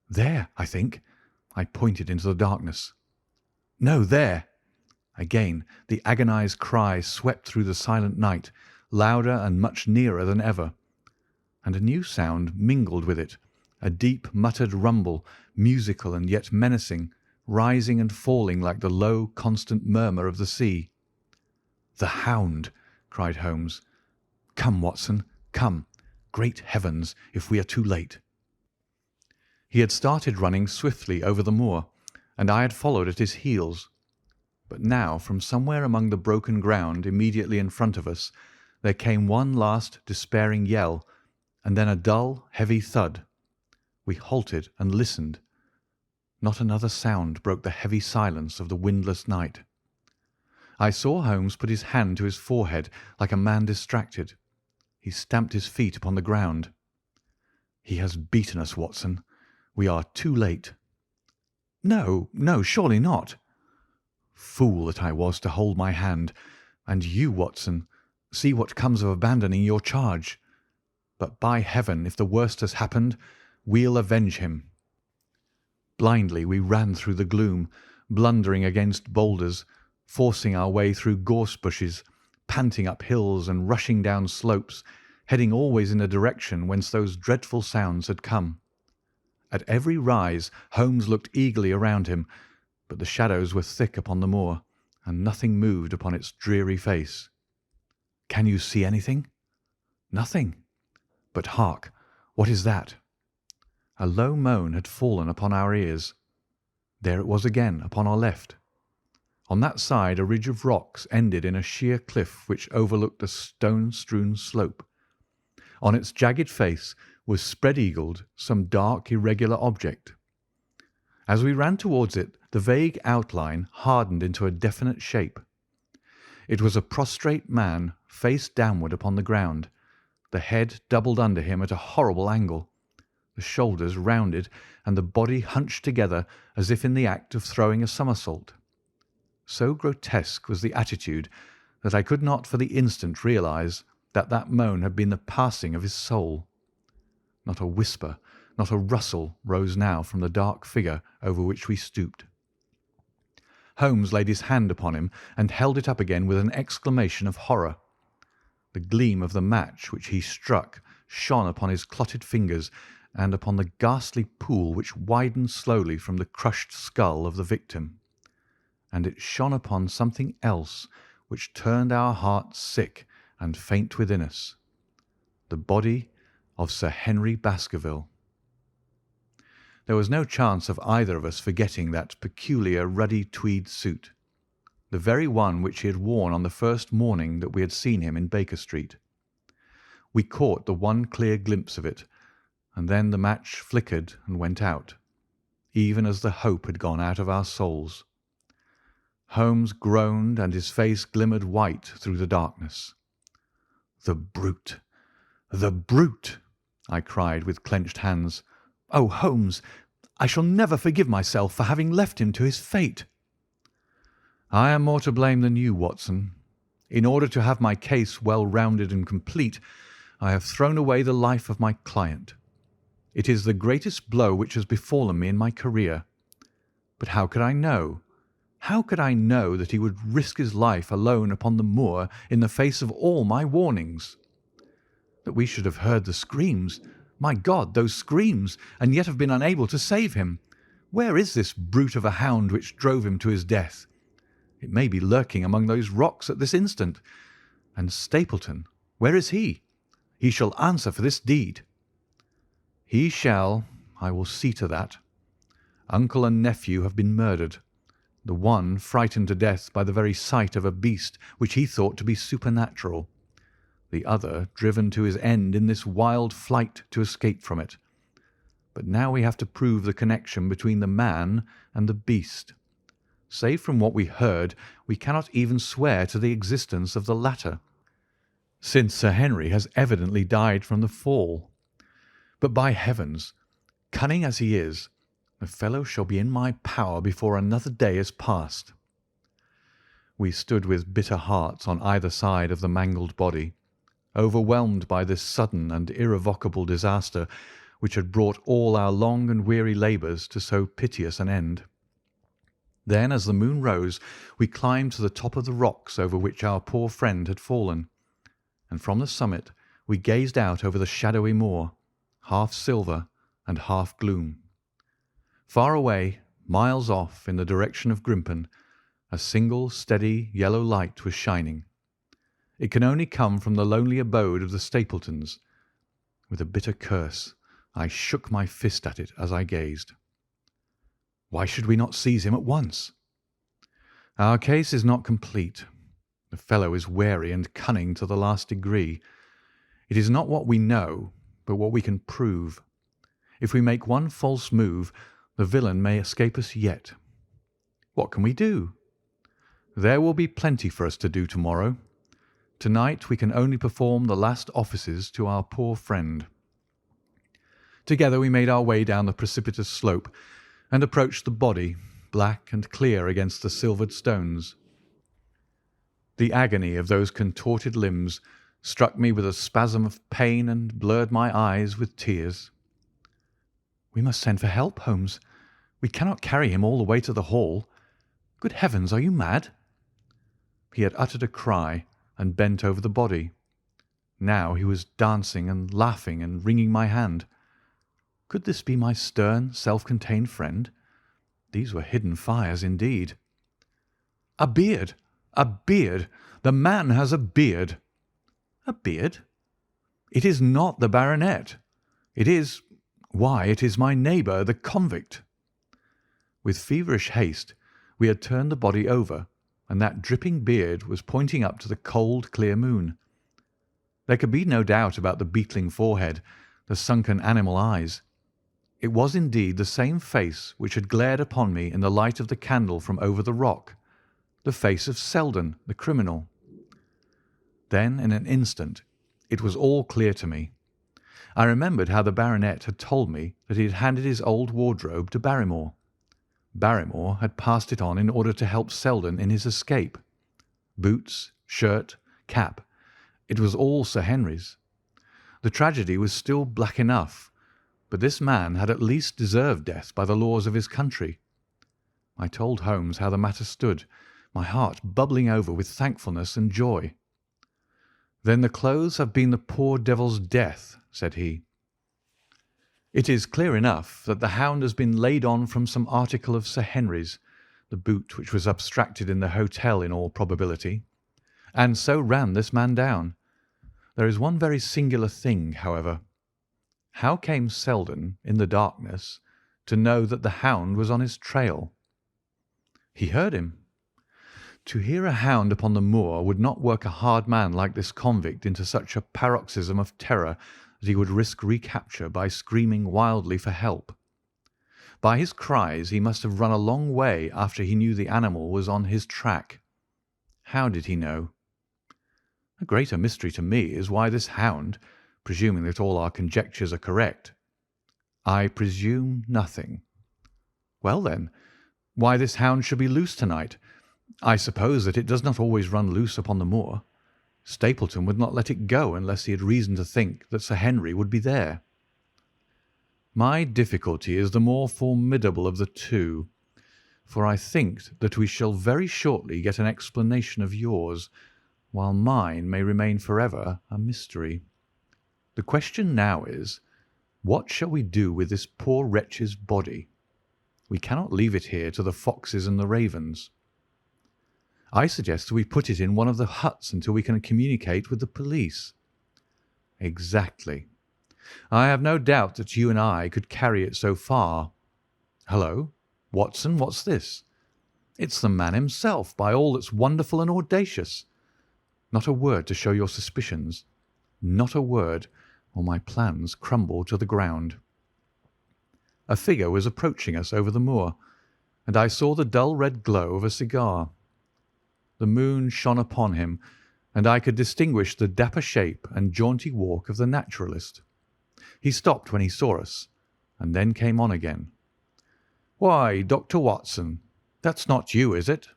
"There, I think." I pointed into the darkness. "No, there." Again the agonized cry swept through the silent night, louder and much nearer than ever. And a new sound mingled with it, a deep muttered rumble, musical and yet menacing, rising and falling like the low, constant murmur of the sea. "The hound!" cried Holmes. "Come, Watson, come. Great heavens, if we are too late!" He had started running swiftly over the moor, and I had followed at his heels. But now from somewhere among the broken ground immediately in front of us there came one last despairing yell, and then a dull, heavy thud. We halted and listened. Not another sound broke the heavy silence of the windless night. I saw Holmes put his hand to his forehead like a man distracted. He stamped his feet upon the ground. "He has beaten us, Watson. We are too late." No, no, surely not. Fool that I was to hold my hand. And you, Watson, see what comes of abandoning your charge. But by heaven, if the worst has happened, we'll avenge him. Blindly we ran through the gloom, blundering against boulders, forcing our way through gorse bushes, panting up hills and rushing down slopes, heading always in a direction whence those dreadful sounds had come. At every rise Holmes looked eagerly around him, but the shadows were thick upon the moor, and nothing moved upon its dreary face. "Can you see anything?" "Nothing. But hark! What is that?" A low moan had fallen upon our ears. There it was again upon our left. On that side a ridge of rocks ended in a sheer cliff which overlooked a stone-strewn slope. On its jagged face was spread-eagled some dark, irregular object. As we ran towards it, the vague outline hardened into a definite shape. It was a prostrate man, face downward upon the ground, the head doubled under him at a horrible angle, the shoulders rounded, and the body hunched together as if in the act of throwing a somersault. So grotesque was the attitude that I could not for the instant realize that that moan had been the passing of his soul. Not a whisper, not a rustle rose now from the dark figure over which we stooped. Holmes laid his hand upon him and held it up again with an exclamation of horror. The gleam of the match which he struck shone upon his clotted fingers and upon the ghastly pool which widened slowly from the crushed skull of the victim. And it shone upon something else which turned our hearts sick and faint within us. The body of Sir Henry Baskerville. There was no chance of either of us forgetting that peculiar ruddy tweed suit, the very one which he had worn on the first morning that we had seen him in Baker Street. We caught the one clear glimpse of it, and then the match flickered and went out, even as the hope had gone out of our souls. Holmes groaned, and his face glimmered white through the darkness. "The brute! The brute!" I cried with clenched hands. "Oh, Holmes, I shall never forgive myself for having left him to his fate." "I am more to blame than you, Watson. In order to have my case well rounded and complete, I have thrown away the life of my client. It is the greatest blow which has befallen me in my career. But how could I know? How could I know that he would risk his life alone upon the moor in the face of all my warnings? That we should have heard the screams, my God, those screams, and yet have been unable to save him. Where is this brute of a hound which drove him to his death? It may be lurking among those rocks at this instant. And Stapleton, where is he? He shall answer for this deed." "He shall. I will see to that. Uncle and nephew have been murdered, the one frightened to death by the very sight of a beast which he thought to be supernatural, the other driven to his end in this wild flight to escape from it. But now we have to prove the connection between the man and the beast. Save from what we heard, we cannot even swear to the existence of the latter, since Sir Henry has evidently died from the fall. But by heavens, cunning as he is, the fellow shall be in my power before another day is passed." We stood with bitter hearts on either side of the mangled body, overwhelmed by this sudden and irrevocable disaster which had brought all our long and weary labours to so piteous an end. Then, as the moon rose, we climbed to the top of the rocks over which our poor friend had fallen, and from the summit we gazed out over the shadowy moor, half silver and half gloom. Far away, miles off in the direction of Grimpen, a single steady yellow light was shining. It can only come from the lonely abode of the Stapletons. With a bitter curse, I shook my fist at it as I gazed. Why should we not seize him at once? Our case is not complete. The fellow is wary and cunning to the last degree. It is not what we know, but what we can prove. If we make one false move, the villain may escape us yet. What can we do? There will be plenty for us to do tomorrow. Tonight we can only perform the last offices to our poor friend. Together we made our way down the precipitous slope, and approached the body, black and clear against the silvered stones. The agony of those contorted limbs struck me with a spasm of pain and blurred my eyes with tears. "We must send for help, Holmes. We cannot carry him all the way to the Hall. Good heavens, are you mad?" He had uttered a cry and bent over the body. Now he was dancing and laughing and wringing my hand. Could this be my stern, self-contained friend? These were hidden fires indeed. "A beard! A beard! The man has a beard!" "A beard?" "It is not the baronet. It is—why, it is my neighbour, the convict." With feverish haste we had turned the body over, and that dripping beard was pointing up to the cold, clear moon. There could be no doubt about the beetling forehead, the sunken animal eyes. It was indeed the same face which had glared upon me in the light of the candle from over the rock, the face of Selden, the criminal. Then, in an instant, it was all clear to me. I remembered how the baronet had told me that he had handed his old wardrobe to Barrymore. Barrymore had passed it on in order to help Selden in his escape. Boots, shirt, cap, it was all Sir Henry's. The tragedy was still black enough, but this man had at least deserved death by the laws of his country. I told Holmes how the matter stood, my heart bubbling over with thankfulness and joy. "Then the clothes have been the poor devil's death," said he. "It is clear enough that the hound has been laid on from some article of Sir Henry's, the boot which was abstracted in the hotel in all probability, and so ran this man down. There is one very singular thing, however. How came Selden, in the darkness, to know that the hound was on his trail?" "He heard him." To hear a hound upon the moor would not work a hard man like this convict into such a paroxysm of terror that he would risk recapture by screaming wildly for help. By his cries he must have run a long way after he knew the animal was on his track. How did he know? A greater mystery to me is why this hound, presuming that all our conjectures are correct— I presume nothing. Well, then, why this hound should be loose tonight. I suppose that it does not always run loose upon the moor. Stapleton would not let it go unless he had reason to think that Sir Henry would be there. My difficulty is the more formidable of the two, for I think that we shall very shortly get an explanation of yours, while mine may remain forever a mystery. The question now is, what shall we do with this poor wretch's body? We cannot leave it here to the foxes and the ravens. I suggest that we put it in one of the huts until we can communicate with the police. Exactly. I have no doubt that you and I could carry it so far. Hullo, Watson, what's this? It's the man himself, by all that's wonderful and audacious. Not a word to show your suspicions. Not a word, or my plans crumble to the ground. A figure was approaching us over the moor, and I saw the dull red glow of a cigar. The moon shone upon him, and I could distinguish the dapper shape and jaunty walk of the naturalist. He stopped when he saw us, and then came on again. "Why, Dr. Watson, that's not you, is it?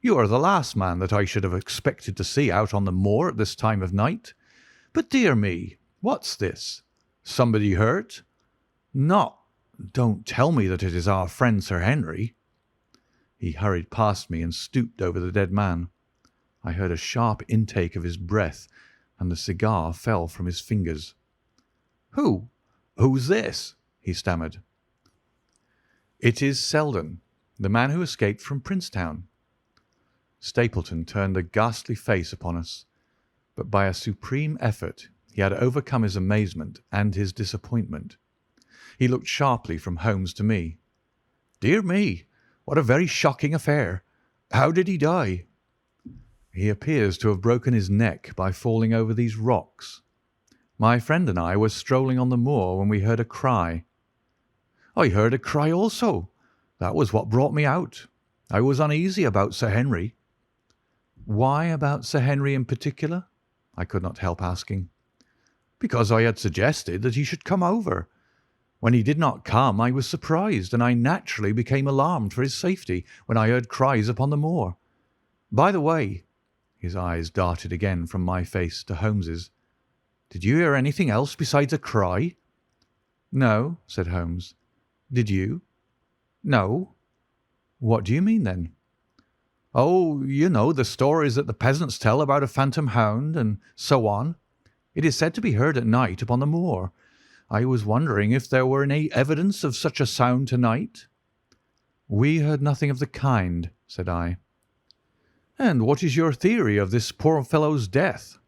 You are the last man that I should have expected to see out on the moor at this time of night. But dear me, what's this? Somebody hurt? Don't tell me that it is our friend Sir Henry." He hurried past me and stooped over the dead man. I heard a sharp intake of his breath, and the cigar fell from his fingers. Who's this?" he stammered. "It is Selden, the man who escaped from Princetown." Stapleton turned a ghastly face upon us, but by a supreme effort he had overcome his amazement and his disappointment. He looked sharply from Holmes to me. "Dear me, what a very shocking affair. How did he die?" "He appears to have broken his neck by falling over these rocks. My friend and I were strolling on the moor when we heard a cry." "I heard a cry also. That was what brought me out. I was uneasy about Sir Henry." "Why about Sir Henry in particular?" I could not help asking. "Because I had suggested that he should come over. When he did not come, I was surprised, and I naturally became alarmed for his safety when I heard cries upon the moor. By the way," his eyes darted again from my face to Holmes's, "did you hear anything else besides a cry?" "No," said Holmes. "Did you?" "No." "What do you mean, then?" "Oh, you know the stories that the peasants tell about a phantom hound, and so on. It is said to be heard at night upon the moor. I was wondering if there were any evidence of such a sound tonight." "We heard nothing of the kind," said I. "And what is your theory of this poor fellow's death?"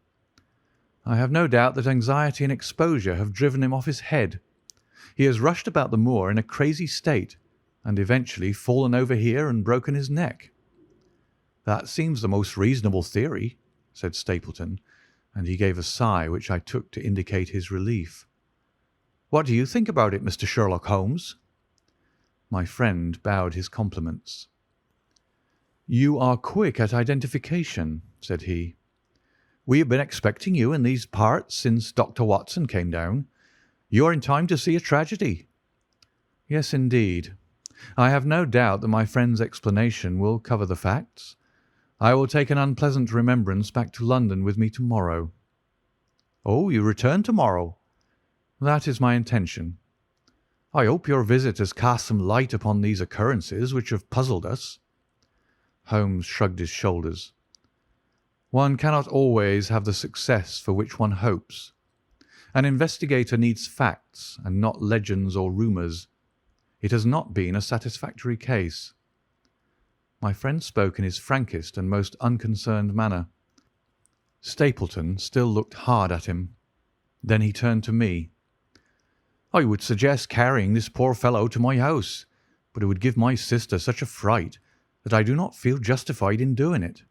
"I have no doubt that anxiety and exposure have driven him off his head. He has rushed about the moor in a crazy state, and eventually fallen over here and broken his neck." "That seems the most reasonable theory," said Stapleton, and he gave a sigh which I took to indicate his relief. "What do you think about it, Mr. Sherlock Holmes?" My friend bowed his compliments. "You are quick at identification," said he. "We have been expecting you in these parts since Dr. Watson came down. You are in time to see a tragedy." "Yes, indeed. I have no doubt that my friend's explanation will cover the facts. I will take an unpleasant remembrance back to London with me tomorrow." "Oh, you return tomorrow?" "That is my intention." "I hope your visit has cast some light upon these occurrences which have puzzled us." Holmes shrugged his shoulders. "One cannot always have the success for which one hopes. An investigator needs facts and not legends or rumours. It has not been a satisfactory case." My friend spoke in his frankest and most unconcerned manner. Stapleton still looked hard at him. Then he turned to me. "I would suggest carrying this poor fellow to my house, but it would give my sister such a fright that I do not feel justified in doing it.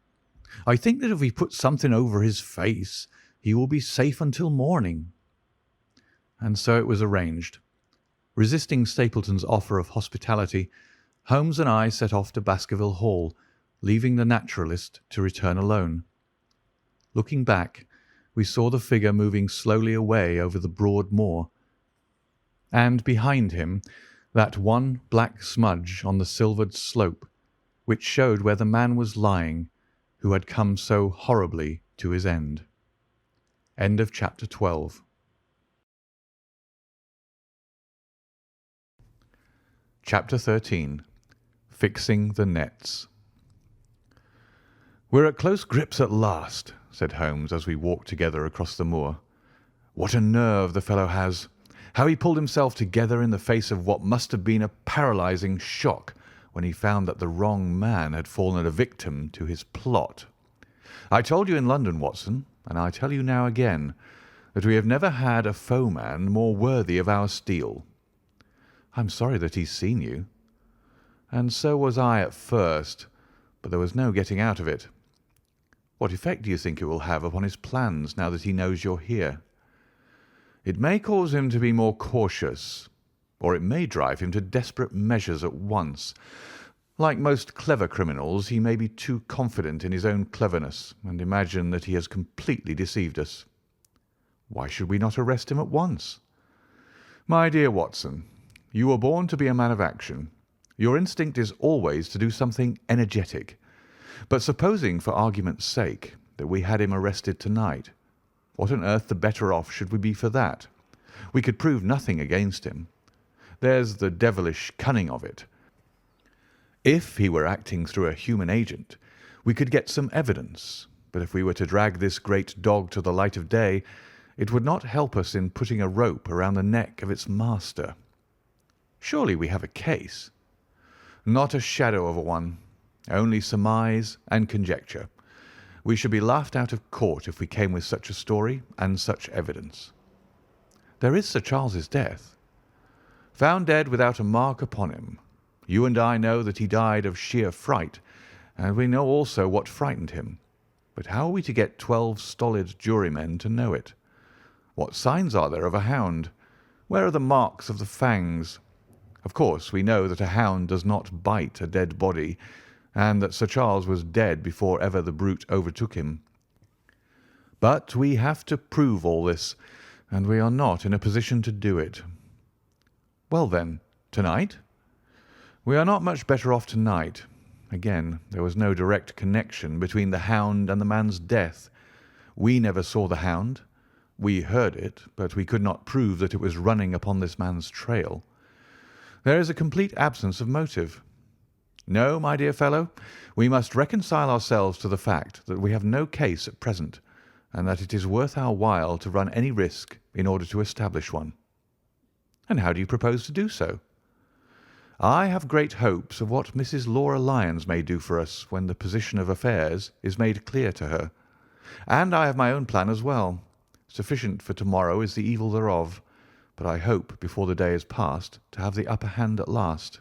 I think that if we put something over his face, he will be safe until morning." And so it was arranged. Resisting Stapleton's offer of hospitality, Holmes and I set off to Baskerville Hall, leaving the naturalist to return alone. Looking back, we saw the figure moving slowly away over the broad moor, and behind him that one black smudge on the silvered slope, which showed where the man was lying who had come so horribly to his end. End of chapter 12. Chapter 13. Fixing the Nets. "We're at close grips at last," said Holmes as we walked together across the moor. "What a nerve the fellow has! How he pulled himself together in the face of what must have been a paralysing shock when he found that the wrong man had fallen a victim to his plot. I told you in London, Watson, and I tell you now again, that we have never had a foeman more worthy of our steel." "I'm sorry that he's seen you." "And so was I at first, but there was no getting out of it." "What effect do you think it will have upon his plans now that he knows you're here?" "It may cause him to be more cautious, or it may drive him to desperate measures at once. Like most clever criminals, he may be too confident in his own cleverness and imagine that he has completely deceived us." "Why should we not arrest him at once?" "My dear Watson, you were born to be a man of action. Your instinct is always to do something energetic. But supposing, for argument's sake, that we had him arrested tonight, what on earth the better off should we be for that? We could prove nothing against him. There's the devilish cunning of it. If he were acting through a human agent, we could get some evidence, but if we were to drag this great dog to the light of day, it would not help us in putting a rope around the neck of its master. Surely we have a case?" "Not a shadow of a one. Only surmise and conjecture. We should be laughed out of court if we came with such a story and such evidence." "There is Sir Charles's death." "Found dead without a mark upon him. You and I know that he died of sheer fright, and we know also what frightened him. But how are we to get 12 stolid jurymen to know it? What signs are there of a hound? Where are the marks of the fangs? Of course, we know that a hound does not bite a dead body, and that Sir Charles was dead before ever the brute overtook him. But we have to prove all this, and we are not in a position to do it." Well then, tonight? We are not much better off tonight. Again, there was no direct connection between the hound and the man's death. We never saw the hound. We heard it, but we could not prove that it was running upon this man's trail. There is a complete absence of motive. No, my dear fellow, we must reconcile ourselves to the fact that we have no case at present, and that it is worth our while to run any risk in order to establish one. And how do you propose to do so? I have great hopes of what Mrs. Laura Lyons may do for us when the position of affairs is made clear to her. And I have my own plan as well. Sufficient for tomorrow is the evil thereof, but I hope before the day is past to have the upper hand at last.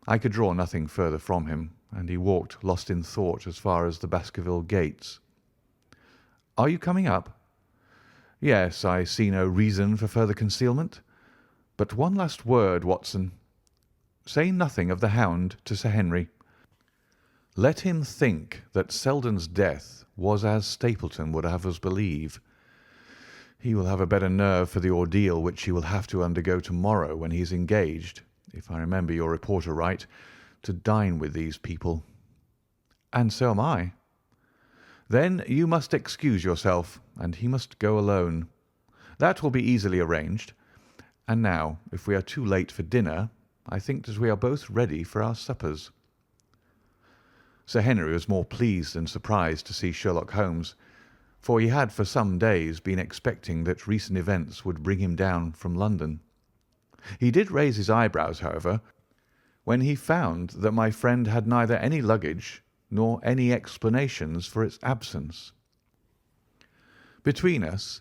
I could draw nothing further from him, and he walked lost in thought as far as the Baskerville gates. Are you coming up? Yes, I see no reason for further concealment. But one last word, Watson. Say nothing of the hound to Sir Henry. Let him think that Selden's death was as Stapleton would have us believe. He will have a better nerve for the ordeal which he will have to undergo tomorrow when he is engaged, if I remember your reporter right, to dine with these people. And so am I. Then you must excuse yourself, and he must go alone. That will be easily arranged. And now, if we are too late for dinner, I think that we are both ready for our suppers. Sir Henry was more pleased than surprised to see Sherlock Holmes, for he had for some days been expecting that recent events would bring him down from London. He did raise his eyebrows, however, when he found that my friend had neither any luggage nor any explanations for its absence. Between us,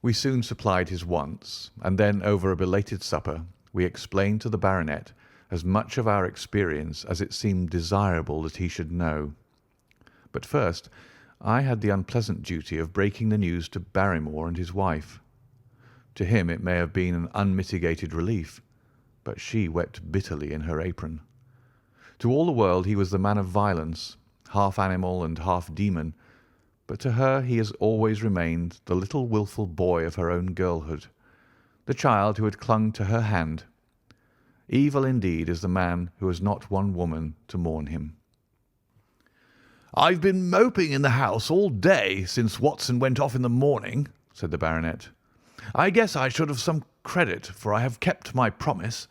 we soon supplied his wants, and then over a belated supper we explained to the baronet as much of our experience as it seemed desirable that he should know. But first I had the unpleasant duty of breaking the news to Barrymore and his wife. To him it may have been an unmitigated relief, but she wept bitterly in her apron. To all the world he was the man of violence, half animal and half demon, but to her he has always remained the little wilful boy of her own girlhood, the child who had clung to her hand. Evil indeed is the man who has not one woman to mourn him. "I've been moping in the house all day since Watson went off in the morning," said the baronet. "I guess I should have some credit, for I have kept my promise.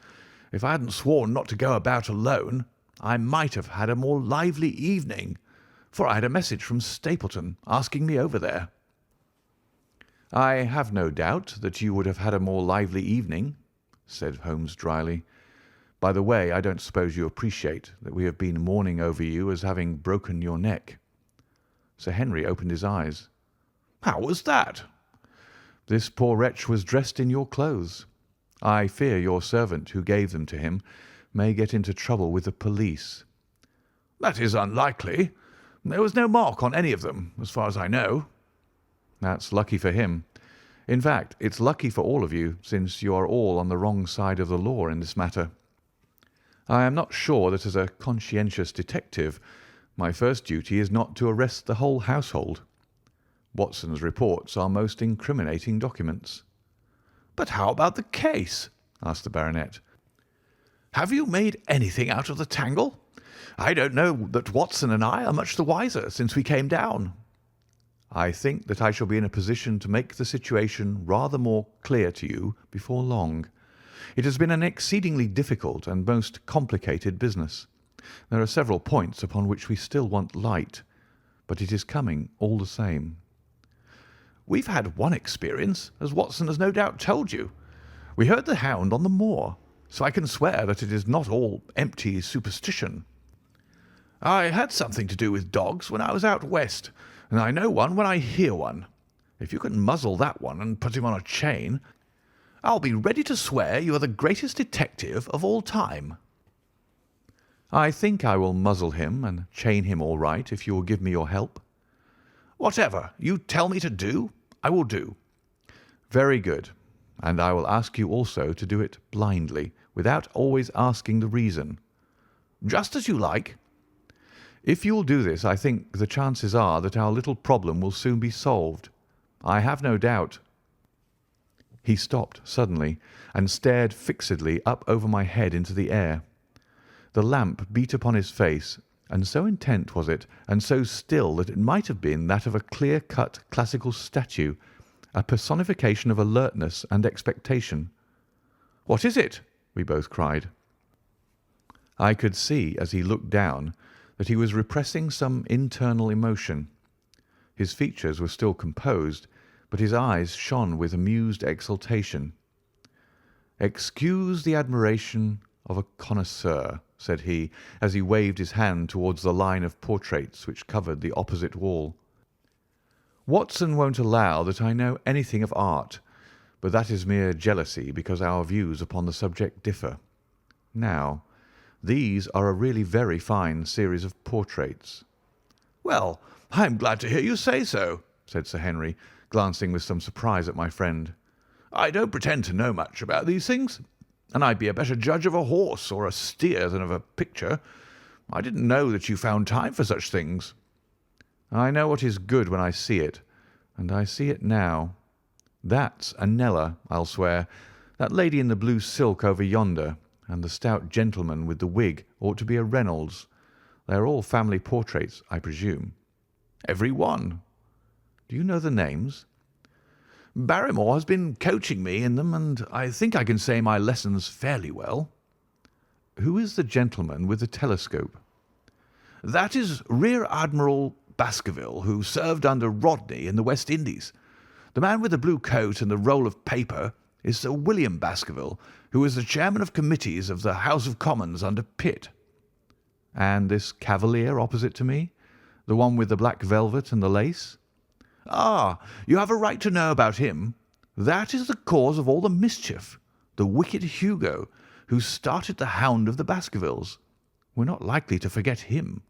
If I hadn't sworn not to go about alone, I might have had a more lively evening, for I had a message from Stapleton asking me over there." "I have no doubt that you would have had a more lively evening," said Holmes dryly. "By the way, I don't suppose you appreciate that we have been mourning over you as having broken your neck." Sir Henry opened his eyes. "How was that?" "This poor wretch was dressed in your clothes. I fear your servant who gave them to him may get into trouble with the police." "That is unlikely. There was no mark on any of them, as far as I know." "That's lucky for him. In fact, it's lucky for all of you, since you are all on the wrong side of the law in this matter. I am not sure that as a conscientious detective, my first duty is not to arrest the whole household. Watson's reports are most incriminating documents." "But how about the case?" asked the baronet. "Have you made anything out of the tangle? I don't know that Watson and I are much the wiser since we came down." "I think that I shall be in a position to make the situation rather more clear to you before long. It has been an exceedingly difficult and most complicated business. There are several points upon which we still want light, but it is coming all the same." "We've had one experience, as Watson has no doubt told you. We heard the hound on the moor, so I can swear that it is not all empty superstition. I had something to do with dogs when I was out west, and I know one when I hear one. If you can muzzle that one and put him on a chain, I'll be ready to swear you are the greatest detective of all time." "I think I will muzzle him and chain him all right if you will give me your help." "Whatever you tell me to do, I will do." "Very good. And I will ask you also to do it blindly, without always asking the reason." "Just as you like." "If you will do this, I think the chances are that our little problem will soon be solved. I have no doubt." He stopped suddenly and stared fixedly up over my head into the air. The lamp beat upon his face, and so intent was it, and so still, that it might have been that of a clear-cut classical statue, a personification of alertness and expectation. "What is it?" we both cried. I could see, as he looked down, that he was repressing some internal emotion. His features were still composed, but his eyes shone with amused exultation. "Excuse the admiration of a connoisseur," said he, as he waved his hand towards the line of portraits which covered the opposite wall. "Watson won't allow that I know anything of art, but that is mere jealousy because our views upon the subject differ. Now, these are a really very fine series of portraits." "Well, I am glad to hear you say so," said Sir Henry, glancing with some surprise at my friend. "I don't pretend to know much about these things, and I'd be a better judge of a horse or a steer than of a picture. I didn't know that you found time for such things." "I know what is good when I see it, and I see it now. That's a Kneller, I'll swear. That lady in the blue silk over yonder, and the stout gentleman with the wig ought to be a Reynolds. They are all family portraits, I presume." "Every one." "Do you know the names?" "Barrymore has been coaching me in them, and I think I can say my lessons fairly well." "Who is the gentleman with the telescope?" "That is Rear Admiral Baskerville, who served under Rodney in the West Indies. The man with the blue coat and the roll of paper is Sir William Baskerville, who was the chairman of committees of the House of Commons under Pitt." "And this cavalier opposite to me, the one with the black velvet and the lace?" "Ah, you have a right to know about him. That is the cause of all the mischief, the wicked Hugo, who started the Hound of the Baskervilles. We're not likely to forget him."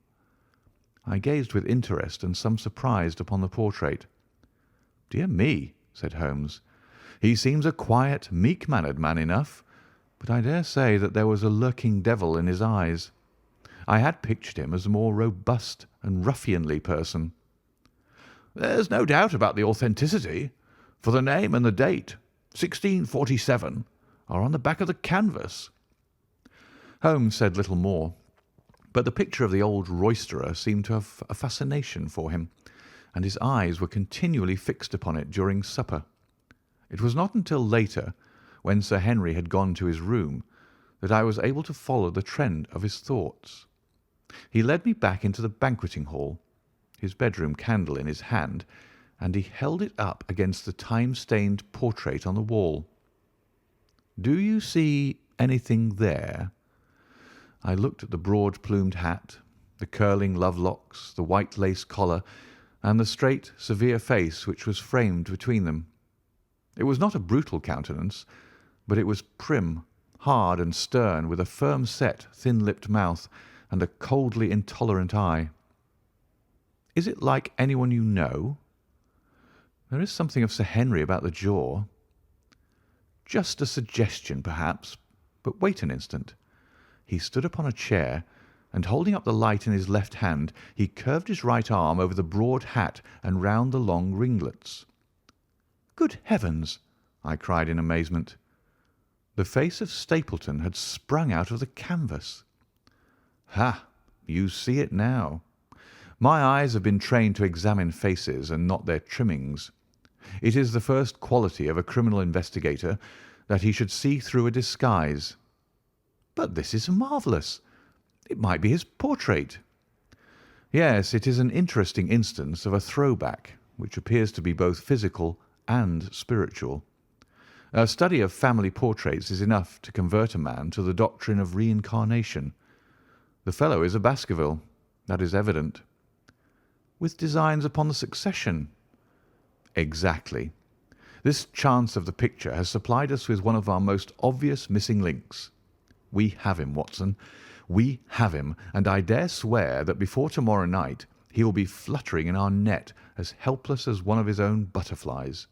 I gazed with interest and some surprise upon the portrait. "Dear me," said Holmes, "he seems a quiet, meek-mannered man enough, but I dare say that there was a lurking devil in his eyes. I had pictured him as a more robust and ruffianly person." "There's no doubt about the authenticity, for the name and the date, 1647, are on the back of the canvas." Holmes said little more, but the picture of the old roisterer seemed to have a fascination for him, and his eyes were continually fixed upon it during supper. It was not until later, when Sir Henry had gone to his room, that I was able to follow the trend of his thoughts. He led me back into the banqueting hall, his bedroom candle in his hand, and he held it up against the time-stained portrait on the wall. "Do you see anything there?" I looked at the broad-plumed hat, the curling love-locks, the white lace collar, and the straight, severe face which was framed between them. It was not a brutal countenance, but it was prim, hard, and stern, with a firm-set, thin-lipped mouth and a coldly intolerant eye. "Is it like anyone you know?" "There is something of Sir Henry about the jaw." "Just a suggestion, perhaps. But wait an instant." He stood upon a chair, and holding up the light in his left hand, he curved his right arm over the broad hat and round the long ringlets. "Good heavens!" I cried in amazement. The face of Stapleton had sprung out of the canvas. "Ha! You see it now. My eyes have been trained to examine faces and not their trimmings. It is the first quality of a criminal investigator that he should see through a disguise. But this is marvellous. It might be his portrait." "Yes, it is an interesting instance of a throwback, which appears to be both physical and spiritual. A study of family portraits is enough to convert a man to the doctrine of reincarnation. The fellow is a Baskerville, that is evident." "With designs upon the succession?" "Exactly. This chance of the picture has supplied us with one of our most obvious missing links. We have him, Watson. We have him, and I dare swear that before tomorrow night he will be fluttering in our net as helpless as one of his own butterflies.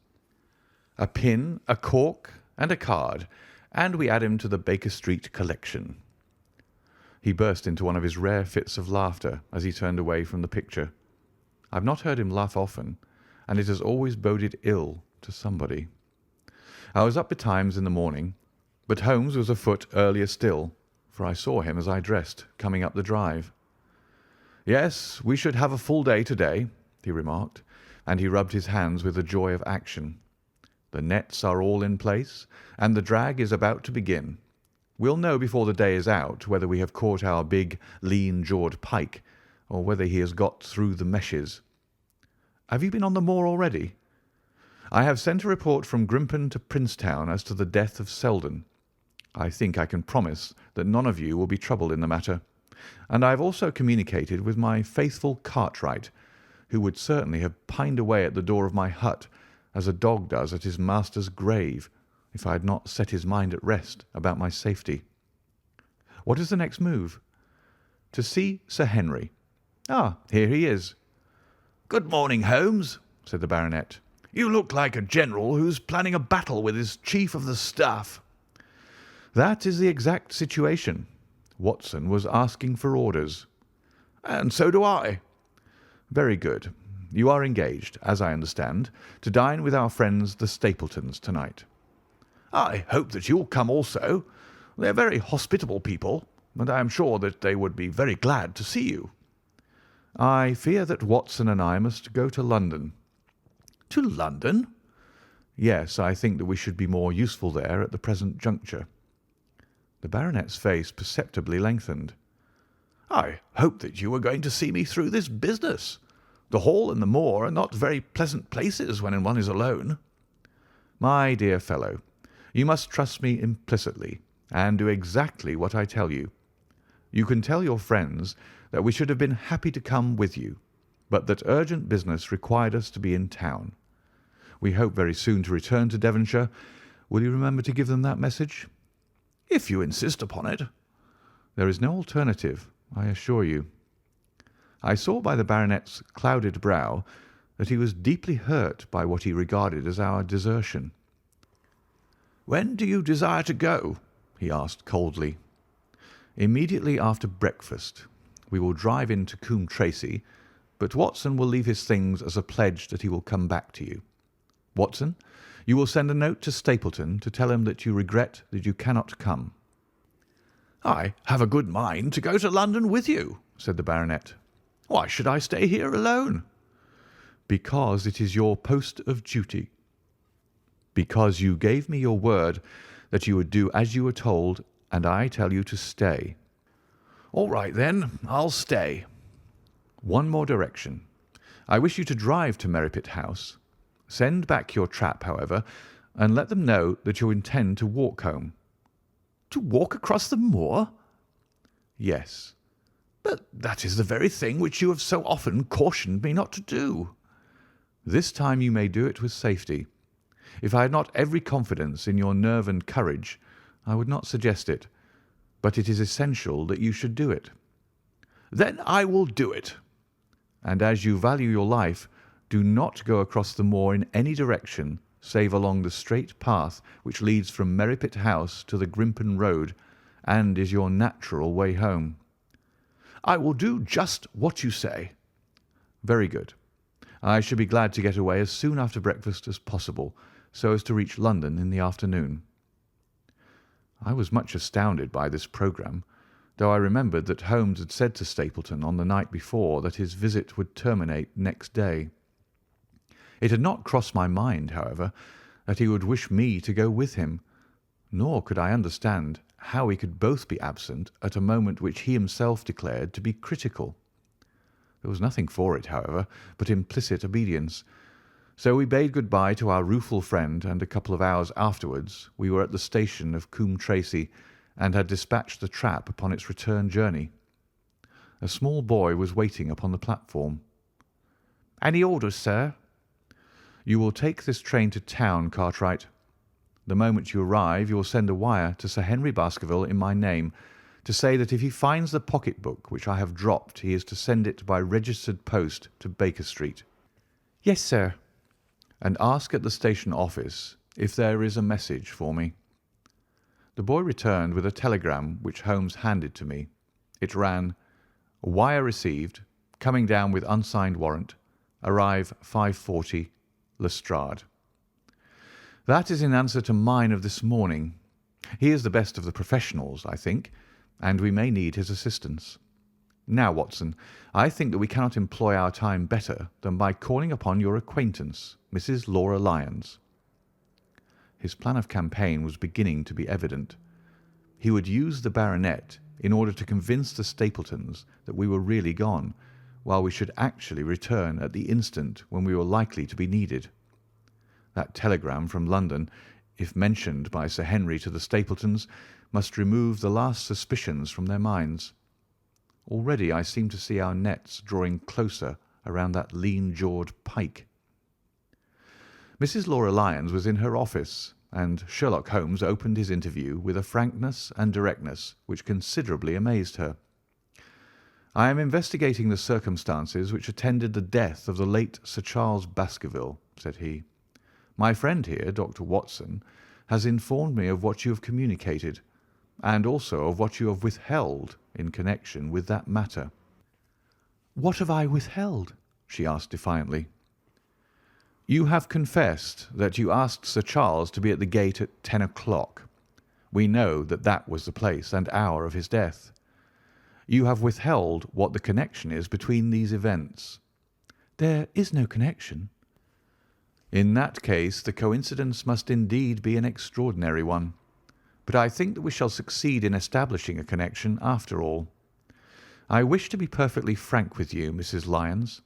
A pin, a cork, and a card, and we add him to the Baker Street collection." He burst into one of his rare fits of laughter as he turned away from the picture. I've not heard him laugh often, and it has always boded ill to somebody. I was up betimes in the morning, but Holmes was afoot earlier still, for I saw him as I dressed, coming up the drive. "Yes, we should have a full day to-day," he remarked, and he rubbed his hands with the joy of action. "The nets are all in place, and the drag is about to begin. We'll know before the day is out whether we have caught our big, lean-jawed pike, or whether he has got through the meshes. Have you been on the moor already?" "I have sent a report from Grimpen to Princetown as to the death of Selden. I think I can promise that none of you will be troubled in the matter, and I have also communicated with my faithful Cartwright, who would certainly have pined away at the door of my hut as a dog does at his master's grave, if I had not set his mind at rest about my safety." "What is the next move?" "To see Sir Henry. Ah, here he is." "Good morning, Holmes," said the baronet. "You look like a general who's planning a battle with his chief of the staff." "That is the exact situation. Watson was asking for orders." "And so do I." "Very good. You are engaged, as I understand, to dine with our friends the Stapletons tonight." "I hope that you'll come also. They're very hospitable people, and I am sure that they would be very glad to see you." "I fear that Watson and I must go to London." "To London?" "Yes, I think that we should be more useful there at the present juncture." The baronet's face perceptibly lengthened. "I hoped that you were going to see me through this business. The Hall and the Moor are not very pleasant places when one is alone." "My dear fellow, you must trust me implicitly, and do exactly what I tell you. You can tell your friends that we should have been happy to come with you, but that urgent business required us to be in town. We hope very soon to return to Devonshire. Will you remember to give them that message?" "If you insist upon it." "There is no alternative, I assure you." I saw by the baronet's clouded brow that he was deeply hurt by what he regarded as our desertion. "When do you desire to go?" he asked coldly. "Immediately after breakfast. We will drive into Coombe Tracey, but Watson will leave his things as a pledge that he will come back to you. Watson, you will send a note to Stapleton to tell him that you regret that you cannot come." "I have a good mind to go to London with you," said the baronet. "Why should I stay here alone?" "Because it is your post of duty. Because you gave me your word that you would do as you were told, and I tell you to stay." "All right, then, I'll stay." "One more direction. I wish you to drive to Merripit House. Send back your trap, however, and let them know that you intend to walk home." "To walk across the moor?" "Yes." "But that is the very thing which you have so often cautioned me not to do." "This time you may do it with safety. If I had not every confidence in your nerve and courage, I would not suggest it, but it is essential that you should do it." "Then I will do it." "And as you value your life, do not go across the moor in any direction save along the straight path which leads from Merripit House to the Grimpen Road, and is your natural way home." "I will do just what you say." "Very good. I should be glad to get away as soon after breakfast as possible, so as to reach London in the afternoon." I was much astounded by this programme, though I remembered that Holmes had said to Stapleton on the night before that his visit would terminate next day. It had not crossed my mind, however, that he would wish me to go with him, nor could I understand how we could both be absent at a moment which he himself declared to be critical. There was nothing for it, however, but implicit obedience, so we bade good-bye to our rueful friend, and a couple of hours afterwards we were at the station of Coombe Tracey, and had dispatched the trap upon its return journey. A small boy was waiting upon the platform. "Any orders, sir?" "You will take this train to town, Cartwright. The moment you arrive you will send a wire to Sir Henry Baskerville in my name, to say that if he finds the pocket-book which I have dropped he is to send it by registered post to Baker Street." "Yes, sir." "And ask at the station office if there is a message for me." The boy returned with a telegram which Holmes handed to me. It ran, "Wire received. Coming down with unsigned warrant. Arrive 5:40. Lestrade." That is in answer to mine of this morning. He is the best of the professionals, I think, and we may need his assistance. Now, Watson, I think that we cannot employ our time better than by calling upon your acquaintance, Mrs. Laura Lyons." His plan of campaign was beginning to be evident. He would use the baronet in order to convince the Stapletons that we were really gone, while we should actually return at the instant when we were likely to be needed. That telegram from London, if mentioned by Sir Henry to the Stapletons, must remove the last suspicions from their minds. Already I seem to see our nets drawing closer around that lean-jawed pike. Mrs. Laura Lyons was in her office, and Sherlock Holmes opened his interview with a frankness and directness which considerably amazed her. "I am investigating the circumstances which attended the death of the late Sir Charles Baskerville," said he. "My friend here, Dr. Watson, has informed me of what you have communicated, and also of what you have withheld in connection with that matter." "What have I withheld?" she asked defiantly. "You have confessed that you asked Sir Charles to be at the gate at 10 o'clock. We know that that was the place and hour of his death. You have withheld what the connection is between these events." "There is no connection." "In that case the coincidence must indeed be an extraordinary one. But I think that we shall succeed in establishing a connection after all. I wish to be perfectly frank with you, Mrs. Lyons.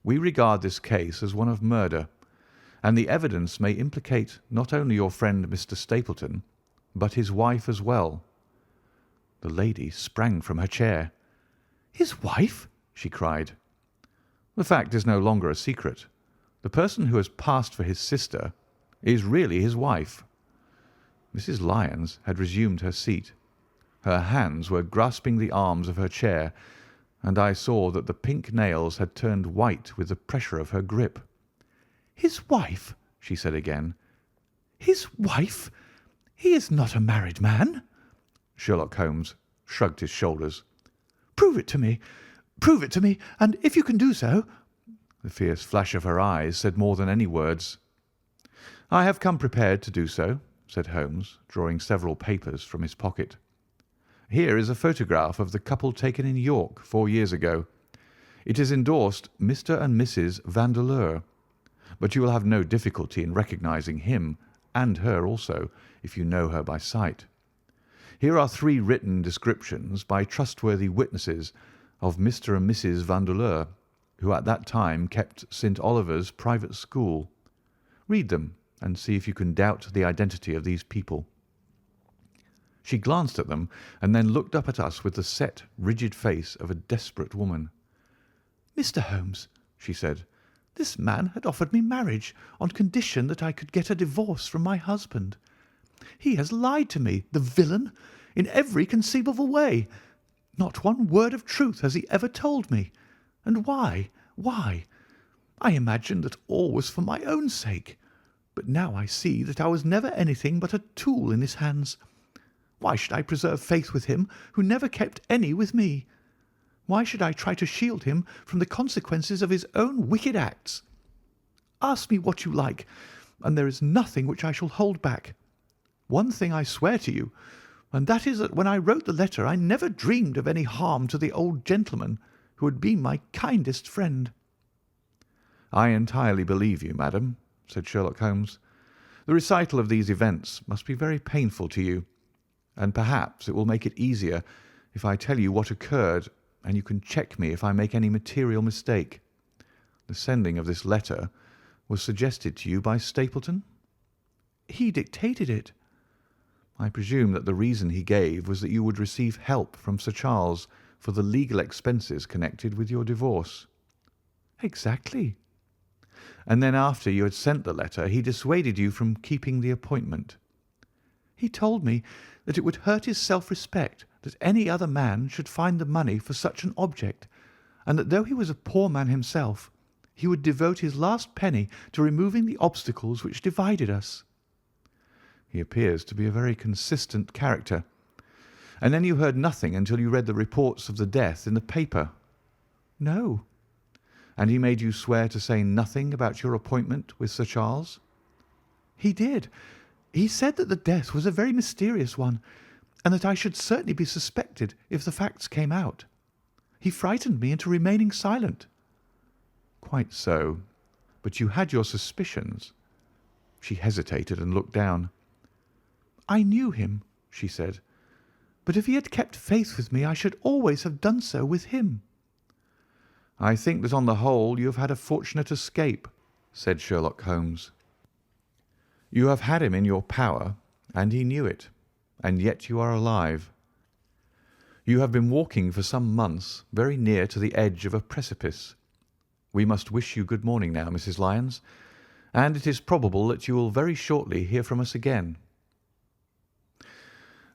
We regard this case as one of murder, and the evidence may implicate not only your friend Mr. Stapleton, but his wife as well." The lady sprang from her chair. "His wife?" she cried. "The fact is no longer a secret. The person who has passed for his sister is really his wife." Mrs. Lyons had resumed her seat. Her hands were grasping the arms of her chair, and I saw that the pink nails had turned white with the pressure of her grip. "His wife?" she said again. "His wife? He is not a married man." Sherlock Holmes shrugged his shoulders. "Prove it to me. Prove it to me, and if you can do so—" The fierce flash of her eyes said more than any words. "I have come prepared to do so," said Holmes, drawing several papers from his pocket. "Here is a photograph of the couple taken in York 4 years ago. It is endorsed Mr. and Mrs. Vandeleur, but you will have no difficulty in recognising him and her also, if you know her by sight. Here are 3 written descriptions by trustworthy witnesses of Mr. and Mrs. Vandeleur, who at that time kept St. Oliver's private school. Read them and see if you can doubt the identity of these people." She glanced at them and then looked up at us with the set, rigid face of a desperate woman. "Mr. Holmes," she said, "this man had offered me marriage on condition that I could get a divorce from my husband. He has lied to me, the villain, in every conceivable way. Not one word of truth has he ever told me. And why? Why? I imagined that all was for my own sake, but now I see that I was never anything but a tool in his hands. Why should I preserve faith with him who never kept any with me? Why should I try to shield him from the consequences of his own wicked acts? Ask me what you like, and there is nothing which I shall hold back. One thing I swear to you, and that is that when I wrote the letter I never dreamed of any harm to the old gentleman who had been my kindest friend." "I entirely believe you, madam," said Sherlock Holmes. "The recital of these events must be very painful to you, and perhaps it will make it easier if I tell you what occurred, and you can check me if I make any material mistake. The sending of this letter was suggested to you by Stapleton?" "He dictated it." "I presume that the reason he gave was that you would receive help from Sir Charles for the legal expenses connected with your divorce." "Exactly." "And then after you had sent the letter he dissuaded you from keeping the appointment?" "He told me that it would hurt his self-respect that any other man should find the money for such an object, and that though he was a poor man himself, he would devote his last penny to removing the obstacles which divided us." "He appears to be a very consistent character. And then you heard nothing until you read the reports of the death in the paper?" "No." "And he made you swear to say nothing about your appointment with Sir Charles?" "He did. He said that the death was a very mysterious one, and that I should certainly be suspected if the facts came out. He frightened me into remaining silent." "Quite so. But you had your suspicions." She hesitated and looked down. "I knew him," she said, "but if he had kept faith with me, I should always have done so with him." "I think that on the whole you have had a fortunate escape," said Sherlock Holmes. "You have had him in your power, and he knew it, and yet you are alive. You have been walking for some months very near to the edge of a precipice. We must wish you good morning now, Mrs. Lyons, and it is probable that you will very shortly hear from us again.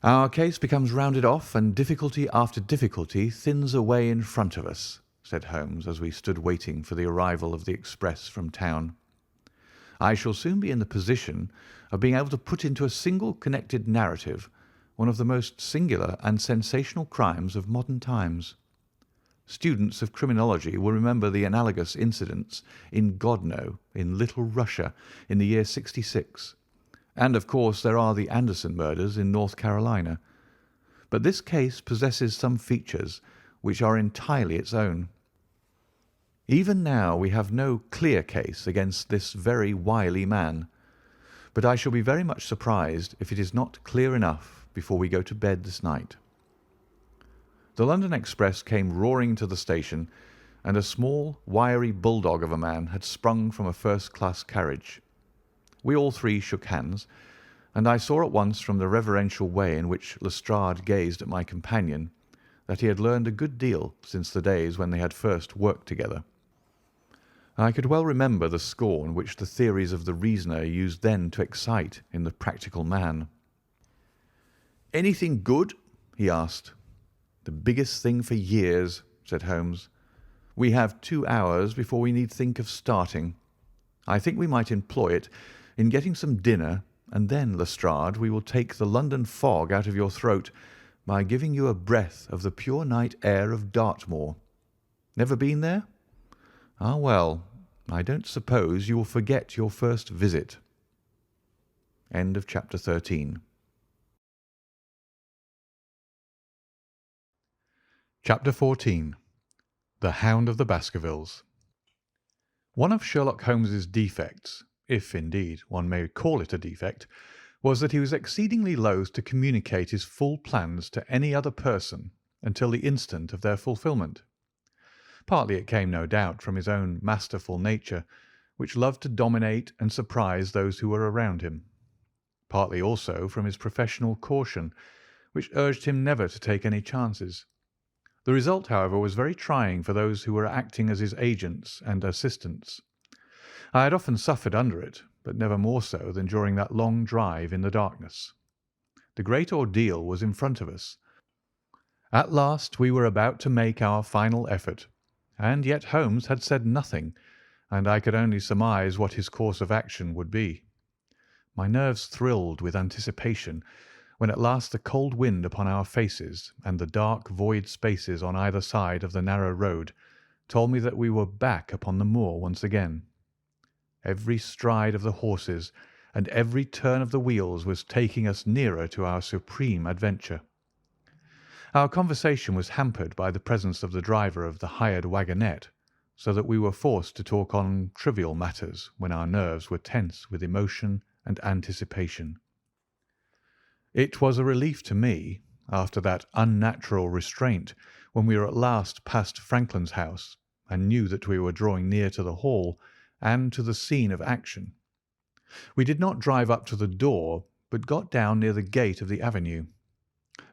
Our case becomes rounded off, and difficulty after difficulty thins away in front of us," said Holmes, as we stood waiting for the arrival of the express from town. "I shall soon be in the position of being able to put into a single connected narrative one of the most singular and sensational crimes of modern times. Students of criminology will remember the analogous incidents in Godno, in Little Russia, in the year '66, and of course there are the Anderson murders in North Carolina. But this case possesses some features which are entirely its own. Even now we have no clear case against this very wily man, but I shall be very much surprised if it is not clear enough before we go to bed this night." The London express came roaring to the station, and a small, wiry bulldog of a man had sprung from a first-class carriage. We all three shook hands, and I saw at once from the reverential way in which Lestrade gazed at my companion that he had learned a good deal since the days when they had first worked together. I could well remember the scorn which the theories of the reasoner used then to excite in the practical man. "Anything good?" he asked. "The biggest thing for years," said Holmes. "We have 2 hours before we need think of starting. I think we might employ it in getting some dinner, and then, Lestrade, we will take the London fog out of your throat by giving you a breath of the pure night air of Dartmoor. Never been there? Ah, well, I don't suppose you will forget your first visit." End of chapter 13. Chapter 14. The Hound of the Baskervilles. One of Sherlock Holmes's defects, if indeed one may call it a defect, was that he was exceedingly loath to communicate his full plans to any other person until the instant of their fulfilment. Partly it came, no doubt, from his own masterful nature, which loved to dominate and surprise those who were around him. Partly also from his professional caution, which urged him never to take any chances. The result, however, was very trying for those who were acting as his agents and assistants. I had often suffered under it, but never more so than during that long drive in the darkness. The great ordeal was in front of us. At last we were about to make our final effort, and yet Holmes had said nothing, and I could only surmise what his course of action would be. My nerves thrilled with anticipation when at last the cold wind upon our faces and the dark void spaces on either side of the narrow road told me that we were back upon the moor once again. Every stride of the horses and every turn of the wheels was taking us nearer to our supreme adventure. Our conversation was hampered by the presence of the driver of the hired wagonette, so that we were forced to talk on trivial matters when our nerves were tense with emotion and anticipation. It was a relief to me, after that unnatural restraint, when we were at last past Franklin's house and knew that we were drawing near to the hall and to the scene of action. We did not drive up to the door, but got down near the gate of the avenue.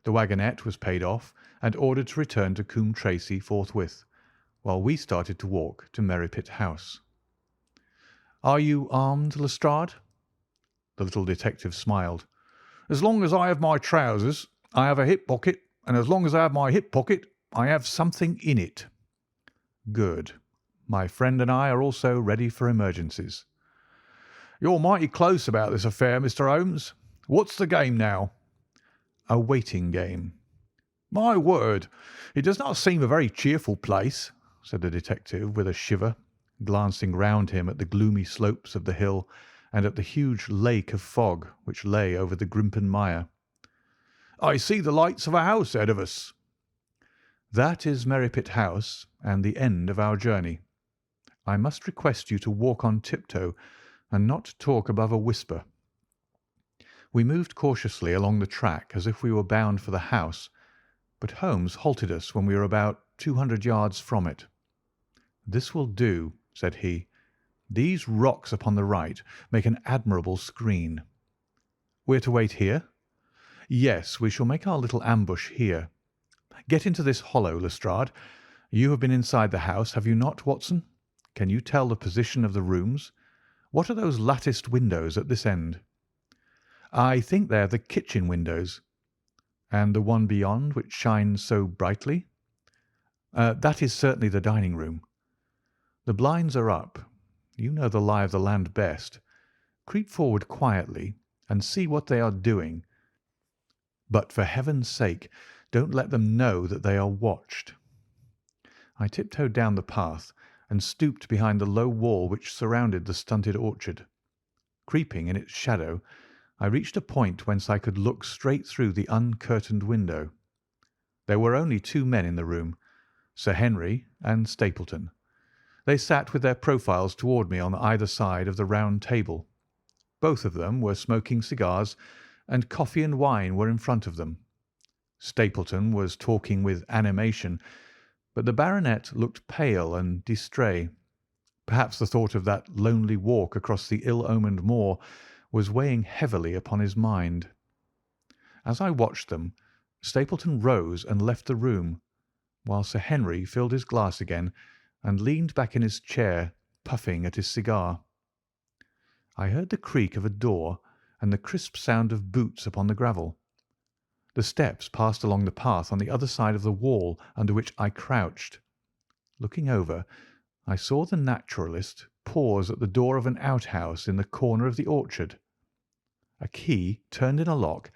The wagonette was paid off and ordered to return to Coombe Tracey forthwith, while we started to walk to Merripit House. "Are you armed, Lestrade?" The little detective smiled. "As long as I have my trousers, I have a hip pocket, and as long as I have my hip pocket, I have something in it." "Good. My friend and I are also ready for emergencies." "You're mighty close about this affair, Mr. Holmes. What's the game now?" "A waiting game." "My word, it does not seem a very cheerful place," said the detective with a shiver, glancing round him at the gloomy slopes of the hill and at the huge lake of fog which lay over the Grimpen Mire. "I see the lights of a house ahead of us." "That is Merripit House and the end of our journey. I must request you to walk on tiptoe and not talk above a whisper." We moved cautiously along the track as if we were bound for the house, but Holmes halted us when we were about 200 yards from it. "This will do," said he. "These rocks upon the right make an admirable screen." "We are to wait here?" "Yes, we shall make our little ambush here. Get into this hollow, Lestrade. You have been inside the house, have you not, Watson? Can you tell the position of the rooms? What are those latticed windows at this end?" "I think they are the kitchen windows." "And the one beyond, which shines so brightly?" "That is certainly the dining room." "The blinds are up. You know the lie of the land best. Creep forward quietly and see what they are doing. But for heaven's sake, don't let them know that they are watched." I tiptoed down the path and stooped behind the low wall which surrounded the stunted orchard. Creeping in its shadow, I reached a point whence I could look straight through the uncurtained window. There were only two men in the room, Sir Henry and Stapleton. They sat with their profiles toward me on either side of the round table. Both of them were smoking cigars, and coffee and wine were in front of them. Stapleton was talking with animation, but the baronet looked pale and distrait. Perhaps the thought of that lonely walk across the ill-omened moor was weighing heavily upon his mind. As I watched them, Stapleton rose and left the room, while Sir Henry filled his glass again and leaned back in his chair, puffing at his cigar. I heard the creak of a door and the crisp sound of boots upon the gravel. The steps passed along the path on the other side of the wall under which I crouched. Looking over, I saw the naturalist pause at the door of an outhouse in the corner of the orchard. A key turned in a lock,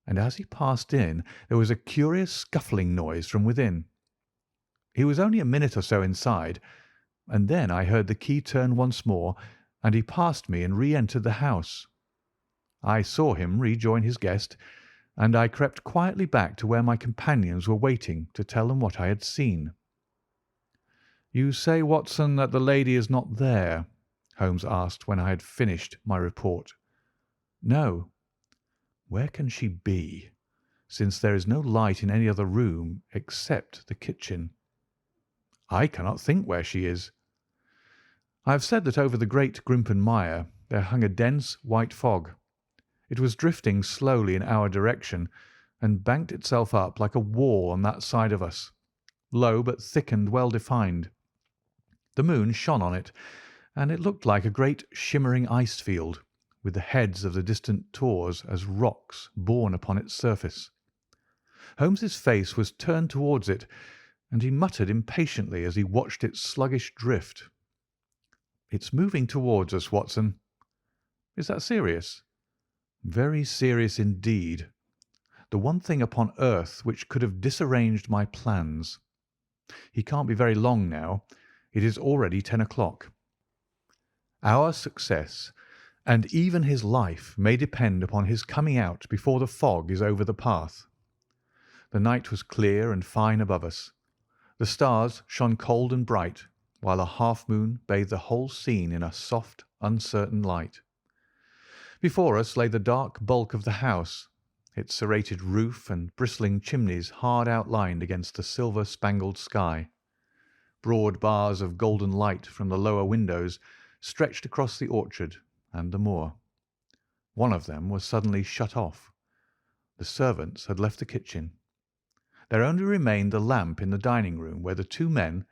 and as he passed in there was a curious scuffling noise from within. He was only a minute or so inside, and then I heard the key turn once more, and he passed me and re-entered the house. I saw him rejoin his guest, and I crept quietly back to where my companions were waiting to tell them what I had seen. "You say, Watson, that the lady is not there?" Holmes asked when I had finished my report. "No." "Where can she be, since there is no light in any other room except the kitchen?" "I cannot think where she is." "I have said that over the great Grimpen Mire there hung a dense white fog. It was drifting slowly in our direction, and banked itself up like a wall on that side of us, low but thick and well defined. The moon shone on it, and it looked like a great shimmering ice field, with the heads of the distant tors as rocks borne upon its surface. Holmes's face was turned towards it, and he muttered impatiently as he watched its sluggish drift. "It's moving towards us, Watson." "Is that serious?" "Very serious indeed. The one thing upon earth which could have disarranged my plans. He can't be very long now. It is already 10 o'clock. Our success, and even his life, may depend upon his coming out before the fog is over the path." The night was clear and fine above us. The stars shone cold and bright, while a half-moon bathed the whole scene in a soft, uncertain light. Before us lay the dark bulk of the house, its serrated roof and bristling chimneys hard outlined against the silver-spangled sky. Broad bars of golden light from the lower windows stretched across the orchard and the moor. One of them was suddenly shut off. The servants had left the kitchen. There only remained the lamp in the dining room, where the two men,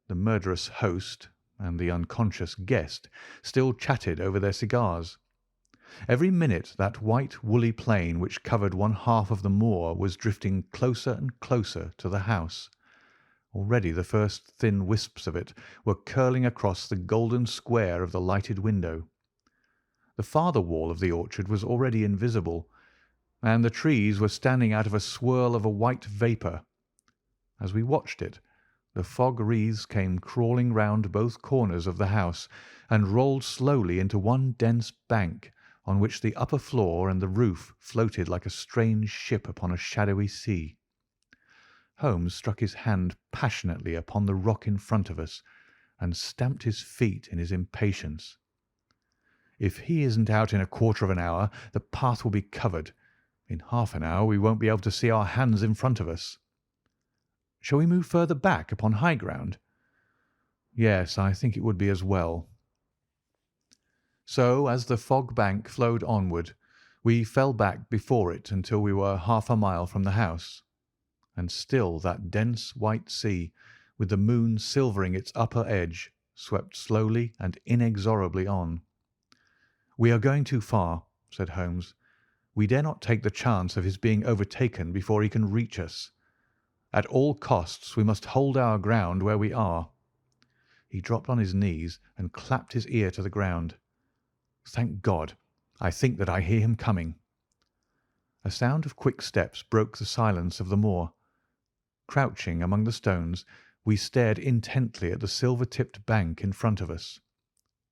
the murderous host and the unconscious guest, still chatted over their cigars. Every minute that white woolly plain which covered one half of the moor was drifting closer and closer to the house. Already the first thin wisps of it were curling across the golden square of the lighted window. The farther wall of the orchard was already invisible, and the trees were standing out of a swirl of a white vapour. As we watched it, The fog wreaths came crawling round both corners of the house and rolled slowly into one dense bank, on which the upper floor and the roof floated like a strange ship upon a shadowy sea. Holmes struck his hand passionately upon the rock in front of us and stamped his feet in his impatience. "If he isn't out in a quarter of an hour, the path will be covered. In half an hour we won't be able to see our hands in front of us." "Shall we move further back upon high ground?" "Yes, I think it would be as well." So, as the fog bank flowed onward, we fell back before it until we were half a mile from the house. And still that dense white sea, with the moon silvering its upper edge, swept slowly and inexorably on. "We are going too far," said Holmes. "We dare not take the chance of his being overtaken before he can reach us. At all costs we must hold our ground where we are." He dropped on his knees and clapped his ear to the ground. "Thank God! I think that I hear him coming." A sound of quick steps broke the silence of the moor. Crouching among the stones, we stared intently at the silver-tipped bank in front of us.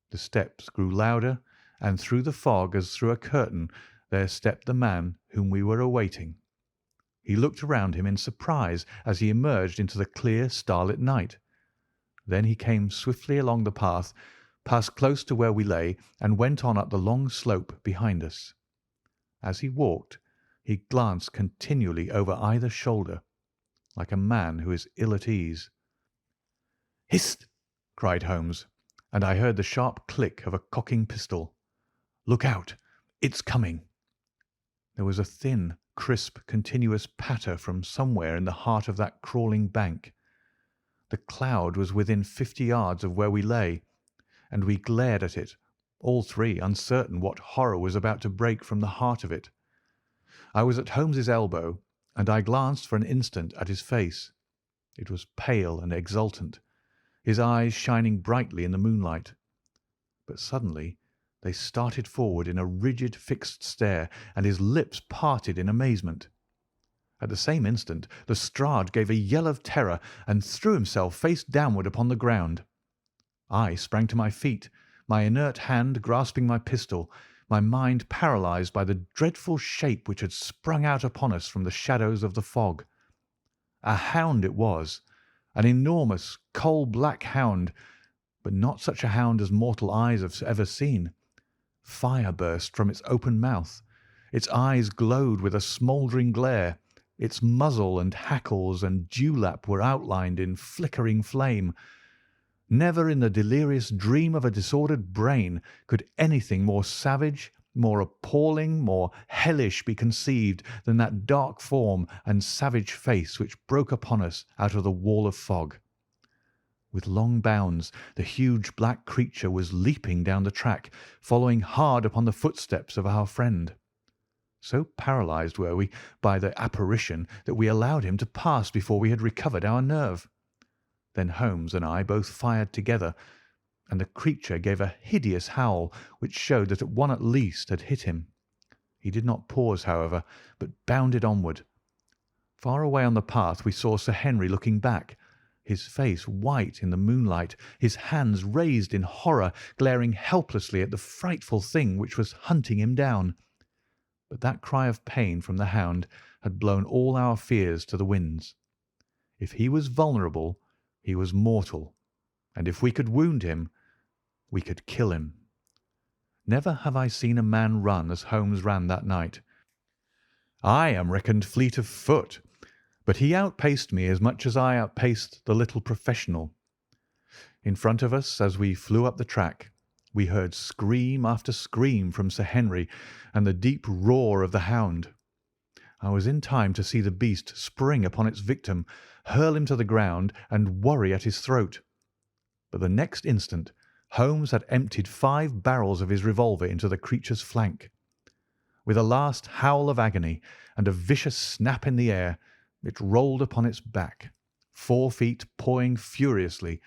The steps grew louder, and through the fog as through a curtain there stepped the man whom we were awaiting. He looked around him in surprise as he emerged into the clear starlit night. Then he came swiftly along the path, passed close to where we lay, and went on up the long slope behind us. As he walked, he glanced continually over either shoulder, like a man who is ill at ease. "Hist!" cried Holmes, and I heard the sharp click of a cocking pistol. "Look out! It's coming!" There was a thin, crisp, continuous patter from somewhere in the heart of that crawling bank. The cloud was within 50 yards of where we lay, and we glared at it, all three uncertain what horror was about to break from the heart of it. I was at Holmes's elbow, and I glanced for an instant at his face. It was pale and exultant, his eyes shining brightly in the moonlight. But suddenly they started forward in a rigid, fixed stare, and his lips parted in amazement. At the same instant Lestrade gave a yell of terror and threw himself face downward upon the ground. I sprang to my feet, my inert hand grasping my pistol, my mind paralysed by the dreadful shape which had sprung out upon us from the shadows of the fog. A hound it was, an enormous coal-black hound, but not such a hound as mortal eyes have ever seen. Fire burst from its open mouth. Its eyes glowed with a smouldering glare. Its muzzle and hackles and dewlap were outlined in flickering flame. Never in the delirious dream of a disordered brain could anything more savage, more appalling, more hellish be conceived than that dark form and savage face which broke upon us out of the wall of fog. With long bounds the huge black creature was leaping down the track, following hard upon the footsteps of our friend. So paralysed were we by the apparition that we allowed him to pass before we had recovered our nerve. Then Holmes and I both fired together, and the creature gave a hideous howl which showed that one at least had hit him. He did not pause, however, but bounded onward. Far away on the path we saw Sir Henry looking back, his face white in the moonlight, his hands raised in horror, glaring helplessly at the frightful thing which was hunting him down. But that cry of pain from the hound had blown all our fears to the winds. If he was vulnerable, he was mortal, and if we could wound him, we could kill him. Never have I seen a man run as Holmes ran that night. I am reckoned fleet of foot, but he outpaced me as much as I outpaced the little professional. In front of us, as we flew up the track, we heard scream after scream from Sir Henry and the deep roar of the hound. I was in time to see the beast spring upon its victim, hurl him to the ground, and worry at his throat. But the next instant Holmes had emptied 5 barrels of his revolver into the creature's flank. With a last howl of agony and a vicious snap in the air, it rolled upon its back, 4 feet pawing furiously,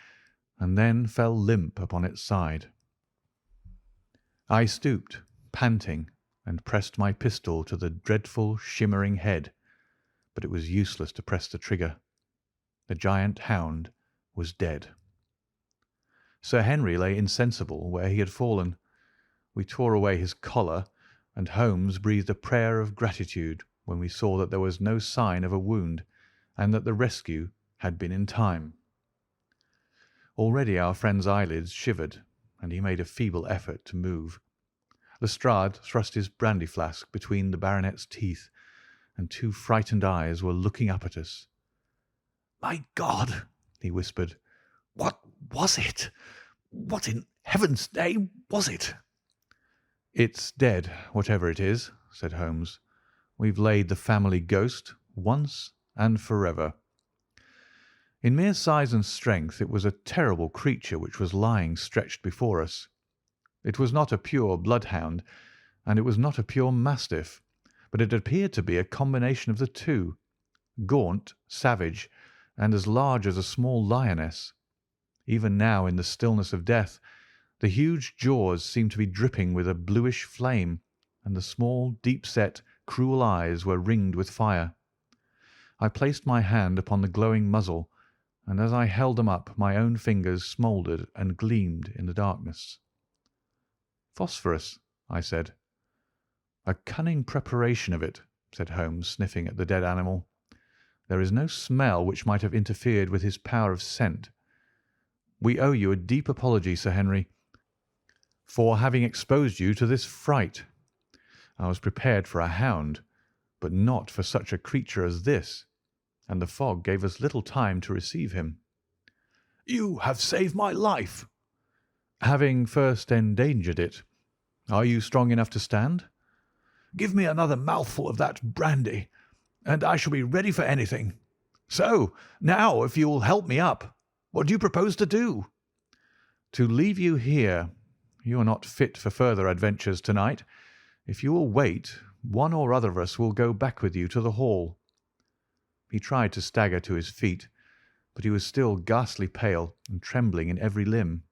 and then fell limp upon its side. I stooped, panting, and pressed my pistol to the dreadful, shimmering head, but it was useless to press the trigger. The giant hound was dead. Sir Henry lay insensible where he had fallen. We tore away his collar, and Holmes breathed a prayer of gratitude when we saw that there was no sign of a wound, and that the rescue had been in time. Already our friend's eyelids shivered, and he made a feeble effort to move. Lestrade thrust his brandy flask between the baronet's teeth, and two frightened eyes were looking up at us. "My God!" he whispered. "What was it? What in heaven's name was it?" "It's dead, whatever it is," said Holmes. "We've laid the family ghost once and forever." In mere size and strength it was a terrible creature which was lying stretched before us. It was not a pure bloodhound, and it was not a pure mastiff, but it appeared to be a combination of the two, gaunt, savage, and as large as a small lioness. Even now, in the stillness of death, the huge jaws seemed to be dripping with a bluish flame, and the small, deep-set, cruel eyes were ringed with fire. I placed my hand upon the glowing muzzle, and as I held them up my own fingers smouldered and gleamed in the darkness. "Phosphorus," I said. "A cunning preparation of it," said Holmes, sniffing at the dead animal. "There is no smell which might have interfered with his power of scent. We owe you a deep apology, Sir Henry, for having exposed you to this fright. I was prepared for a hound, but not for such a creature as this, and the fog gave us little time to receive him." "You have saved my life." "Having first endangered it. Are you strong enough to stand?" "Give me another mouthful of that brandy, and I shall be ready for anything. So, now, if you will help me up, what do you propose to do?" "To leave you here. You are not fit for further adventures tonight. If you will wait, one or other of us will go back with you to the hall." He tried to stagger to his feet, but he was still ghastly pale and trembling in every limb.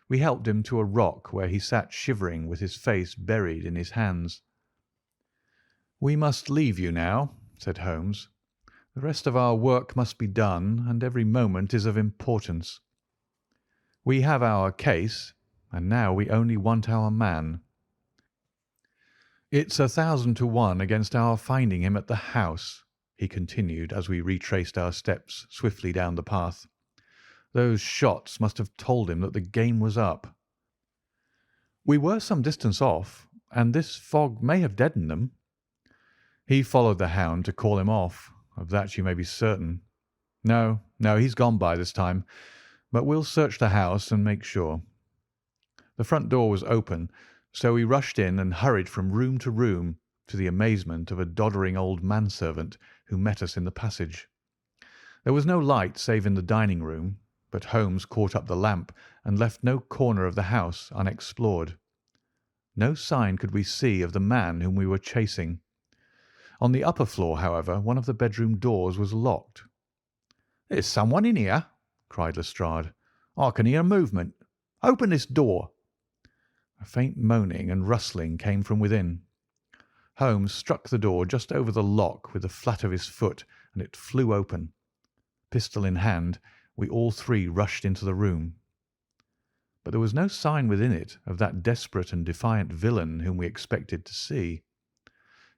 We helped him to a rock where he sat shivering with his face buried in his hands. "We must leave you now," said Holmes. "The rest of our work must be done, and every moment is of importance. We have our case, and now we only want our man. It's 1,000 to 1 against our finding him at the house," he continued as we retraced our steps swiftly down the path. "Those shots must have told him that the game was up. We were some distance off, and this fog may have deadened them. He followed the hound to call him off, of that you may be certain. No, he's gone by this time, but we'll search the house and make sure." The front door was open, so we rushed in and hurried from room to room, to the amazement of a doddering old manservant who met us in the passage. There was no light save in the dining room, but Holmes caught up the lamp and left no corner of the house unexplored. No sign could we see of the man whom we were chasing. On the upper floor, however, one of the bedroom doors was locked. "There's someone in here," cried Lestrade. "I can hear movement. Open this door." A faint moaning and rustling came from within. Holmes struck the door just over the lock with the flat of his foot, and it flew open. Pistol in hand, we all three rushed into the room. But there was no sign within it of that desperate and defiant villain whom we expected to see.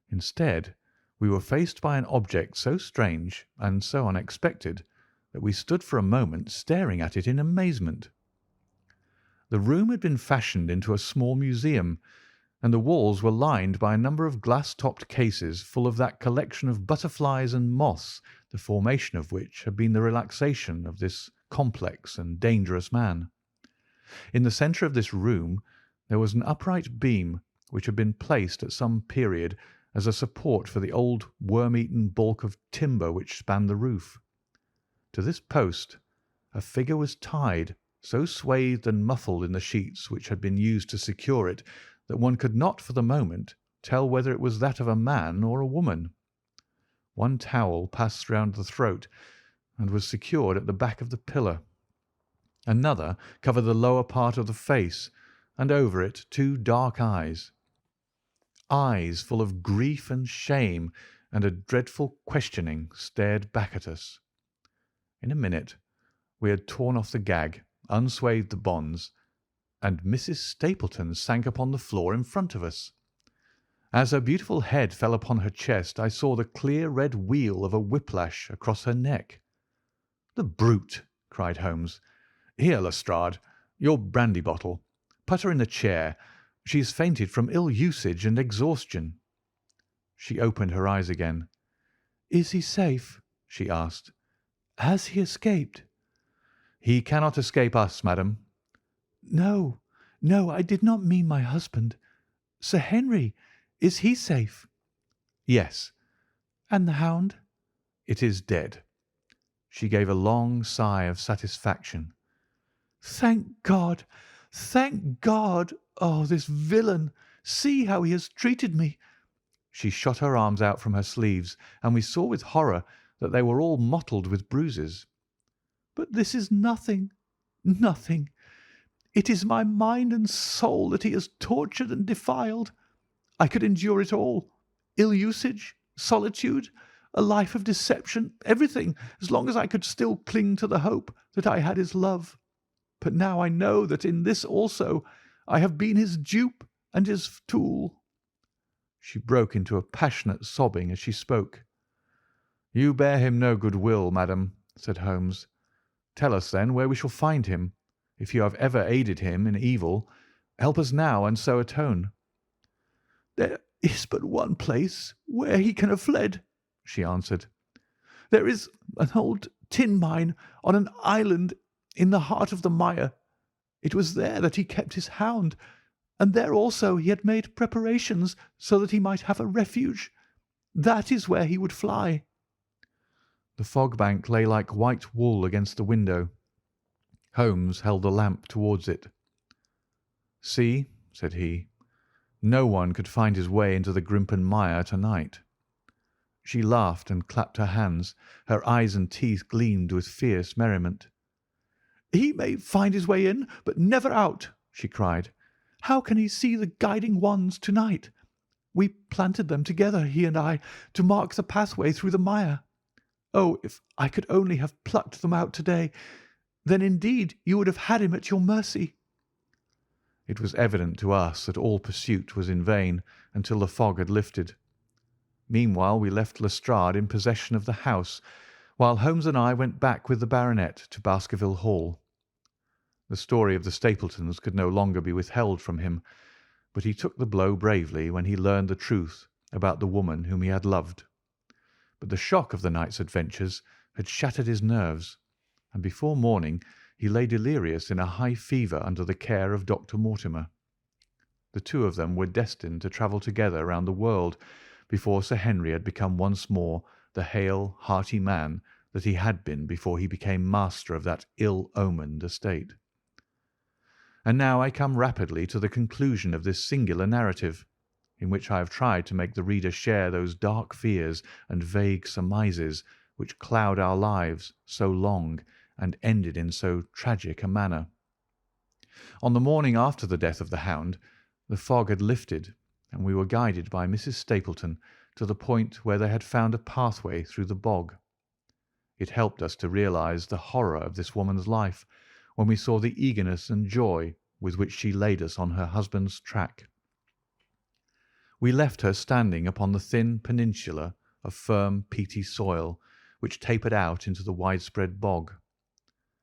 Instead, we were faced by an object so strange and so unexpected that we stood for a moment staring at it in amazement. The room had been fashioned into a small museum, and the walls were lined by a number of glass-topped cases full of that collection of butterflies and moths, the formation of which had been the relaxation of this complex and dangerous man. In the centre of this room there was an upright beam which had been placed at some period as a support for the old worm-eaten balk of timber which spanned the roof. To this post a figure was tied, so swathed and muffled in the sheets which had been used to secure it that one could not for the moment tell whether it was that of a man or a woman. One towel passed round the throat and was secured at the back of the pillar. Another covered the lower part of the face, and over it two dark eyes. Eyes full of grief and shame and a dreadful questioning stared back at us. In a minute We had torn off the gag, unswathed the bonds, and Mrs. Stapleton sank upon the floor in front of us. As her beautiful head fell upon her chest, I saw the clear red wheal of a whiplash across her neck. "The brute!" cried Holmes. "Here, Lestrade, your brandy bottle. Put her in the chair. She has fainted from ill usage and exhaustion." She opened her eyes again. "Is he safe?" she asked. "Has he escaped?" "He cannot escape us, madam." No, no, I did not mean my husband. Sir Henry, is he safe?" "Yes." "And the hound?" "It is dead." She gave a long sigh of satisfaction. "Thank God! Thank God! Oh, this villain! See how he has treated me!" She shot her arms out from her sleeves, and we saw with horror that they were all mottled with bruises. "But this is nothing, nothing. It is my mind and soul that he has tortured and defiled. I could endure it all, ill usage, solitude, a life of deception, everything, as long as I could still cling to the hope that I had his love. But now I know that in this also I have been his dupe and his tool." She broke into a passionate sobbing as she spoke. "You bear him no good will, madam," said Holmes. "Tell us, then, where we shall find him. If you have ever aided him in evil, help us now and so atone." "There is but one place where he can have fled," she answered. "There is an old tin mine on an island in the heart of the mire. It was there that he kept his hound, and there also he had made preparations so that he might have a refuge. That is where he would fly." The fog bank lay like white wool against the window. Holmes held the lamp towards it. "See," said he, "no one could find his way into the Grimpen Mire to-night." She laughed and clapped her hands. Her eyes and teeth gleamed with fierce merriment. "He may find his way in, but never out," she cried. "How can he see the guiding wands to-night? We planted them together, he and I, to mark the pathway through the mire. Oh, if I could only have plucked them out to-day, then indeed you would have had him at your mercy." It was evident to us that all pursuit was in vain until the fog had lifted. Meanwhile we left Lestrade in possession of the house, while Holmes and I went back with the baronet to Baskerville Hall. The story of the Stapletons could no longer be withheld from him, but he took the blow bravely when he learned the truth about the woman whom he had loved. But the shock of the night's adventures had shattered his nerves, and before morning he lay delirious in a high fever under the care of Dr. Mortimer. The two of them were destined to travel together round the world before Sir Henry had become once more the hale, hearty man that he had been before he became master of that ill-omened estate. And now I come rapidly to the conclusion of this singular narrative, in which I have tried to make the reader share those dark fears and vague surmises which cloud our lives so long and ended in so tragic a manner. On the morning after the death of the hound, the fog had lifted, and we were guided by Mrs. Stapleton to the point where they had found a pathway through the bog. It helped us to realize the horror of this woman's life when we saw the eagerness and joy with which she laid us on her husband's track. We left her standing upon the thin peninsula of firm, peaty soil which tapered out into the widespread bog.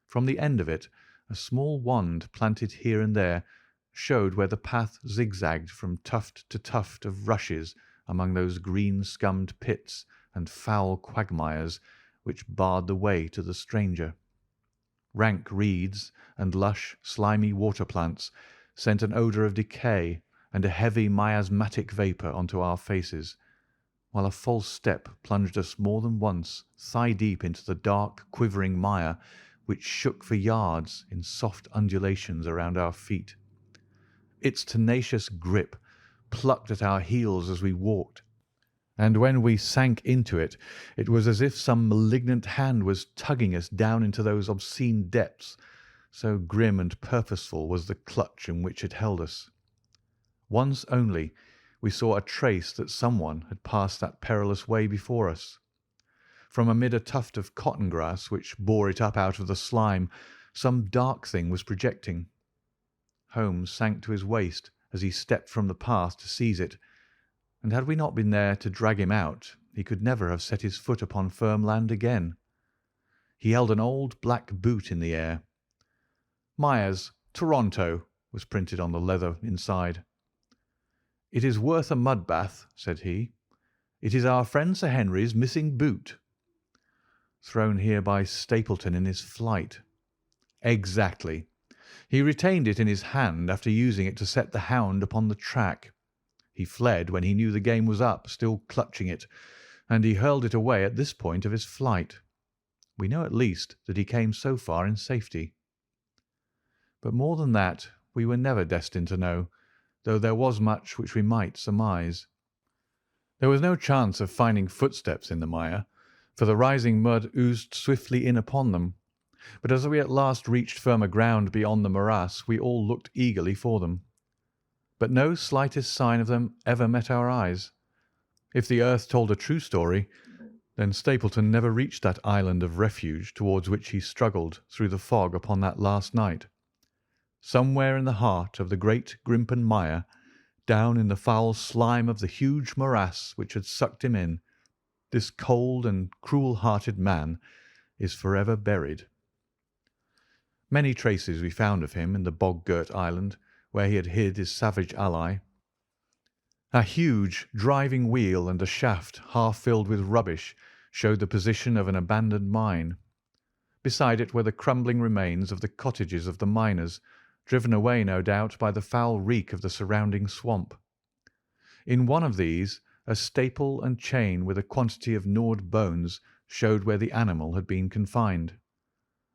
From the end of it, a small wand planted here and there showed where the path zigzagged from tuft to tuft of rushes among those green-scummed pits and foul quagmires which barred the way to the stranger. Rank reeds and lush, slimy water plants sent an odour of decay and a heavy miasmatic vapour onto our faces, while a false step plunged us more than once thigh-deep into the dark, quivering mire which shook for yards in soft undulations around our feet. Its tenacious grip plucked at our heels as we walked, and when we sank into it, it was as if some malignant hand was tugging us down into those obscene depths, so grim and purposeful was the clutch in which it held us. Once only we saw a trace that someone had passed that perilous way before us. From amid a tuft of cotton grass which bore it up out of the slime, some dark thing was projecting. Holmes sank to his waist as he stepped from the path to seize it, and had we not been there to drag him out, he could never have set his foot upon firm land again. He held an old black boot in the air. Myers, Toronto, was printed on the leather inside. "It is worth a mud bath," said he. "It is our friend Sir Henry's missing boot." "Thrown here by Stapleton in his flight." "Exactly. He retained it in his hand after using it to set the hound upon the track. He fled when he knew the game was up, still clutching it, and he hurled it away at this point of his flight. We know at least that he came so far in safety. But more than that we were never destined to know, though there was much which we might surmise. There was no chance of finding footsteps in the mire, for the rising mud oozed swiftly in upon them. But as we at last reached firmer ground beyond the morass, we all looked eagerly for them. But no slightest sign of them ever met our eyes. If the earth told a true story, then Stapleton never reached that island of refuge towards which he struggled through the fog upon that last night. Somewhere in the heart of the great Grimpen mire, down in the foul slime of the huge morass which had sucked him in, this cold and cruel-hearted man is forever buried. Many traces we found of him in the bog-girt island where he had hid his savage ally. A huge driving wheel and a shaft half filled with rubbish showed the position of an abandoned mine. Beside it were the crumbling remains of the cottages of the miners, driven away no doubt by the foul reek of the surrounding swamp. In one of these a staple and chain with a quantity of gnawed bones showed where the animal had been confined.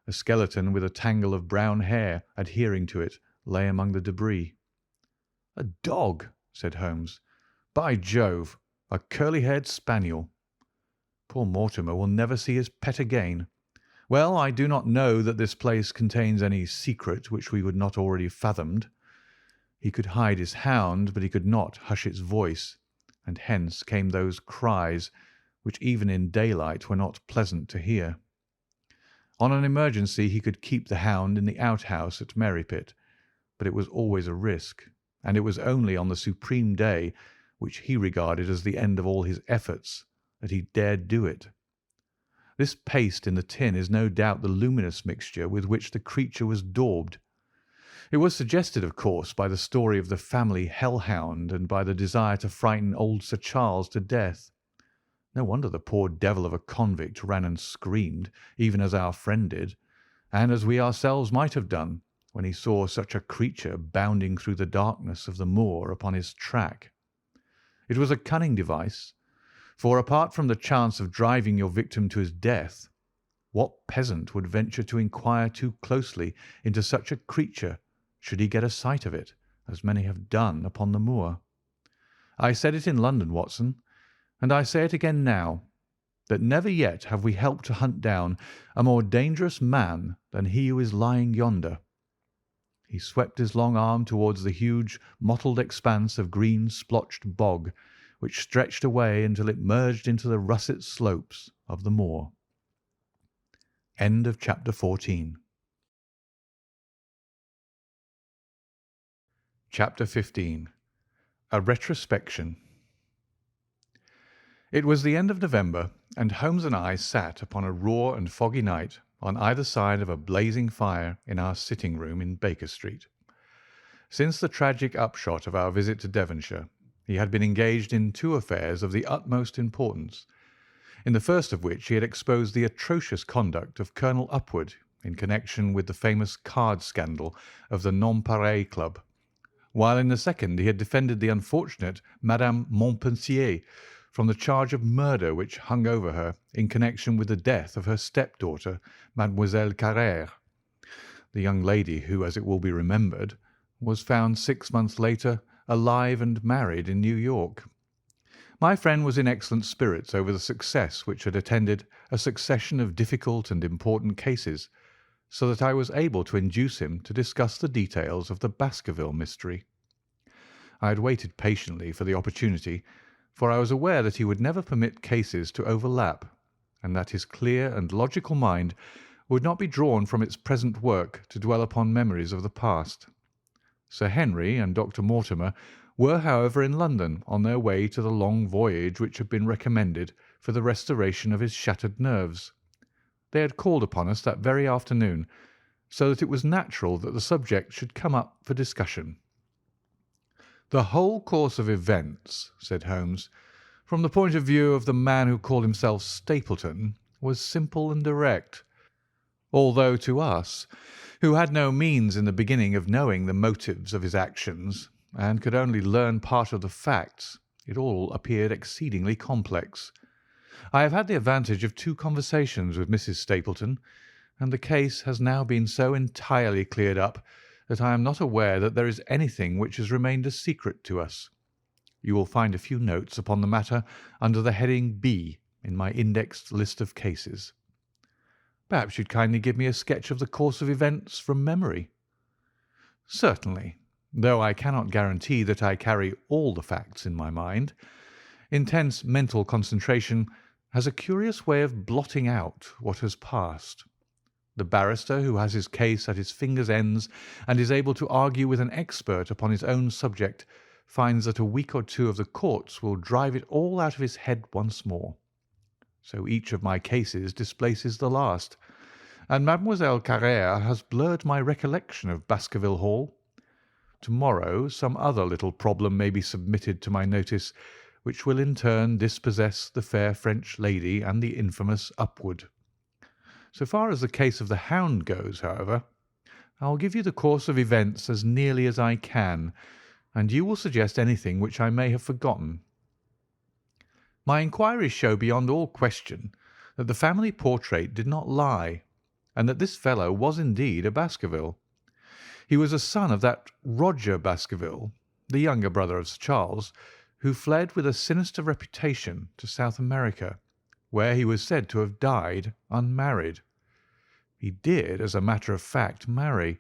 A skeleton with a tangle of brown hair adhering to it lay among the debris. "A dog," said Holmes. "By Jove, a curly-haired spaniel. Poor Mortimer will never see his pet again. Well, I do not know that this place contains any secret which we would not already have fathomed. He could hide his hound, but he could not hush its voice, and hence came those cries which even in daylight were not pleasant to hear. On an emergency he could keep the hound in the outhouse at Merripit, but it was always a risk, and it was only on the supreme day, which he regarded as the end of all his efforts, that he dared do it. This paste in the tin is no doubt the luminous mixture with which the creature was daubed. It was suggested, of course, by the story of the family hell-hound and by the desire to frighten old Sir Charles to death. No wonder the poor devil of a convict ran and screamed, even as our friend did, and as we ourselves might have done, when he saw such a creature bounding through the darkness of the moor upon his track. It was a cunning device, for apart from the chance of driving your victim to his death, what peasant would venture to inquire too closely into such a creature should he get a sight of it, as many have done upon the moor? I said it in London, Watson, and I say it again now, that never yet have we helped to hunt down a more dangerous man than he who is lying yonder. He swept his long arm towards the huge mottled expanse of green splotched bog, which stretched away until it merged into the russet slopes of the moor. End of chapter 14. Chapter 15. A Retrospection. It was the end of November, and Holmes and I sat upon a raw and foggy night on either side of a blazing fire in our sitting-room in Baker Street. Since the tragic upshot of our visit to Devonshire, he had been engaged in two affairs of the utmost importance, in the first of which he had exposed the atrocious conduct of Colonel Upward in connection with the famous card scandal of the Nonpareil Club, while in the second he had defended the unfortunate Madame Montpensier from the charge of murder which hung over her in connection with the death of her stepdaughter, Mademoiselle Carrère, the young lady who, as it will be remembered, was found 6 months later alive and married in New York. My friend was in excellent spirits over the success which had attended a succession of difficult and important cases, so that I was able to induce him to discuss the details of the Baskerville mystery. I had waited patiently for the opportunity, for I was aware that he would never permit cases to overlap, and that his clear and logical mind would not be drawn from its present work to dwell upon memories of the past. Sir Henry and Dr. Mortimer were, however, in London on their way to the long voyage which had been recommended for the restoration of his shattered nerves. They had called upon us that very afternoon, so that it was natural that the subject should come up for discussion. "The whole course of events," said Holmes, "from the point of view of the man who called himself Stapleton, was simple and direct, although to us, who had no means in the beginning of knowing the motives of his actions, and could only learn part of the facts, it all appeared exceedingly complex. I have had the advantage of 2 conversations with Mrs. Stapleton, and the case has now been so entirely cleared up that I am not aware that there is anything which has remained a secret to us. You will find a few notes upon the matter under the heading B in my indexed list of cases. Perhaps you'd kindly give me a sketch of the course of events from memory." "Certainly, though I cannot guarantee that I carry all the facts in my mind. Intense mental concentration has a curious way of blotting out what has passed. The barrister who has his case at his fingers' ends and is able to argue with an expert upon his own subject finds that a week or 2 of the courts will drive it all out of his head once more. So each of my cases displaces the last, and Mademoiselle Carrère has blurred my recollection of Baskerville Hall. To-morrow some other little problem may be submitted to my notice, which will in turn dispossess the fair French lady and the infamous Upward. So far as the case of the Hound goes, however, I will give you the course of events as nearly as I can, and you will suggest anything which I may have forgotten. My inquiries show beyond all question that the family portrait did not lie, and that this fellow was indeed a Baskerville. He was a son of that Roger Baskerville, the younger brother of Sir Charles, who fled with a sinister reputation to South America, where he was said to have died unmarried. He did, as a matter of fact, marry,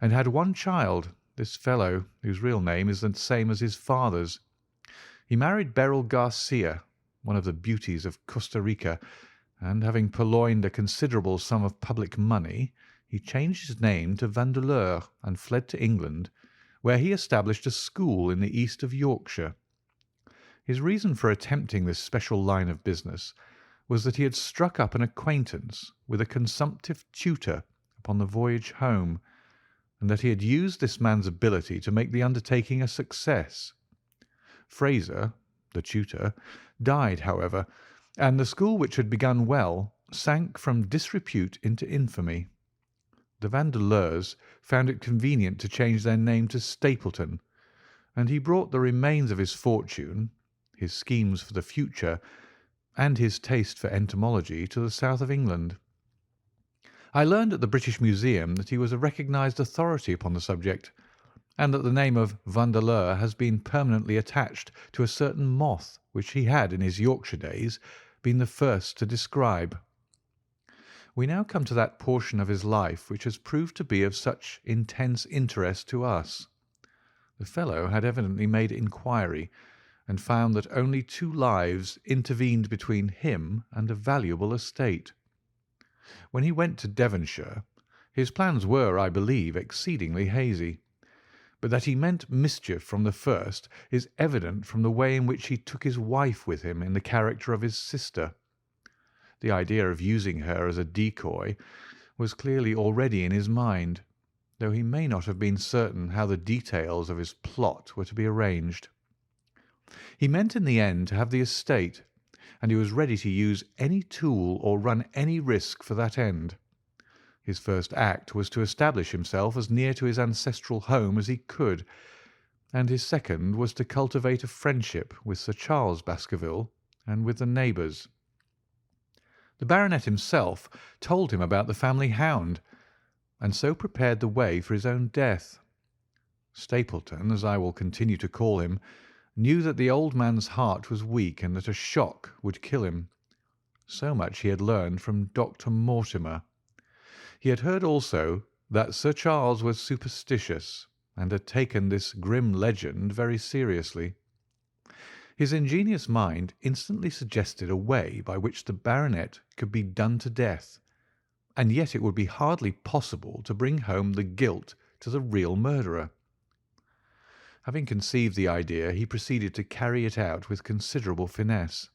and had 1 child, this fellow, whose real name is the same as his father's. He married Beryl Garcia, one of the beauties of Costa Rica, and having purloined a considerable sum of public money, he changed his name to Vandeleur and fled to England, where he established a school in the east of Yorkshire. His reason for attempting this special line of business was that he had struck up an acquaintance with a consumptive tutor upon the voyage home, and that he had used this man's ability to make the undertaking a success. Fraser, the tutor, died, however, and the school, which had begun well, sank from disrepute into infamy. The Vandeleurs found it convenient to change their name to Stapleton, and he brought the remains of his fortune, his schemes for the future, and his taste for entomology to the south of England. I learned at the British Museum that he was a recognised authority upon the subject, and that the name of Vandeleur has been permanently attached to a certain moth which he had in his Yorkshire days been the first to describe. We now come to that portion of his life which has proved to be of such intense interest to us. The fellow had evidently made inquiry, and found that only 2 lives intervened between him and a valuable estate. When he went to Devonshire, his plans were, I believe, exceedingly hazy, but that he meant mischief from the first is evident from the way in which he took his wife with him in the character of his sister. The idea of using her as a decoy was clearly already in his mind, though he may not have been certain how the details of his plot were to be arranged. He meant in the end to have the estate, and he was ready to use any tool or run any risk for that end. His first act was to establish himself as near to his ancestral home as he could, and his second was to cultivate a friendship with Sir Charles Baskerville and with the neighbours. The baronet himself told him about the family hound, and so prepared the way for his own death. Stapleton, as I will continue to call him, knew that the old man's heart was weak and that a shock would kill him. So much he had learned from Dr. Mortimer. He had heard also that Sir Charles was superstitious, and had taken this grim legend very seriously. His ingenious mind instantly suggested a way by which the baronet could be done to death, and yet it would be hardly possible to bring home the guilt to the real murderer. Having conceived the idea, he proceeded to carry it out with considerable finesse.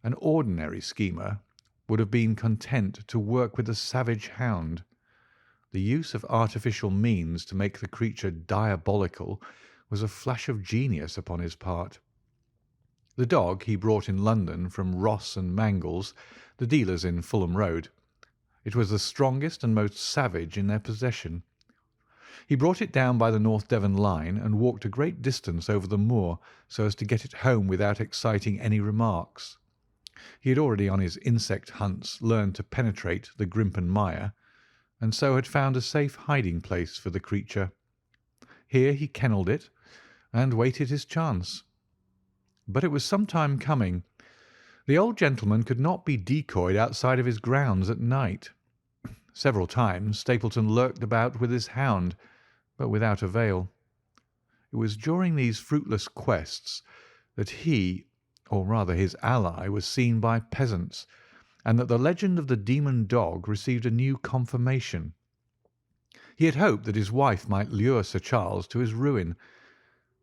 An ordinary schemer would have been content to work with a savage hound. The use of artificial means to make the creature diabolical was a flash of genius upon his part. The dog he brought in London from Ross and Mangles, the dealers in Fulham Road. It was the strongest and most savage in their possession. He brought it down by the North Devon line and walked a great distance over the moor so as to get it home without exciting any remarks. He had already on his insect hunts learned to penetrate the Grimpen Mire, and so had found a safe hiding place for the creature. Here he kennelled it and waited his chance. But it was some time coming. The old gentleman could not be decoyed outside of his grounds at night. Several times Stapleton lurked about with his hound, but without avail. It was during these fruitless quests that he, or rather his ally, was seen by peasants, and that the legend of the demon dog received a new confirmation. He had hoped that his wife might lure Sir Charles to his ruin,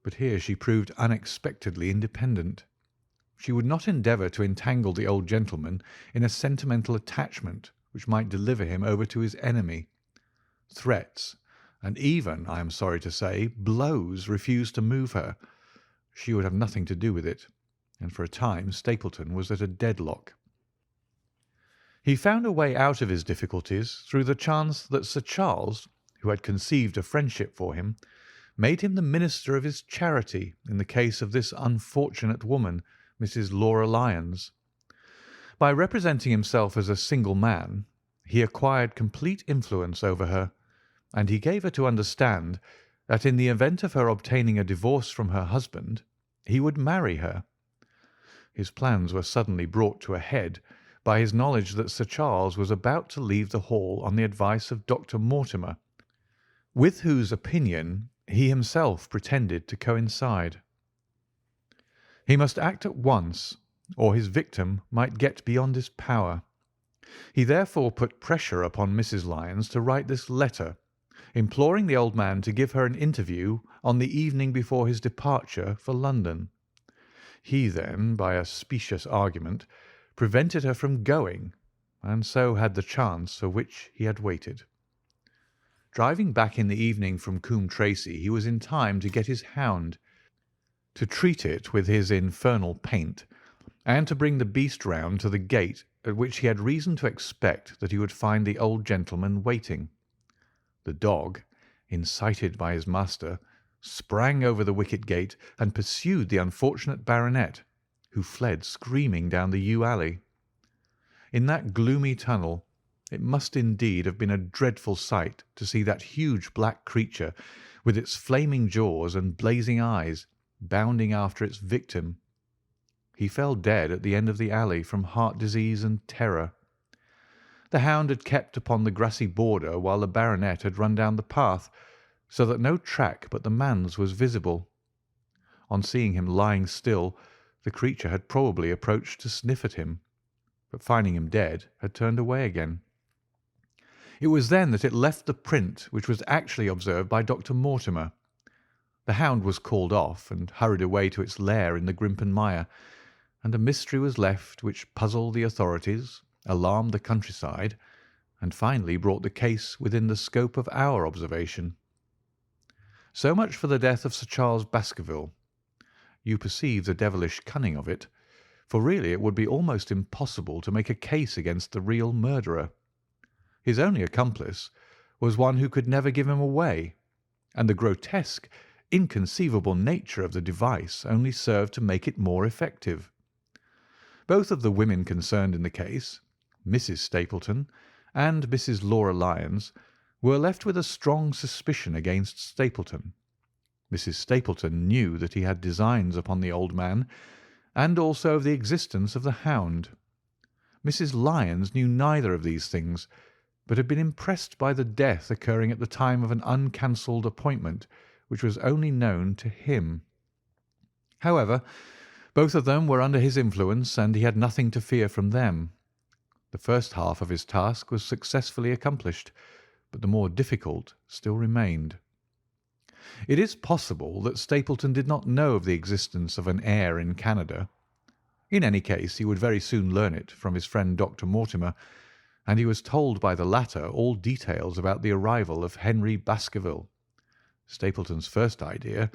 but here she proved unexpectedly independent. She would not endeavour to entangle the old gentleman in a sentimental attachment which might deliver him over to his enemy. Threats, and even, I am sorry to say, blows refused to move her. She would have nothing to do with it, and for a time Stapleton was at a deadlock. He found a way out of his difficulties through the chance that Sir Charles, who had conceived a friendship for him, made him the minister of his charity in the case of this unfortunate woman, Mrs. Laura Lyons. By representing himself as a single man, he acquired complete influence over her, and he gave her to understand that in the event of her obtaining a divorce from her husband, he would marry her. His plans were suddenly brought to a head by his knowledge that Sir Charles was about to leave the Hall on the advice of Dr. Mortimer, with whose opinion he himself pretended to coincide. He must act at once, or his victim might get beyond his power. He therefore put pressure upon Mrs. Lyons to write this letter, imploring the old man to give her an interview on the evening before his departure for London. He then, by a specious argument, prevented her from going, and so had the chance for which he had waited. Driving back in the evening from Coombe Tracey, he was in time to get his hound, to treat it with his infernal paint, and to bring the beast round to the gate at which he had reason to expect that he would find the old gentleman waiting. The dog, incited by his master, sprang over the wicket gate and pursued the unfortunate baronet, who fled screaming down the yew alley. In that gloomy tunnel it must indeed have been a dreadful sight to see that huge black creature, with its flaming jaws and blazing eyes, bounding after its victim. He fell dead at the end of the alley from heart disease and terror. The hound had kept upon the grassy border while the baronet had run down the path, so that no track but the man's was visible. On seeing him lying still, the creature had probably approached to sniff at him, but finding him dead, had turned away again. It was then that it left the print which was actually observed by Dr. Mortimer. The hound was called off and hurried away to its lair in the Grimpen Mire, and a mystery was left which puzzled the authorities, alarmed the countryside, and finally brought the case within the scope of our observation. So much for the death of Sir Charles Baskerville. You perceive the devilish cunning of it, for really it would be almost impossible to make a case against the real murderer. His only accomplice was one who could never give him away, and the grotesque, inconceivable nature of the device only served to make it more effective. Both of the women concerned in the case, Mrs. Stapleton and Mrs. Laura Lyons, were left with a strong suspicion against Stapleton. Mrs. Stapleton knew that he had designs upon the old man, and also of the existence of the hound. Mrs. Lyons knew neither of these things, but had been impressed by the death occurring at the time of an uncancelled appointment which was only known to him. However, Both of them were under his influence, and he had nothing to fear from them. The first half of his task was successfully accomplished, but the more difficult still remained. It is possible that Stapleton did not know of the existence of an heir in Canada. In any case, he would very soon learn it from his friend Dr. Mortimer, and he was told by the latter all details about the arrival of Henry Baskerville. Stapleton's first idea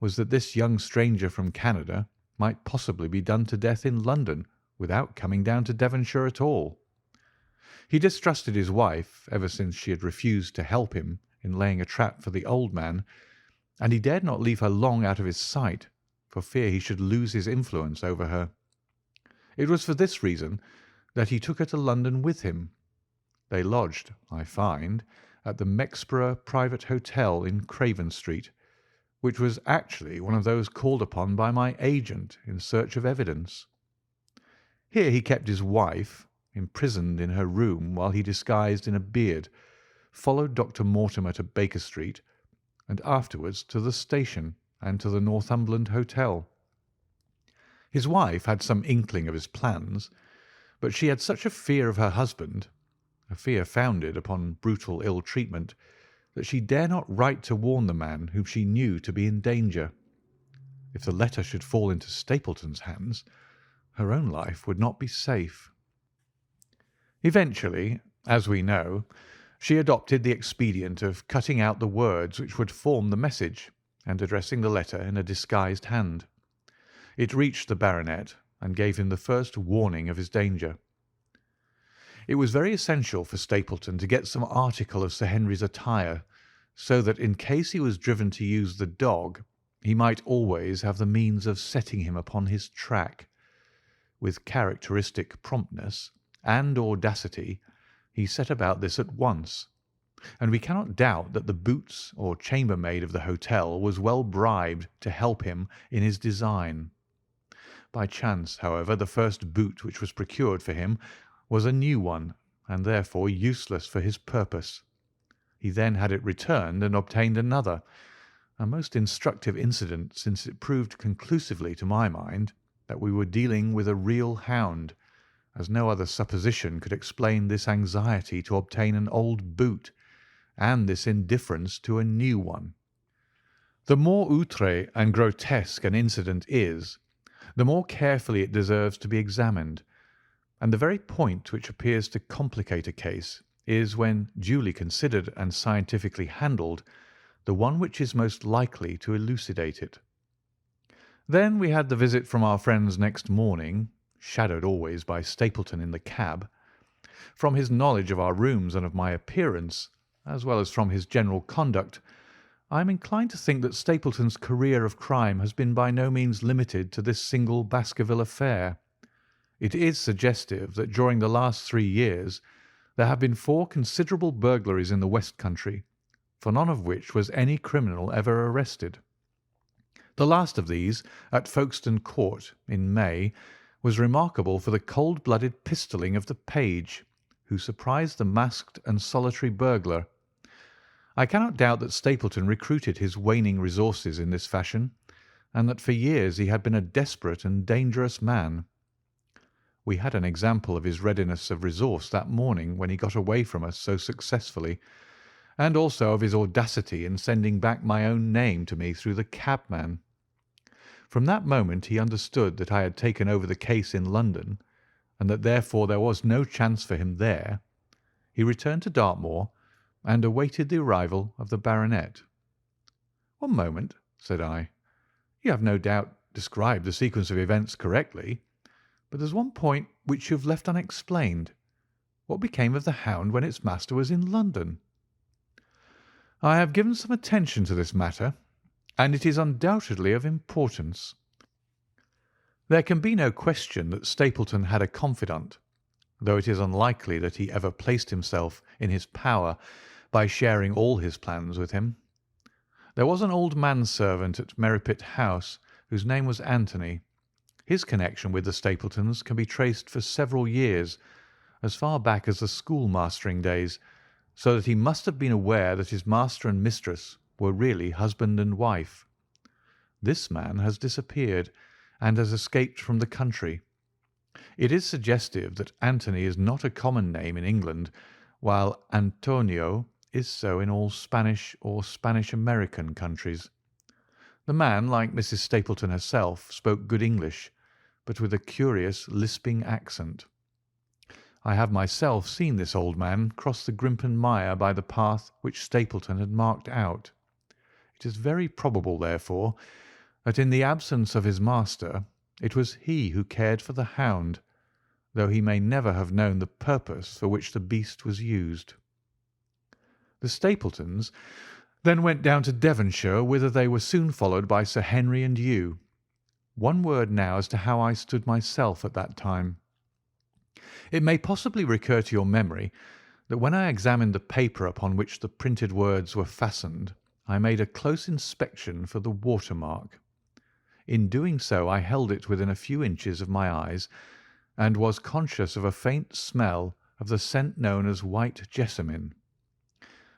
was that this young stranger from Canada might possibly be done to death in London without coming down to Devonshire at all. He distrusted his wife ever since she had refused to help him in laying a trap for the old man, and he dared not leave her long out of his sight for fear he should lose his influence over her. It was for this reason that he took her to London with him. They lodged, I find, at the Mexborough Private Hotel in Craven Street, which was actually one of those called upon by my agent in search of evidence. Here he kept his wife, imprisoned in her room while he, disguised in a beard, followed Dr. Mortimer to Baker Street, and afterwards to the station and to the Northumberland Hotel. His wife had some inkling of his plans, but she had such a fear of her husband, a fear founded upon brutal ill-treatment, that she dare not write to warn the man whom she knew to be in danger. If the letter should fall into Stapleton's hands, her own life would not be safe. Eventually, as we know, she adopted the expedient of cutting out the words which would form the message and addressing the letter in a disguised hand. It reached the baronet and gave him the first warning of his danger. It was very essential for Stapleton to get some article of Sir Henry's attire, so that in case he was driven to use the dog, he might always have the means of setting him upon his track. With characteristic promptness and audacity, he set about this at once, and we cannot doubt that the boots or chambermaid of the hotel was well bribed to help him in his design. By chance, however, the first boot which was procured for him was a new one, and therefore useless for his purpose. He then had it returned and obtained another, a most instructive incident, since it proved conclusively to my mind that we were dealing with a real hound, as no other supposition could explain this anxiety to obtain an old boot, and this indifference to a new one. The more outré and grotesque an incident is, the more carefully it deserves to be examined, and the very point which appears to complicate a case is, when duly considered and scientifically handled, the one which is most likely to elucidate it. Then we had the visit from our friends next morning, shadowed always by Stapleton in the cab. From his knowledge of our rooms and of my appearance, as well as from his general conduct, I am inclined to think that Stapleton's career of crime has been by no means limited to this single Baskerville affair. It is suggestive that during the last 3 years there have been 4 considerable burglaries in the West Country, for none of which was any criminal ever arrested. The last of these, at Folkestone Court in May, was remarkable for the cold-blooded pistoling of the page, who surprised the masked and solitary burglar. I cannot doubt that Stapleton recruited his waning resources in this fashion, and that for years he had been a desperate and dangerous man. We had an example of his readiness of resource that morning when he got away from us so successfully, and also of his audacity in sending back my own name to me through the cabman. From that moment he understood that I had taken over the case in London, and that therefore there was no chance for him there. He returned to Dartmoor and awaited the arrival of the baronet. "One moment," said I. "You have no doubt described the sequence of events correctly, but there's one point which you have left unexplained. What became of the hound when its master was in London?" "I have given some attention to this matter, and it is undoubtedly of importance. There can be no question that Stapleton had a confidant, though it is unlikely that he ever placed himself in his power by sharing all his plans with him. There was an old manservant at Merripit House whose name was Anthony. His connection with the Stapletons can be traced for several years, as far back as the schoolmastering days, so that he must have been aware that his master and mistress were really husband and wife. This man has disappeared, and has escaped from the country. It is suggestive that Anthony is not a common name in England, while Antonio is so in all Spanish or Spanish-American countries. The man, like Mrs. Stapleton herself, spoke good English, but with a curious lisping accent. I have myself seen this old man cross the Grimpen Mire by the path which Stapleton had marked out. It is very probable, therefore, that in the absence of his master it was he who cared for the hound, though he may never have known the purpose for which the beast was used. The Stapletons then went down to Devonshire, whither they were soon followed by Sir Henry and you. One word now as to how I stood myself at that time. It may possibly recur to your memory that when I examined the paper upon which the printed words were fastened, I made a close inspection for the watermark. In doing so I held it within a few inches of my eyes, and was conscious of a faint smell of the scent known as white jessamine.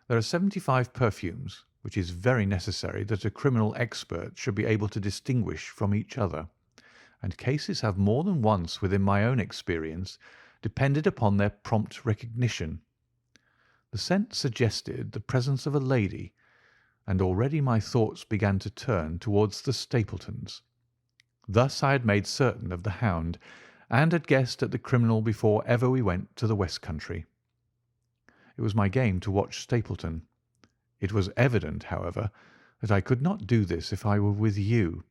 There are 75 perfumes, which is very necessary that a criminal expert should be able to distinguish from each other, and cases have more than once within my own experience depended upon their prompt recognition. The scent suggested the presence of a lady, and already my thoughts began to turn towards the Stapletons. Thus I had made certain of the hound, and had guessed at the criminal before ever we went to the West Country. It was my game to watch Stapleton. It was evident, however, that I could not do this if I were with you,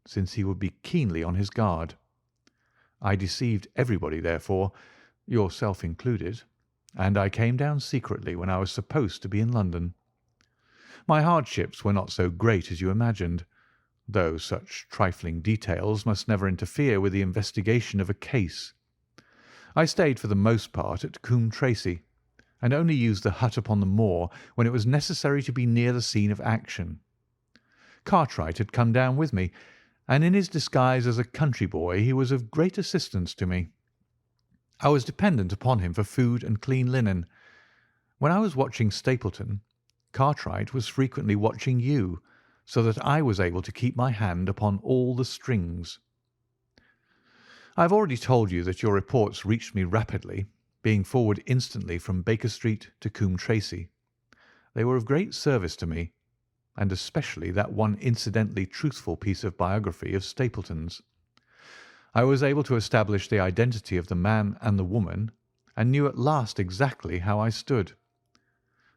since he would be keenly on his guard. I deceived everybody, therefore, yourself included, and I came down secretly when I was supposed to be in London. My hardships were not so great as you imagined, though such trifling details must never interfere with the investigation of a case. I stayed for the most part at Coombe Tracey, and only used the hut upon the moor when it was necessary to be near the scene of action. Cartwright had come down with me, and in his disguise as a country boy he was of great assistance to me. I was dependent upon him for food and clean linen. When I was watching Stapleton, Cartwright was frequently watching you, so that I was able to keep my hand upon all the strings. I have already told you that your reports reached me rapidly, being forward instantly from Baker Street to Coombe Tracey. They were of great service to me, and especially that one incidentally truthful piece of biography of Stapleton's. I was able to establish the identity of the man and the woman, and knew at last exactly how I stood.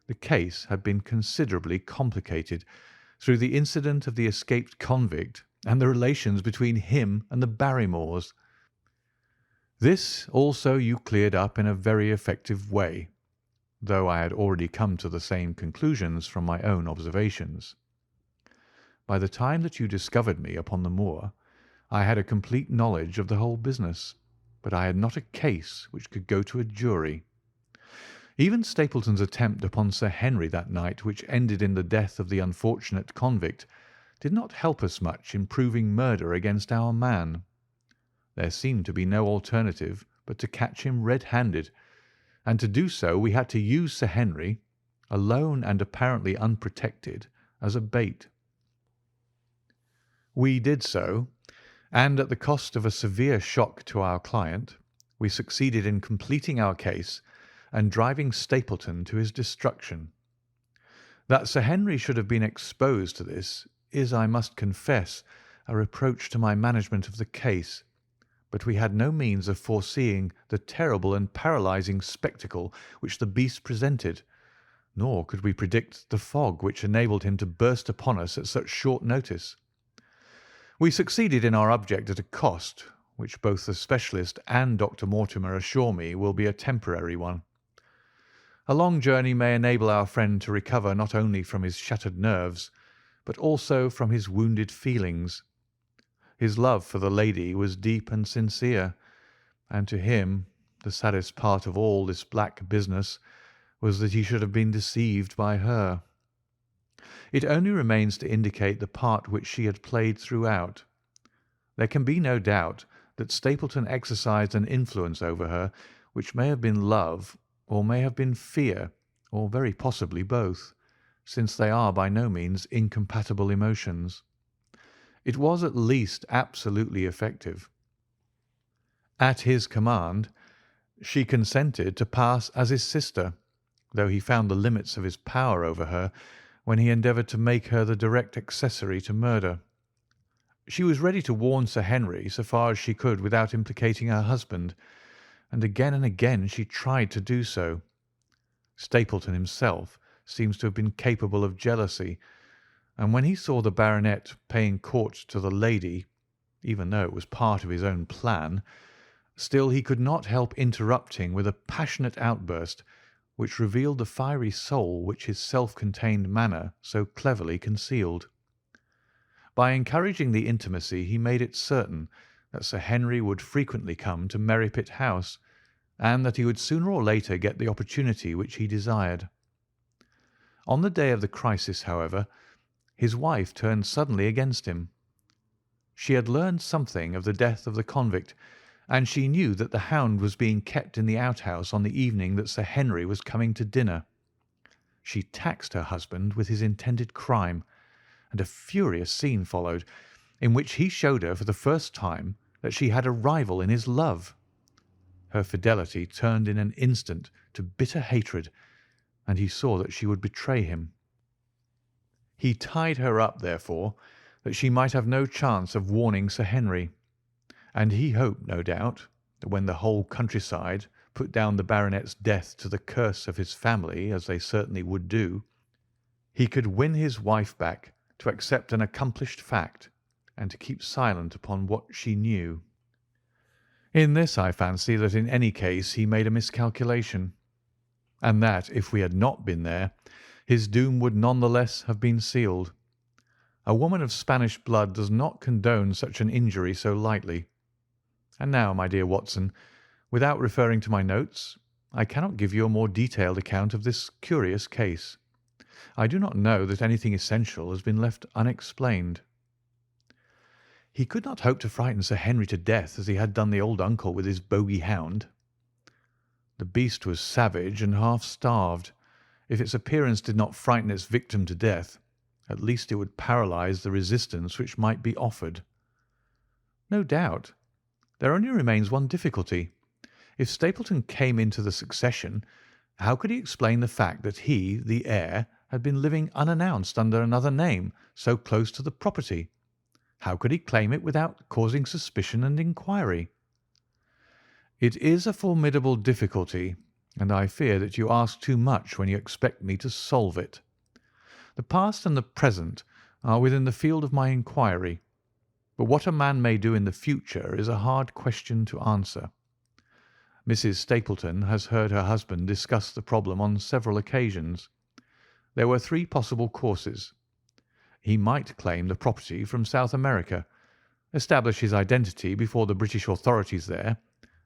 The case had been considerably complicated through the incident of the escaped convict and the relations between him and the Barrymores. This also you cleared up in a very effective way, though I had already come to the same conclusions from my own observations. By the time that you discovered me upon the moor, I had a complete knowledge of the whole business, but I had not a case which could go to a jury. Even Stapleton's attempt upon Sir Henry that night, which ended in the death of the unfortunate convict, did not help us much in proving murder against our man. There seemed to be no alternative but to catch him red-handed, and to do so we had to use Sir Henry, alone and apparently unprotected, as a bait. We did so, and at the cost of a severe shock to our client, we succeeded in completing our case and driving Stapleton to his destruction. That Sir Henry should have been exposed to this is, I must confess, a reproach to my management of the case, but we had no means of foreseeing the terrible and paralysing spectacle which the beast presented, nor could we predict the fog which enabled him to burst upon us at such short notice. We succeeded in our object at a cost which both the specialist and Dr. Mortimer assure me will be a temporary one. A long journey may enable our friend to recover not only from his shattered nerves, but also from his wounded feelings. His love for the lady was deep and sincere, and to him the saddest part of all this black business was that he should have been deceived by her. It only remains to indicate the part which she had played throughout. There can be no doubt that Stapleton exercised an influence over her which may have been love or may have been fear, or very possibly both, since they are by no means incompatible emotions. It was at least absolutely effective. At his command, she consented to pass as his sister, though he found the limits of his power over her when he endeavoured to make her the direct accessory to murder. She was ready to warn Sir Henry so far as she could without implicating her husband, and again she tried to do so. Stapleton himself seems to have been capable of jealousy, and when he saw the baronet paying court to the lady, even though it was part of his own plan, still he could not help interrupting with a passionate outburst which revealed the fiery soul which his self-contained manner so cleverly concealed. By encouraging the intimacy he made it certain that Sir Henry would frequently come to Merripit House, and that he would sooner or later get the opportunity which he desired. On the day of the crisis, however, his wife turned suddenly against him. She had learned something of the death of the convict, and she knew that the hound was being kept in the outhouse on the evening that Sir Henry was coming to dinner. She taxed her husband with his intended crime, and a furious scene followed, in which he showed her for the first time that she had a rival in his love. Her fidelity turned in an instant to bitter hatred, and he saw that she would betray him. He tied her up, therefore, that she might have no chance of warning Sir Henry, and he hoped, no doubt, that when the whole countryside put down the baronet's death to the curse of his family, as they certainly would do, he could win his wife back to accept an accomplished fact and to keep silent upon what she knew. In this I fancy that in any case he made a miscalculation, and that if we had not been there, his doom would none the less have been sealed. A woman of Spanish blood does not condone such an injury so lightly. And now, my dear Watson, without referring to my notes, I cannot give you a more detailed account of this curious case. I do not know that anything essential has been left unexplained. He could not hope to frighten Sir Henry to death as he had done the old uncle with his bogey hound. The beast was savage and half starved. If its appearance did not frighten its victim to death, at least it would paralyse the resistance which might be offered. No doubt. There only remains one difficulty. If Stapleton came into the succession, how could he explain the fact that he, the heir, had been living unannounced under another name so close to the property? How could he claim it without causing suspicion and inquiry? It is a formidable difficulty, and I fear that you ask too much when you expect me to solve it. The past and the present are within the field of my inquiry, but what a man may do in the future is a hard question to answer. Mrs. Stapleton has heard her husband discuss the problem on several occasions. There were three possible courses. He might claim the property from South America, establish his identity before the British authorities there,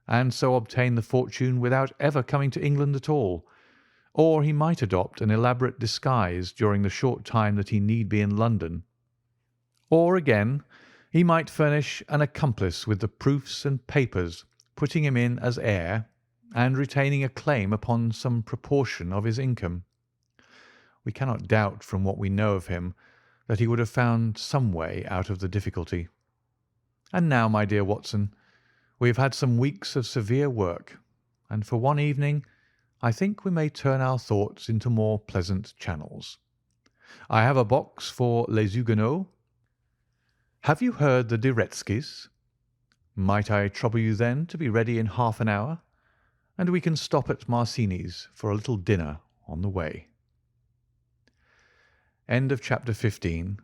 and so obtain the fortune without ever coming to England at all, or he might adopt an elaborate disguise during the short time that he need be in London. Or again, he might furnish an accomplice with the proofs and papers, putting him in as heir, and retaining a claim upon some proportion of his income. We cannot doubt from what we know of him that he would have found some way out of the difficulty. And now, my dear Watson, we have had some weeks of severe work, and for one evening I think we may turn our thoughts into more pleasant channels. I have a box for Les Huguenots. Have you heard the De Retskys? Might I trouble you then to be ready in half an hour, and we can stop at Marcini's for a little dinner on the way. End of chapter 15,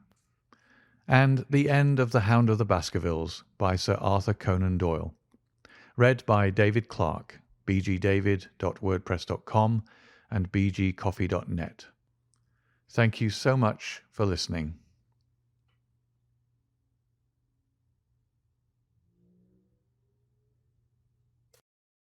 and the end of The Hound of the Baskervilles by Sir Arthur Conan Doyle. Read by David Clarke, bgdavid.wordpress.com and bgcoffee.net. Thank you so much for listening.